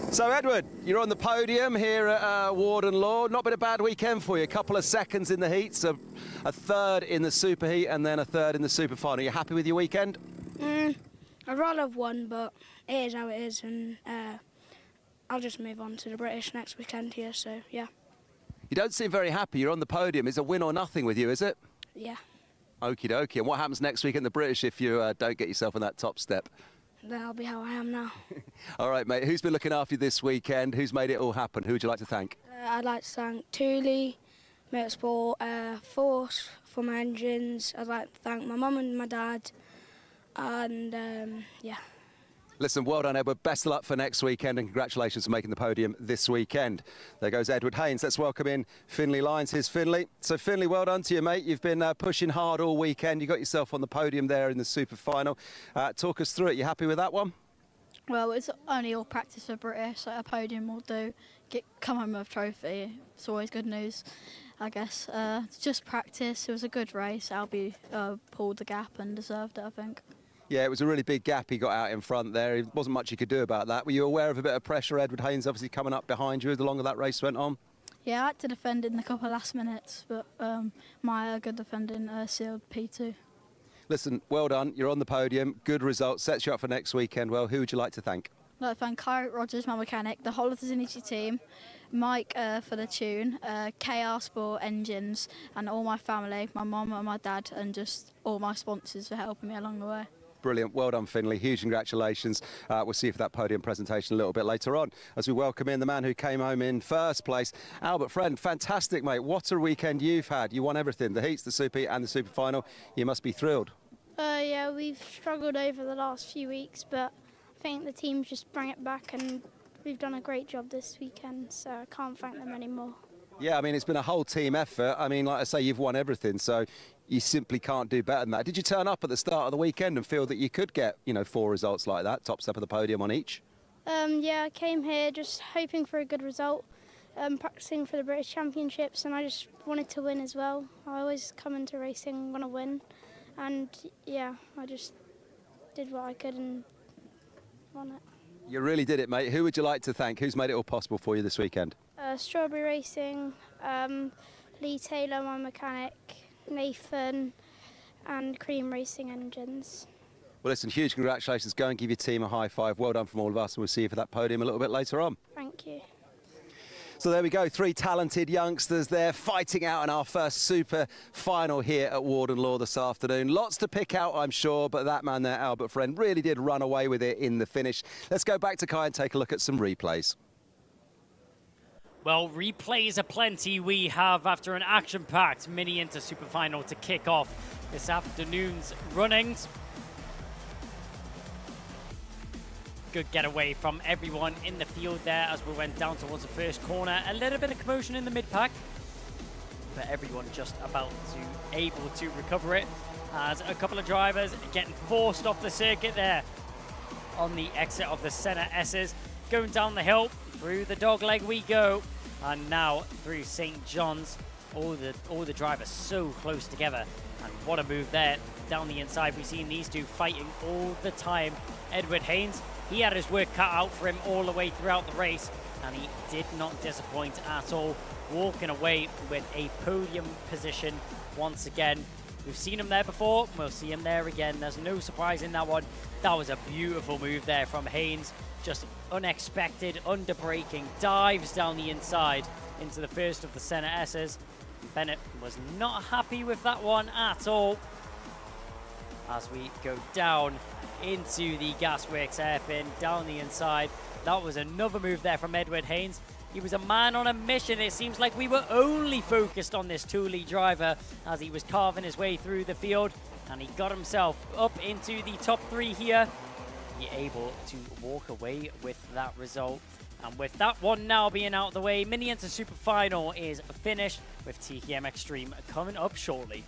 So Edward, you're on the podium here at Warden Law. Not been a bad weekend for you. A couple of seconds in the heats, a third in the super heat, and then a third in the super final. You happy with your weekend? I'd rather have won, but it is how it is, and I'll just move on to the British next weekend here, so yeah. You don't seem very happy. You're on the podium. It's a win or nothing with you, is it? Yeah. Okie dokie. And what happens next week in the British if you don't get yourself on that top step? Then I'll be how I am now. All right, mate. Who's been looking after you this weekend? Who's made it all happen? Who would you like to thank? I'd like to thank Thule Motorsport, Force for my engines. I'd like to thank my mum and my dad, and yeah. Listen, well done, Edward. Best of luck for next weekend, and congratulations for making the podium this weekend. There goes Edward Haynes. Let's welcome in Finley Lyons. Here's Finley. So, Finley, well done to you, mate. You've been pushing hard all weekend. You got yourself on the podium there in the super final. Talk us through it. You happy with that one? Well, it's only all practice for British, so a podium will do. Come home with a trophy. It's always good news, I guess. It's just practice. It was a good race. Albie pulled the gap and deserved it, I think. Yeah, it was a really big gap he got out in front there. There wasn't much he could do about that. Were you aware of a bit of pressure? Edward Haynes obviously coming up behind you the longer that race went on? Yeah, I had to defend in a couple of last minutes, but my good defending sealed P2. Listen, well done. You're on the podium. Good result. Sets you up for next weekend. Well, who would you like to thank? I'd like to thank Kyrie Rogers, my mechanic, the whole of the Zinity team, Mike for the tune, KR Sport Engines, and all my family, my mum and my dad, and just all my sponsors for helping me along the way. Brilliant. Well done, Finley. Huge congratulations. We'll see you for that podium presentation a little bit later on as we welcome in the man who came home in first place, Albert Friend. Fantastic, mate. What a weekend you've had. You won everything, the heats, the super heat and the super final. You must be thrilled. Yeah, we've struggled over the last few weeks, but I think the team's just bring it back, and we've done a great job this weekend, so I can't thank them anymore. Yeah, I mean, it's been a whole team effort. I mean, like I say, you've won everything, so you simply can't do better than that. Did you turn up at the start of the weekend and feel that you could get, 4 results like that, top step of the podium on each? Yeah, I came here just hoping for a good result, practicing for the British Championships, and I just wanted to win as well. I always come into racing, want to win, and yeah, I just did what I could and won it. You really did it, mate. Who would you like to thank? Who's made it all possible for you this weekend? Strawberry Racing, Lee Taylor, my mechanic, Nathan, and Cream Racing Engines. Well, listen, huge congratulations. Go and give your team a high five. Well done from all of us, and we'll see you for that podium a little bit later on. Thank you. So there we go, 3 talented youngsters there fighting out in our first super final here at Warden Law this afternoon. Lots to pick out, I'm sure, but that man there, Albert Friend, really did run away with it in the finish. Let's go back to Kai and take a look at some replays. Well, replays aplenty we have after an action-packed mini Inter Super Final to kick off this afternoon's runnings. Good getaway from everyone in the field there as we went down towards the first corner. A little bit of commotion in the mid-pack, but everyone just about to able to recover it as a couple of drivers getting forced off the circuit there on the exit of the Senna S's. Going down the hill, through the dogleg we go, and now through St. John's. All the drivers so close together, and what a move there down the inside. We've seen these two fighting all the time. Edward Haynes, he had his work cut out for him all the way throughout the race, and he did not disappoint at all, walking away with a podium position once again. We've seen him there before, we'll see him there again. There's no surprise in that one. That was a beautiful move there from Haynes. Just unexpected, under braking, dives down the inside into the first of the Senna S's. Bennett was not happy with that one at all. As we go down into the Gasworks hairpin, down the inside. That was another move there from Edward Haynes. He was a man on a mission. It seems like we were only focused on this Thule driver as he was carving his way through the field, and he got himself up into the top 3 here. He able to walk away with that result. And with that one now being out of the way, Mini Enter Super Final is finished, with TKM Extreme coming up shortly.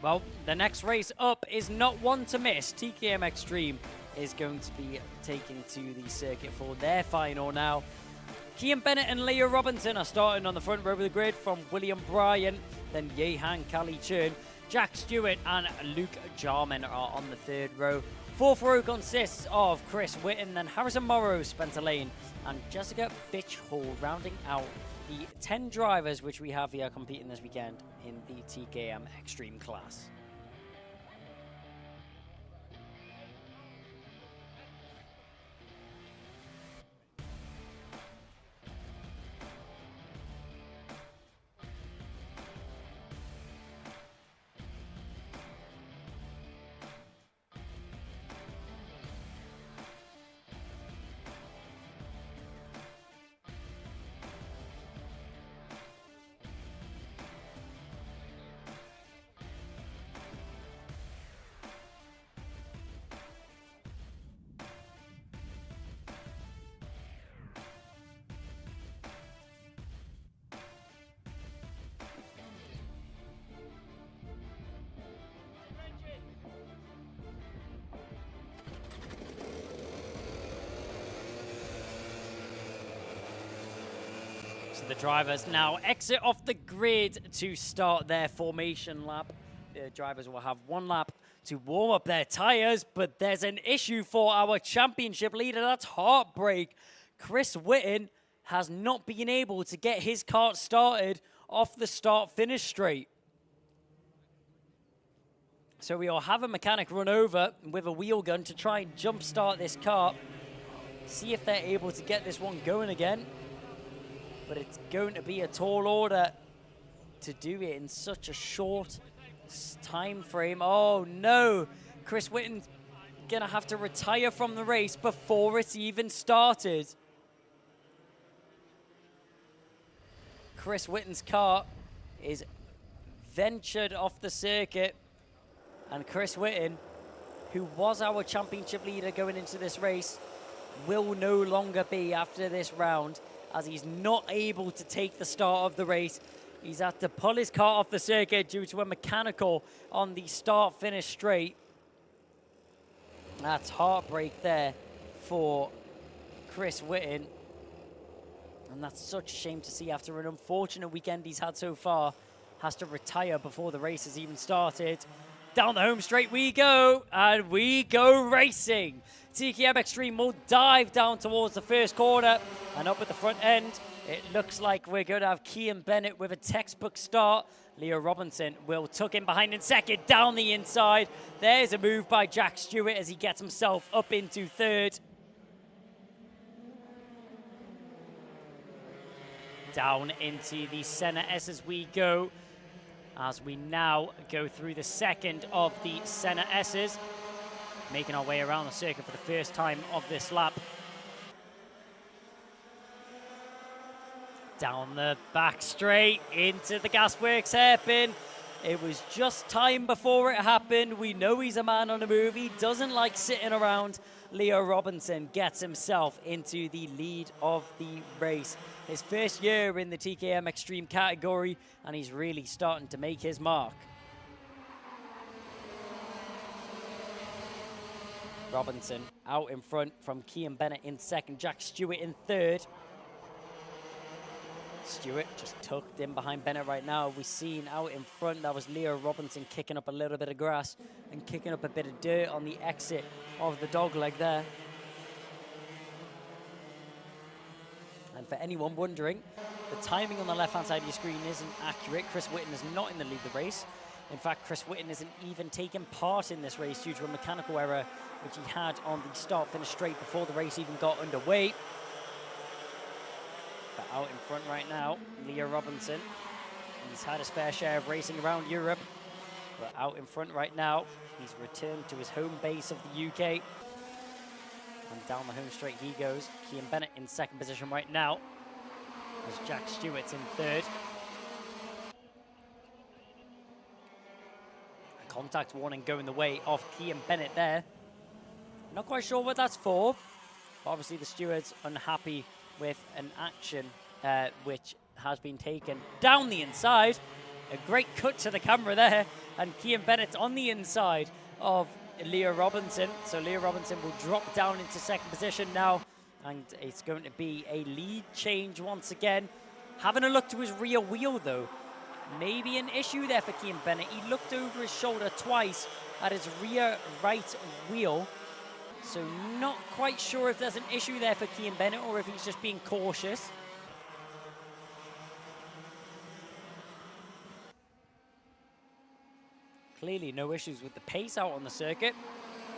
Well, the next race up is not one to miss. TKM Extreme is going to be taken to the circuit for their final now. Kian Bennett and Leah Robinson are starting on the front row of the grid from William Bryan, then Yehan Kali Churn, Jack Stewart and Luke Jarman are on the third row. Fourth row consists of Chris Whitten, then Harrison Morrow, Spencer Lane, and Jessica Fitch Hall, rounding out the 10 drivers which we have here competing this weekend in the TKM Extreme class. So the drivers now exit off the grid to start their formation lap. The drivers will have one lap to warm up their tires, but there's an issue for our championship leader. That's heartbreak. Chris Whitten has not been able to get his kart started off the start-finish straight. So we'll have a mechanic run over with a wheel gun to try and jump-start this kart. See if they're able to get this one going again. But it's going to be a tall order to do it in such a short time frame. Oh no, Chris Whitten's gonna have to retire from the race before it's even started. Chris Whitten's car is ventured off the circuit, and Chris Whitten, who was our championship leader going into this race, will no longer be after this round, as he's not able to take the start of the race. He's had to pull his car off the circuit due to a mechanical on the start-finish straight. That's heartbreak there for Chris Whitten. And that's such a shame to see after an unfortunate weekend he's had so far. Has to retire before the race has even started. Down the home straight we go, and we go racing. TKM Extreme will dive down towards the first corner, and up at the front end, it looks like we're going to have Kian Bennett with a textbook start. Leo Robinson will tuck in behind in second, down the inside. There's a move by Jack Stewart as he gets himself up into third. Down into the Senna S as we go, as we now go through the second of the Senna S's, making our way around the circuit for the first time of this lap. Down the back straight into the Gasworks hairpin. It was just time before it happened. We know he's a man on the move. He doesn't like sitting around. Leo Robinson gets himself into the lead of the race. His first year in the TKM Extreme category, and he's really starting to make his mark. Robinson out in front from Kian Bennett in second, Jack Stewart in third. Stewart just tucked in behind Bennett right now. We've seen out in front, that was Leo Robinson kicking up a little bit of grass and kicking up a bit of dirt on the exit of the dogleg there. And for anyone wondering, the timing on the left-hand side of your screen isn't accurate. Chris Whitten is not in the lead of the race. In fact, Chris Whitten isn't even taking part in this race due to a mechanical error which he had on the start-finish straight before the race even got underway. But out in front right now, Leo Robinson. He's had his fair share of racing around Europe. But out in front right now, he's returned to his home base of the UK. And down the home straight he goes. Kian Bennett in second position right now, as Jack Stewart's in third. A contact warning going the way of Kian Bennett there. Not quite sure what that's for. But obviously the steward's unhappy with an action which has been taken down the inside. A great cut to the camera there, and Kian Bennett's on the inside of Leo Robinson. So Leo Robinson will drop down into second position now, and it's going to be a lead change once again. Having a look to his rear wheel though, maybe an issue there for Kian Bennett. He looked over his shoulder twice at his rear right wheel. So not quite sure if there's an issue there for Kian Bennett or if he's just being cautious. Clearly no issues with the pace out on the circuit.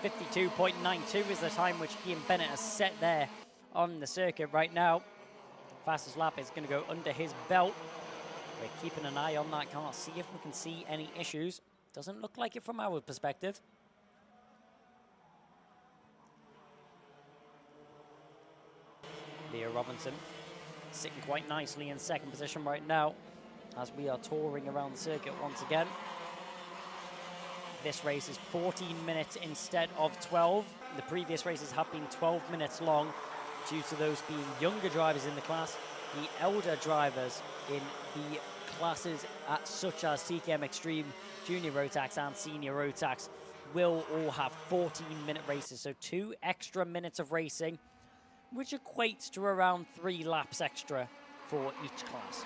52.92 is the time which Kian Bennett has set there on the circuit right now. Fastest lap is going to go under his belt. We're keeping an eye on that. Can't see if we can see any issues. Doesn't look like it from our perspective. Leo Robinson sitting quite nicely in second position right now as we are touring around the circuit once again. This race is 14 minutes instead of 12. The previous races have been 12 minutes long due to those being younger drivers in the class. The elder drivers in the classes such as TKM Extreme, Junior Rotax and Senior Rotax will all have 14-minute races, so 2 extra minutes of racing, which equates to around 3 laps extra for each class.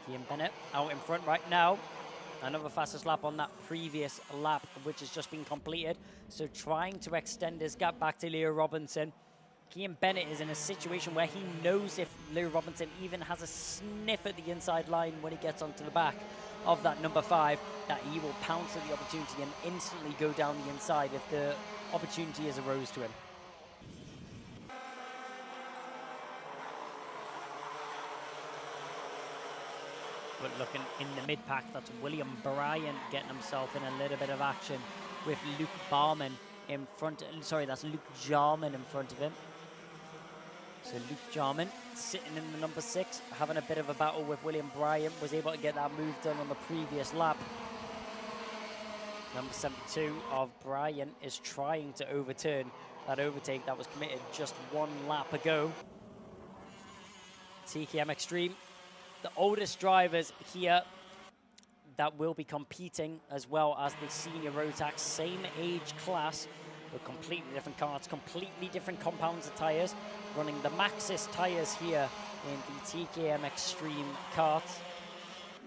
Kian Bennett out in front right now. Another fastest lap on that previous lap, which has just been completed. So trying to extend his gap back to Leo Robinson. Kian Bennett is in a situation where he knows if Leo Robinson even has a sniff at the inside line when he gets onto the back of that number 5, that he will pounce at the opportunity and instantly go down the inside if the opportunity has arose to him. But looking in the mid-pack, that's William Bryant getting himself in a little bit of action with Luke Barman in front. Sorry, that's Luke Jarman in front of him. So Luke Jarman sitting in the number 6, having a bit of a battle with William Bryant, was able to get that move done on the previous lap. Number 72 of Bryant is trying to overturn that overtake that was committed just 1 lap ago. TKM Extreme, the oldest drivers here that will be competing, as well as the Senior Rotax, same age class with completely different carts, completely different compounds of tyres, running the Maxxis tyres here in the TKM Extreme kart.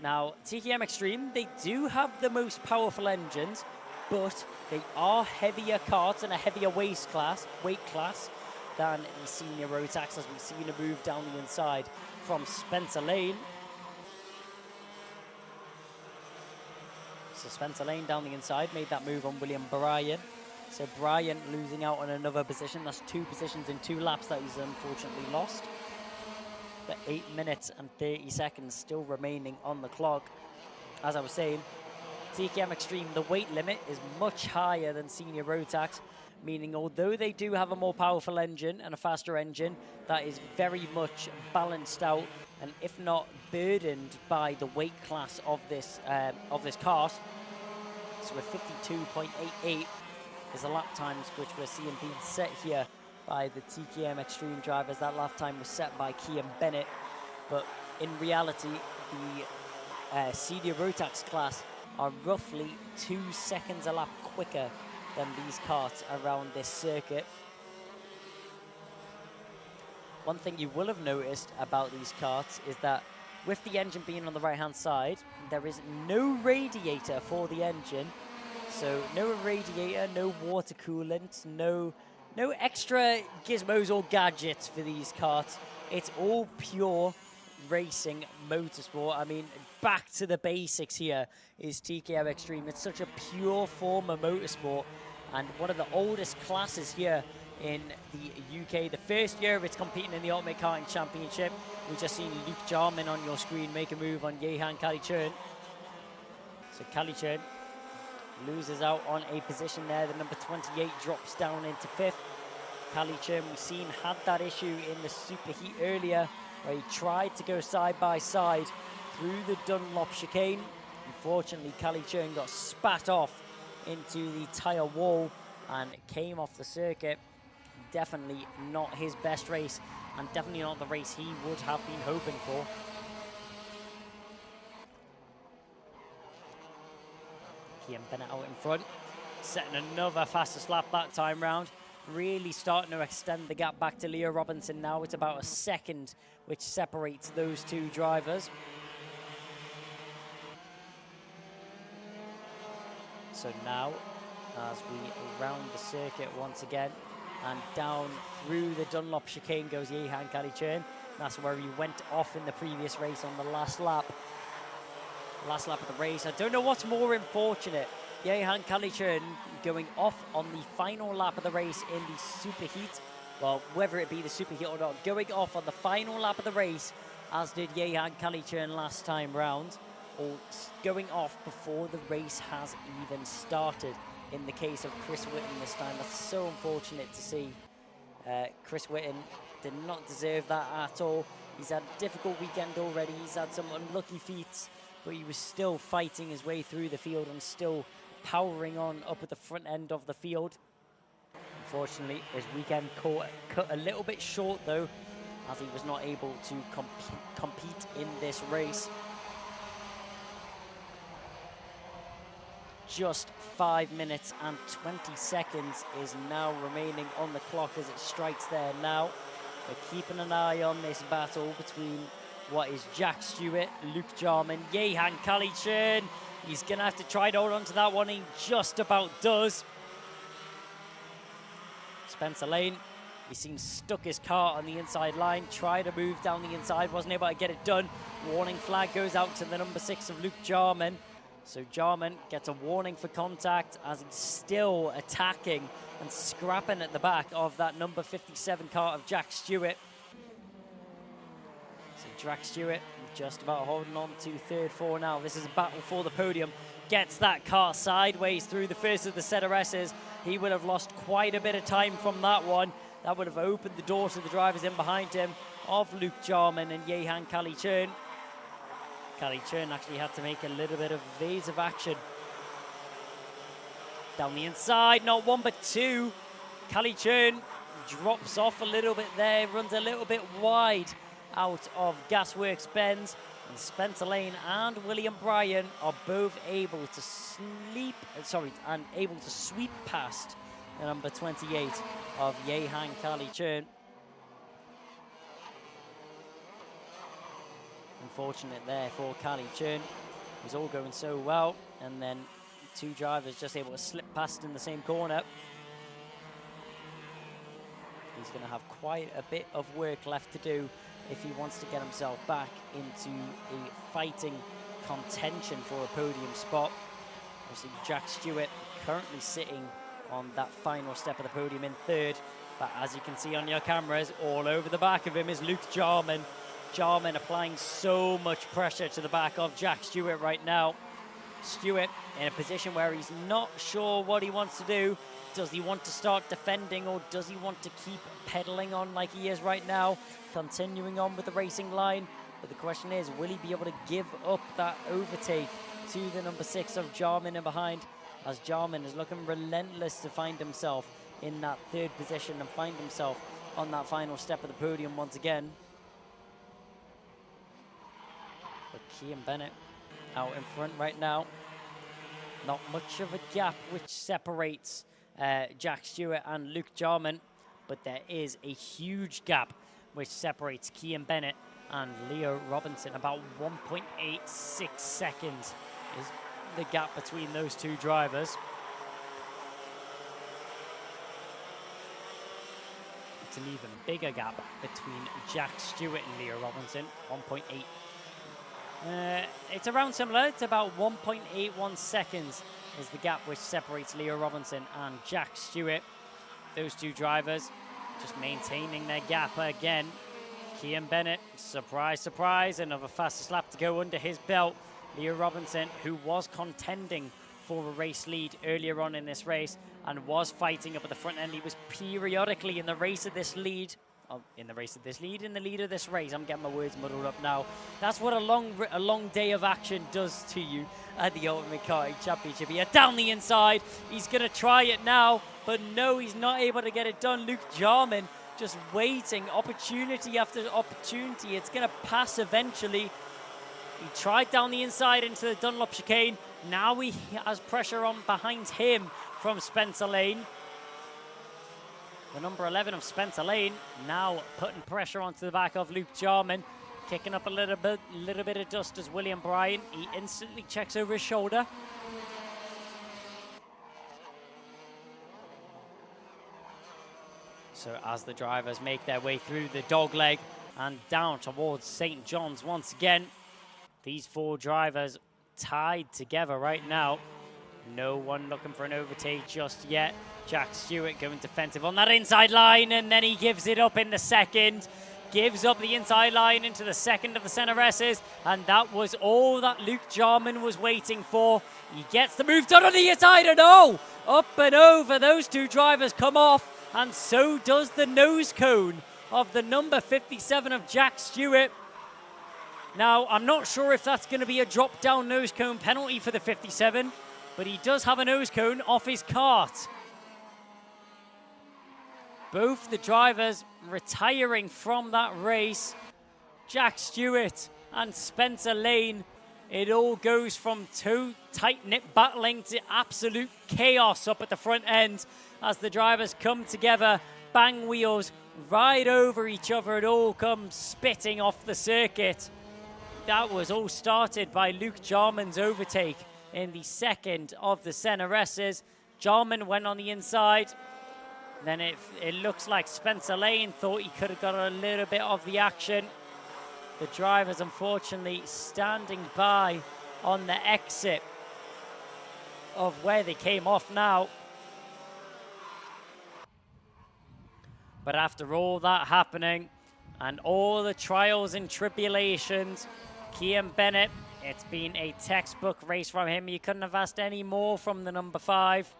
Now, TKM Extreme, they do have the most powerful engines, but they are heavier karts and a heavier weight class than the senior Rotax, as we've seen a move down the inside from Spencer Lane. So Spencer Lane down the inside made that move on William Bryan. So Bryan losing out on another position. That's 2 positions in 2 laps that he's unfortunately lost. But 8 minutes and 30 seconds still remaining on the clock. As I was saying, TKM Extreme, the weight limit is much higher than Senior Rotax, meaning although they do have a more powerful engine and a faster engine, that is very much balanced out, and if not burdened by the weight class of this kart. So with 52.88 is the lap times which we're seeing being set here by the TKM Extreme drivers. That lap time was set by Kian Bennett, but in reality, the Senior Rotax class are roughly 2 seconds a lap quicker than these karts around this circuit. One thing you will have noticed about these karts is that with the engine being on the right-hand side, there is no radiator for the engine. So no radiator, no water coolant, no extra gizmos or gadgets for these karts. It's all pure racing motorsport. I mean, back to the basics here is TKM Extreme. It's such a pure form of motorsport and one of the oldest classes here in the UK. The first year of it's competing in the Ultimate Karting Championship. We've just seen Luke Jarman on your screen make a move on Jehan Kalichern. So Kalichern loses out on a position there. The number 28 drops down into 5th. Kalichern, we've seen, had that issue in the superheat earlier where he tried to go side by side through the Dunlop chicane. Unfortunately, Kalichern got spat off into the tyre wall and came off the circuit. Definitely not his best race and definitely not the race he would have been hoping for. Kian Bennett out in front, setting another fastest lap that time round. Really starting to extend the gap back to Leo Robinson now. It's about a second which separates those 2 drivers. So now, as we round the circuit once again, and down through the Dunlop chicane goes Jehan Kalichern. That's where he went off in the previous race on the last lap. Last lap of the race. I don't know what's more unfortunate. Jehan Kalichern going off on the final lap of the race in the superheat. Well, whether it be the superheat or not, going off on the final lap of the race, as did Jehan Kalichern last time round, or going off before the race has even started. In the case of Chris Whitten this time, that's so unfortunate to see. Chris Whitten did not deserve that at all. He's had a difficult weekend already. He's had some unlucky feats, but he was still fighting his way through the field and still powering on up at the front end of the field. Unfortunately, his weekend cut a little bit short though, as he was not able to compete in this race. Just 5 minutes and 20 seconds is now remaining on the clock as it strikes there now. We're keeping an eye on this battle between what is Jack Stewart, Luke Jarman, Jehan Kalichern. He's going to have to try to hold on to that one. He just about does. Spencer Lane, he seems stuck his car on the inside line. Tried to move down the inside, wasn't able to get it done. Warning flag goes out to the number 6 of Luke Jarman. So Jarman gets a warning for contact as he's still attacking and scrapping at the back of that number 57 car of Jack Stewart. So Jack Stewart just about holding on to third for now. This is a battle for the podium. Gets that car sideways through the first of the ZRSs. He would have lost quite a bit of time from that one. That would have opened the door to the drivers in behind him of Luke Jarman and Jehan Kalichern. Kalichern actually had to make a little bit of evasive action. Down the inside, not one but 2. Kalichern drops off a little bit there, runs a little bit wide out of Gasworks Benz. And Spencer Lane and William Bryan are both able to sweep past the number 28 of Yehan Kali Churn. Unfortunate there for Kali Churn. It was all going so well, and then two drivers just able to slip past in the same corner. He's going to have quite a bit of work left to do if he wants to get himself back into a fighting contention for a podium spot. Obviously, Jack Stewart currently sitting on that final step of the podium in third. But as you can see on your cameras, all over the back of him is Luke Jarman. Jarman applying so much pressure to the back of Jack Stewart right now. Stewart in a position where he's not sure what he wants to do. Does he want to start defending, or does he want to keep pedaling on like he is right now, continuing on with the racing line? But the question is, will he be able to give up that overtake to the number 6 of Jarman in behind, as Jarman is looking relentless to find himself in that third position and find himself on that final step of the podium once again. But Cian Bennett out in front right now. Not much of a gap which separates Jack Stewart and Luke Jarman, but there is a huge gap which separates Cian Bennett and Leo Robinson. About 1.86 seconds is the gap between those two drivers. It's an even bigger gap between Jack Stewart and Leo Robinson, 1.8. It's around similar. It's about 1.81 seconds is the gap which separates Leo Robinson and Jack Stewart. Those two drivers just maintaining their gap again. Cian Bennett, surprise, surprise, another fastest lap to go under his belt. Leo Robinson, who was contending for a race lead earlier on in this race and was fighting up at the front end. He was periodically in the race of this lead. In the lead of this race. I'm getting my words muddled up now. That's what a long day of action does to you at the Ultimate Karting Championship. Here down the inside. He's going to try it now, but no, he's not able to get it done. Luke Jarman just waiting, opportunity after opportunity. It's going to pass eventually. He tried down the inside into the Dunlop chicane. Now he has pressure on behind him from Spencer Lane. The number 11 of Spencer Lane now putting pressure onto the back of Luke Jarman, kicking up a little bit of dust as William Bryan. He instantly checks over his shoulder. So as the drivers make their way through the dogleg and down towards St. John's once again, these four drivers tied together right now. No one looking for an overtake just yet. Jack Stewart going defensive on that inside line, and then he gives it up in the second. Gives up the inside line into the second of the center S's, and that was all that Luke Jarman was waiting for. He gets the move done on the inside, and oh, up and over, those two drivers come off, and so does the nose cone of the number 57 of Jack Stewart. Now, I'm not sure if that's going to be a drop-down nose cone penalty for the 57, but he does have a nose cone off his kart. Both the drivers retiring from that race. Jack Stewart and Spencer Lane. It all goes from two tight-knit battling to absolute chaos up at the front end as the drivers come together, bang wheels, ride over each other. It all comes spitting off the circuit. That was all started by Luke Jarman's overtake in the second of the center S's. Jarman went on the inside. Then it looks like Spencer Lane thought he could have got a little bit of the action. The drivers, unfortunately, standing by on the exit of where they came off now. But after all that happening and all the trials and tribulations, Cian Bennett, it's been a textbook race from him. You couldn't have asked any more from the number 5.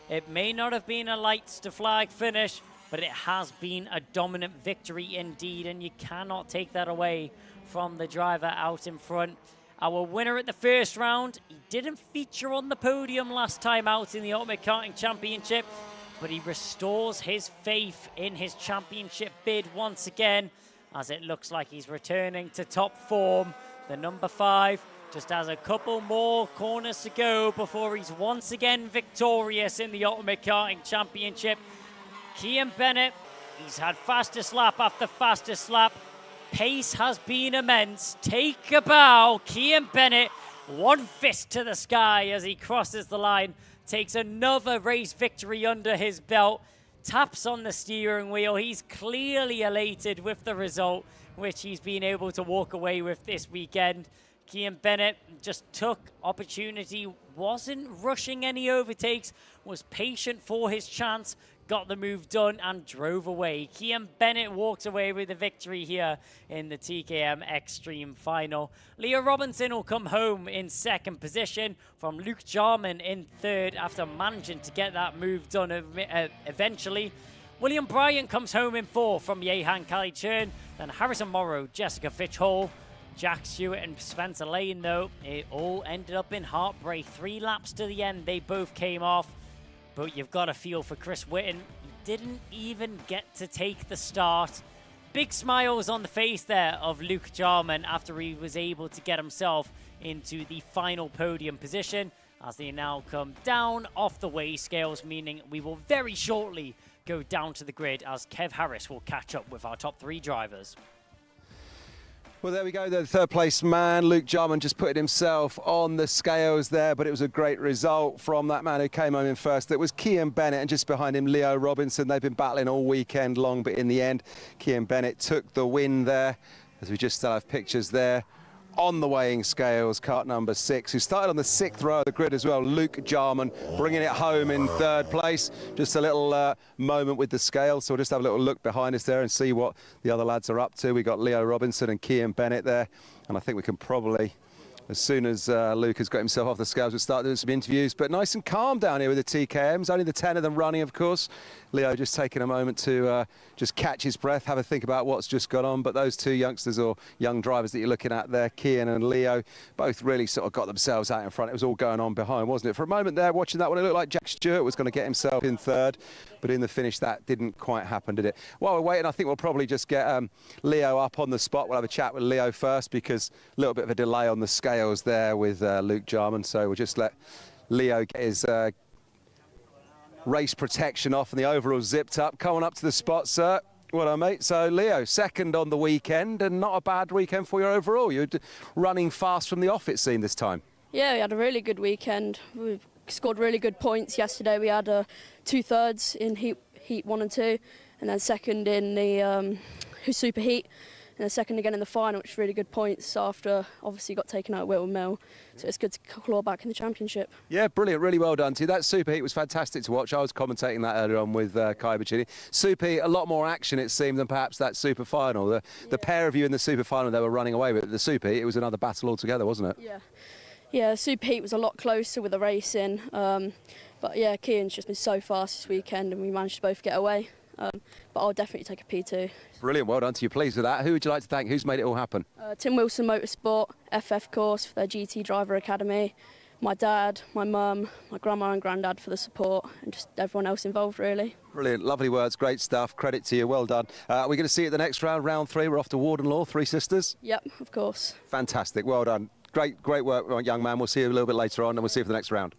It may not have been a lights to flag finish, but it has been a dominant victory indeed, and you cannot take that away from the driver out in front. Our winner at the first round, he didn't feature on the podium last time out in the Ultimate Karting Championship, but he restores his faith in his championship bid once again, as it looks like he's returning to top form. The number 5, Just has a couple more corners to go before he's once again victorious in the Ultimate Karting Championship. Kian Bennett, he's had fastest lap after fastest lap. Pace has been immense. Take a bow. Kian Bennett, one fist to the sky as he crosses the line, takes another race victory under his belt, taps on the steering wheel. He's clearly elated with the result, which he's been able to walk away with this weekend. Kian Bennett just took opportunity, wasn't rushing any overtakes, was patient for his chance, got the move done and drove away. Kian Bennett walked away with the victory here in the TKM Extreme Final. Leo Robinson will come home in second position from Luke Jarman in third after managing to get that move done eventually. William Bryant comes home in fourth from Yehan Kali-Churn, then Harrison Morrow, Jessica Fitch-Hall, Jack Stewart and Spencer Lane, though, it all ended up in heartbreak. 3 laps to the end, they both came off. But you've got a feel for Chris Whitten. He didn't even get to take the start. Big smiles on the face there of Luke Jarman after he was able to get himself into the final podium position, as they now come down off the weigh scales, meaning we will very shortly go down to the grid as Kev Harris will catch up with our top 3 drivers. Well, there we go. The third place man, Luke Jarman, just put himself on the scales there, but it was a great result from that man who came home in first. That was Kian Bennett, and just behind him, Leo Robinson. They've been battling all weekend long, but in the end, Kian Bennett took the win there, as we just still have pictures there on the weighing scales. Kart number 6, who started on the 6th row of the grid as well, Luke Jarman, bringing it home in third place. Just a little moment with the scale, so we'll just have a little look behind us there and see what the other lads are up to. We got Leo Robinson and Kian Bennett there, and I think we can probably, as soon as Luke has got himself off the scales, we'll start doing some interviews. But nice and calm down here with the TKMs, only the 10 of them running, of course. Leo just taking a moment to just catch his breath, have a think about what's just gone on. But those 2 youngsters or young drivers that you're looking at there, Kian and Leo, both really sort of got themselves out in front. It was all going on behind, wasn't it? For a moment there, watching that one, it looked like Jack Stewart was going to get himself in third. But in the finish, that didn't quite happen, did it? While we're waiting, I think we'll probably just get Leo up on the spot. We'll have a chat with Leo first, because a little bit of a delay on the scales there with Luke Jarman. So we'll just let Leo get his race protection off and the overall zipped up. Coming up to the spot, sir. Well done, mate. So, Leo, second on the weekend, and not a bad weekend for you overall. You're running fast from the off, it seemed, this time. Yeah, we had a really good weekend. We scored really good points yesterday. We had 2/3 in heat 1 and 2, and then second in the super heat, and then second again in the final, which is really good points after obviously got taken out at Whitwell Mill. So it's good to claw back in the championship. Yeah, brilliant. Really well done to you. That super heat was fantastic to watch. I was commentating that earlier on with Kai Bacini. Super heat, a lot more action, it seemed, than perhaps that super final. The pair of you in the super final, they were running away with it. The super heat, it was another battle altogether, wasn't it? Yeah. Yeah, super heat was a lot closer with the racing. But yeah, Kian's just been so fast this weekend, and we managed to both get away. But I'll definitely take a P2. Brilliant, well done to you. Pleased with that. Who would you like to thank? Who's made it all happen? Tim Wilson Motorsport, FF Course for their GT Driver Academy, my dad, my mum, my grandma and granddad for the support, and just everyone else involved, really. Brilliant, lovely words, great stuff. Credit to you, well done. We're going to see you at the next round, round 3. We're off to Warden Law, 3 sisters. Yep, of course. Fantastic, well done. Great work, young man. We'll see you a little bit later on, and we'll see you for the next round.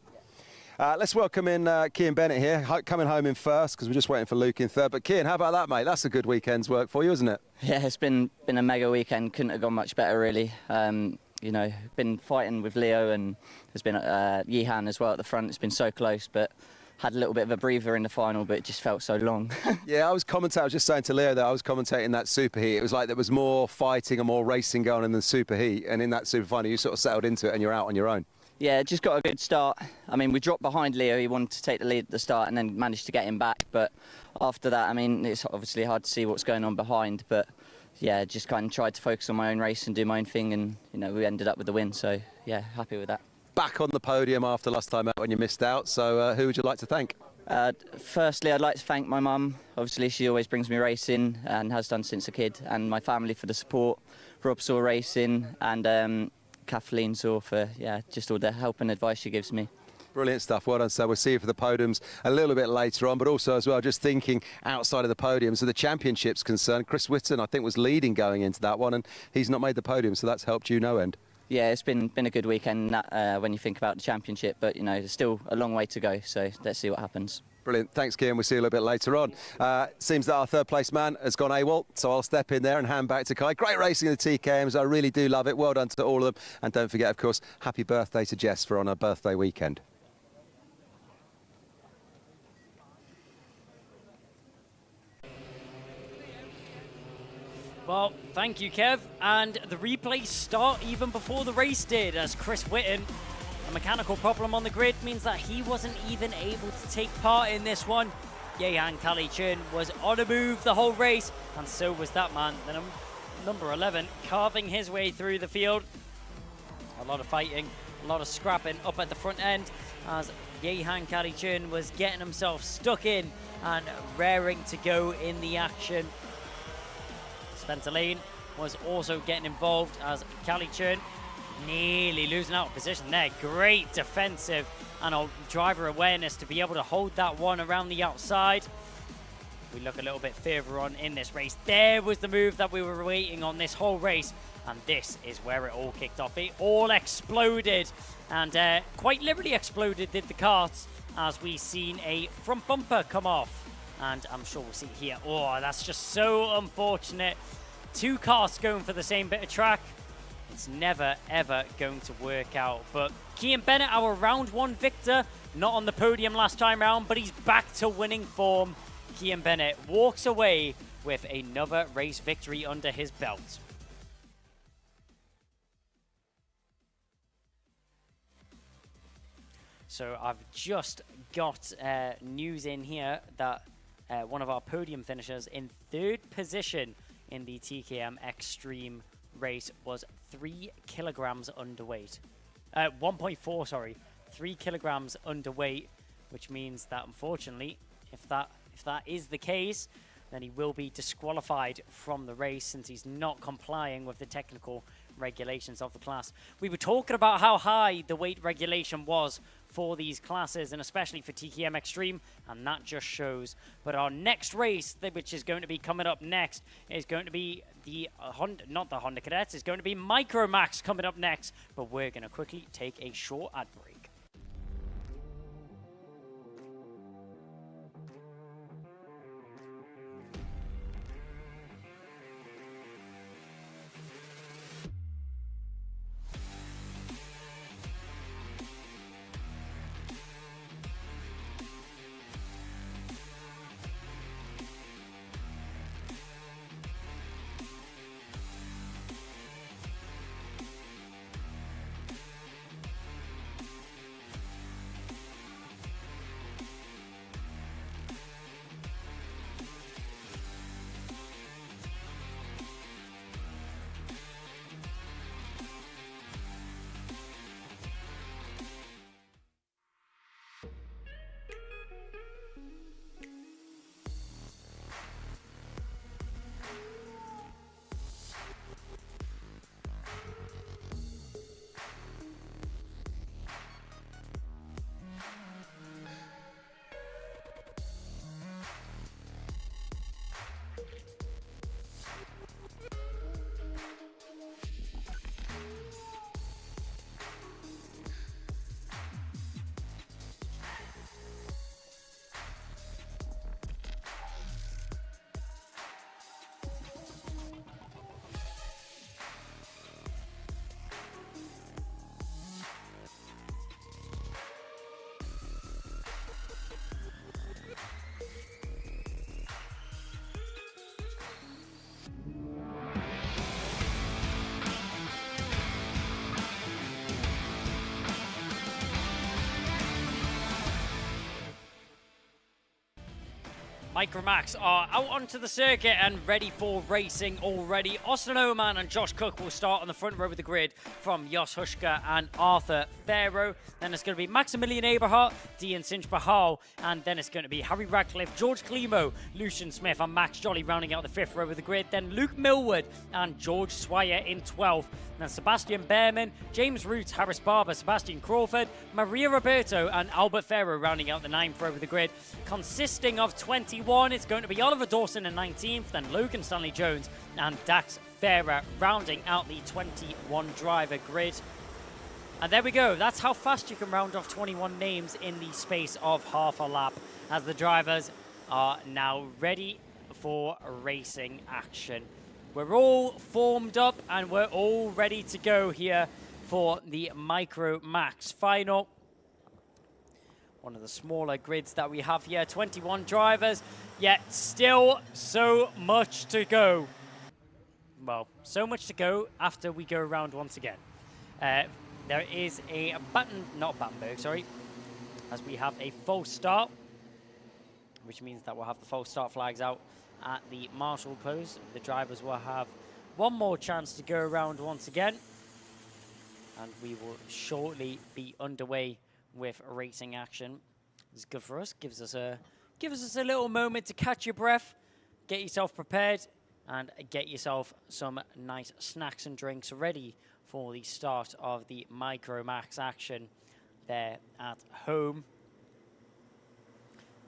Let's welcome in Kian Bennett here, coming home in first, because we're just waiting for Luke in third. But Kian, how about that, mate? That's a good weekend's work for you, isn't it? Yeah, it's been a mega weekend. Couldn't have gone much better, really. You know, been fighting with Leo, and there's been Yehan as well at the front. It's been so close, but had a little bit of a breather in the final, but it just felt so long. Yeah, I was just saying to Leo that I was commentating that super heat. It was like there was more fighting and more racing going on in the super heat, and in that super final you sort of settled into it and you're out on your own. Yeah, just got a good start. I mean, we dropped behind Leo. He wanted to take the lead at the start and then managed to get him back. But after that, I mean, it's obviously hard to see what's going on behind. But yeah, just kind of tried to focus on my own race and do my own thing. And, you know, we ended up with the win. So yeah, happy with that. Back on the podium after last time out when you missed out. So who would you like to thank? Firstly, I'd like to thank my mum. Obviously, she always brings me racing and has done since a kid. And my family for the support. Rob Saw Racing and Kathleen Saw for just all the help and advice she gives me. Brilliant stuff, well done. So we'll see you for the podiums a little bit later on, but also as well, just thinking outside of the podium, so the championship's concerned, Chris Whitten I think was leading going into that one, and he's not made the podium, so that's helped you no end. yeah, it's been a good weekend when you think about the championship, but you know, there's still a long way to go, so let's see what happens. Brilliant. Thanks, Kian. We'll see you a little bit later on. Seems that our third place man has gone AWOL, so I'll step in there and hand back to Kai. Great racing in the TKMs. I really do love it. Well done to all of them. And don't forget, of course, happy birthday to Jess on her birthday weekend. Well, thank you, Kev. And the replays start even before the race did, as Chris Whitten, a mechanical problem on the grid means that he wasn't even able to take part in this one. Yehan Kalichun was on a move the whole race, and so was that man, number 11, carving his way through the field. A lot of fighting, a lot of scrapping up at the front end, as Yehan Kalichun was getting himself stuck in and raring to go in the action. Spencer Lane was also getting involved, as Kalichun nearly losing out of position there. Great defensive and driver awareness to be able to hold that one around the outside. We look a little bit further on in this race. There was the move that we were waiting on this whole race, and this is where it all kicked off. It all exploded, and quite literally exploded did the karts, as we seen a front bumper come off. And I'm sure we'll see here. Oh, that's just so unfortunate. Two karts going for the same bit of track. It's never, ever going to work out. But Kian Bennett, our round one victor, not on the podium last time round, but he's back to winning form. Kian Bennett walks away with another race victory under his belt. So I've just got news in here that one of our podium finishers in third position in the TKM Extreme race was 3 kilograms underweight. 1.4, sorry. 3 kilograms underweight, which means that unfortunately, if that is the case, then he will be disqualified from the race since he's not complying with the technical regulations of the class. We were talking about how high the weight regulation was for these classes, and especially for TKM Extreme, and that just shows. But our next race, which is going to be coming up next, is going to be the not the Honda Cadets, it's going to be Micromax coming up next, but we're going to quickly take a short ad break. Micromax are out onto the circuit and ready for racing already. Austin Oman and Josh Cook will start on the front row of the grid from Jos Hushka and Arthur Farrow. Then it's going to be Maximilian Eberhardt, Dean Sinch-Bahal, and then it's going to be Harry Radcliffe, George Klimo, Lucian Smith and Max Jolly rounding out the fifth row of the grid. Then Luke Millward and George Swire in 12th. Then Sebastian Behrman, James Root, Harris Barber, Sebastian Crawford, Maria Roberto and Albert Farrow rounding out the ninth row of the grid. consisting of 21. It's going to be Oliver Dawson in 19th, then Logan Stanley Jones and Dax Farah rounding out the 21 driver grid. And there we go. That's how fast you can round off 21 names in the space of half a lap, as the drivers are now ready for racing action. We're all formed up and we're all ready to go here for the Micro Max final. One of the smaller grids that we have here, 21 drivers, yet still so much to go. Well, so much to go after we go around once again. There is a Battenberg, sorry, as we have a false start, which means that we'll have the false start flags out at the marshal post. The drivers will have one more chance to go around once again, and we will shortly be underway with racing action. It's good for us. Gives us a little moment to catch your breath, get yourself prepared, and get yourself some nice snacks and drinks ready for the start of the Micro Max action there at home.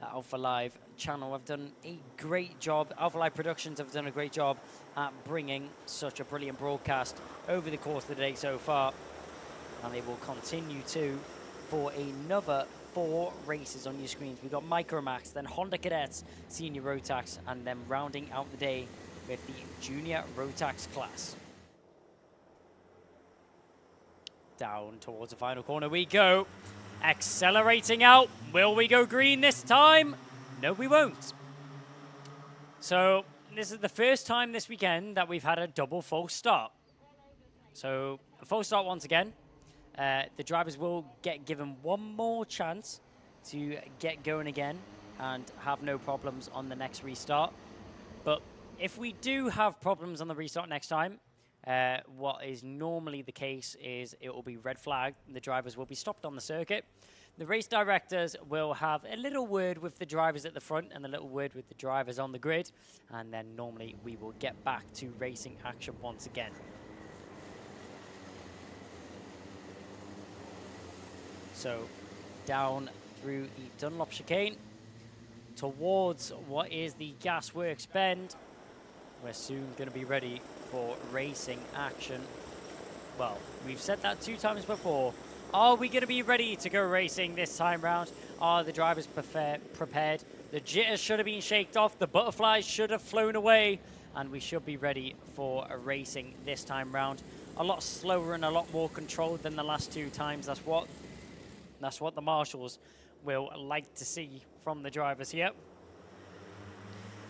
The Alpha Live channel have done a great job. Alpha Live Productions have done a great job at bringing such a brilliant broadcast over the course of the day so far. And they will continue to for another 4 races on your screens. We've got Micro Max, then Honda Cadets, Senior Rotax, and then rounding out the day with the Junior Rotax class. Down towards the final corner we go. Accelerating out. Will we go green this time? No, we won't. So this is the first time this weekend that we've had a double false start. So a false start once again. The drivers will get given one more chance to get going again and have no problems on the next restart. But if we do have problems on the restart next time, what is normally the case is it will be red flagged. The drivers will be stopped on the circuit. The race directors will have a little word with the drivers at the front and a little word with the drivers on the grid. And then normally we will get back to racing action once again. So down through the Dunlop chicane towards what is the Gasworks bend. We're soon going to be ready for racing action. Well, we've said that 2 times before. Are we going to be ready to go racing this time round? Are the drivers prepared? The jitters should have been shaked off. The butterflies should have flown away. And we should be ready for a racing this time round. A lot slower and a lot more controlled than the last 2 times. That's what the marshals will like to see from the drivers here.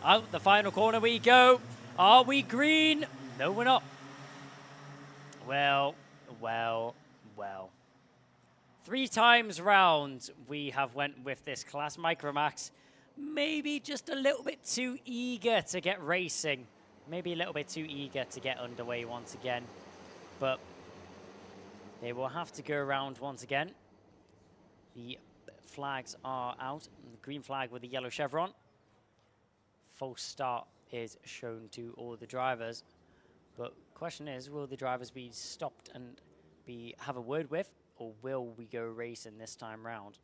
Out the final corner we go. Are we green? No, we're not. Well. 3 times round we have went with this class. Micro Max maybe just a little bit too eager to get racing. Maybe a little bit too eager to get underway once again. But they will have to go around once again. The flags are out. The green flag with the yellow chevron. False start is shown to all the drivers. But question is, will the drivers be stopped and have a word with, or will we go racing this time round?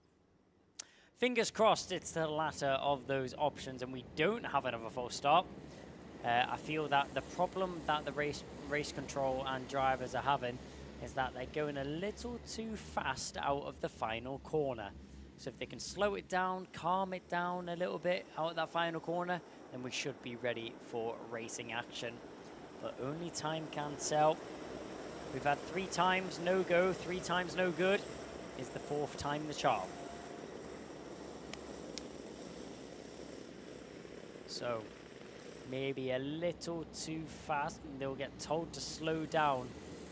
Fingers crossed it's the latter of those options and we don't have another false start. I feel that the problem that the race control and drivers are having is that they're going a little too fast out of the final corner. So if they can slow it down, calm it down a little bit out of that final corner, then we should be ready for racing action. But only time can tell. We've had 3 times no go, 3 times no good. Is the 4th time the charm? So maybe a little too fast. They'll get told to slow down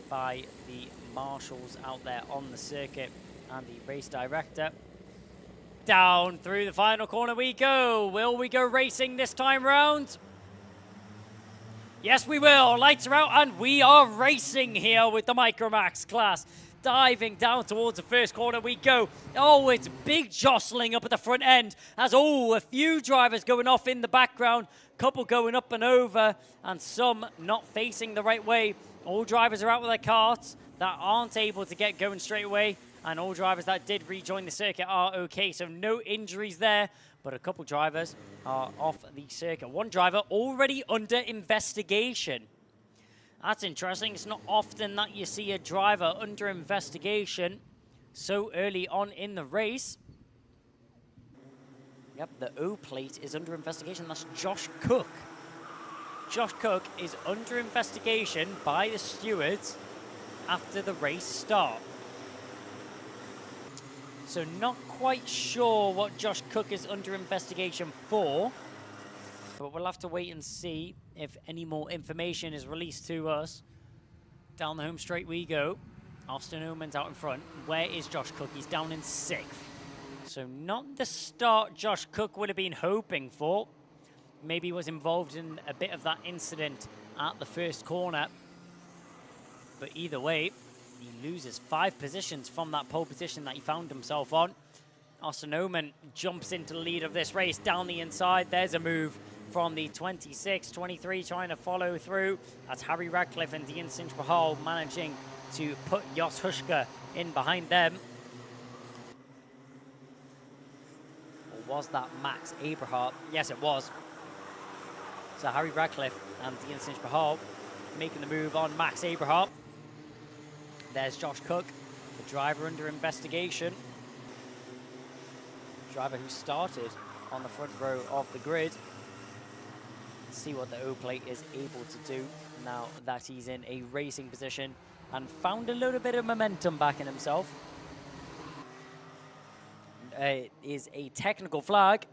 by the marshals out there on the circuit and the race director. Down through the final corner we go. Will we go racing this time round? Yes, we will. Lights are out and we are racing here with the Micro Max class. Diving down towards the first corner we go. Oh, it's big jostling up at the front end. As a few drivers going off in the background. Couple going up and over and some not facing the right way. All drivers are out with their karts that aren't able to get going straight away. And all drivers that did rejoin the circuit are okay. So no injuries there. but a couple drivers are off the circuit. One driver already under investigation. That's interesting. It's not often that you see a driver under investigation so early on in the race. Yep, the O plate is under investigation. That's Josh Cook. Josh Cook is under investigation by the stewards after the race start. So not quite sure what Josh Cook is under investigation for, but we'll have to wait and see if any more information is released to us. Down the home straight we go. Austin Oman's out in front. Where is Josh Cook? He's down in 6th. So not the start Josh Cook would have been hoping for. Maybe he was involved in a bit of that incident at the first corner. But either way, he loses 5 positions from that pole position that he found himself on. Austin Oman jumps into the lead of this race down the inside. There's a move from the 26, 23 trying to follow through. That's Harry Radcliffe and Dean Sinchbahal managing to put Jos Huschke in behind them. Or was that Max Aberhart? Yes, it was. So Harry Radcliffe and Dean Sinchbahal making the move on Max Aberhart. There's Josh Cook, the driver under investigation. Driver who started on the front row of the grid. Let's see what the O plate is able to do now that he's in a racing position and found a little bit of momentum back in himself. It is a technical flag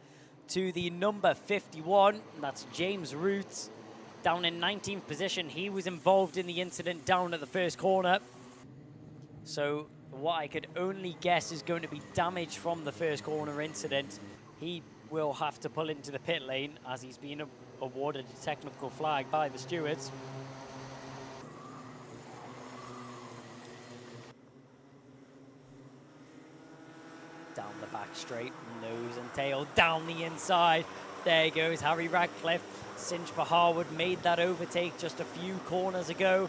to the number 51. That's James Roots down in 19th position. He was involved in the incident down at the first corner. So what I could only guess is going to be damage from the first corner incident. He will have to pull into the pit lane as he's been awarded a technical flag by the stewards. Down the back straight, nose and tail, down the inside. There goes Harry Radcliffe. Sinchbahal would made that overtake just a few corners ago.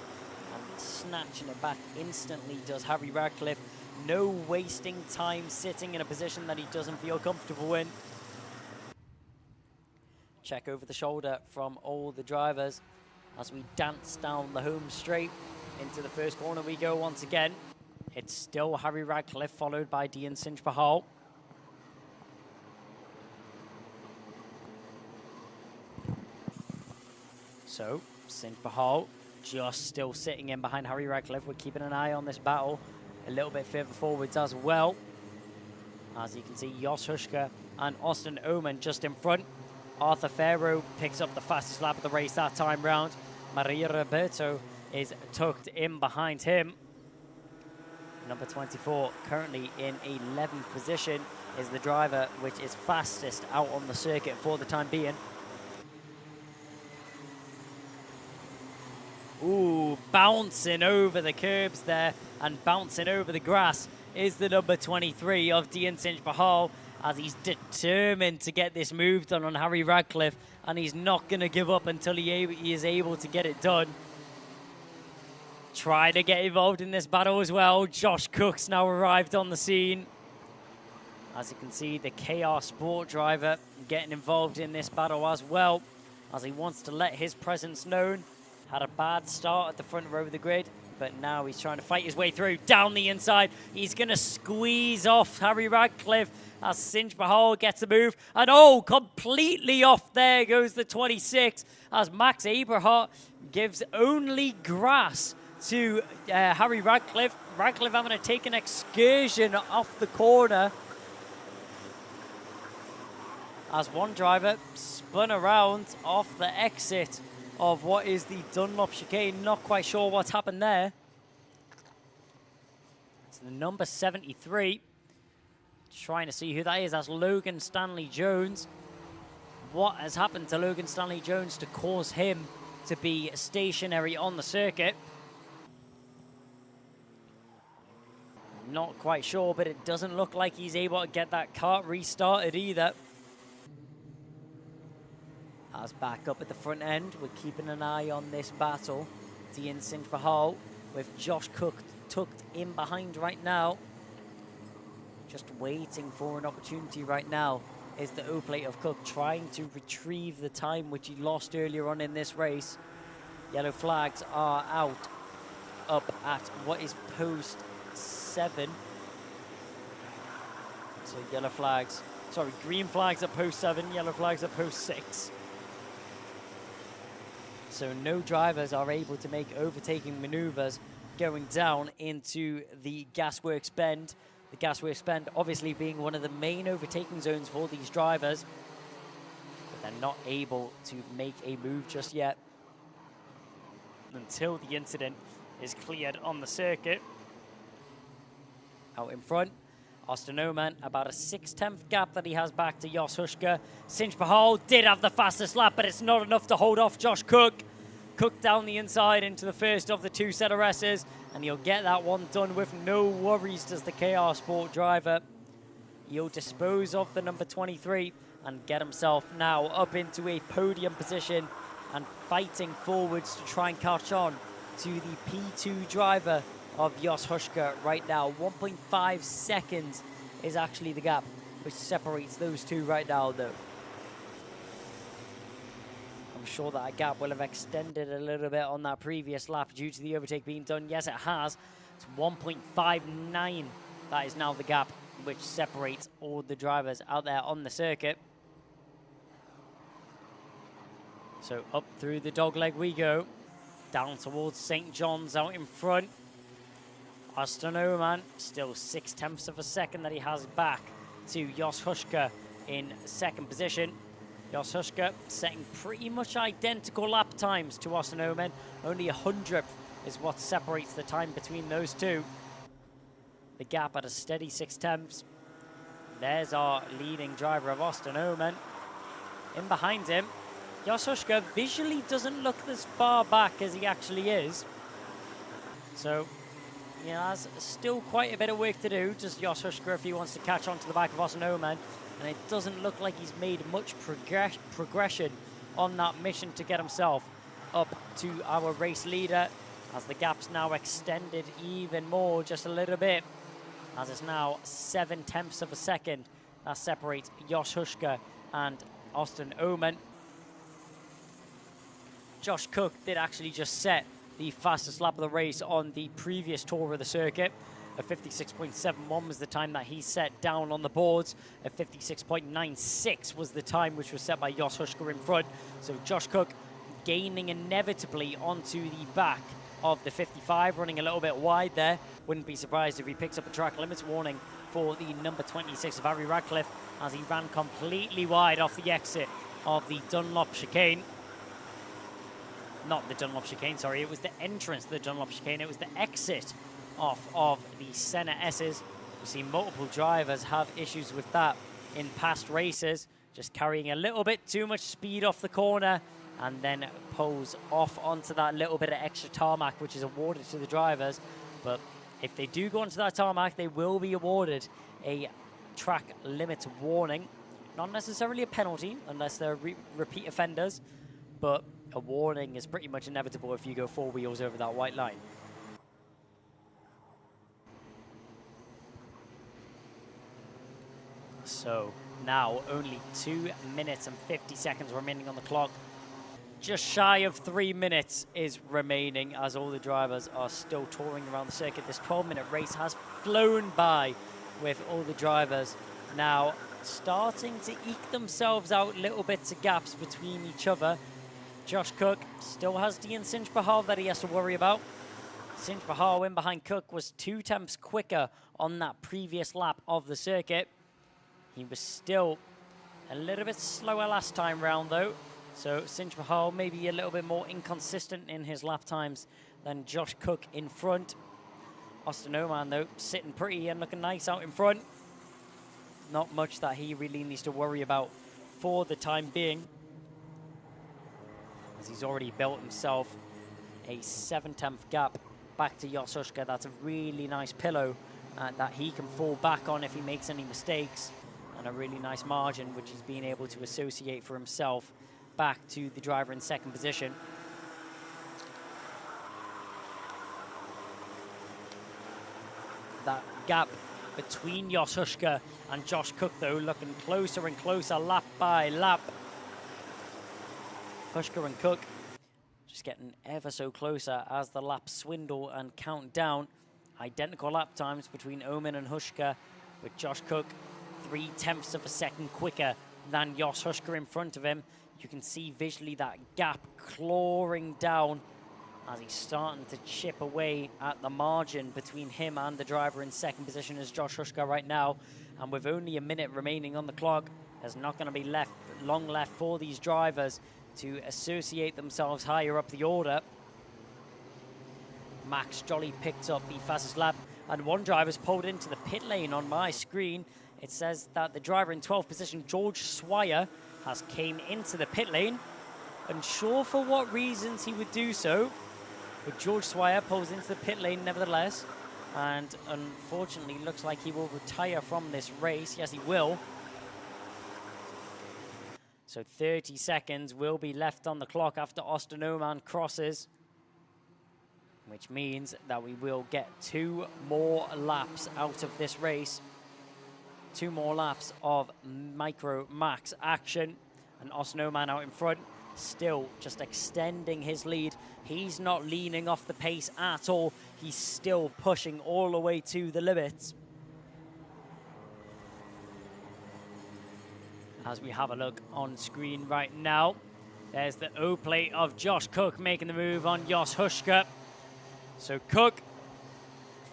And snatching it back instantly does Harry Radcliffe. No wasting time sitting in a position that he doesn't feel comfortable in. Check over the shoulder from all the drivers as we dance down the home straight. Into the first corner we go once again. It's still Harry Radcliffe followed by Dean Sinchbahal. So Sinchbahal just still sitting in behind Harry Radcliffe. We're keeping an eye on this battle a little bit further forwards as well. As you can see, Jos Huschke and Austin Oman just in front. Arthur Farrow picks up the fastest lap of the race that time round. Maria Roberto is tucked in behind him. Number 24, currently in 11th position, is the driver which is fastest out on the circuit for the time being. Ooh, bouncing over the curbs there and bouncing over the grass is the number 23 of Dean Sinchbahal, as he's determined to get this move done on Harry Radcliffe, and he's not going to give up until he is able to get it done. Try to get involved in this battle as well. Josh Cook's now arrived on the scene. As you can see, the KR Sport driver getting involved in this battle as well, as he wants to let his presence known. Had a bad start at the front row of the grid, but now he's trying to fight his way through. Down the inside, he's going to squeeze off Harry Radcliffe as Sinchbahal gets a move. And oh, completely off there goes the 26 as Max Aberhart gives only grass to Harry Radcliffe. Radcliffe having to take an excursion off the corner as one driver spun around off the exit of what is the Dunlop chicane. Not quite sure what's happened there. It's the number 73. Trying to see who that is. That's Logan Stanley Jones. What has happened to Logan Stanley Jones to cause him to be stationary on the circuit? Not quite sure, but it doesn't look like he's able to get that kart restarted either. As back up at the front end, we're keeping an eye on this battle. Dean Sinchbahal with Josh Cook tucked in behind right now. Just waiting for an opportunity right now is the O-plate of Cook, trying to retrieve the time which he lost earlier on in this race. Yellow flags are out up at what is post 7. So green flags at post 7, yellow flags at post 6. So no drivers are able to make overtaking maneuvers going down into the Gasworks Bend. The Gasworks Bend obviously being one of the main overtaking zones for these drivers, but they're not able to make a move just yet until the incident is cleared on the circuit. Out in front, Austin Oman, about a 6/10 gap that he has back to Jos Huschke. Cinch Bahal did have the fastest lap, but it's not enough to hold off Josh Cook. Cook down the inside into the first of the 2 ZRSs, and he'll get that one done with no worries, does the KR Sport driver. He'll dispose of the number 23 and get himself now up into a podium position and fighting forwards to try and catch on to the P2 driver of Jos Huschke right now. 1.5 seconds is actually the gap which separates those two right now, though. I'm sure that gap will have extended a little bit on that previous lap due to the overtake being done. Yes, it has. It's 1.59. That is now the gap which separates all the drivers out there on the circuit. So up through the dogleg we go. Down towards St. John's out in front. Austin Oman, still 6/10 of a second that he has back to Jos Huschke in second position. Jos Huschke setting pretty much identical lap times to Austin Oman. Only 100th is what separates the time between those two. The gap at a steady 6/10. There's our leading driver of Austin Oman. In behind him, Jos Huschke visually doesn't look as far back as he actually is. So he has still quite a bit of work to do, just Jos Huschke, if he wants to catch on to the back of Austin Oman. And it doesn't look like he's made much progression on that mission to get himself up to our race leader, as the gap's now extended even more, just a little bit, as it's now 7/10 of a second. That separates Jos Huschke and Austin Oman. Josh Cook did actually just set the fastest lap of the race on the previous tour of the circuit. A 56.71 was the time that he set down on the boards. A 56.96 was the time which was set by Jos Huschke in front. So Josh Cook gaining inevitably onto the back of the 55, running a little bit wide there. Wouldn't be surprised if he picks up a track limits warning for the number 26 of Harry Radcliffe, as he ran completely wide off the exit of the Dunlop chicane. Not the Dunlop chicane, sorry, it was the entrance to the Dunlop chicane. It was the exit off of the Senna S's. We've seen multiple drivers have issues with that in past races, just carrying a little bit too much speed off the corner and then pulls off onto that little bit of extra tarmac, which is awarded to the drivers. But if they do go onto that tarmac, they will be awarded a track limit warning. Not necessarily a penalty, unless they're repeat offenders, but a warning is pretty much inevitable if you go 4 wheels over that white line. So now only 2 minutes and 50 seconds remaining on the clock. Just shy of 3 minutes is remaining as all the drivers are still touring around the circuit. This 12-minute race has flown by with all the drivers now starting to eke themselves out little bits of gaps between each other. Josh Cook still has Dean Cinch Bahal that he has to worry about. Cinch Bahal in behind Cook was 2/10 quicker on that previous lap of the circuit. He was still a little bit slower last time round, though. So Cinch Bahal maybe a little bit more inconsistent in his lap times than Josh Cook in front. Austin Oman, though, sitting pretty and looking nice out in front. Not much that he really needs to worry about for the time being, as he's already built himself a 7/10 gap back to Jos Huschke. That's a really nice pillow that he can fall back on if he makes any mistakes, and a really nice margin which he's been able to associate for himself back to the driver in second position. That gap between Yosh and Josh Cook, though, looking closer and closer lap by lap. Hushka and Cook just getting ever so closer as the laps swindle and count down. Identical lap times between Oman and Hushka, with Josh Cook 0.3 of a second quicker than Jos Hushka in front of him. You can see visually that gap clawing down as he's starting to chip away at the margin between him and the driver in second position as Josh Hushka right now. And with only a minute remaining on the clock, there's not going to be long left for these drivers to associate themselves higher up the order. Max Jolly picked up the fastest lap, and one driver's pulled into the pit lane on my screen. It says that the driver in 12th position, George Swire, has came into the pit lane. Unsure for what reasons he would do so, but George Swire pulls into the pit lane nevertheless, and unfortunately looks like he will retire from this race. Yes, he will. So 30 seconds will be left on the clock after Austin Oman crosses, which means that we will get 2 more laps out of this race. 2 more laps of Micro Max action, and Austin Oman out in front, still just extending his lead. He's not leaning off the pace at all. He's still pushing all the way to the limits. As we have a look on screen right now, there's the O-plate of Josh Cook making the move on Jos Hushka. So Cook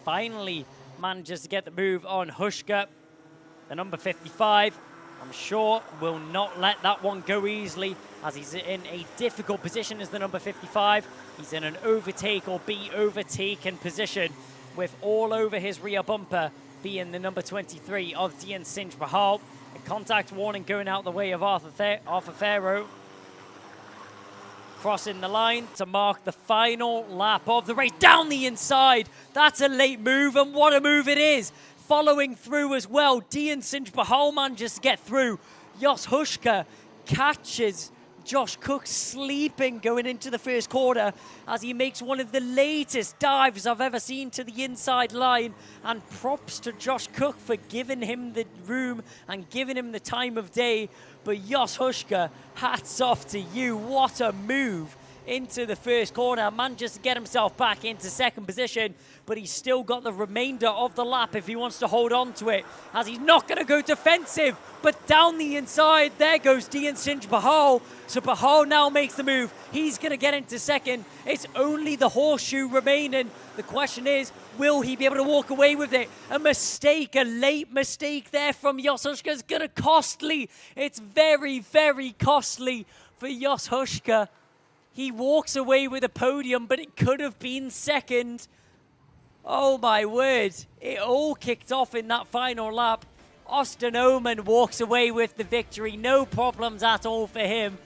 finally manages to get the move on Hushka. The number 55, I'm sure, will not let that one go easily, as he's in a difficult position as the number 55. He's in an overtake or be overtaken position, with all over his rear bumper being the number 23 of Dian Sinj Bahal. A contact warning going out the way of Arthur Farrow. Crossing the line to mark the final lap of the race. Down the inside. That's a late move, and what a move it is. Following through as well. Dian Sinj Bahal manages to get through. Jos Hushka catches Josh Cook sleeping going into the first quarter as he makes one of the latest dives I've ever seen to the inside line. And props to Josh Cook for giving him the room and giving him the time of day. But Jos Hushka, hats off to you. What a move into the first corner. Manages to get himself back into second position, but he's still got the remainder of the lap if he wants to hold on to it, as he's not going to go defensive, but down the inside, there goes Dian Sinj Bahal. So Bahal now makes the move. He's going to get into second. It's only the horseshoe remaining. The question is, will he be able to walk away with it? A mistake, a late mistake there from Jos Hushka is going to costly. It's very, very costly for Jos Hushka. He walks away with a podium, but it could have been second. Oh my word. It all kicked off in that final lap. Austin Oman walks away with the victory. No problems at all for him.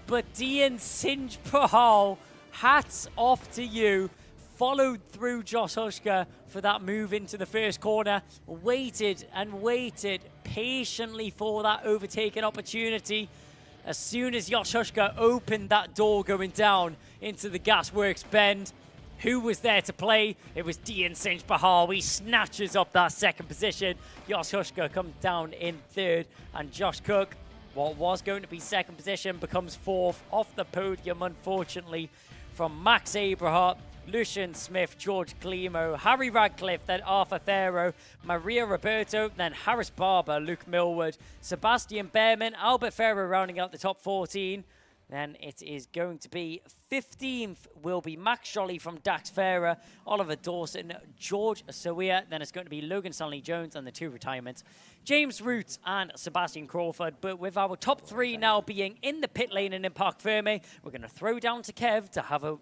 But Dian Sinj Bahal, hats off to you. Followed through Jos Hushka for that move into the first corner. Waited and waited patiently for that overtaking opportunity. As soon as Jos Hushka opened that door going down into the Gasworks bend, who was there to play? It was Dian Sinj Bahal. He snatches up that second position. Jos Hushka comes down in third, and Josh Cook, what was going to be second position, becomes fourth off the podium, unfortunately, from Max Abrahart, Lucian Smith, George Climo, Harry Radcliffe, then Arthur Farrow, Maria Roberto, then Harris Barber, Luke Millward, Sebastian Behrman, Albert Farrow rounding out the top 14. Then it is going to be 15th will be Max Jolly from Dax Farah, Oliver Dawson, George Sawia. Then it's going to be Logan Stanley Jones and the 2 retirements, James Root and Sebastian Crawford. But with our top 3 now being in the pit lane and in Parc Ferme, we're going to throw down to Kev to have a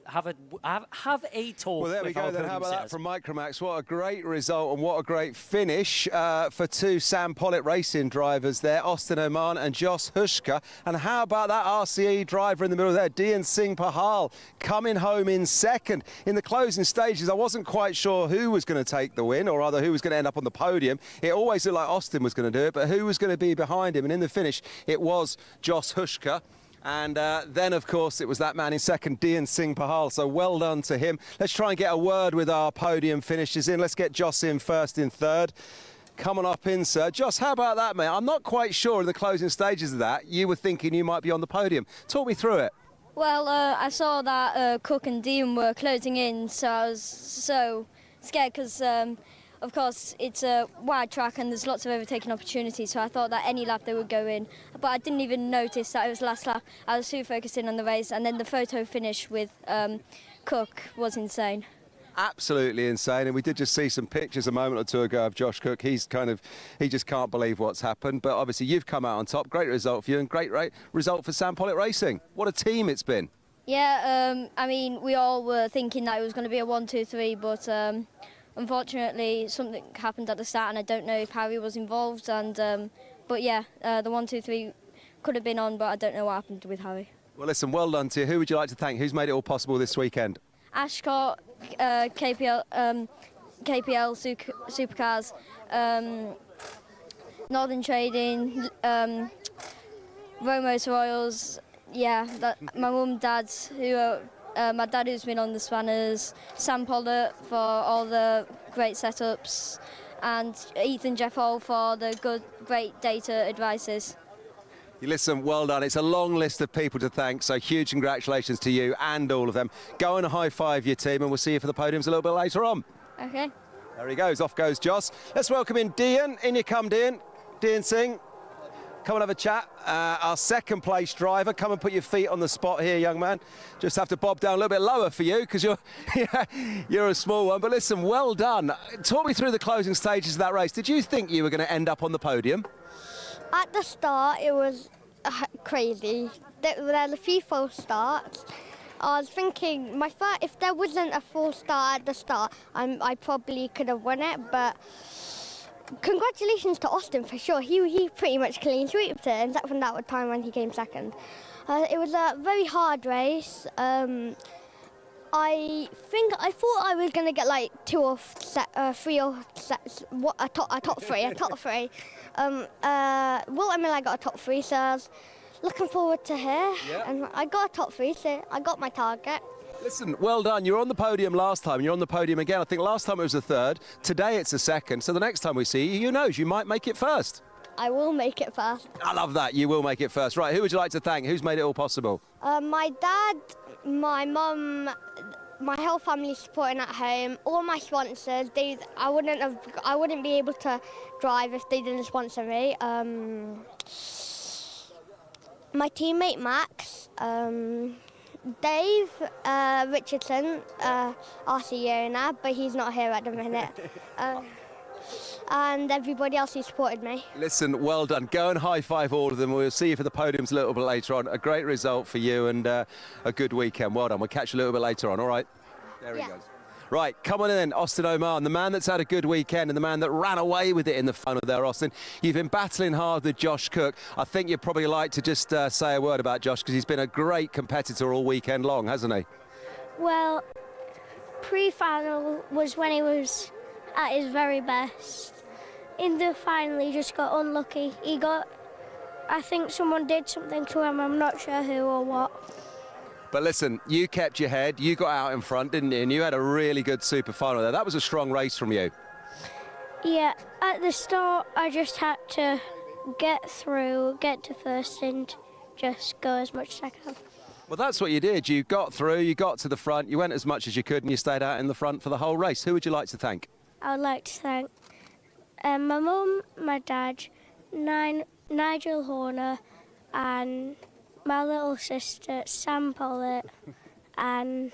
talk. Well, there we go then. How about that from Micromax? What a great result and what a great finish for 2 Sam Pollitt Racing drivers there, Austin Oman and Jos Hushka. And how about that RCE driver in the middle there, Dian Sinj Bahal, coming home in second. In the closing stages, I wasn't quite sure who was going to take the win, or rather who was going to end up on the podium. It always looked like Austin was going to do it, but who was going to be behind him? And in the finish, it was Jos Hushka. And then, of course, it was that man in second, Dian Singh Pahal. So well done to him. Let's try and get a word with our podium finishers in. Let's get Joss in first in third. Come on up in, sir. Joss, how about that, mate? I'm not quite sure in the closing stages of that, you were thinking you might be on the podium. Talk me through it. Well, I saw that Cook and Dean were closing in, so I was so scared because, of course, it's a wide track and there's lots of overtaking opportunities, so I thought that any lap they would go in. But I didn't even notice that it was last lap. I was super focused in on the race, and then the photo finish with Cook was insane. Absolutely insane, and we did just see some pictures a moment or two ago of Josh Cook. He just can't believe what's happened, but obviously you've come out on top. Great result for you and great result for Sam Pollitt Racing. What a team it's been. Yeah, I mean, we all were thinking that it was going to be a 1, 2, 3, but unfortunately something happened at the start, and I don't know if Harry was involved, and but yeah, the 1, 2, 3 could have been on, but I don't know what happened with Harry. Well, listen, well done to you. Who would you like to thank? Who's made it all possible this weekend? Ashcott, KPL Supercars, Northern Trading, Romos Royals, yeah, my mum, dad, my dad who's been on the spanners, Sam Pollitt for all the great setups, and Ethan Jeff Hall for the great data advices. You listen, well done. It's a long list of people to thank, so huge congratulations to you and all of them. Go and high-five your team, and we'll see you for the podiums a little bit later on. Okay. There he goes. Off goes Joss. Let's welcome in Dian. In you come, Dian. Dian Singh. Come and have a chat. Our second place driver. Come and put your feet on the spot here, young man. Just have to bob down a little bit lower for you because you're a small one. But listen, well done. Talk me through the closing stages of that race. Did you think you were going to end up on the podium? At the start, it was crazy. There were a few false starts. I was thinking, if there wasn't a false start at the start, I probably could have won it. But congratulations to Austin for sure. He pretty much clean sweeped it, except from that time when he came second. It was a very hard race. I thought I was going to get like a top three. Wilton Miller got a top 3, so I was looking forward to here. Yeah. And I got a top 3, so I got my target. Listen, well done. You were on the podium last time. You're on the podium again. I think last time it was a third. Today it's a second. So the next time we see you, who knows, you might make it first. I will make it first. I love that. You will make it first. Right, who would you like to thank? Who's made it all possible? My dad, my mum, my whole family supporting at home, all my sponsors. I wouldn't be able to drive if they didn't sponsor me. My teammate Max, Dave Richardson, RC owner, but he's not here at the minute. And everybody else who supported me. Listen, well done. Go and high-five all of them. We'll see you for the podiums a little bit later on. A great result for you and a good weekend. Well done. We'll catch you a little bit later on, all right? There he goes. Right, come on in, Austin Oman, the man that's had a good weekend and the man that ran away with it in the final there, Austin. You've been battling hard with Josh Cook. I think you'd probably like to just say a word about Josh because he's been a great competitor all weekend long, hasn't he? Well, pre-final was when he was at his very best. In the final, he just got unlucky. I think someone did something to him. I'm not sure who or what. But listen, you kept your head. You got out in front, didn't you? And you had a really good super final there. That was a strong race from you. Yeah, at the start, I just had to get through, get to first, and just go as much as I can. Well, that's what you did. You got through, you got to the front, you went as much as you could, and you stayed out in the front for the whole race. Who would you like to thank? I would like to thank my mum, my dad, Nigel Horner, and my little sister, Sam Pollitt, and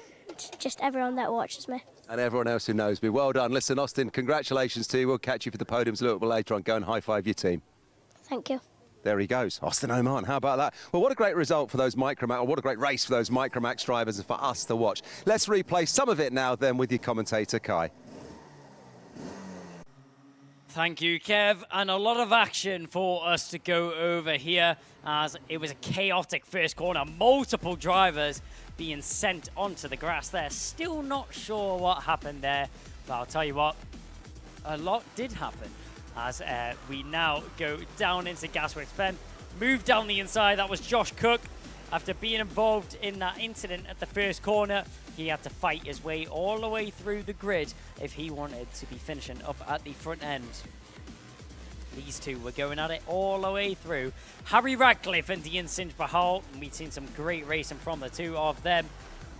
just everyone that watches me. And everyone else who knows me. Well done. Listen, Austin, congratulations to you. We'll catch you for the podiums a little bit later on. Go and high-five your team. Thank you. There he goes, Austin Oman. How about that? Well, what a great result for those Micromax, or what a great race for those Micromax drivers and for us to watch. Let's replay some of it now then with your commentator, Kai. Thank you, Kev, and a lot of action for us to go over here as it was a chaotic first corner. Multiple drivers being sent onto the grass there. Still not sure what happened there, but I'll tell you what, a lot did happen as we now go down into Gasworks. Ben moved down the inside. That was Josh Cook. After being involved in that incident at the first corner, he had to fight his way all the way through the grid if he wanted to be finishing up at the front end. These two were going at it all the way through. Harry Radcliffe and Ian Singe-Bahal, and we've seen some great racing from the two of them.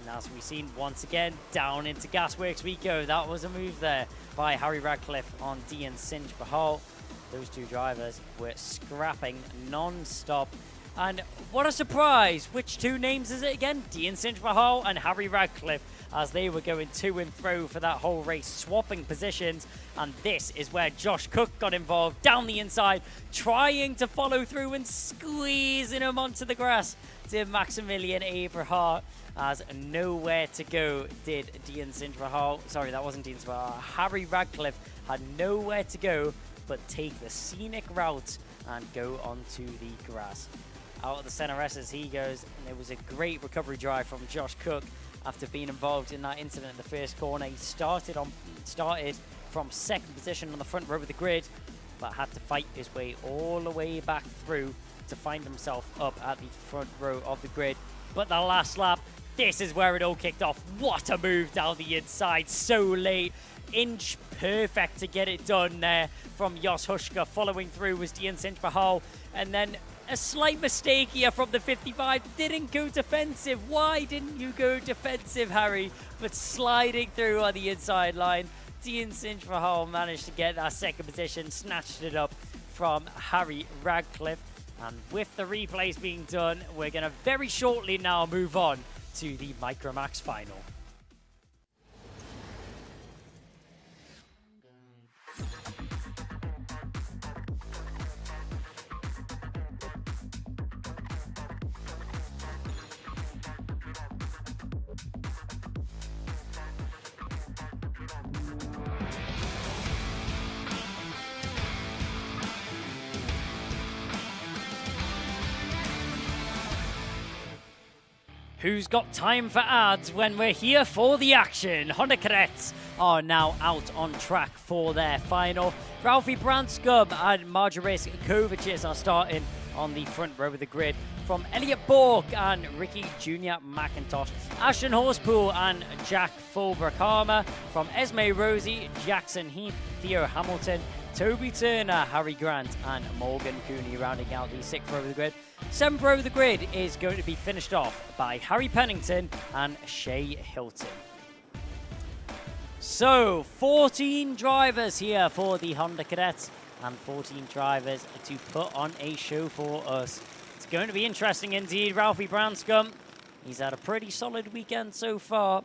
And as we've seen once again, down into Gasworks we go. That was a move there by Harry Radcliffe on Ian Singe-Bahal. Those two drivers were scrapping non-stop. And what a surprise! Which two names is it again? Ian Singe-Bahal and Harry Radcliffe, as they were going to and fro for that whole race, swapping positions. And this is where Josh Cook got involved down the inside, trying to follow through and squeezing him onto the grass to Maximilian Aberhart, as nowhere to go did Ian Singe-Bahal. Sorry, that wasn't Ian Singe-Bahal. Harry Radcliffe had nowhere to go but take the scenic route and go onto the grass. Out of the center S's he goes, and it was a great recovery drive from Josh Cook after being involved in that incident in the first corner. He started from second position on the front row of the grid, but had to fight his way all the way back through to find himself up at the front row of the grid. But the last lap, this is where it all kicked off. What a move down the inside, so late. Inch perfect to get it done there from Jos Huschka. Following through was Ian Singe-Bahal, and then a slight mistake here from the 55. Didn't go defensive. Why didn't you go defensive, Harry? But sliding through on the inside line, Ian Singe-Bahal managed to get that second position, snatched it up from Harry Radcliffe. And with the replays being done, we're going to very shortly now move on to the Micromax final. Who's got time for ads when we're here for the action? Honda Cadets are now out on track for their final. Ralphie Branscombe and Marjoris Kovacic are starting on the front row of the grid. From Elliot Bork and Ricky Jr. McIntosh, Ashton Horsepool and Jack Fulbrook-Harmer. From Esme Rosie, Jackson Heath, Theo Hamilton, Toby Turner, Harry Grant and Morgan Cooney rounding out the sixth row of the grid. Seventh row of the grid is going to be finished off by Harry Pennington and Shea Hilton. So 14 drivers here for the Honda Cadets and 14 drivers to put on a show for us. It's going to be interesting indeed. Ralphie Branscombe, he's had a pretty solid weekend so far.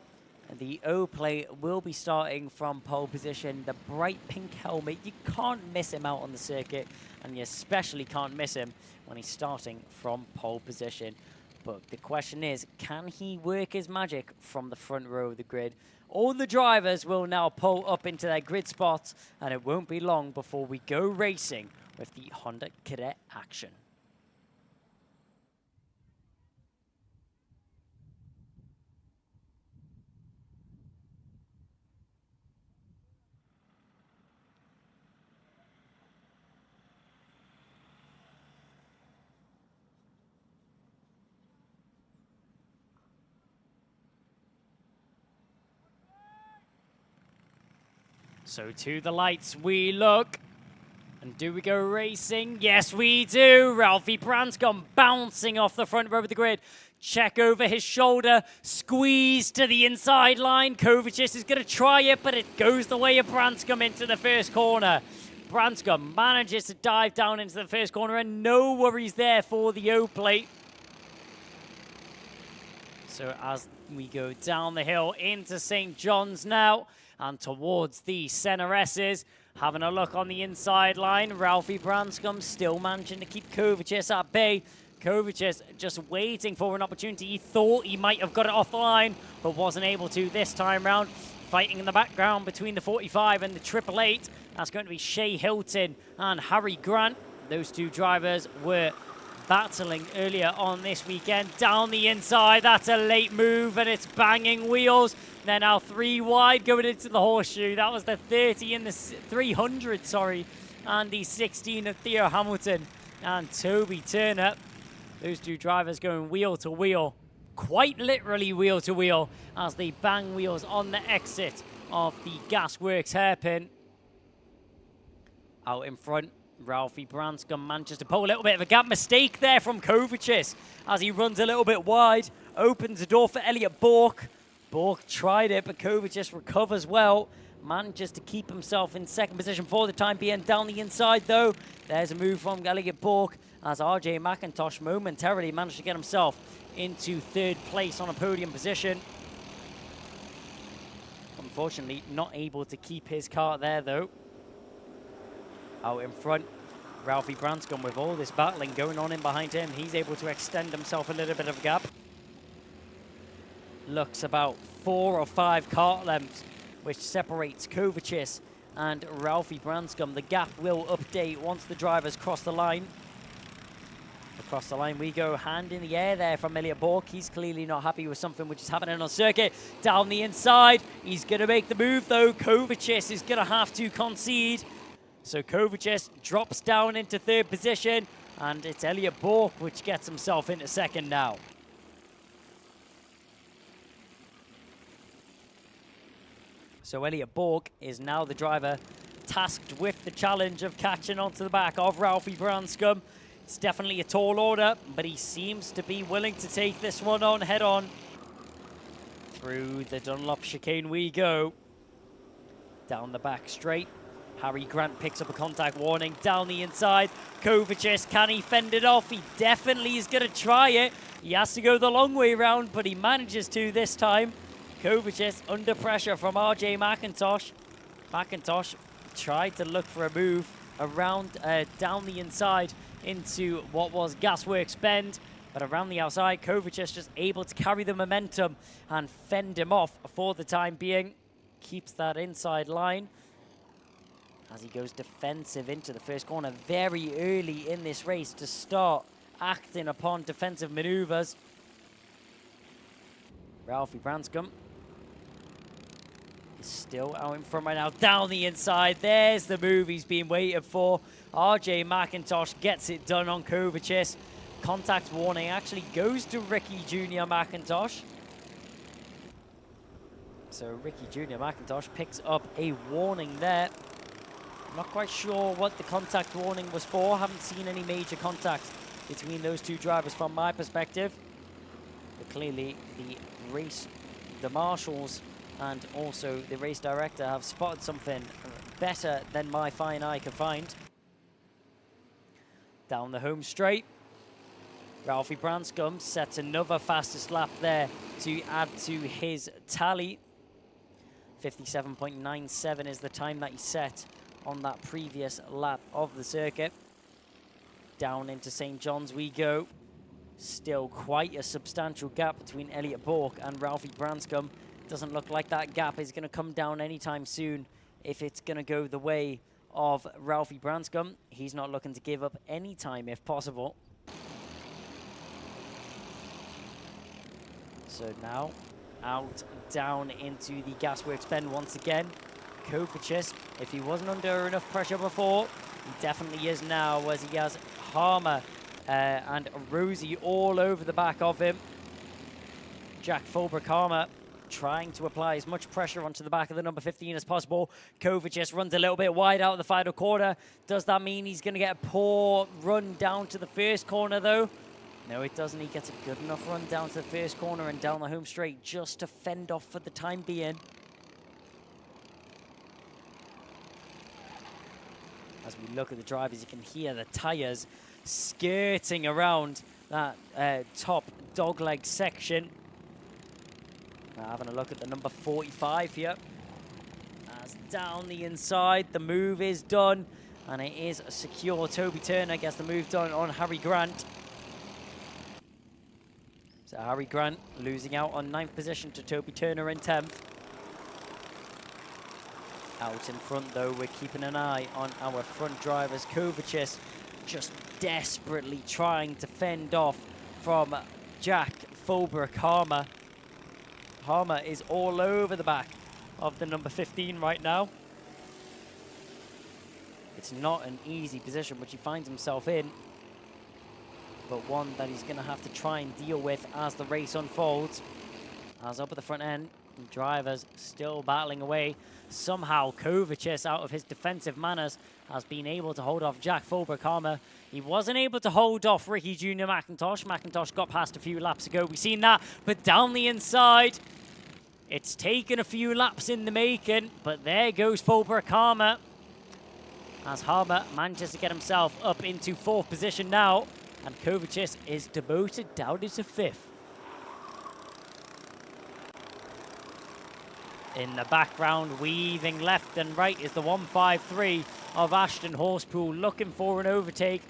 The O-plate will be starting from pole position. The bright pink helmet, you can't miss him out on the circuit, and you especially can't miss him when he's starting from pole position. But the question is, can he work his magic from the front row of the grid? All the drivers will now pull up into their grid spots, and it won't be long before we go racing with the Honda Cadet action. So to the lights we look. And do we go racing? Yes, we do. Ralphie Branscombe bouncing off the front row of the grid. Check over his shoulder. Squeeze to the inside line. Kovacic is going to try it, but it goes the way of Branscombe into the first corner. Branscombe manages to dive down into the first corner, and no worries there for the O-plate. So as we go down the hill into St. John's now, and towards the center S's, having a look on the inside line. Ralphie Branscombe still managing to keep Kovacic at bay. Kovacic just waiting for an opportunity. He thought he might have got it off the line, but wasn't able to this time round. Fighting in the background between the 45 and the 888. That's going to be Shea Hilton and Harry Grant. Those two drivers were battling earlier on this weekend. Down the inside, that's a late move, and it's banging wheels. They're now 3 wide going into the horseshoe. That was the 30 and the 300, sorry, and the 16 of Theo Hamilton and Toby Turner. Those two drivers going wheel to wheel, quite literally wheel to wheel, as they bang wheels on the exit of the Gasworks hairpin. Out in front, Ralphie Branscombe manages to pull a little bit of a gap. Mistake there from Kovacic as he runs a little bit wide. Opens the door for Elliot Bork. Bork tried it, but Kovacic recovers well. Manages to keep himself in second position for the time being. Down the inside, though, there's a move from Elliot Bork as RJ McIntosh momentarily managed to get himself into third place on a podium position. Unfortunately, not able to keep his car there, though. Out in front, Ralphie Branscombe, with all this battling going on in behind him, he's able to extend himself a little bit of a gap. Looks about 4 or 5 kart lengths, which separates Kovacic and Ralphie Branscombe. The gap will update once the drivers cross the line. Across the line we go, hand in the air there from Elliot Bork. He's clearly not happy with something which is happening on circuit. Down the inside, he's going to make the move though. Kovacic is going to have to concede. So Kovacic drops down into third position, and it's Elliot Bork which gets himself into second now. So Elliot Bork is now the driver tasked with the challenge of catching onto the back of Ralphie Branscombe. It's definitely a tall order, but he seems to be willing to take this one on head on. Through the Dunlop chicane we go. Down the back straight. Harry Grant picks up a contact warning. Down the inside. Kovacic, can he fend it off? He definitely is going to try it. He has to go the long way round, but he manages to this time. Kovacic under pressure from RJ McIntosh. McIntosh tried to look for a move around down the inside into what was Gasworks Bend, but around the outside, Kovacic just able to carry the momentum and fend him off for the time being. Keeps that inside line as he goes defensive into the first corner very early in this race to start acting upon defensive maneuvers. Ralphie Branscombe is still out in front right now. Down the inside, there's the move he's been waiting for. RJ McIntosh gets it done on Kovacic. Contact warning actually goes to Ricky Jr. McIntosh. So Ricky Jr. McIntosh picks up a warning there. I'm not quite sure what the contact warning was for. Haven't seen any major contact between those two drivers from my perspective. But clearly the marshals and also the race director have spotted something better than my fine eye can find. Down the home straight. Ralphie Branscombe sets another fastest lap there to add to his tally. 57.97 is the time that he set on that previous lap of the circuit. Down into St. John's we go. Still quite a substantial gap between Elliot Bork and Ralphie Branscombe. Doesn't look like that gap is going to come down anytime soon if it's going to go the way of Ralphie Branscombe. He's not looking to give up any time if possible. So now out down into the Gasworks Bend once again. Kovacic, if he wasn't under enough pressure before, he definitely is now, as he has Harmer and Rosie all over the back of him. Jack Fulbrook-Harmer trying to apply as much pressure onto the back of the number 15 as possible. Kovacic runs a little bit wide out of the final corner. Does that mean he's going to get a poor run down to the first corner, though? No, it doesn't. He gets a good enough run down to the first corner and down the home straight just to fend off for the time being. As we look at the drivers, you can hear the tyres skirting around that top dogleg section. Now having a look at the number 45 here. As down the inside, the move is done, and it is secure. Toby Turner gets the move done on Harry Grant. So Harry Grant losing out on 9th position to Toby Turner in 10th. Out in front, though, we're keeping an eye on our front drivers. Kovacic just desperately trying to fend off from Jack Fulbrook-Harmer. Harmer is all over the back of the number 15 right now. It's not an easy position which he finds himself in. but one that he's going to have to try and deal with as the race unfolds. As up at the front end, drivers still battling away. Somehow Kovacic, out of his defensive manners, has been able to hold off Jack Fulbrick-Harmer. He wasn't able to hold off Ricky Jr. McIntosh. McIntosh got past a few laps ago. We've seen that, but down the inside, it's taken a few laps in the making, but there goes Fulbrick-Harmer, as Harmer manages to get himself up into 4th position now, and Kovacic is demoted down into 5th. In the background, weaving left and right, is the 153 of Ashton Horsepool, looking for an overtake,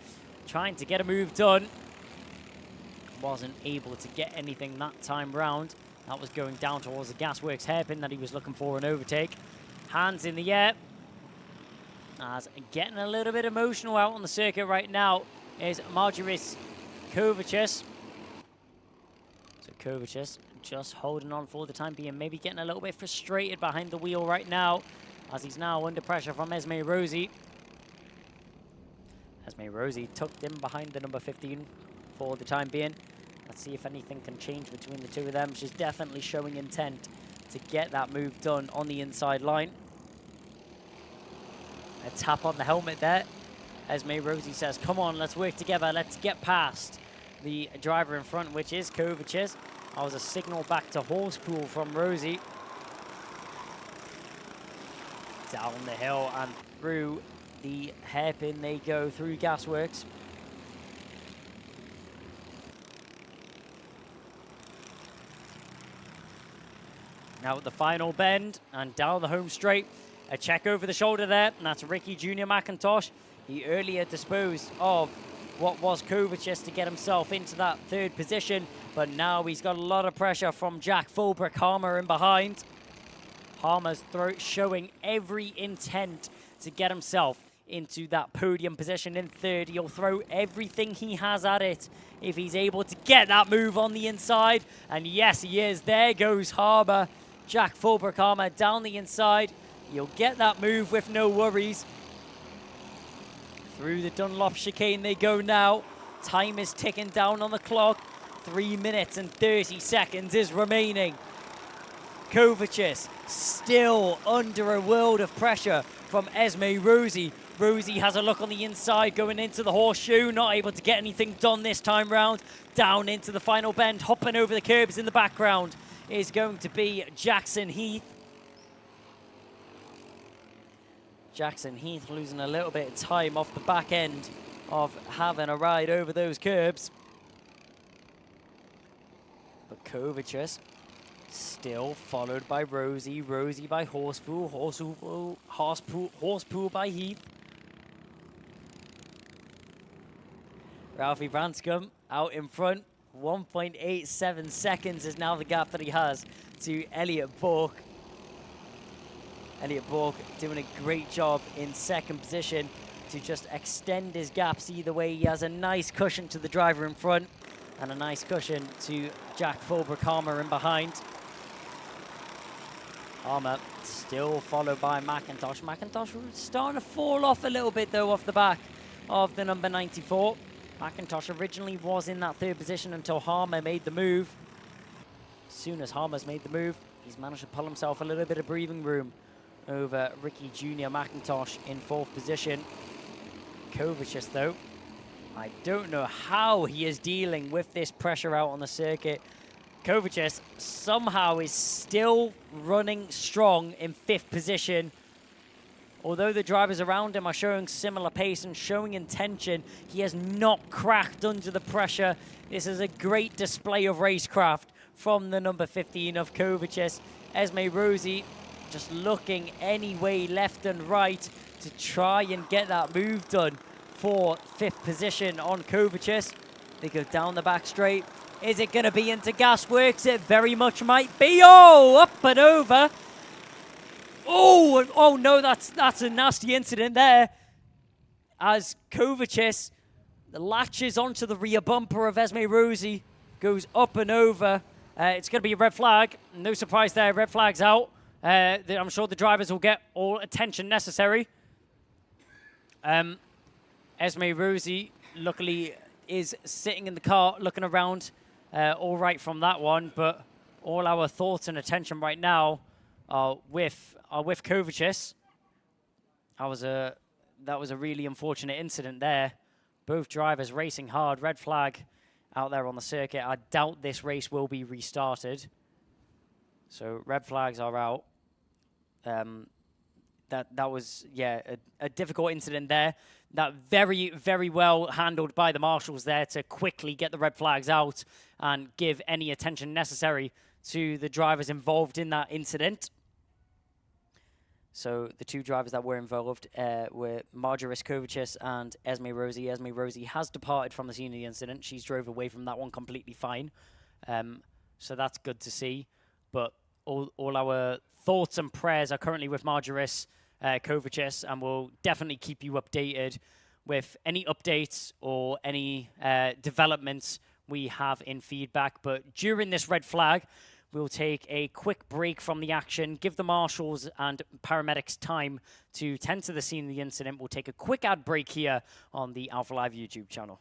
trying to get a move done. Wasn't able to get anything that time round. That was going down towards the Gasworks hairpin that he was looking for an overtake. Hands in the air. As getting a little bit emotional out on the circuit right now is Marjoris Kovacic. So Kovacic just holding on for the time being, maybe getting a little bit frustrated behind the wheel right now, as he's now under pressure from Esme Rosie. Esme Rosie tucked in behind the number 15 for the time being. Let's see if anything can change between the two of them. She's definitely showing intent to get that move done on the inside line. A tap on the helmet there. Esme Rosie says, come on, let's work together. Let's get past the driver in front, which is Kovacic. That was a signal back to Horsepool from Rosie. Down the hill and through the hairpin they go, through Gasworks. Now at the final bend and down the home straight. A check over the shoulder there, and that's Ricky Jr. McIntosh. He earlier disposed of what was Kovacic to get himself into that 3rd position, but now he's got a lot of pressure from Jack Fulbrick-Harmer in behind. Harmer's showing every intent to get himself into that podium position in 3rd. He'll throw everything he has at it if he's able to get that move on the inside. And yes, he is. There goes Harmer. Jack Fulbrick-Harmer down the inside. You'll get that move with no worries. Through the Dunlop chicane they go now. Time is ticking down on the clock. 3 minutes and 30 seconds is remaining. Kovacic still under a world of pressure from Esme Rosie. Rosie has a look on the inside going into the horseshoe. Not able to get anything done this time round. Down into the final bend. Hopping over the curbs in the background is going to be Jackson Heath. Jackson Heath losing a little bit of time off the back end of having a ride over those curbs. But Kovacic still followed by Rosie. Rosie by Horsepool. Horsepool by Heath. Ralphie Branscombe out in front. 1.87 seconds is now the gap that he has to Elliot Bork. Elliot Bork doing a great job in 2nd position to just extend his gaps either way. He has a nice cushion to the driver in front and a nice cushion to Jack Fulbrick-Harmer in behind. Harmer still followed by McIntosh. McIntosh starting to fall off a little bit though off the back of the number 94. McIntosh originally was in that 3rd position until Harmer made the move. As soon as Harmer's made the move, he's managed to pull himself a little bit of breathing room over Ricky Jr. McIntosh in 4th position. Kovacic, though, I don't know how he is dealing with this pressure out on the circuit. Kovacic somehow is still running strong in 5th position. Although the drivers around him are showing similar pace and showing intention, he has not cracked under the pressure. This is a great display of racecraft from the number 15 of Kovacic. Esme Rosie just looking any way left and right to try and get that move done for 5th position on Kovacic. They go down the back straight. Is it going to be into Gasworks? It very much might be. Oh, up and over. Oh no, that's a nasty incident there. As Kovacic latches onto the rear bumper of Esme Rosie, goes up and over. It's going to be a red flag. No surprise there, red flag's out. I'm sure the drivers will get all attention necessary. Esme Rosie luckily is sitting in the car looking around all right from that one, but all our thoughts and attention right now are with Kovacic. That was a really unfortunate incident there. Both drivers racing hard, red flag out there on the circuit. I doubt this race will be restarted. So red flags are out. That was, yeah, a difficult incident there. That very, very well handled by the marshals there to quickly get the red flags out and give any attention necessary to the drivers involved in that incident. So the two drivers that were involved were Marjoris Kovacic and Esme Rosie. Esme Rosie has departed from the scene of the incident. She's drove away from that one completely fine. So that's good to see. But all our thoughts and prayers are currently with Marjoris Kovacic, and we'll definitely keep you updated with any updates or any developments we have in feedback. But during this red flag, we'll take a quick break from the action, give the marshals and paramedics time to tend to the scene of the incident. We'll take a quick ad break here on the Alpha Live YouTube channel.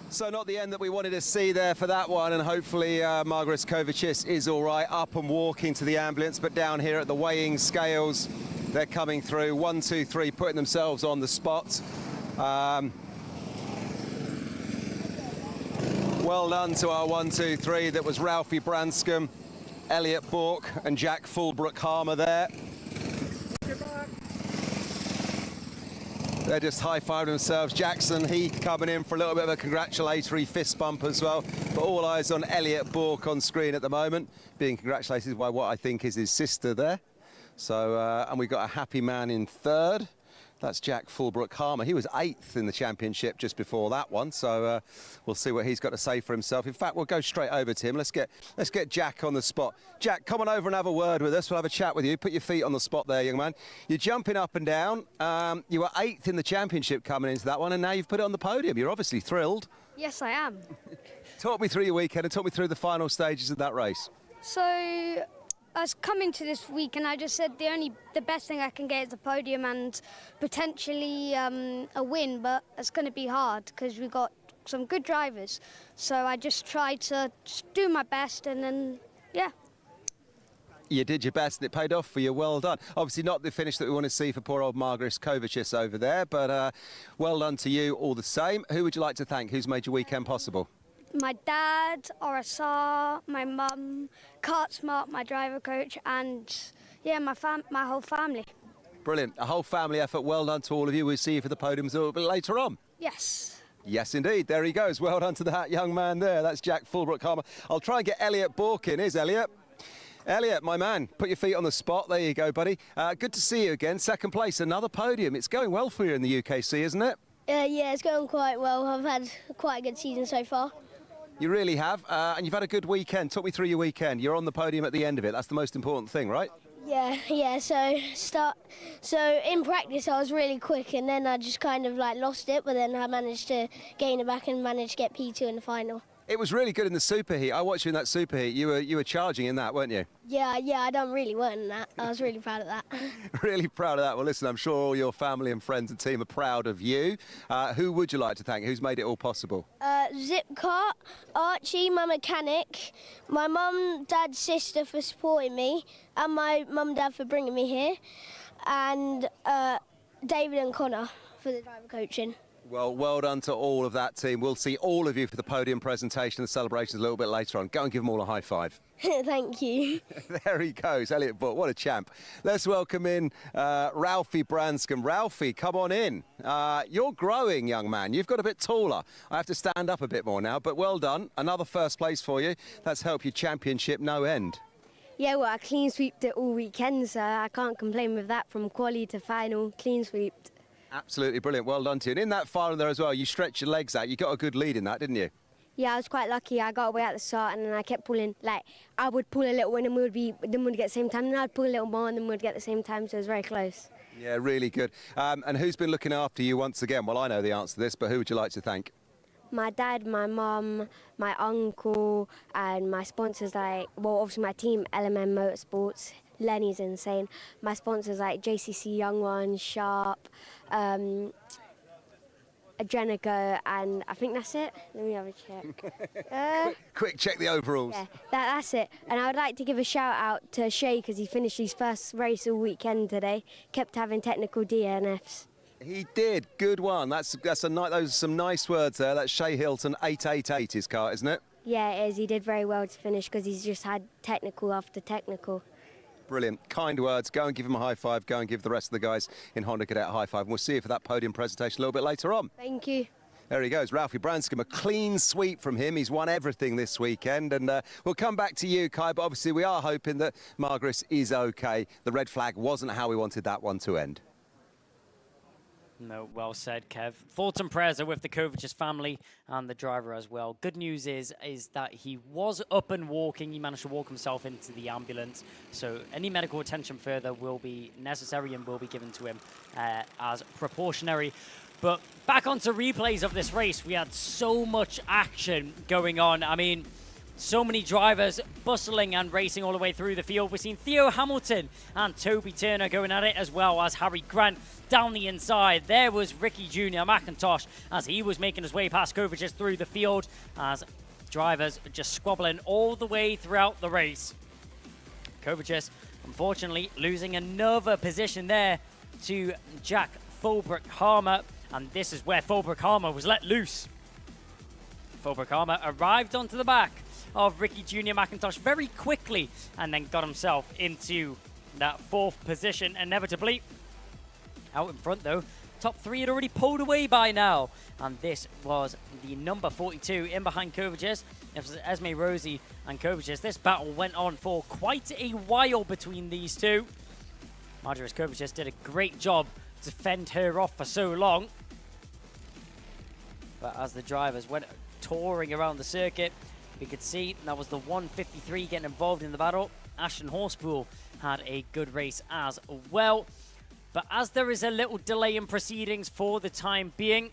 So not the end that we wanted to see there for that one, and hopefully Margaret Kovacic is all right, up and walking to the ambulance. But down here at the weighing scales, they're coming through. 1, 2, 3, putting themselves on the spot. Well done to our 1, 2, 3. That was Ralphie Branscombe, Elliot Bourke and Jack Fullbrook-Harmer there. They're just high-fiving themselves. Jackson Heath coming in for a little bit of a congratulatory fist bump as well. But all eyes on Elliot Bourke on screen at the moment, being congratulated by what I think is his sister there. So, and we've got a happy man in third. That's Jack Fullbrook-Harmer. He was 8th in the championship just before that one, so we'll see what he's got to say for himself. In fact, we'll go straight over to him. Let's get Jack on the spot. Jack, come on over and have a word with us. We'll have a chat with you. Put your feet on the spot there, young man. You're jumping up and down. You were 8th in the championship coming into that one, and now you've put it on the podium. You're obviously thrilled. Yes, I am. Talk me through your weekend and talk me through the final stages of that race. So, I was coming to this week and I just said the best thing I can get is a podium and potentially a win, but it's going to be hard because we've got some good drivers. So I just tried to just do my best and then, yeah. You did your best and it paid off for you. Well done. Obviously not the finish that we want to see for poor old Margaret Kovacic over there, but well done to you all the same. Who would you like to thank? Who's made your weekend possible? My dad, RSR, my mum, Kart Smart, my driver coach, and yeah, my whole family. Brilliant. A whole family effort. Well done to all of you. We'll see you for the podiums a little bit later on. Yes. Yes, indeed. There he goes. Well done to that young man there. That's Jack Fullbrook-Harmer. I'll try and get Elliot Bourke in. Here's Elliot. Elliot, my man, put your feet on the spot. There you go, buddy. Good to see you again. Second place, another podium. It's going well for you in the UKC, isn't it? Yeah, it's going quite well. I've had quite a good season so far. You really have, and you've had a good weekend. Talk me through your weekend. You're on the podium at the end of it. That's the most important thing, right? Yeah. So in practice, I was really quick, and then I just kind of like lost it. But then I managed to gain it back and managed to get P2 in the final. It was really good in the super heat. I watched you in that super heat. You were charging in that, weren't you? Yeah, I done really well in that. I was really proud of that. Really proud of that. Well, listen, I'm sure all your family and friends and team are proud of you. Who would you like to thank? Who's made it all possible? Zipcart, Archie, my mechanic, my mum, dad, sister for supporting me, and my mum and dad for bringing me here, and David and Connor for the driver coaching. Well done to all of that team. We'll see all of you for the podium presentation and celebrations a little bit later on. Go and give them all a high five. Thank you. There he goes, Elliot Bourke. What a champ. Let's welcome in Ralphie Branscombe. Ralphie, come on in. You're growing, young man. You've got a bit taller. I have to stand up a bit more now, but well done. Another first place for you. That's helped your championship no end. Yeah, well, I clean sweeped it all weekend, so I can't complain with that. From quali to final, clean sweeped. Absolutely brilliant. Well done to you. And in that final there as well, you stretched your legs out. You got a good lead in that, didn't you? Yeah, I was quite lucky. I got away at the start and then I kept pulling. Like, I would pull a little and then we'd get the same time. And then I'd pull a little more and then we'd get the same time. So it was very close. Yeah, really good. And who's been looking after you once again? Well, I know the answer to this, but who would you like to thank? My dad, my mum, my uncle, and my sponsors, obviously my team, LMM Motorsports. Lenny's insane. My sponsors like JCC Young Ones, Sharp, Adrenico, and I think that's it. Let me have a check. Quick, check the overalls. Yeah, that's it. And I would like to give a shout out to Shay because he finished his first race all weekend today. Kept having technical DNFs. He did. Good one. Those are some nice words there. That's Shay Hilton, 888 his car, isn't it? Yeah, it is. He did very well to finish because he's just had technical after technical. Brilliant. Kind words. Go and give him a high five. Go and give the rest of the guys in Honda Cadet a high five. And we'll see you for that podium presentation a little bit later on. Thank you. There he goes, Ralphie Branscombe. A clean sweep from him. He's won everything this weekend. And we'll come back to you, Kai, but obviously we are hoping that Margaret is OK. The red flag wasn't how we wanted that one to end. No, well said, Kev. Thoughts and prayers are with the Kovac's family and the driver as well. Good news is that he was up and walking. He managed to walk himself into the ambulance. So any medical attention further will be necessary and will be given to him as proportionary. But back onto replays of this race. We had so much action going on. I mean, so many drivers bustling and racing all the way through the field. We've seen Theo Hamilton and Toby Turner going at it, as well as Harry Grant down the inside. There was Ricky Jr. McIntosh as he was making his way past Kovacic through the field, as drivers just squabbling all the way throughout the race. Kovacic, unfortunately, losing another position there to Jack Fullbrook-Harmer, and this is where Fullbrook-Harmer was let loose. Fobrakama arrived onto the back of Ricky Jr. McIntosh very quickly and then got himself into that 4th position inevitably. Out in front though, top 3 had already pulled away by now. And this was the number 42 in behind Kovacic. It was Esme Rosie and Kovacic. This battle went on for quite a while between these two. Marjorie Kovacic did a great job to fend her off for so long. But as the drivers went touring around the circuit, we could see that was the 153 getting involved in the battle. Ashton Horspool had a good race as well. But as there is a little delay in proceedings for the time being,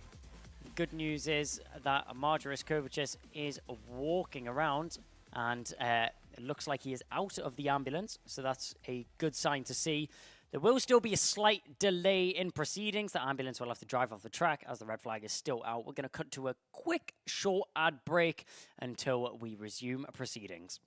good news is that Marjorie Kovacic is walking around and it looks like he is out of the ambulance. So that's a good sign to see. There will still be a slight delay in proceedings. The ambulance will have to drive off the track as the red flag is still out. We're going to cut to a quick, short ad break until we resume proceedings.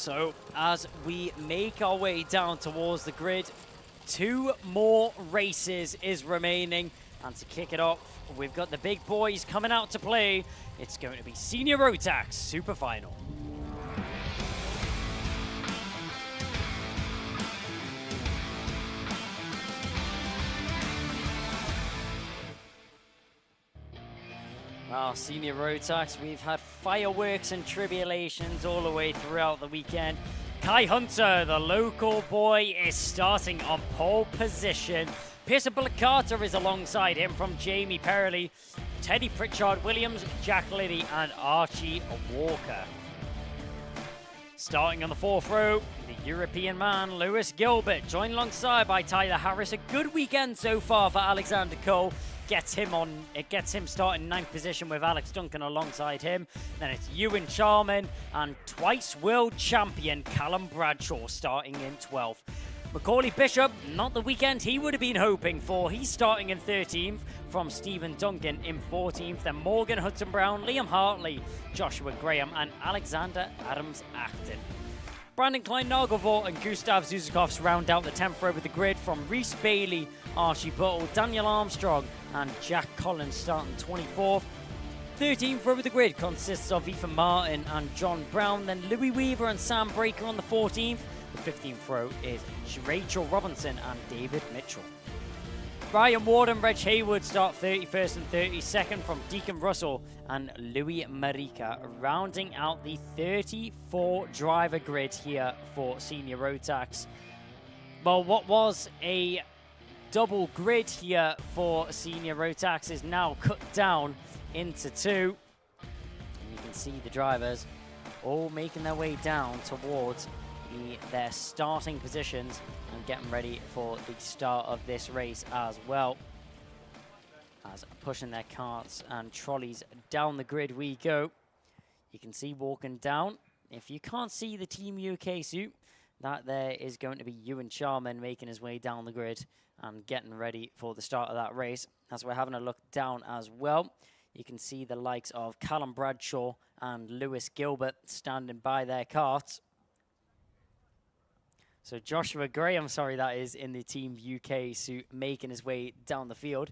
So as we make our way down towards the grid, 2 more races is remaining. And to kick it off, we've got the big boys coming out to play. It's going to be Senior Rotax Super Final. Well, senior road tax, we've had fireworks and tribulations all the way throughout the weekend. Kai Hunter, the local boy, is starting on pole position. Pearson Bullock Carter is alongside him from Jamie Perley, Teddy Pritchard Williams, Jack Liddy, and Archie Walker. Starting on the fourth row, the European man, Lewis Gilbert, joined alongside by Tyler Harris. A good weekend so far for Alexander Cole. It gets him starting ninth position with Alex Duncan alongside him. Then it's Ewan Charman and twice world champion Callum Bradshaw starting in 12th. Macaulay Bishop, not the weekend he would have been hoping for. He's starting in 13th from Stephen Duncan in 14th. Then Morgan Hudson-Brown, Liam Hartley, Joshua Graham, and Alexander Adams-Acton. Brandon Klein-Nagelvort and Gustav Zuzikovs round out the 10th row of the grid from Reese Bailey, Archie Buttle, Daniel Armstrong, and Jack Collins starting 24th. 13th row of the grid consists of Ethan Martin and John Brown, then Louis Weaver and Sam Breaker on the 14th. The 15th row is Rachel Robinson and David Mitchell. Ryan Ward and Reg Haywood start 31st and 32nd from Deacon Russell and Louis Marica, rounding out the 34 driver grid here for senior road tax. Well, what was a double grid here for senior road tax is now cut down into two. And you can see the drivers all making their way down towards their starting positions and getting ready for the start of this race as well. As pushing their carts and trolleys down the grid we go. You can see walking down. If you can't see the Team UK suit, that there is going to be Ewan Charman making his way down the grid and getting ready for the start of that race. As we're having a look down as well, you can see the likes of Callum Bradshaw and Lewis Gilbert standing by their carts. So Joshua Graham, that is, in the Team UK suit, making his way down the field.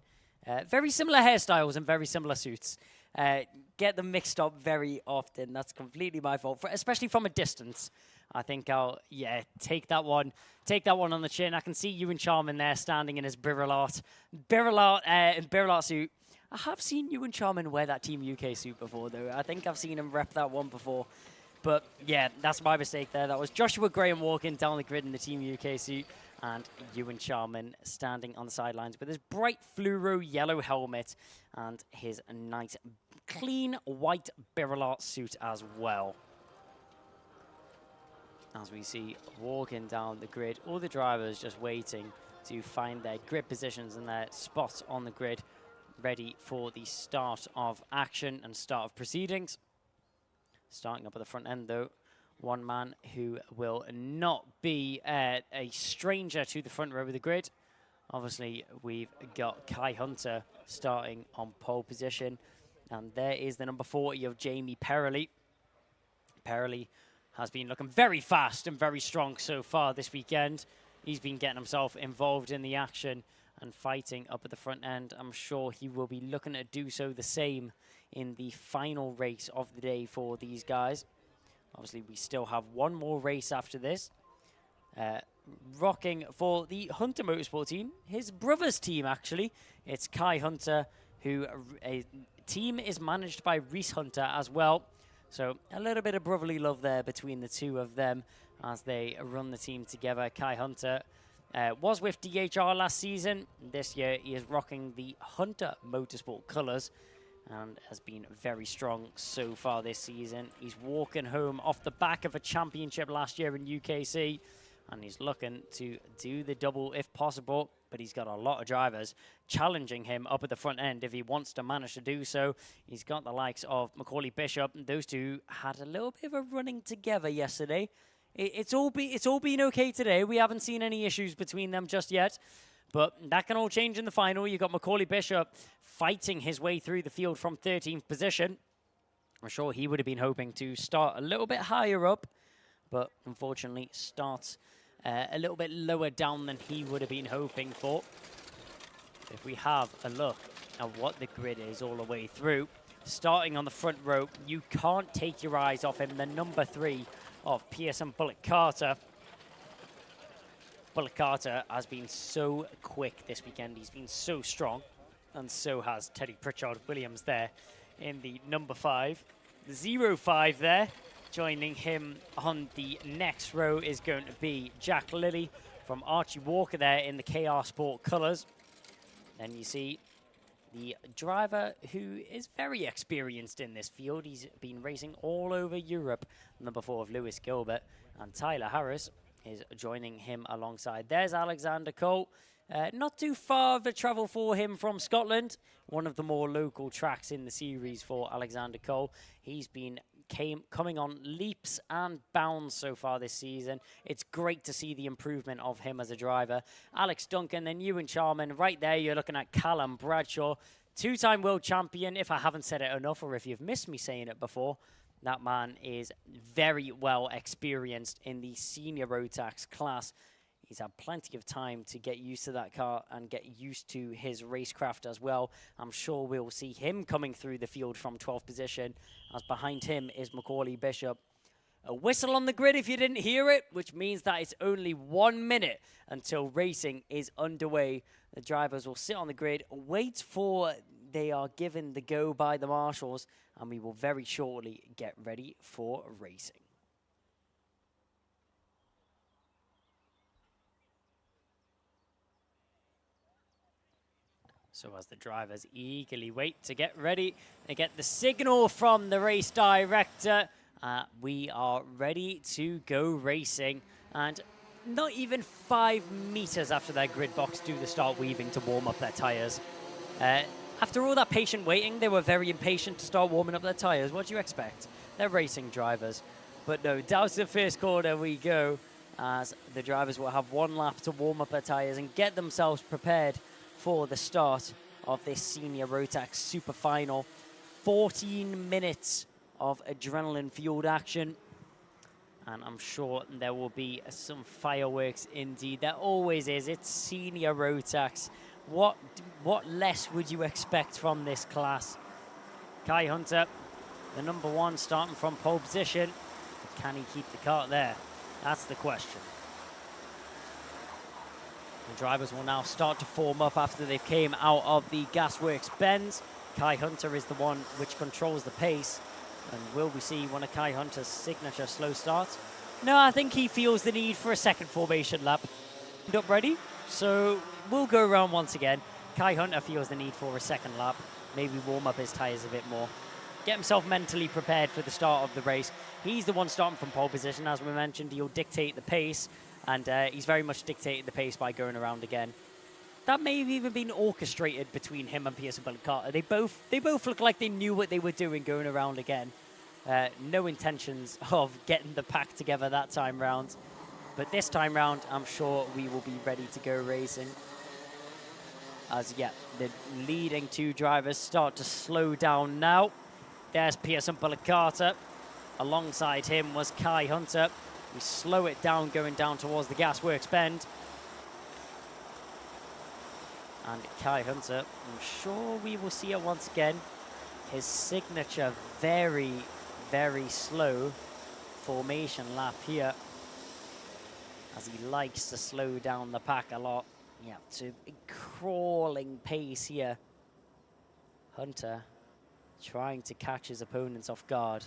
Very similar hairstyles and very similar suits. Get them mixed up very often. That's completely my fault, especially from a distance. I think I'll, take that one on the chin. I can see Ewan Charman there standing in his Birillart suit. I have seen Ewan Charman wear that Team UK suit before, though. I think I've seen him rep that one before. But, yeah, that's my mistake there. That was Joshua Graham walking down the grid in the Team UK suit and Ewan Charman standing on the sidelines with his bright fluoro yellow helmet and his nice clean white Birillart suit as well. As we see walking down the grid, all the drivers just waiting to find their grid positions and their spots on the grid, ready for the start of action and start of proceedings. Starting up at the front end, though, one man who will not be a stranger to the front row of the grid. Obviously, we've got Kai Hunter starting on pole position. And there is the number 40 of Jamie Perley. Perley has been looking very fast and very strong so far this weekend. He's been getting himself involved in the action and fighting up at the front end. I'm sure he will be looking to do so the same in the final race of the day for these guys. Obviously, we still have one more race after this. Rocking for the Hunter Motorsport team, his brother's team, actually. It's Kai Hunter, who a team is managed by Reese Hunter as well. So a little bit of brotherly love there between the two of them as they run the team together. Kai Hunter was with DHR last season. This year, he is rocking the Hunter Motorsport colours and has been very strong so far this season. He's walking home off the back of a championship last year in UKC, and he's looking to do the double if possible, but he's got a lot of drivers challenging him up at the front end if he wants to manage to do so. He's got the likes of Macaulay Bishop. Those two had a little bit of a running together yesterday. It's all been okay today. We haven't seen any issues between them just yet. But that can all change in the final. You've got Macaulay Bishop fighting his way through the field from 13th position. I'm sure he would have been hoping to start a little bit higher up, but unfortunately starts a little bit lower down than he would have been hoping for. If we have a look at what the grid is all the way through, starting on the front row, you can't take your eyes off him, the number 3 of Pearson Bullock Carter. Bullock Carter has been so quick this weekend. He's been so strong, and so has Teddy Pritchard Williams there in the number 5. The 05 there. Joining him on the next row is going to be Jack Lilly from Archie Walker there in the KR Sport colours. Then you see the driver who is very experienced in this field. He's been racing all over Europe. Number 4 of Lewis Gilbert. And Tyler Harris is joining him alongside. There's Alexander Cole. Not too far of a travel for him from Scotland. One of the more local tracks in the series for Alexander Cole. He's been coming on leaps and bounds so far this season. It's great to see the improvement of him as a driver. Alex Duncan, then Ewan Charman. Right there, you're looking at Callum Bradshaw, 2-time world champion. If I haven't said it enough, or if you've missed me saying it before, that man is very well experienced in the senior Rotax class. He's had plenty of time to get used to that car and get used to his racecraft as well. I'm sure we'll see him coming through the field from 12th position, as behind him is Macaulay Bishop. A whistle on the grid if you didn't hear it, which means that it's only 1 minute until racing is underway. The drivers will sit on the grid, wait for they are given the go by the marshals, and we will very shortly get ready for racing. So as the drivers eagerly wait to get ready, they get the signal from the race director. We are ready to go racing. And not even 5 meters after their grid box do they start weaving to warm up their tires. After all that patient waiting, they were very impatient to start warming up their tires. What do you expect? They're racing drivers. But no, down to the first corner we go, as the drivers will have 1 lap to warm up their tires and get themselves prepared for the start of this senior Rotax Super Final. 14 minutes of adrenaline-fueled action. And I'm sure there will be some fireworks indeed. There always is. It's senior Rotax. What less would you expect from this class? Kai Hunter, the number 1, starting from pole position. But can he keep the cart there? That's the question. The drivers will now start to form up after they came out of the Gasworks bends. Kai Hunter is the one which controls the pace. And will we see one of Kai Hunter's signature slow starts? No, I think he feels the need for a second formation lap. Not ready? So we'll go around once again. Kai Hunter feels the need for a second lap. Maybe warm up his tyres a bit more. Get himself mentally prepared for the start of the race. He's the one starting from pole position. As we mentioned, he'll dictate the pace. And he's very much dictated the pace by going around again. That may have even been orchestrated between him and Pearson Bullitt Carter. They both look like they knew what they were doing going around again. No intentions of getting the pack together that time round. But this time round, I'm sure we will be ready to go racing. As yet, the leading 2 drivers start to slow down now. There's Pearson Bullitt Carter. Alongside him was Kai Hunter. We slow it down going down towards the Gasworks bend. And Kai Hunter, I'm sure we will see it once again. His signature very, very slow formation lap here. As he likes to slow down the pack a lot. Yeah, to a crawling pace here. Hunter trying to catch his opponents off guard.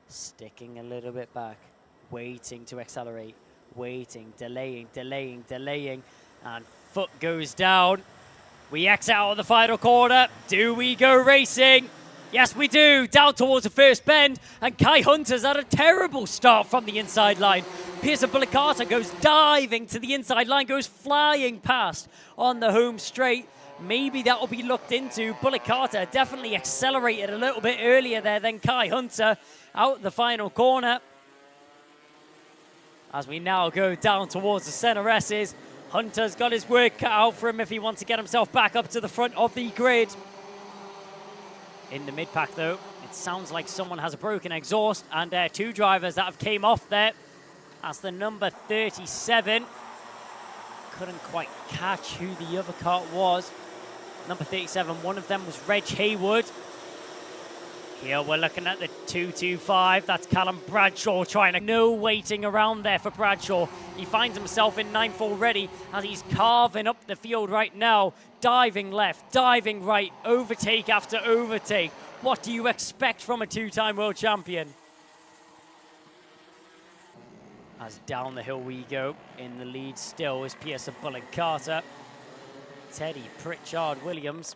Sticking a little bit back. Waiting to accelerate, waiting, delaying, and foot goes down. We exit out of the final corner. Do we go racing? Yes, we do. Down towards the first bend, and Kai Hunter's had a terrible start from the inside line. Pearson Bullitt Carter goes diving to the inside line, goes flying past on the home straight. Maybe that will be looked into. Bullitt Carter definitely accelerated a little bit earlier there than Kai Hunter out the final corner. As we now go down towards the center S's, Hunter's got his work cut out for him if he wants to get himself back up to the front of the grid. In the mid-pack, though, it sounds like someone has a broken exhaust, and 2 drivers that have came off there. That's the number 37. Couldn't quite catch who the other cart was. Number 37, one of them was Reg Haywood. Here we're looking at the 225. That's Callum Bradshaw trying to... No waiting around there for Bradshaw. He finds himself in 9th already as he's carving up the field right now. Diving left, diving right, overtake after overtake. What do you expect from a two-time world champion? As down the hill we go. In the lead still is Pearson Bullock Carter. Teddy Pritchard Williams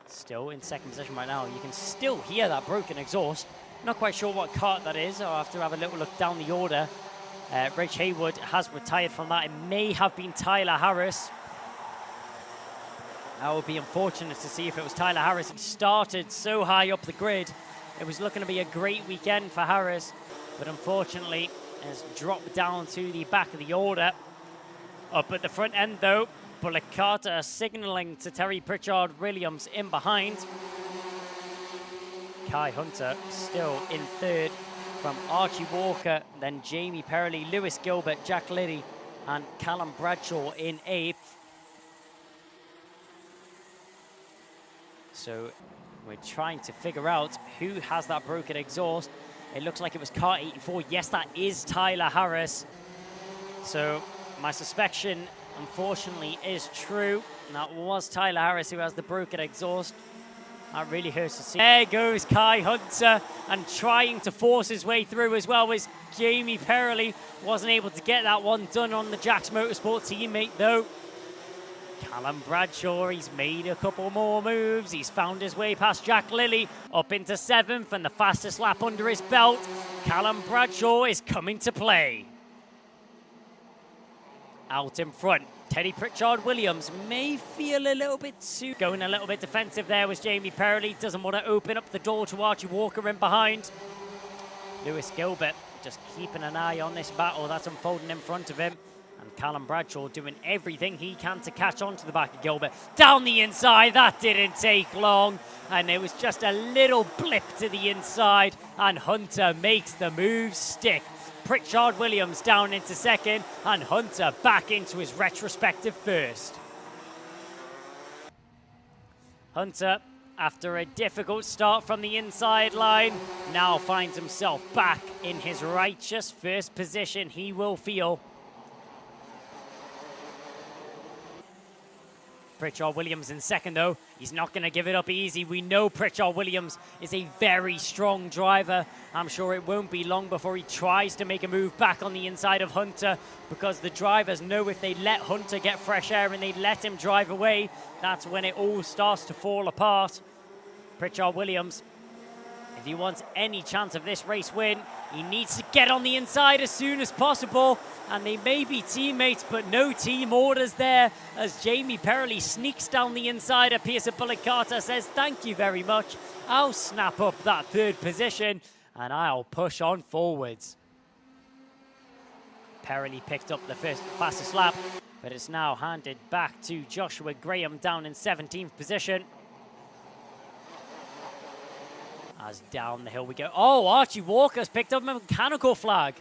still in second position right now. You can still hear that broken exhaust. Not quite sure what cart that is. I'll have to have a little look down the order. Rach Haywood has retired from that. It may have been Tyler Harris. That would be unfortunate to see if it was Tyler Harris. He started so high up the grid. It was looking to be a great weekend for Harris, but unfortunately has dropped down to the back of the order. Up at the front end though, Bullock Carter signaling to Terry Pritchard Williams in behind. Kai Hunter still in third from Archie Walker, then Jamie Perley, Lewis Gilbert, Jack Liddy, and Callum Bradshaw in eighth. So we're trying to figure out who has that broken exhaust. It looks like it was car 84. Yes, that is Tyler Harris. So my suspicion, unfortunately, is true. And that was Tyler Harris who has the broken exhaust. That really hurts to see. There goes Kai Hunter, and trying to force his way through as well as Jamie Perley. Wasn't able to get that one done on the Jax Motorsport teammate though. Callum Bradshaw, he's made a couple more moves. He's found his way past Jack Lilly, up into seventh, and the fastest lap under his belt. Callum Bradshaw is coming to play. Out in front, Teddy Pritchard Williams may feel a little bit too... Going a little bit defensive there was Jamie Perley. Doesn't want to open up the door to Archie Walker in behind. Lewis Gilbert just keeping an eye on this battle that's unfolding in front of him. And Callum Bradshaw doing everything he can to catch on to the back of Gilbert. Down the inside, that didn't take long. And it was just a little blip to the inside. And Hunter makes the move stick. Pritchard Williams down into second. And Hunter back into his retrospective first. Hunter, after a difficult start from the inside line, now finds himself back in his righteous first position, he will feel. Pritchard Williams in second though. He's not going to give it up easy. We know Pritchard Williams is a very strong driver. I'm sure it won't be long before he tries to make a move back on the inside of Hunter, because the drivers know if they let Hunter get fresh air and they let him drive away, that's when it all starts to fall apart. Pritchard Williams, if he wants any chance of this race win, he needs to get on the inside as soon as possible. And they may be teammates, but no team orders there as Jamie Perley sneaks down the inside of Pearson Bullock Carter, says, thank you very much. I'll snap up that third position and I'll push on forwards. Perley picked up the fastest lap, but it's now handed back to Joshua Graham down in 17th position. As down the hill we go. Oh, Archie Walker's picked up a mechanical flag.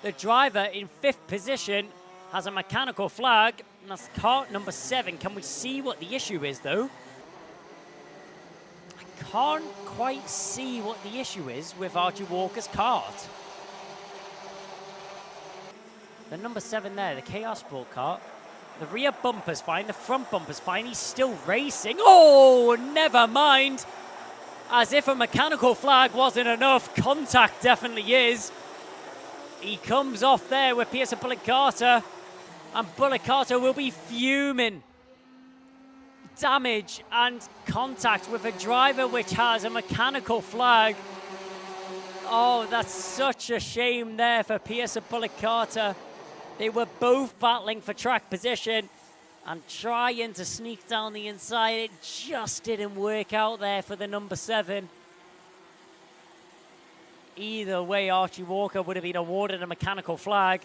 The driver in 5th position has a mechanical flag, and that's cart number 7. Can we see what the issue is, though? I can't quite see what the issue is with Archie Walker's cart. The number 7 there, the KR Sport cart. The rear bumper's fine, the front bumper's fine. He's still racing. Oh, never mind. As if a mechanical flag wasn't enough, contact definitely is. He comes off there with Pearson Bullock Carter, and Bullock Carter will be fuming. Damage and contact with a driver which has a mechanical flag. Oh, that's such a shame there for Pearson Bullock Carter. They were both battling for track position and trying to sneak down the inside. It just didn't work out there for the number 7. Either way, Archie Walker would have been awarded a mechanical flag,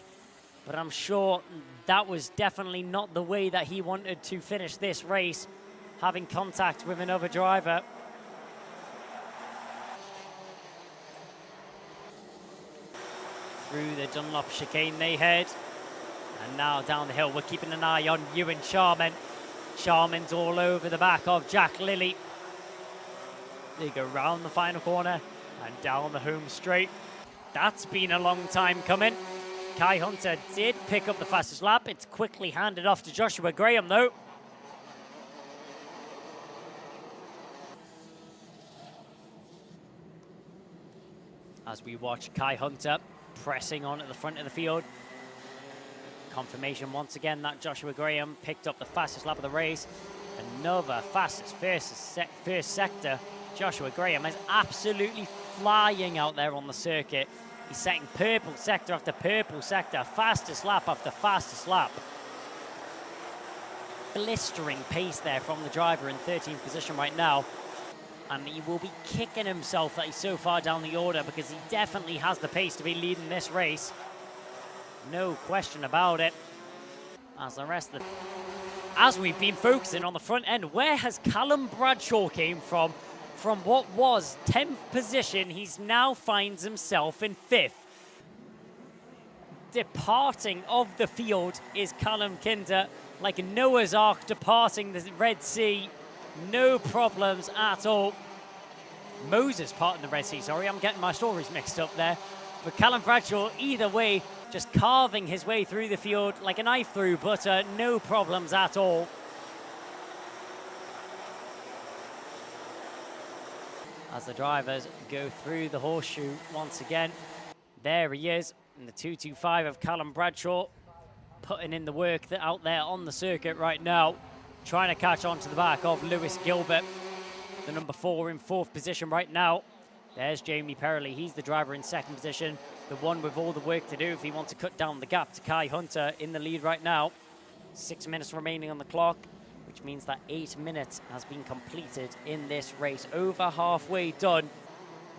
but I'm sure that was definitely not the way that he wanted to finish this race, having contact with another driver. Through the Dunlop chicane they head. And now down the hill, we're keeping an eye on Ewan Charman. Charman's all over the back of Jack Lilly. They go round the final corner and down the home straight. That's been a long time coming. Kai Hunter did pick up the fastest lap. It's quickly handed off to Joshua Graham, though. as we watch Kai Hunter pressing on at the front of the field. Confirmation once again that Joshua Graham picked up the fastest lap of the race. Another fastest first sector. Joshua Graham is absolutely flying out there on the circuit. He's setting purple sector after purple sector, fastest lap after fastest lap. Blistering pace there from the driver in 13th position right now. And he will be kicking himself that he's so far down the order, because he definitely has the pace to be leading this race. No question about it. As we've been focusing on the front end, where has Callum Bradshaw came from? From what was 10th position, he's now finds himself in 5th. Departing of the field is Callum Kinder, like Noah's Ark departing the Red Sea. No problems at all. Moses parting the Red Sea, sorry, I'm getting my stories mixed up there. But Callum Bradshaw, either way, just carving his way through the field like a knife through butter, no problems at all. As the drivers go through the horseshoe once again. There he is in the 225 of Callum Bradshaw, putting in the work out there on the circuit right now, trying to catch on to the back of Lewis Gilbert, the number 4 in 4th position right now. There's Jamie Perley, he's the driver in 2nd position, the one with all the work to do if he wants to cut down the gap to Kai Hunter in the lead right now. 6 minutes remaining on the clock, which means that 8 minutes has been completed in this race. Over halfway done,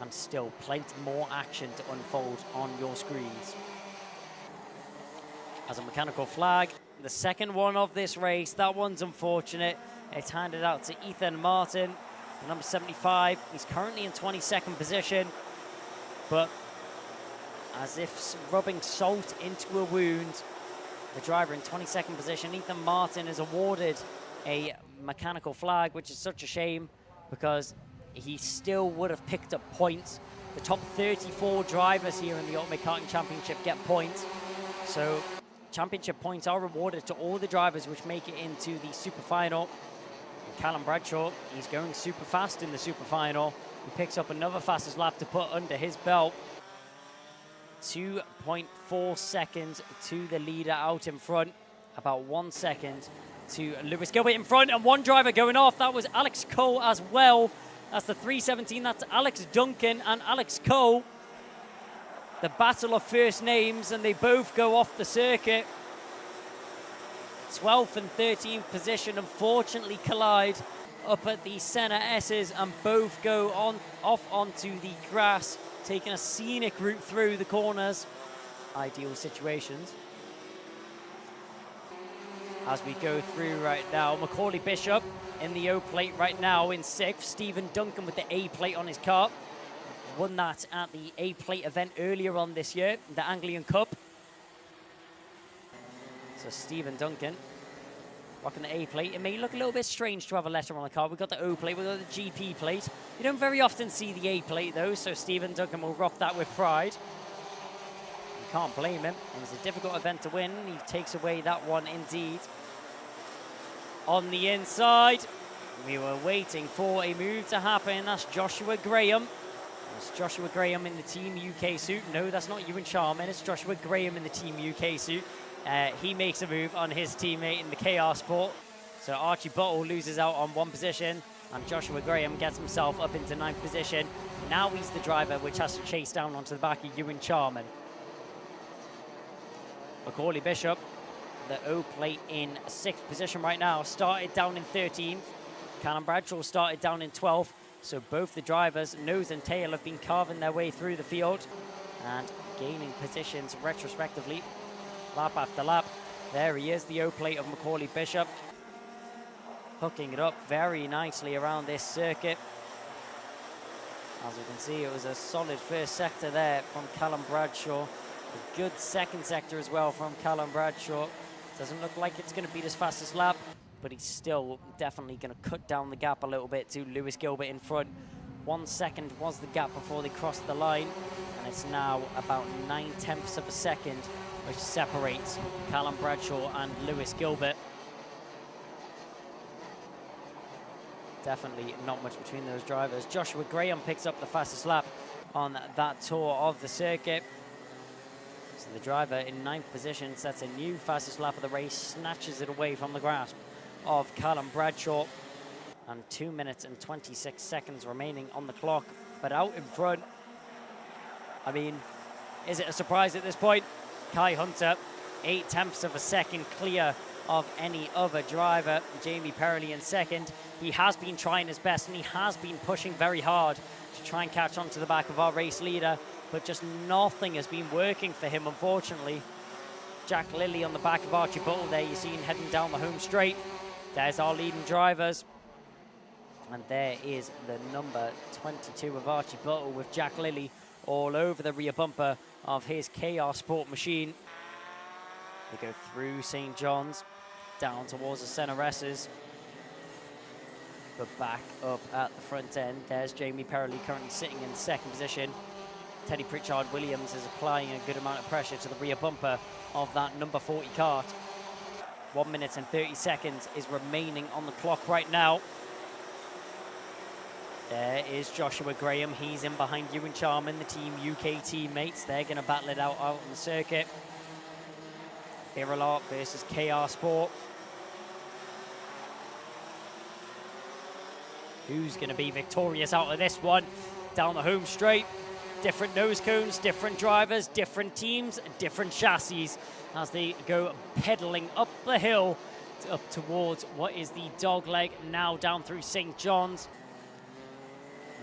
and still plenty more action to unfold on your screens. As a mechanical flag, the second one of this race, that one's unfortunate. It's handed out to Ethan Martin, the number 75. He's currently in 22nd position, but as if rubbing salt into a wound, the driver in 22nd position, Ethan Martin, is awarded a mechanical flag, which is such a shame because he still would have picked up points. The top 34 drivers here in the Ultimate Karting Championship get points. So championship points are awarded to all the drivers which make it into the super final. And Callum Bradshaw, he's going super fast in the super final. He picks up another fastest lap to put under his belt. 2.4 seconds to the leader out in front. About 1 second to Lewis Gilbert in front, and one driver going off. That was Alex Cole as well. That's the 317. That's Alex Duncan and Alex Cole. The battle of first names, and they both go off the circuit. 12th and 13th position unfortunately collide up at the center S's, and both go off onto the grass, taking a scenic route through the corners. Ideal situations. As we go through right now, Macaulay Bishop in the O plate right now in 6th. Stephen Duncan with the A plate on his car. Won that at the A plate event earlier on this year, the Anglian Cup. So Stephen Duncan rocking the A plate. It may look a little bit strange to have a letter on the car. We've got the O plate, we've got the GP plate. You don't very often see the A plate though, so Stephen Duncan will rock that with pride. Can't blame him. It was a difficult event to win. He takes away that one indeed. On the inside, we were waiting for a move to happen. That's Joshua Graham. That's Joshua Graham in the Team UK suit. No, that's not Ewan Sharman. It's Joshua Graham in the Team UK suit. He makes a move on his teammate in the KR Sport. So Archie Buttle loses out on 1 position, and Joshua Graham gets himself up into 9th position. Now he's the driver which has to chase down onto the back of Ewan Sharman. Macaulay Bishop, the O plate in 6th position right now, started down in 13th. Callum Bradshaw started down in 12th. So both the drivers, nose and tail, have been carving their way through the field and gaining positions retrospectively, lap after lap. There he is, the O plate of Macaulay Bishop, hooking it up very nicely around this circuit. As you can see, it was a solid first sector there from Callum Bradshaw. A good second sector as well from Callum Bradshaw. Doesn't look like it's going to be his fastest lap, but he's still definitely going to cut down the gap a little bit to Lewis Gilbert in front. 1 second was the gap before they crossed the line, and it's now about 9/10 of a second, which separates Callum Bradshaw and Lewis Gilbert. Definitely not much between those drivers. Joshua Graham picks up the fastest lap on that tour of the circuit. So the driver in 9th position sets a new fastest lap of the race, snatches it away from the grasp of Callum Bradshaw. And 2 minutes and 26 seconds remaining on the clock. But out in front, I mean, is it a surprise at this point? Kai Hunter, 0.8 of a second clear of any other driver. Jamie Perley in second. He has been trying his best and he has been pushing very hard to try and catch on to the back of our race leader, but just nothing has been working for him, unfortunately. Jack Lilly on the back of Archie Buttle there, you see him heading down the home straight. There's our leading drivers. And there is the number 22 of Archie Buttle with Jack Lilly all over the rear bumper of his KR Sport machine. They go through St. John's, down towards the centre S's. But back up at the front end, there's Jamie Perley currently sitting in second position. Teddy Pritchard-Williams is applying a good amount of pressure to the rear bumper of that number 40 kart. 1 minute and 30 seconds is remaining on the clock right now. There is Joshua Graham. He's in behind Ewan Charman, the Team UK teammates. They're going to battle it out on the circuit. Irrelot versus KR Sport. Who's going to be victorious out of this one? Down the home straight. Different nose cones, different drivers, different teams, different chassis as they go pedaling up the hill up towards what is the dogleg, now down through St. John's.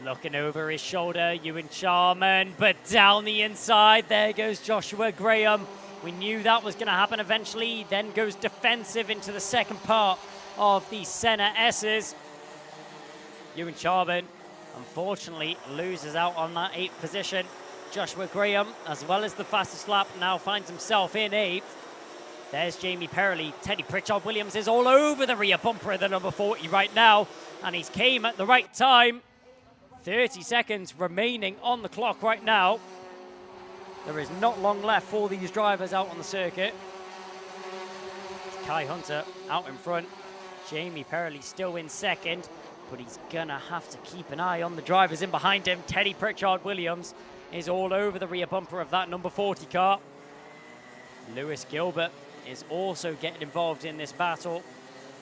Looking over his shoulder, Ewan Charman, but down the inside, there goes Joshua Graham. We knew that was going to happen eventually. Then goes defensive into the second part of the centre S's. Ewan Charman, unfortunately, loses out on that 8th position. Joshua Graham, as well as the fastest lap, now finds himself in 8th. There's Jamie Perley. Teddy Pritchard-Williams is all over the rear bumper of the number 40 right now, and he's came at the right time. 30 seconds remaining on the clock right now. There is not long left for these drivers out on the circuit. Kai Hunter out in front. Jamie Perley still in second, but he's gonna have to keep an eye on the drivers in behind him. Teddy Pritchard-Williams is all over the rear bumper of that number 40 car. Lewis Gilbert is also getting involved in this battle.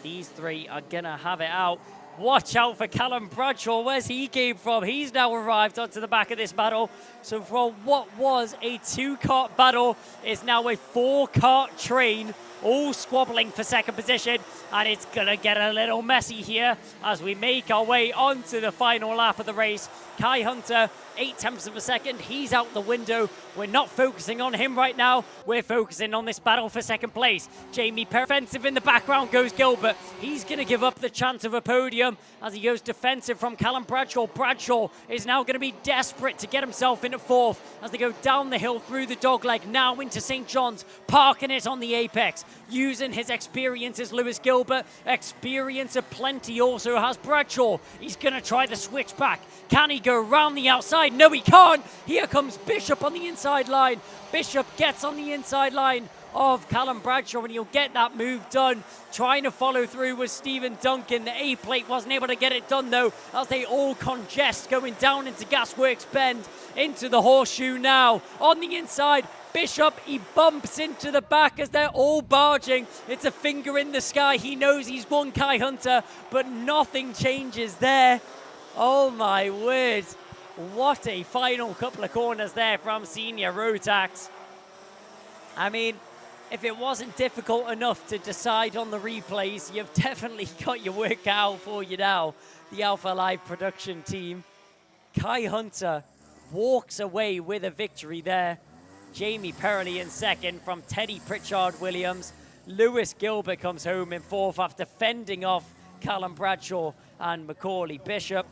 These three are gonna have it out. Watch out for Callum Bradshaw. Where's he came from? He's now arrived onto the back of this battle. So from what was a 2-kart battle is now a 4-kart train, all squabbling for second position. And it's going to get a little messy here as we make our way onto the final lap of the race. Kai Hunter, 0.8 of a second. He's out the window. We're not focusing on him right now. We're focusing on this battle for second place. Jamie Perry, defensive in the background goes Gilbert. He's going to give up the chance of a podium as he goes defensive from Callum Bradshaw. Bradshaw is now going to be desperate to get himself into 4th as they go down the hill through the dogleg, now into St. John's, parking it on the apex. Using his experience as Lewis Gilbert. Experience aplenty also has Bradshaw. He's going to try the switchback. Can he go round the outside? No, he can't. Here comes Bishop on the inside line. Bishop gets on the inside line of Callum Bradshaw, and he'll get that move done. Trying to follow through was Stephen Duncan. The A-plate wasn't able to get it done, though, as they all congest going down into Gasworks Bend, into the horseshoe now. On the inside, Bishop, he bumps into the back as they're all barging. It's a finger in the sky. He knows he's won Kai Hunter, but nothing changes there. Oh my word. What a final couple of corners there from Senior Rotax. I mean, if it wasn't difficult enough to decide on the replays, you've definitely got your work cut out for you now. The Alpha Live production team. Kai Hunter walks away with a victory there. Jamie Perley in second from Teddy Pritchard-Williams. Lewis Gilbert comes home in 4th after fending off Callum Bradshaw and Macaulay Bishop.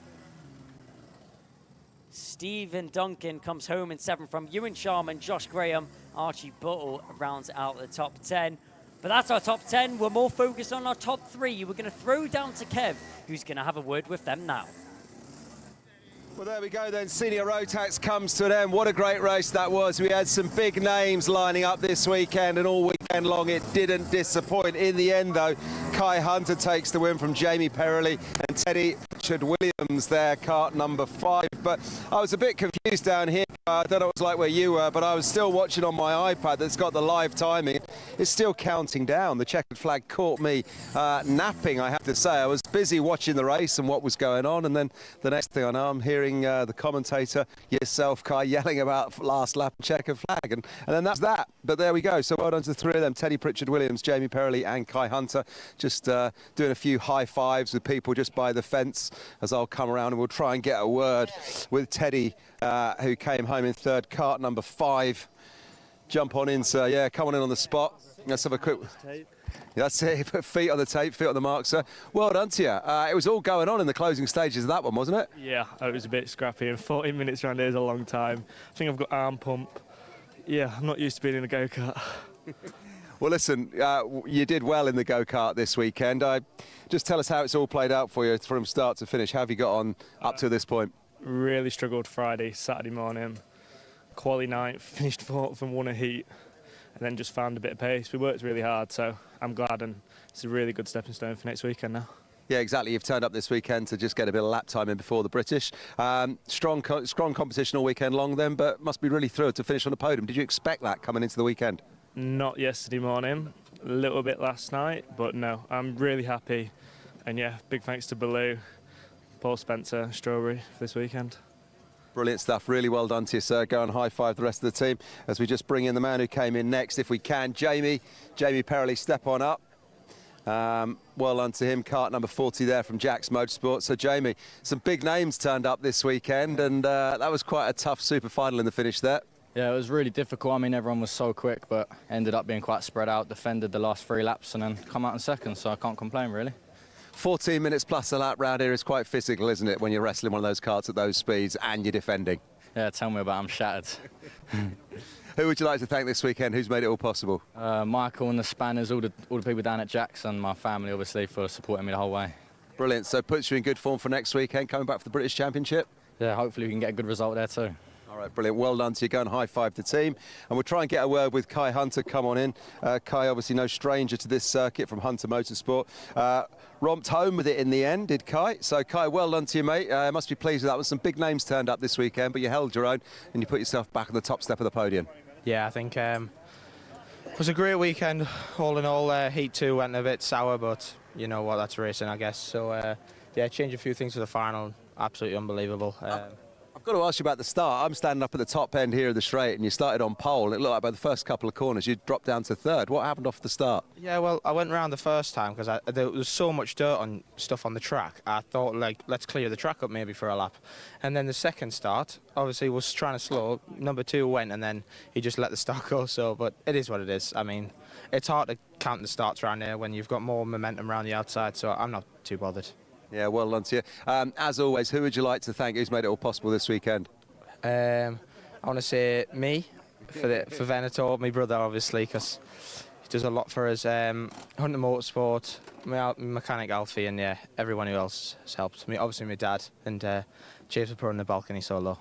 Stephen Duncan comes home in 7th from Ewan Sharman, Josh Graham, Archie Buttle rounds out the top 10. But that's our top 10. We're more focused on our top 3. We're going to throw down to Kev, who's going to have a word with them now. Well, there we go then. Senior Rotax comes to an end. What a great race that was. We had some big names lining up this weekend, and all weekend long it didn't disappoint. In the end, though, Kai Hunter takes the win from Jamie Perley and Teddy Pritchard Williams there, kart number 5. But I was a bit confused down here. I don't know what it was like where you were, but I was still watching on my iPad that's got the live timing. It's still counting down. The checkered flag caught me napping, I have to say. I was busy watching the race and what was going on, and then the next thing I know, I'm hearing the commentator, yourself, Kai, yelling about last lap and checkered flag, and then that's that. But there we go. So well done to the three of them, Teddy Pritchard Williams, Jamie Perrelli and Kai Hunter, just doing a few high fives with people just by the fence as I'll come around and we'll try and get a word with Teddy, who came home in third, kart number 5. Jump on in, sir. Yeah, come on in on the spot. Let's have a quick... That's it. Put feet on the tape, feet on the mark, sir. Well done to you. It was all going on in the closing stages of that one, wasn't it? Yeah, it was a bit scrappy, and 14 minutes around here is a long time. I think I've got arm pump. Yeah, I'm not used to being in a go-kart. Well, listen, you did well in the go-kart this weekend. Just tell us how it's all played out for you from start to finish. How have you got on up to this point? Really struggled Friday, Saturday morning. Quali night, finished 4th and won a heat, and then just found a bit of pace. We worked really hard, so I'm glad, and it's a really good stepping stone for next weekend now. Yeah, exactly. You've turned up this weekend to just get a bit of lap time in before the British. Strong competition all weekend long then, but must be really thrilled to finish on the podium. Did you expect that coming into the weekend? Not yesterday morning, a little bit last night, but no, I'm really happy. And yeah, big thanks to Baloo, Paul Spencer, Strawberry for this weekend. Brilliant stuff. Really well done to you, sir. Go and high-five the rest of the team as we just bring in the man who came in next, if we can. Jamie Perrelli, step on up. Well done to him. Kart number 40 there from Jack's Motorsport. So, Jamie, some big names turned up this weekend, and that was quite a tough super final in the finish there. Yeah, it was really difficult. I mean, everyone was so quick, but ended up being quite spread out, defended the last 3 laps, and then come out in second, so I can't complain, really. 14 minutes plus a lap round here is quite physical, isn't it, when you're wrestling one of those karts at those speeds and you're defending? Yeah, tell me about it. I'm shattered. Who would you like to thank this weekend? Who's made it all possible? Michael and the Spanners, all the people down at Jack's, and my family, obviously, for supporting me the whole way. Brilliant. So puts you in good form for next weekend, coming back for the British Championship? Yeah, hopefully we can get a good result there too. All right, brilliant. Well done to you. Go and high-five the team. And we'll try and get a word with Kai Hunter. Come on in. Kai, obviously no stranger to this circuit from Hunter Motorsport. Romped home with it in the end, did Kai. So, Kai, well done to you, mate. Must be pleased with that one. Some big names turned up this weekend, but you held your own and you put yourself back on the top step of the podium. Yeah, I think it was a great weekend. All in all, Heat 2 went a bit sour, but you know what, that's racing, I guess. So, yeah, change a few things for the final. Absolutely unbelievable. I've got to ask you about the start. I'm standing up at the top end here of the straight, and you started on pole, and it looked like by the first couple of corners you dropped down to third. What happened off the start? Yeah, well, I went round the first time because there was so much dirt on stuff on the track. I thought, like, let's clear the track up maybe for a lap. And then the second start, obviously, was trying to slow. Number 2 went, and then he just let the start go. So, but it is what it is. I mean, it's hard to count the starts around here when you've got more momentum around the outside, so I'm not too bothered. Yeah, well done to you. As always, who would you like to thank? Who's made it all possible this weekend? I want to say me for Venator, my brother, obviously, because he does a lot for us. Hunter Motorsport, my mechanic Alfie, and yeah, everyone who else has helped. Obviously, my dad, and James for putting the balcony so low.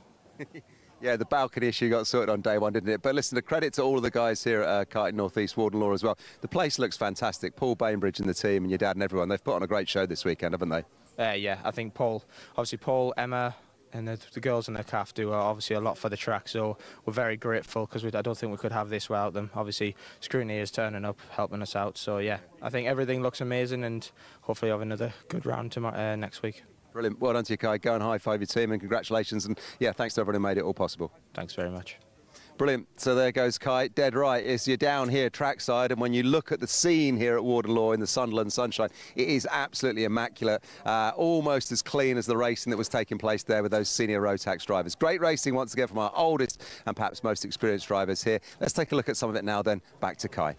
Yeah, the balcony issue got sorted on day one, didn't it? But listen, a credit to all of the guys here at Karting North East, Warden Law as well. The place looks fantastic. Paul Bainbridge and the team and your dad and everyone, they've put on a great show this weekend, haven't they? Yeah, I think Paul, Emma, and the girls in the CAF do obviously a lot for the track, so we're very grateful because I don't think we could have this without them. Obviously, Scrutiny is turning up, helping us out, so yeah, I think everything looks amazing, and hopefully have another good round tomorrow, next week. Brilliant. Well done to you, Kai. Go and high-five your team, and congratulations, and yeah, thanks to everyone who made it all possible. Thanks very much. Brilliant. So there goes Kai. Dead right. Is you're down here trackside, and when you look at the scene here at Warden Law in the Sunderland sunshine, it is absolutely immaculate. Almost as clean as the racing that was taking place there with those senior Rotax drivers. Great racing once again from our oldest and perhaps most experienced drivers here. Let's take a look at some of it now then. Back to Kai.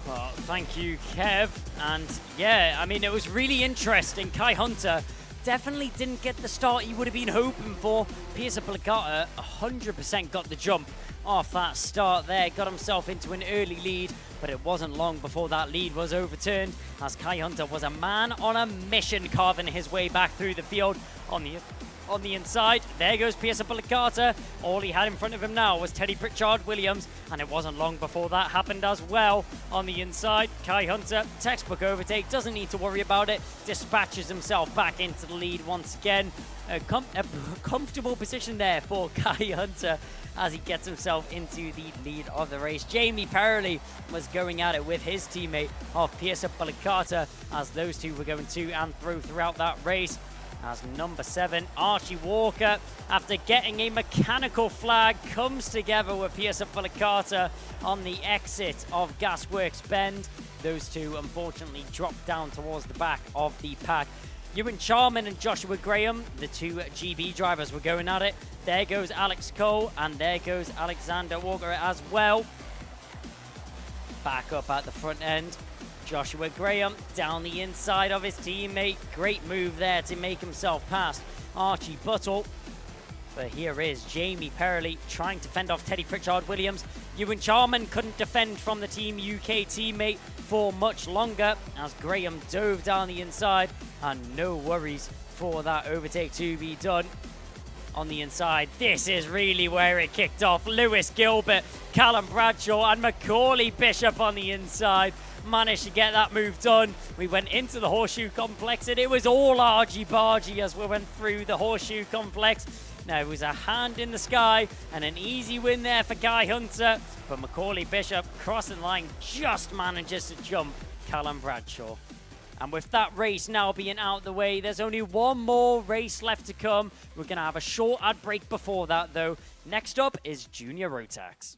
Well, thank you, Kev. And yeah, I mean, it was really interesting. Kai Hunter definitely didn't get the start he would have been hoping for. Piers Obligata 100% got the jump off that start there, got himself into an early lead, but it wasn't long before that lead was overturned as Kai Hunter was a man on a mission, carving his way back through the field. On the On the inside, there goes Pearson Carter. All he had in front of him now was Teddy Pritchard-Williams, and it wasn't long before that happened as well. On the inside, Kai Hunter, textbook overtake, doesn't need to worry about it, dispatches himself back into the lead once again. A comfortable position there for Kai Hunter as he gets himself into the lead of the race. Jamie Perley was going at it with his teammate of Pearson Carter as those two were going to and through throughout that race. As number 7, Archie Walker, after getting a mechanical flag, comes together with Pearson Carter on the exit of Gasworks Bend. Those two unfortunately dropped down towards the back of the pack. Ewan Charman and Joshua Graham, the two GB drivers, were going at it. There goes Alex Cole, and there goes Alexander Walker as well. Back up at the front end. Joshua Graham down the inside of his teammate. Great move there to make himself past Archie Buttle. But here is Jamie Perley trying to fend off Teddy Pritchard-Williams. Ewan Charman couldn't defend from the Team UK teammate for much longer as Graham dove down the inside, and no worries for that overtake to be done. On the inside, this is really where it kicked off. Lewis Gilbert, Callum Bradshaw and Macaulay Bishop on the inside managed to get that move done. We went into the Horseshoe Complex and it was all argy-bargy as we went through the Horseshoe Complex. Now, it was a hand in the sky and an easy win there for Kai Hunter, but Macaulay Bishop crossing the line just manages to jump Callum Bradshaw. And with that race now being out of the way, there's only one more race left to come. We're going to have a short ad break before that, though. Next up is Junior Rotax.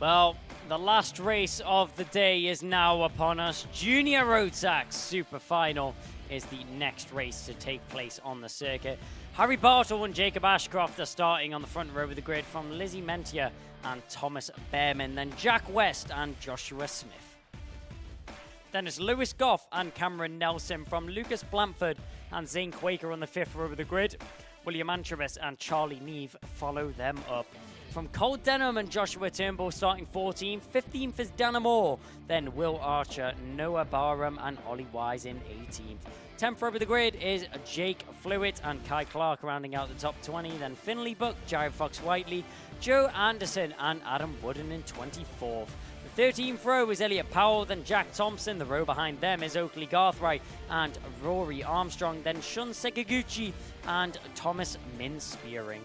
Well, the last race of the day is now upon us. Junior Road Tax Super Final is the next race to take place on the circuit. Harry Bartle and Jacob Ashcroft are starting on the front row of the grid from Lizzie Mentia and Thomas Behrman, then Jack West and Joshua Smith. Then it's Lewis Goff and Cameron Nelson from Lucas Blanford and Zane Quaker on the fifth row of the grid. William Antrobus and Charlie Neve follow them up. From Cole Denham and Joshua Turnbull starting 14th, 15th is Dana Moore, then Will Archer, Noah Barham and Ollie Wise in 18th. 10th row of the grid is Jake Flewitt and Kai Clark rounding out the top 20, then Finley Buck, Jared Fox-Whiteley, Joe Anderson and Adam Wooden in 24th. The 13th row is Elliot Powell, then Jack Thompson. The row behind them is Oakley Garthright and Rory Armstrong, then Shun Sekiguchi and Thomas Min-Spearing.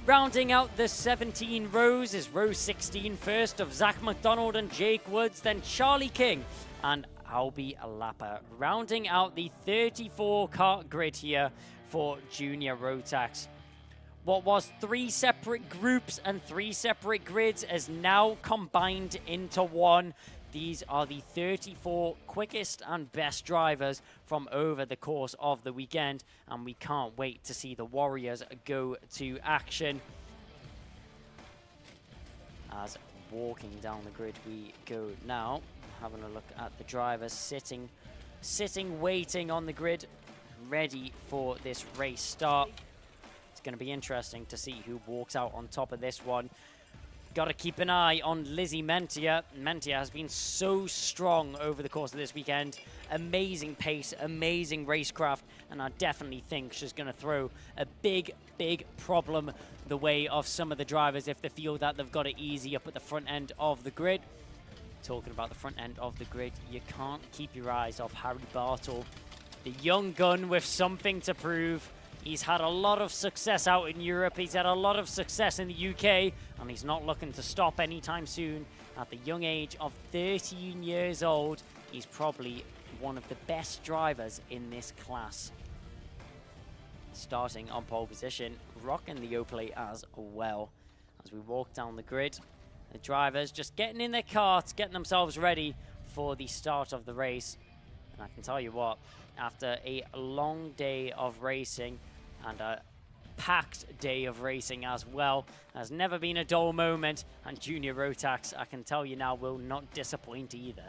Rounding out the 17 rows is row 16, first of Zach McDonald and Jake Woods, then Charlie King and Albie Lapa. Rounding out the 34 kart grid here for Junior Road Tax. What was 3 separate groups and 3 separate grids is now combined into one. These are the 34 quickest and best drivers from over the course of the weekend, and we can't wait to see the Warriors go to action. As walking down the grid we go now, having a look at the drivers sitting, waiting on the grid, ready for this race start. It's going to be interesting to see who walks out on top of this one. Got to keep an eye on Lizzie Mentia. Mentia has been so strong over the course of this weekend. Amazing pace, amazing racecraft, and I definitely think she's going to throw a big, big problem the way of some of the drivers if they feel that they've got it easy up at the front end of the grid. Talking about the front end of the grid, you can't keep your eyes off Harry Bartle, the young gun with something to prove. He's had a lot of success out in Europe. He's had a lot of success in the UK, and he's not looking to stop anytime soon. At the young age of 13 years old, he's probably one of the best drivers in this class. Starting on pole position, rocking the Oakley as well. As we walk down the grid, the drivers just getting in their karts, getting themselves ready for the start of the race. And I can tell you what, after a long day of racing and a packed day of racing as well, has never been a dull moment, and Junior Road Tax, I can tell you now, will not disappoint either.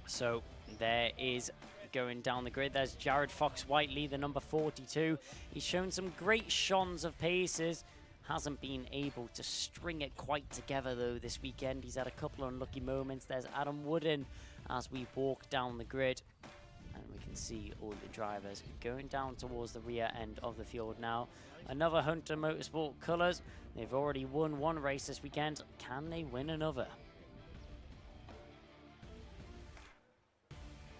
So there is, going down the grid, there's Jared Fox-Whiteley, the number 42. He's shown some great shons of paces. Hasn't been able to string it quite together though this weekend. He's had a couple of unlucky moments. There's Adam Wooden as we walk down the grid, and we can see all the drivers going down towards the rear end of the field now. Another Hunter Motorsport colours. They've already won one race this weekend. Can they win another?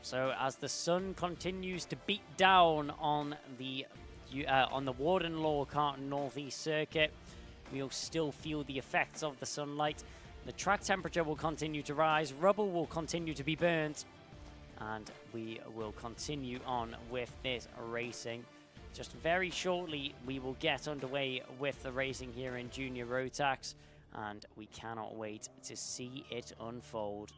So as the sun continues to beat down on the Warden Law Karting Northeast circuit, we'll still feel the effects of the sunlight. The track temperature will continue to rise, rubble will continue to be burnt, and we will continue on with this racing. Just very shortly, we will get underway with the racing here in Junior Road Tax, and we cannot wait to see it unfold.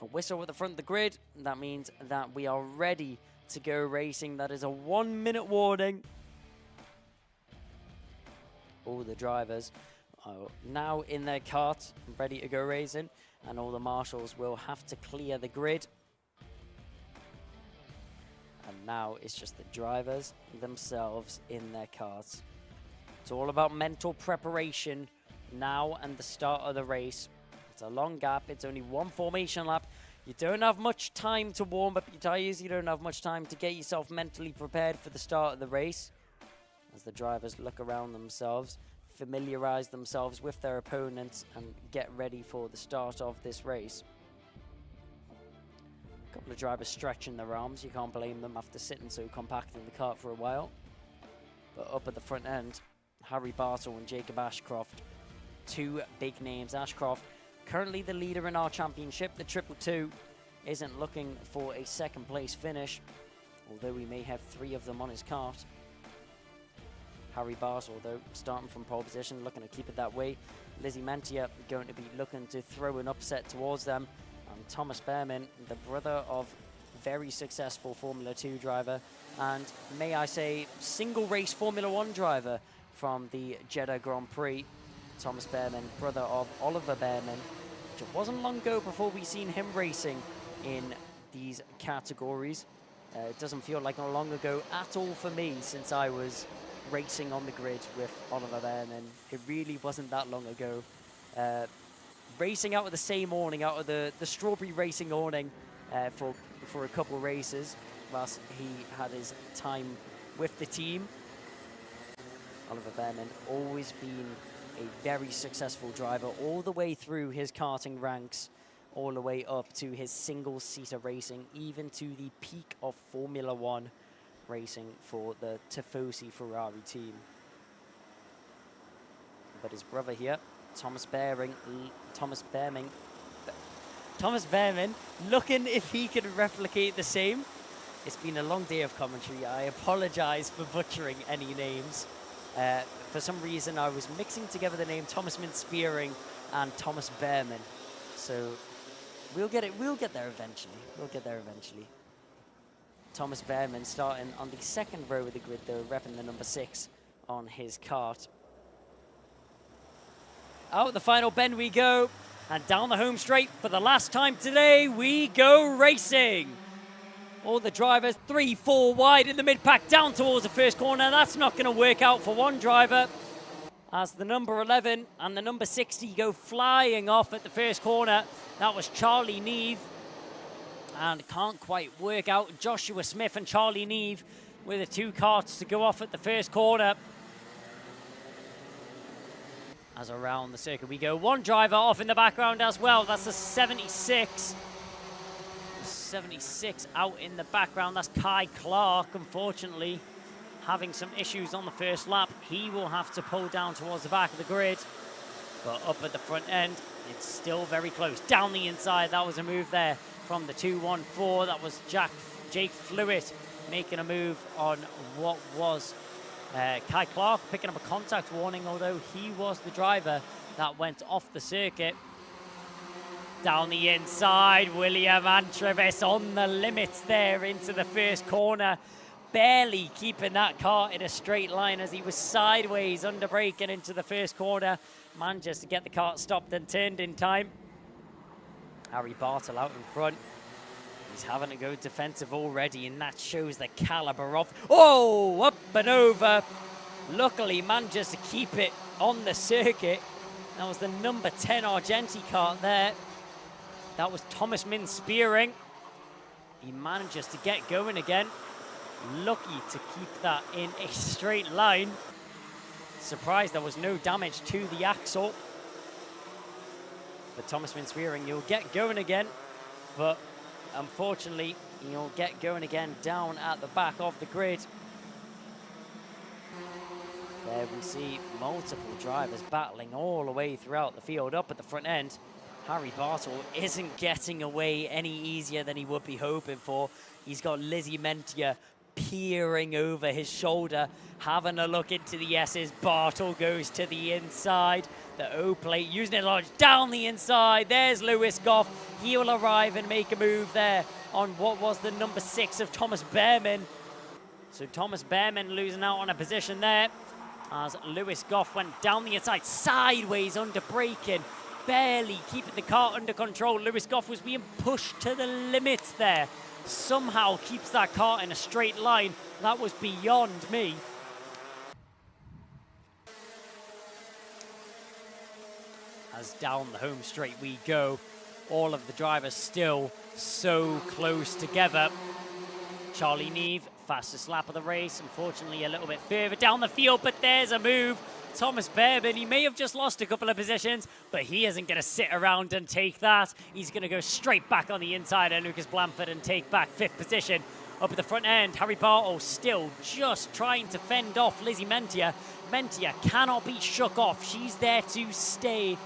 A whistle at the front of the grid, that means that we are ready to go racing. That is a 1 minute warning. All the drivers are now in their cart, ready to go racing, and all the marshals will have to clear the grid. And now it's just the drivers themselves in their carts. It's all about mental preparation now and the start of the race. It's a long gap. It's only one formation lap. You don't have much time to warm up your tyres. You don't have much time to get yourself mentally prepared for the start of the race. As the drivers look around themselves, familiarise themselves with their opponents, and get ready for the start of this race. A couple of drivers stretching their arms. You can't blame them after sitting so compact in the kart for a while. But up at the front end, Harry Bartle and Jacob Ashcroft. Two big names. Ashcroft, currently the leader in our championship. The 222 isn't looking for a second place finish. although we may have 3 of them on his kart. Harry Bartle, though, starting from pole position, looking to keep it that way. Lizzie Mentia going to be looking to throw an upset towards them. And Thomas Behrman, the brother of very successful Formula 2 driver, and may I say, single race Formula 1 driver from the Jeddah Grand Prix. Thomas Behrman, brother of Oliver Behrman. It wasn't long ago before we seen him racing in these categories. It doesn't feel like long ago at all for me, since I was racing on the grid with Oliver Behrman. It really wasn't that long ago. Racing out of the same awning, out of the Strawberry Racing awning for a couple races, whilst he had his time with the team. Oliver Behrman always been a very successful driver all the way through his karting ranks, all the way up to his single-seater racing, even to the peak of Formula 1 racing for the Tifosi Ferrari team. But his brother here, Thomas Behrman, looking if he could replicate the same. It's been a long day of commentary. I apologize for butchering any names. For some reason, I was mixing together the name Thomas Mint-Spearing and Thomas Behrman. So we'll get there eventually. Thomas Behrman starting on the second row of the grid, though, repping the number 6 on his kart. Out the final bend we go, and down the home straight for the last time today, we go racing. All the drivers 3-4 wide in the mid-pack down towards the first corner. That's not going to work out for one driver, as the number 11 and the number 60 go flying off at the first corner. That was Charlie Neve, and can't quite work out. Joshua Smith and Charlie Neve with the 2 karts to go off at the first corner. As around the circuit we go, one driver off in the background as well. That's the 76. 76 out in the background. That's Kai Clark, unfortunately, having some issues on the first lap. He will have to pull down towards the back of the grid. But up at the front end, it's still very close. Down the inside, that was a move there from the 2-1-4. That was Jake Flewitt making a move on what was Kai Clark, picking up a contact warning, although he was the driver that went off the circuit. Down the inside, William Antrevis on the limits there into the first corner. Barely keeping that car in a straight line as he was sideways under braking into the first corner. Managed to get the kart stopped and turned in time. Harry Bartle out in front. He's having to go defensive already, and that shows the caliber of... Oh, up and over. Luckily manages to keep it on the circuit. That was the number 10 Argenti kart there. That was Thomas Mint-Spearing. He manages to get going again. Lucky to keep that in a straight line. Surprised there was no damage to the axle. But Thomas Mint-Spearing, you'll get going again. But unfortunately, you'll get going again down at the back of the grid. There we see multiple drivers battling all the way throughout the field. Up at the front end, Harry Bartle isn't getting away any easier than he would be hoping for. He's got Lizzie Mentia peering over his shoulder, having a look into the S's. Bartle goes to the inside. The O-plate using it large down the inside. There's Lewis Goff. He will arrive and make a move there on what was the number 6 of Thomas Behrman. So Thomas Behrman losing out on a position there as Lewis Goff went down the inside, sideways under braking, barely keeping the car under control. Lewis Goff was being pushed to the limits there. Somehow keeps that car in a straight line. That was beyond me. As down the home straight we go, all of the drivers still so close together. Charlie Neve, fastest lap of the race, unfortunately a little bit further down the field, but there's a move. Thomas Behrman, he may have just lost a couple of positions, but he isn't going to sit around and take that. He's going to go straight back on the inside of Lucas Blanford and take back 5th position. Up at the front end, Harry Bartle still just trying to fend off Lizzie Mentia. Mentia cannot be shook off. She's there to stay.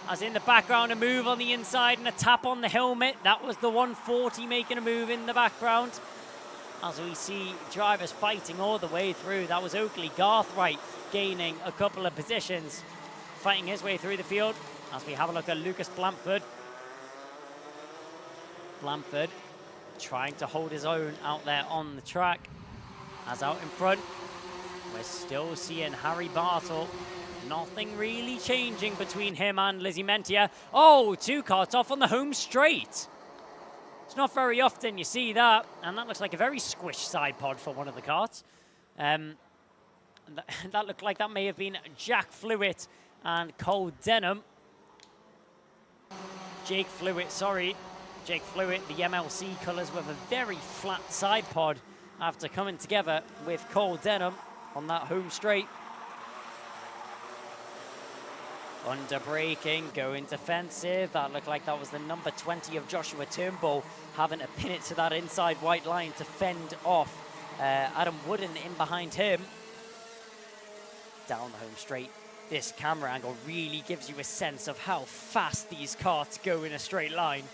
As in the background, a move on the inside and a tap on the helmet. That was the 140 making a move in the background. as we see drivers fighting all the way through. That was Oakley Garthright gaining a couple of positions, fighting his way through the field. As we have a look at Lucas Blamford. Blamford trying to hold his own out there on the track. As out in front, we're still seeing Harry Bartle. Nothing really changing between him and Lizzie Mentia. Oh, 2 karts off on the home straight. It's not very often you see that, and that looks like a very squished side pod for one of the karts. That looked like that may have been Jack Flewitt and Cole Denham. Jake Flewitt, sorry. Jake Flewitt, the MLC colours with a very flat side pod after coming together with Cole Denham on that home straight. Under braking, going defensive. That looked like that was the number 20 of Joshua Turnbull, having to pin it to that inside white line to fend off Adam Wooden in behind him. Down the home straight. This camera angle really gives you a sense of how fast these karts go in a straight line.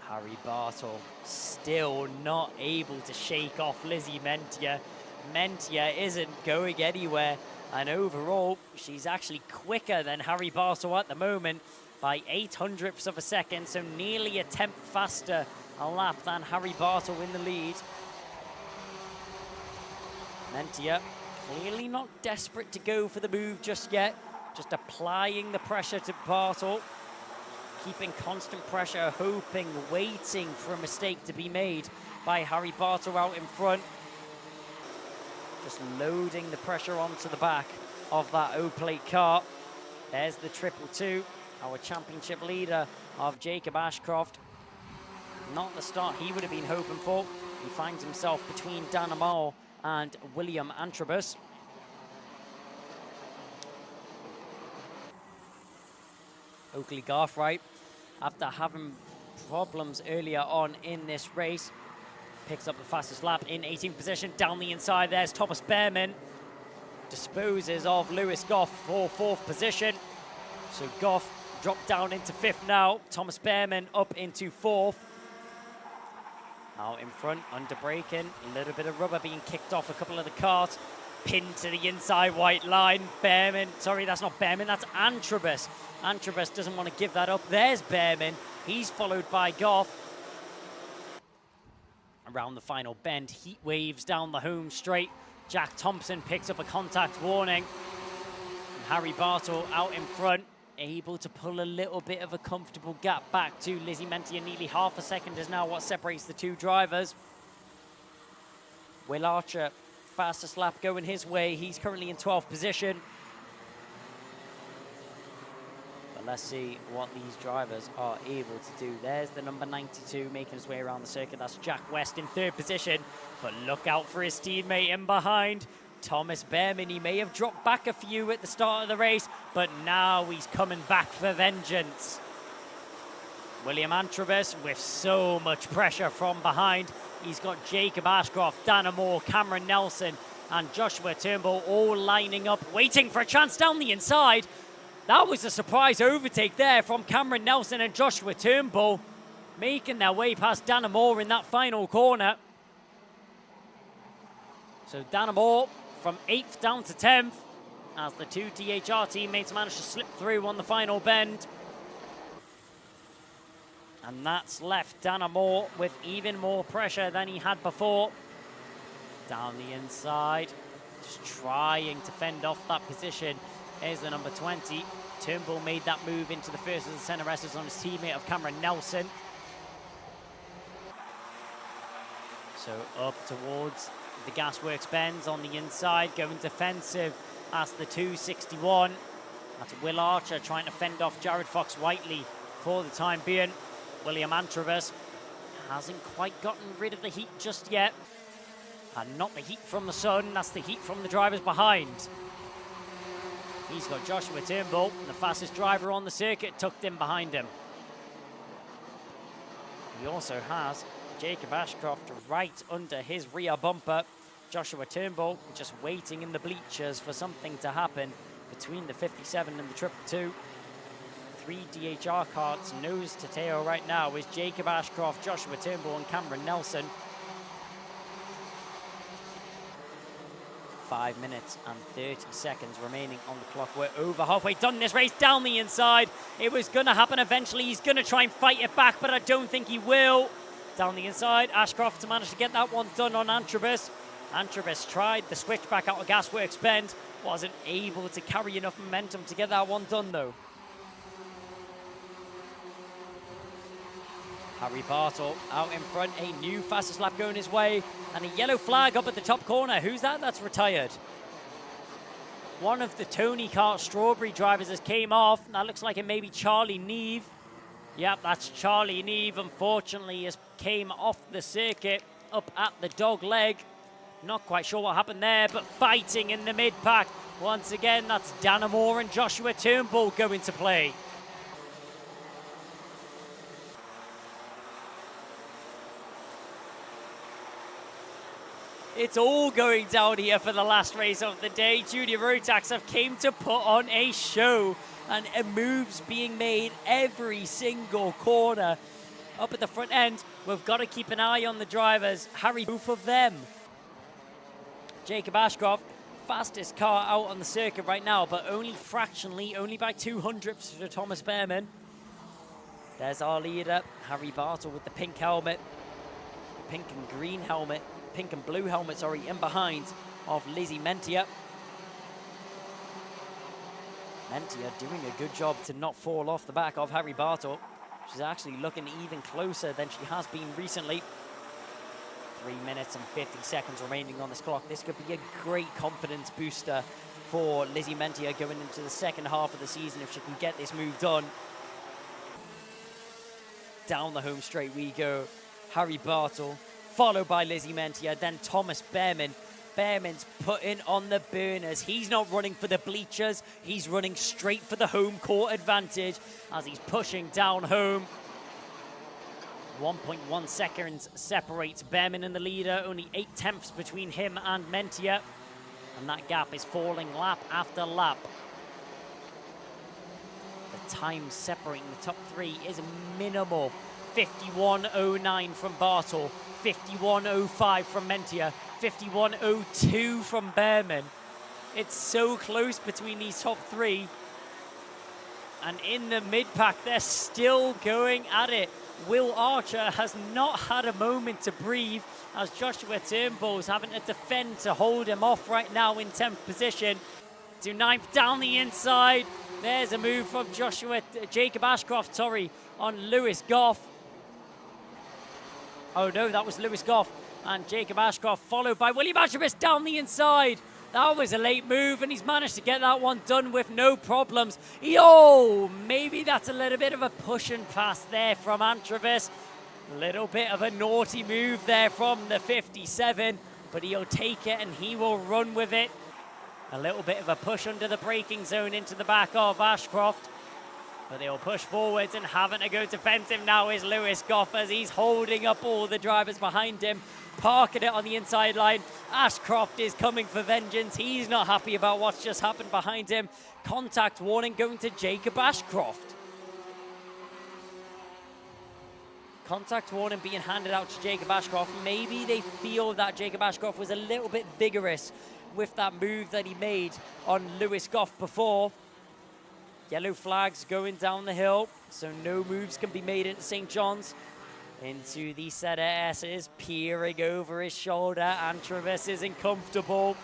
Harry Bartle still not able to shake off Lizzie Mentia. Mentia isn't going anywhere, and overall she's actually quicker than Harry Bartle at the moment by 0.08 of a second, so nearly a tenth faster a lap than Harry Bartle in the lead. Mentia clearly not desperate to go for the move just yet, just applying the pressure to Bartle, keeping constant pressure, hoping, waiting for a mistake to be made by Harry Bartle out in front. Just loading the pressure onto the back of that O-plate car. There's the 222, our championship leader of Jacob Ashcroft. Not the start he would have been hoping for. He finds himself between Dan Amal and William Antrobus. Oakley Garthright, after having problems earlier on in this race, picks up the fastest lap in 18th position. Down the inside, there's Thomas Behrman. Disposes of Lewis Goff for 4th position. So Goff dropped down into 5th now. Thomas Behrman up into 4th. Out in front, under braking. A little bit of rubber being kicked off a couple of the karts. Pinned to the inside white line. Behrman, sorry, that's not Behrman, that's Antrobus. Antrobus doesn't want to give that up. There's Behrman. He's followed by Goff. Around the final bend, heat waves down the home straight. Jack Thompson picks up a contact warning. And Harry Bartle out in front, able to pull a little bit of a comfortable gap back to Lizzie Mentia. Nearly half a second is now what separates the two drivers. Will Archer, fastest lap going his way. He's currently in 12th position. Let's see what these drivers are able to do. There's the number 92 making his way around the circuit. That's Jack West in 3rd position. But look out for his teammate in behind. Thomas Behrman, he may have dropped back a few at the start of the race, but now he's coming back for vengeance. William Antrobus with so much pressure from behind. He's got Jacob Ashcroft, Dana Moore, Cameron Nelson, and Joshua Turnbull all lining up, waiting for a chance down the inside. That was a surprise overtake there from Cameron Nelson and Joshua Turnbull, making their way past Dana Moore in that final corner. So Dana Moore from 8th down to 10th as the two DHR teammates managed to slip through on the final bend. And that's left Dana Moore with even more pressure than he had before. Down the inside, just trying to fend off that position. Here's the number 20. Turnbull made that move into the first of the centre resters on his teammate of Cameron Nelson. So up towards the Gasworks bends on the inside, going defensive as the 261. That's Will Archer trying to fend off Jared Fox-Whiteley for the time being. William Antrobus hasn't quite gotten rid of the heat just yet. And not the heat from the sun, that's the heat from the drivers behind. He's got Joshua Turnbull, the fastest driver on the circuit, tucked in behind him. He also has Jacob Ashcroft right under his rear bumper. Joshua Turnbull just waiting in the bleachers for something to happen between the 57 and the 222. 3 DHR carts nose to tail right now is Jacob Ashcroft, Joshua Turnbull, and Cameron Nelson. 5 minutes and 30 seconds remaining on the clock. We're over halfway done this race down the inside. It was going to happen eventually. He's going to try and fight it back, but I don't think he will. Down the inside, Ashcroft managed to get that one done on Antrobus. Antrobus tried the switch back out of Gasworks Bend. Wasn't able to carry enough momentum to get that one done, though. Harry Bartle out in front, a new fastest lap going his way, and a yellow flag up at the top corner. Who's that? That's retired. One of the Tony Kart Strawberry drivers has came off. That looks like it may be Charlie Neve. Yep, that's Charlie Neve. Unfortunately, has came off the circuit up at the dog leg. Not quite sure what happened there, but fighting in the mid-pack. Once again, that's Dana Moore and Joshua Turnbull going to play. It's all going down here for the last race of the day. Junior Rotax have came to put on a show, and moves being made every single corner. Up at the front end, we've got to keep an eye on the drivers. Harry, both of them. Jacob Ashcroft, fastest car out on the circuit right now, but only fractionally, only by 200ths for Thomas Behrman. There's our leader, Harry Bartle, with the pink helmet, the pink and green helmet. Pink and blue helmet, sorry, in behind of Lizzie Mentia. Mentia doing a good job to not fall off the back of Harry Bartle. She's actually looking even closer than she has been recently. 3 minutes and 50 seconds remaining on this clock. This could be a great confidence booster for Lizzie Mentia going into the second half of the season if she can get this move done. Down the home straight we go. Harry Bartle, followed by Lizzie Mentia, then Thomas Behrman. Behrman's putting on the burners. He's not running for the bleachers. He's running straight for the home court advantage as he's pushing down home. 1.1 seconds separates Behrman and the leader. Only 0.8 between him and Mentia. And that gap is falling lap after lap. The time separating the top three is minimal. 51.09 from Bartle. 51.05 from Mentia, 51.02 from Behrman. It's so close between these top three. And in the mid-pack, they're still going at it. Will Archer has not had a moment to breathe as Joshua Turnbull's having to defend to hold him off right now in 10th position. To 9th down the inside. There's a move from Jacob Ashcroft, on Lewis Goff. Oh no, that was Lewis Goff and Jacob Ashcroft, followed by William Asherbis down the inside. That was a late move, and he's managed to get that one done with no problems. Yo, maybe that's a little bit of a push and pass there from Antrobus. A little bit of a naughty move there from the 57, but he'll take it and he will run with it. A little bit of a push under the braking zone into the back of Ashcroft. But they'll push forwards, and having to go defensive now is Lewis Goff as he's holding up all the drivers behind him, parking it on the inside line. Ashcroft is coming for vengeance. He's not happy about what's just happened behind him. Contact warning going to Jacob Ashcroft. Contact warning being handed out to Jacob Ashcroft. Maybe they feel that Jacob Ashcroft was a little bit vigorous with that move that he made on Lewis Goff before. Yellow flags going down the hill, so no moves can be made into St. John's. Into the set of S's, peering over his shoulder. Antrobus isn't comfortable.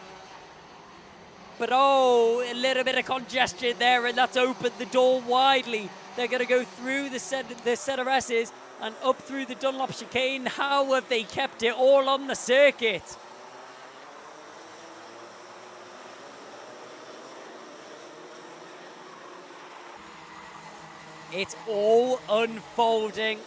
But oh, a little bit of congestion there, and that's opened the door widely. They're going to go through the set of S's and up through the Dunlop chicane. How have they kept it all on the circuit? It's all unfolding.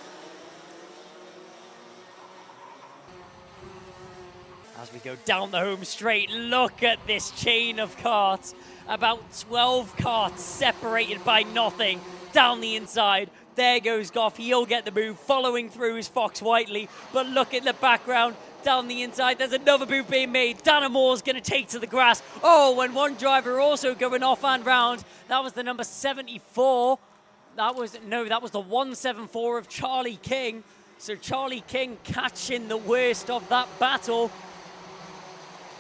As we go down the home straight, look at this chain of karts. About 12 karts separated by nothing down the inside. There goes Goff. He'll get the move. Following through is Fox Whiteley. But look at the background. Down the inside, there's another move being made. Dana Moore's going to take to the grass. Oh, and one driver also going off and round. That was the number 74. that was the 174 of Charlie King. So Charlie King catching the worst of that battle.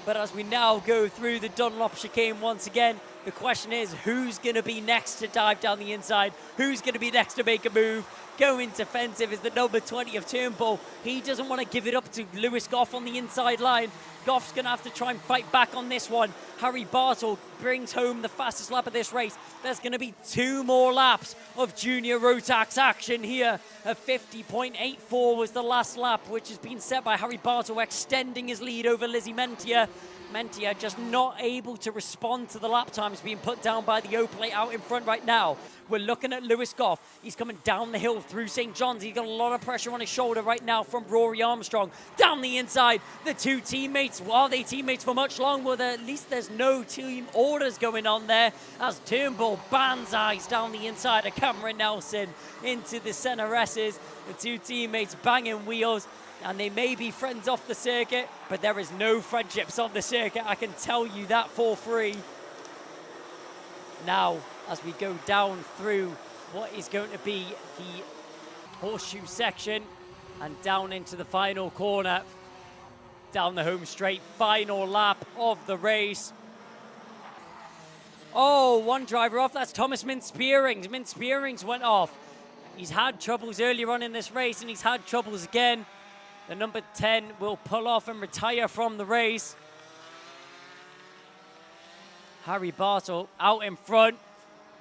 But as we now go through the Dunlop chicane once again, the question is, who's going to be next to dive down the inside? Who's going to be next to make a move? Going defensive is the number 20 of Turnbull. He doesn't want to give it up to Lewis Goff on the inside line. Goff's going to have to try and fight back on this one. Harry Bartle brings home the fastest lap of this race. There's going to be 2 more laps of Junior Rotax action here. A 50.84 was the last lap, which has been set by Harry Bartle, extending his lead over Lizzie Mentia. Mentia just not able to respond to the lap times being put down by the O-plate out in front right now. We're looking at Lewis Goff. He's coming down the hill through St. John's. He's got a lot of pressure on his shoulder right now from Rory Armstrong. Down the inside, the 2 teammates. Are they teammates for much longer? Well, at least there's no team orders going on there as Turnbull banzais down the inside of Cameron Nelson into the center S's. The 2 teammates banging wheels. And they may be friends off the circuit, but there is no friendships on the circuit. I can tell you that for free. Now, as we go down through what is going to be the horseshoe section and down into the final corner, down the home straight, final lap of the race. Oh, one driver off. That's Thomas Mintz-Spearings. Mintz-Spearings went off. He's had troubles earlier on in this race, and he's had troubles again. The number 10 will pull off and retire from the race. Harry Bartle out in front.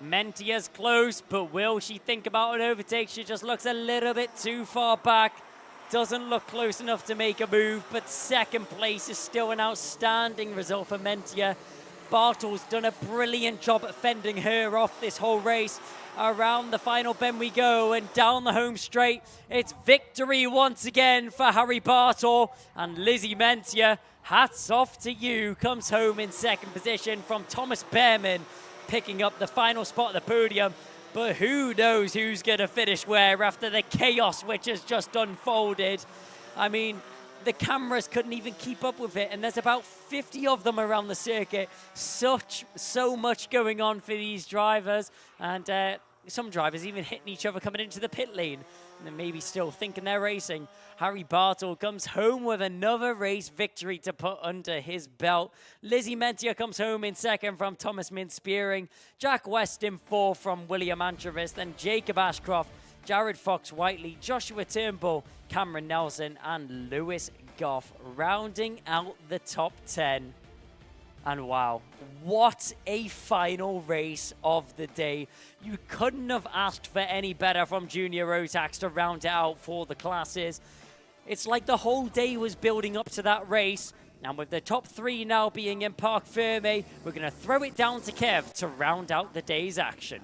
Mentia's close, but will she think about an overtake? She just looks a little bit too far back. Doesn't look close enough to make a move, but second place is still an outstanding result for Mentia. Bartle's done a brilliant job at fending her off this whole race. Around the final bend we go, and down the home straight. It's victory once again for Harry Bartle, and Lizzie Mentia, hats off to you, comes home in second position from Thomas Behrman, picking up the final spot at the podium. But who knows who's going to finish where after the chaos which has just unfolded. I mean, the cameras couldn't even keep up with it, and there's about 50 of them around the circuit. So much going on for these drivers, and some drivers even hitting each other coming into the pit lane, and then maybe still thinking they're racing. Harry Bartle comes home with another race victory to put under his belt. Lizzie Mentia comes home in second from Thomas Mintz-Spearing. Jack West in fourth from William Antrovis, then Jacob Ashcroft, Jared Fox-Whiteley, Joshua Turnbull, Cameron Nelson, and Lewis Goff rounding out the top 10. And wow, what a final race of the day. You couldn't have asked for any better from Junior Rotax to round it out for the classes. It's like the whole day was building up to that race. And with the top 3 now being in Parc Ferme, we're going to throw it down to Kev to round out the day's action.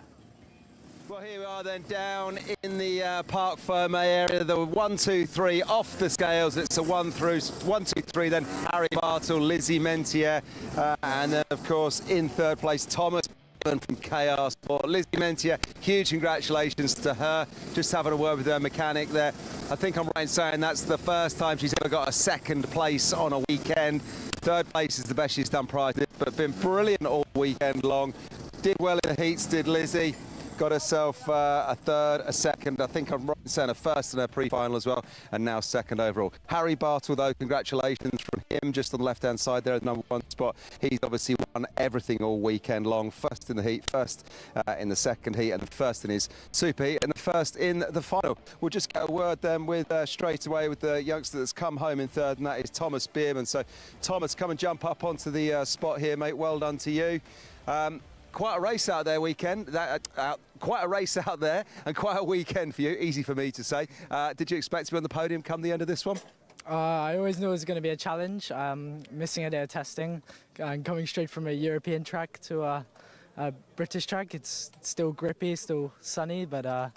Well, here we are then down in the Parc Ferme area. The 1, 2, 3 off the scales. It's a 1 through 1, 2, 3. Then Harry Bartle, Lizzie Mentia, and then of course in third place Thomas from KR Sport. Lizzie Mentia, huge congratulations to her. Just having a word with her mechanic there. I think I'm right in saying that's the first time she's ever got a second place on a weekend. Third place is the best she's done prior to this, but been brilliant all weekend long. Did well in the heats, did Lizzie. Got herself a third, a second. I think I'm right in saying a first in her pre-final as well, and now second overall. Harry Bartle, though, congratulations from him just on the left-hand side there at number 1 spot. He's obviously won everything all weekend long. First in the heat, first in the second heat, and first in his super heat, and the first in the final. We'll just get a word then with straight away with the youngster that's come home in third, and that is Thomas Behrman. So, Thomas, come and jump up onto the spot here, mate. Well done to you. Quite a race out there weekend. Quite a race out there and quite a weekend for you. Easy for me to say. Did you expect to be on the podium come the end of this one? I always knew it was going to be a challenge. Missing a day of testing and coming straight from a European track to a British track. It's still grippy, still sunny, but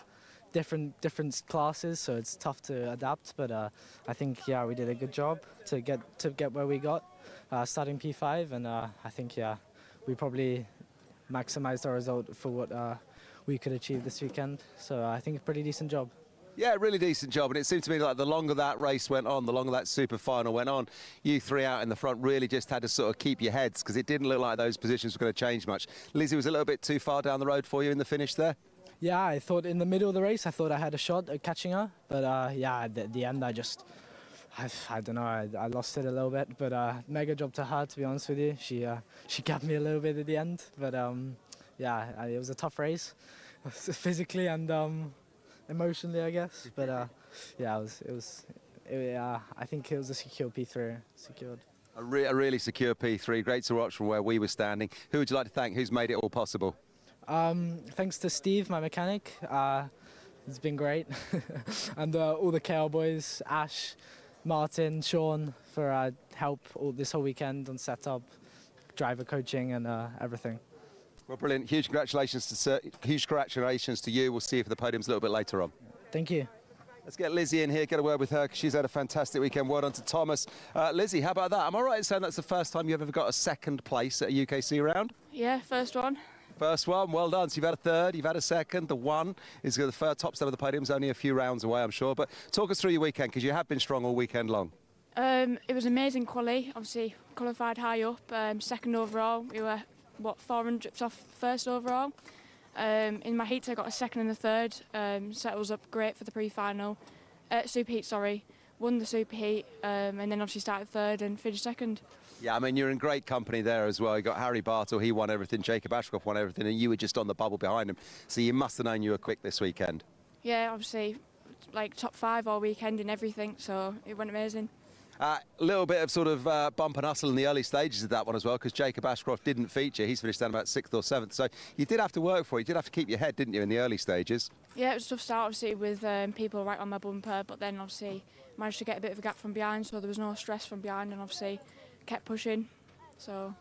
different classes, so it's tough to adapt. But I think we did a good job to get where we got, starting P5, and I think we probably maximised our result for what we could achieve this weekend. So I think a pretty decent job. Yeah, really decent job, and it seemed to me like the longer that race went on, the longer that super final went on, you 3 out in the front really just had to sort of keep your heads, because it didn't look like those positions were going to change much. Lizzie was a little bit too far down the road for you in the finish there? Yeah, I thought in the middle of the race, I thought I had a shot at catching her. But yeah, at the end, I don't know, I lost it a little bit. But mega job to her, to be honest with you. She gapped me a little bit at the end. But yeah, it was a tough race, physically and emotionally, I guess. But yeah, I think it was a secure P3, secured. A really secure P3, great to watch from where we were standing. Who would you like to thank? Who's made it all possible? Thanks to Steve, my mechanic. It's been great. And all the KL boys, Ash, Martin, Sean, for help this whole weekend on setup, driver coaching and everything. Well, brilliant. Huge congratulations to you. We'll see you for the podiums a little bit later on. Thank you. Let's get Lizzie in here, get a word with her, because she's had a fantastic weekend. Well done to Thomas. Lizzie, how about that? Am I right in saying that's the first time you've ever got a second place at a UKC round? Yeah, first one. First one, well done. So you've had a third, you've had a second. The one is the first top step of the podium. Only a few rounds away, I'm sure. But talk us through your weekend, because you have been strong all weekend long. It was amazing quali. Obviously, qualified high up, second overall. We were, 400 off first overall. In my heats, I got a second and a third. Set us up great for the pre-final. Super heat, sorry. Won the super heat, and then obviously started third and finished second. Yeah, I mean, you're in great company there as well. You got Harry Bartle, he won everything. Jacob Ashcroft won everything, and you were just on the bubble behind him. So you must have known you were quick this weekend. Yeah, obviously, like top 5 all weekend and everything, so it went amazing. A little bit of sort of bump and hustle in the early stages of that one as well, because Jacob Ashcroft didn't feature. He's finished down about 6th or 7th. So you did have to work for it. You did have to keep your head, didn't you, in the early stages? Yeah, it was a tough start, obviously, with people right on my bumper, but then obviously managed to get a bit of a gap from behind, so there was no stress from behind, and obviously kept pushing. So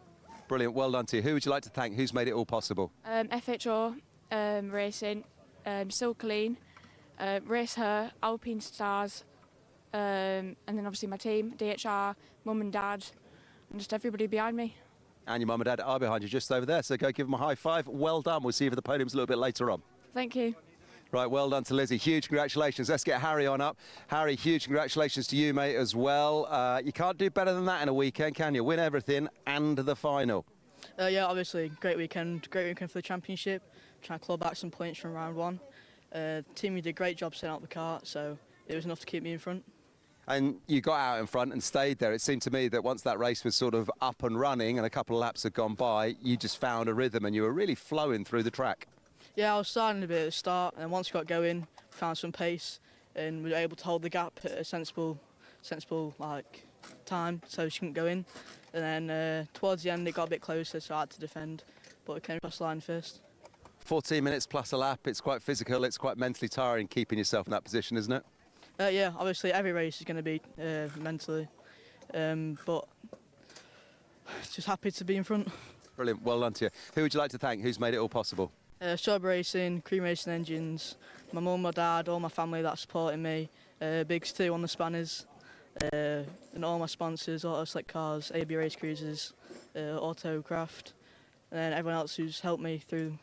brilliant. Well done to you. Who would you like to thank? Who's made it all possible? FHO Racing, Still Clean, Race Her, Alpine Stars, and then obviously my team, DHR, Mum and Dad, and just everybody behind me. And your mum and dad are behind you just over there, so go give them a high five. Well done. We'll see you for the podiums a little bit later on. Thank you. Right, well done to Lizzie. Huge congratulations. Let's get Harry on up. Harry, huge congratulations to you, mate, as well. You can't do better than that in a weekend, can you? Win everything and the final. Yeah, obviously, great weekend for the championship. Trying to claw back some points from round 1. The team did a great job setting out the kart, so it was enough to keep me in front. And you got out in front and stayed there. It seemed to me that once that race was sort of up and running and a couple of laps had gone by, you just found a rhythm and you were really flowing through the track. Yeah, I was starting a bit at the start, and once we got going, found some pace, and we were able to hold the gap at a sensible like time, so she couldn't go in. And then towards the end, it got a bit closer, so I had to defend, but it came across the line first. 14 minutes plus a lap. It's quite physical. It's quite mentally tiring keeping yourself in that position, isn't it? Yeah, obviously every race is going to be mentally, but just happy to be in front. Brilliant. Well done to you. Who would you like to thank? Who's made it all possible? Sub Racing, Cream Racing Engines, my mum, my dad, all my family that's supporting me, Big Stu on the spanners, and all my sponsors, Auto Slick Cars, AB Race Cruisers, Autocraft, and then everyone else who's helped me through.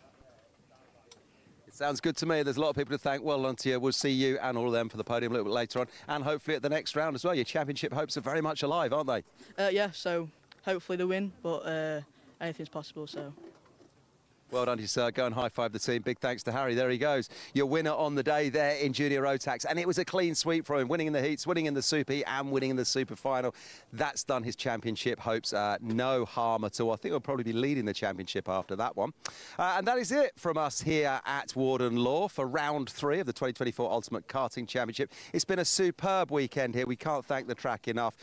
It sounds good to me. There's a lot of people to thank. Well done to you. We'll see you and all of them for the podium a little bit later on, and hopefully at the next round as well. Your championship hopes are very much alive, aren't they? Yeah, so hopefully they win, but anything's possible, so. Well done to you, sir. Go and high-five the team. Big thanks to Harry. There he goes. Your winner on the day there in Junior Road Tax. And it was a clean sweep for him, winning in the heats, winning in the Super Heat and winning in the Super Final. That's done his championship hopes no harm at all. I think he'll probably be leading the championship after that one. And that is it from us here at Warden Law for round 3 of the 2024 Ultimate Karting Championship. It's been a superb weekend here. We can't thank the track enough.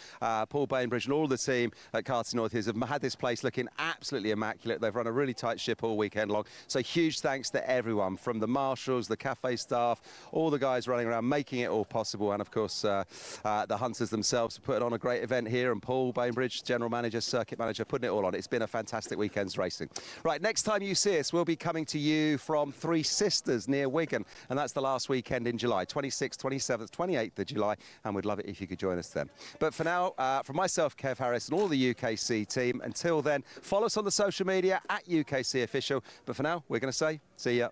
Paul Bainbridge and all the team at Karting North Hills have had this place looking absolutely immaculate. They've run a really tight ship all weekend long. So huge thanks to everyone, from the marshals, the cafe staff, all the guys running around making it all possible, and of course the hunters themselves for putting on a great event here, and Paul Bainbridge, general manager, circuit manager, putting it all on. It's been a fantastic weekend's racing. Right, next time you see us, we'll be coming to you from Three Sisters near Wigan, and that's the last weekend in July, 26th, 27th, 28th of July, and we'd love it if you could join us then. But for now, from myself, Kev Harris, and all the UKC team, until then, follow us on the social media at UKC Official. But for now, we're going to say, see ya.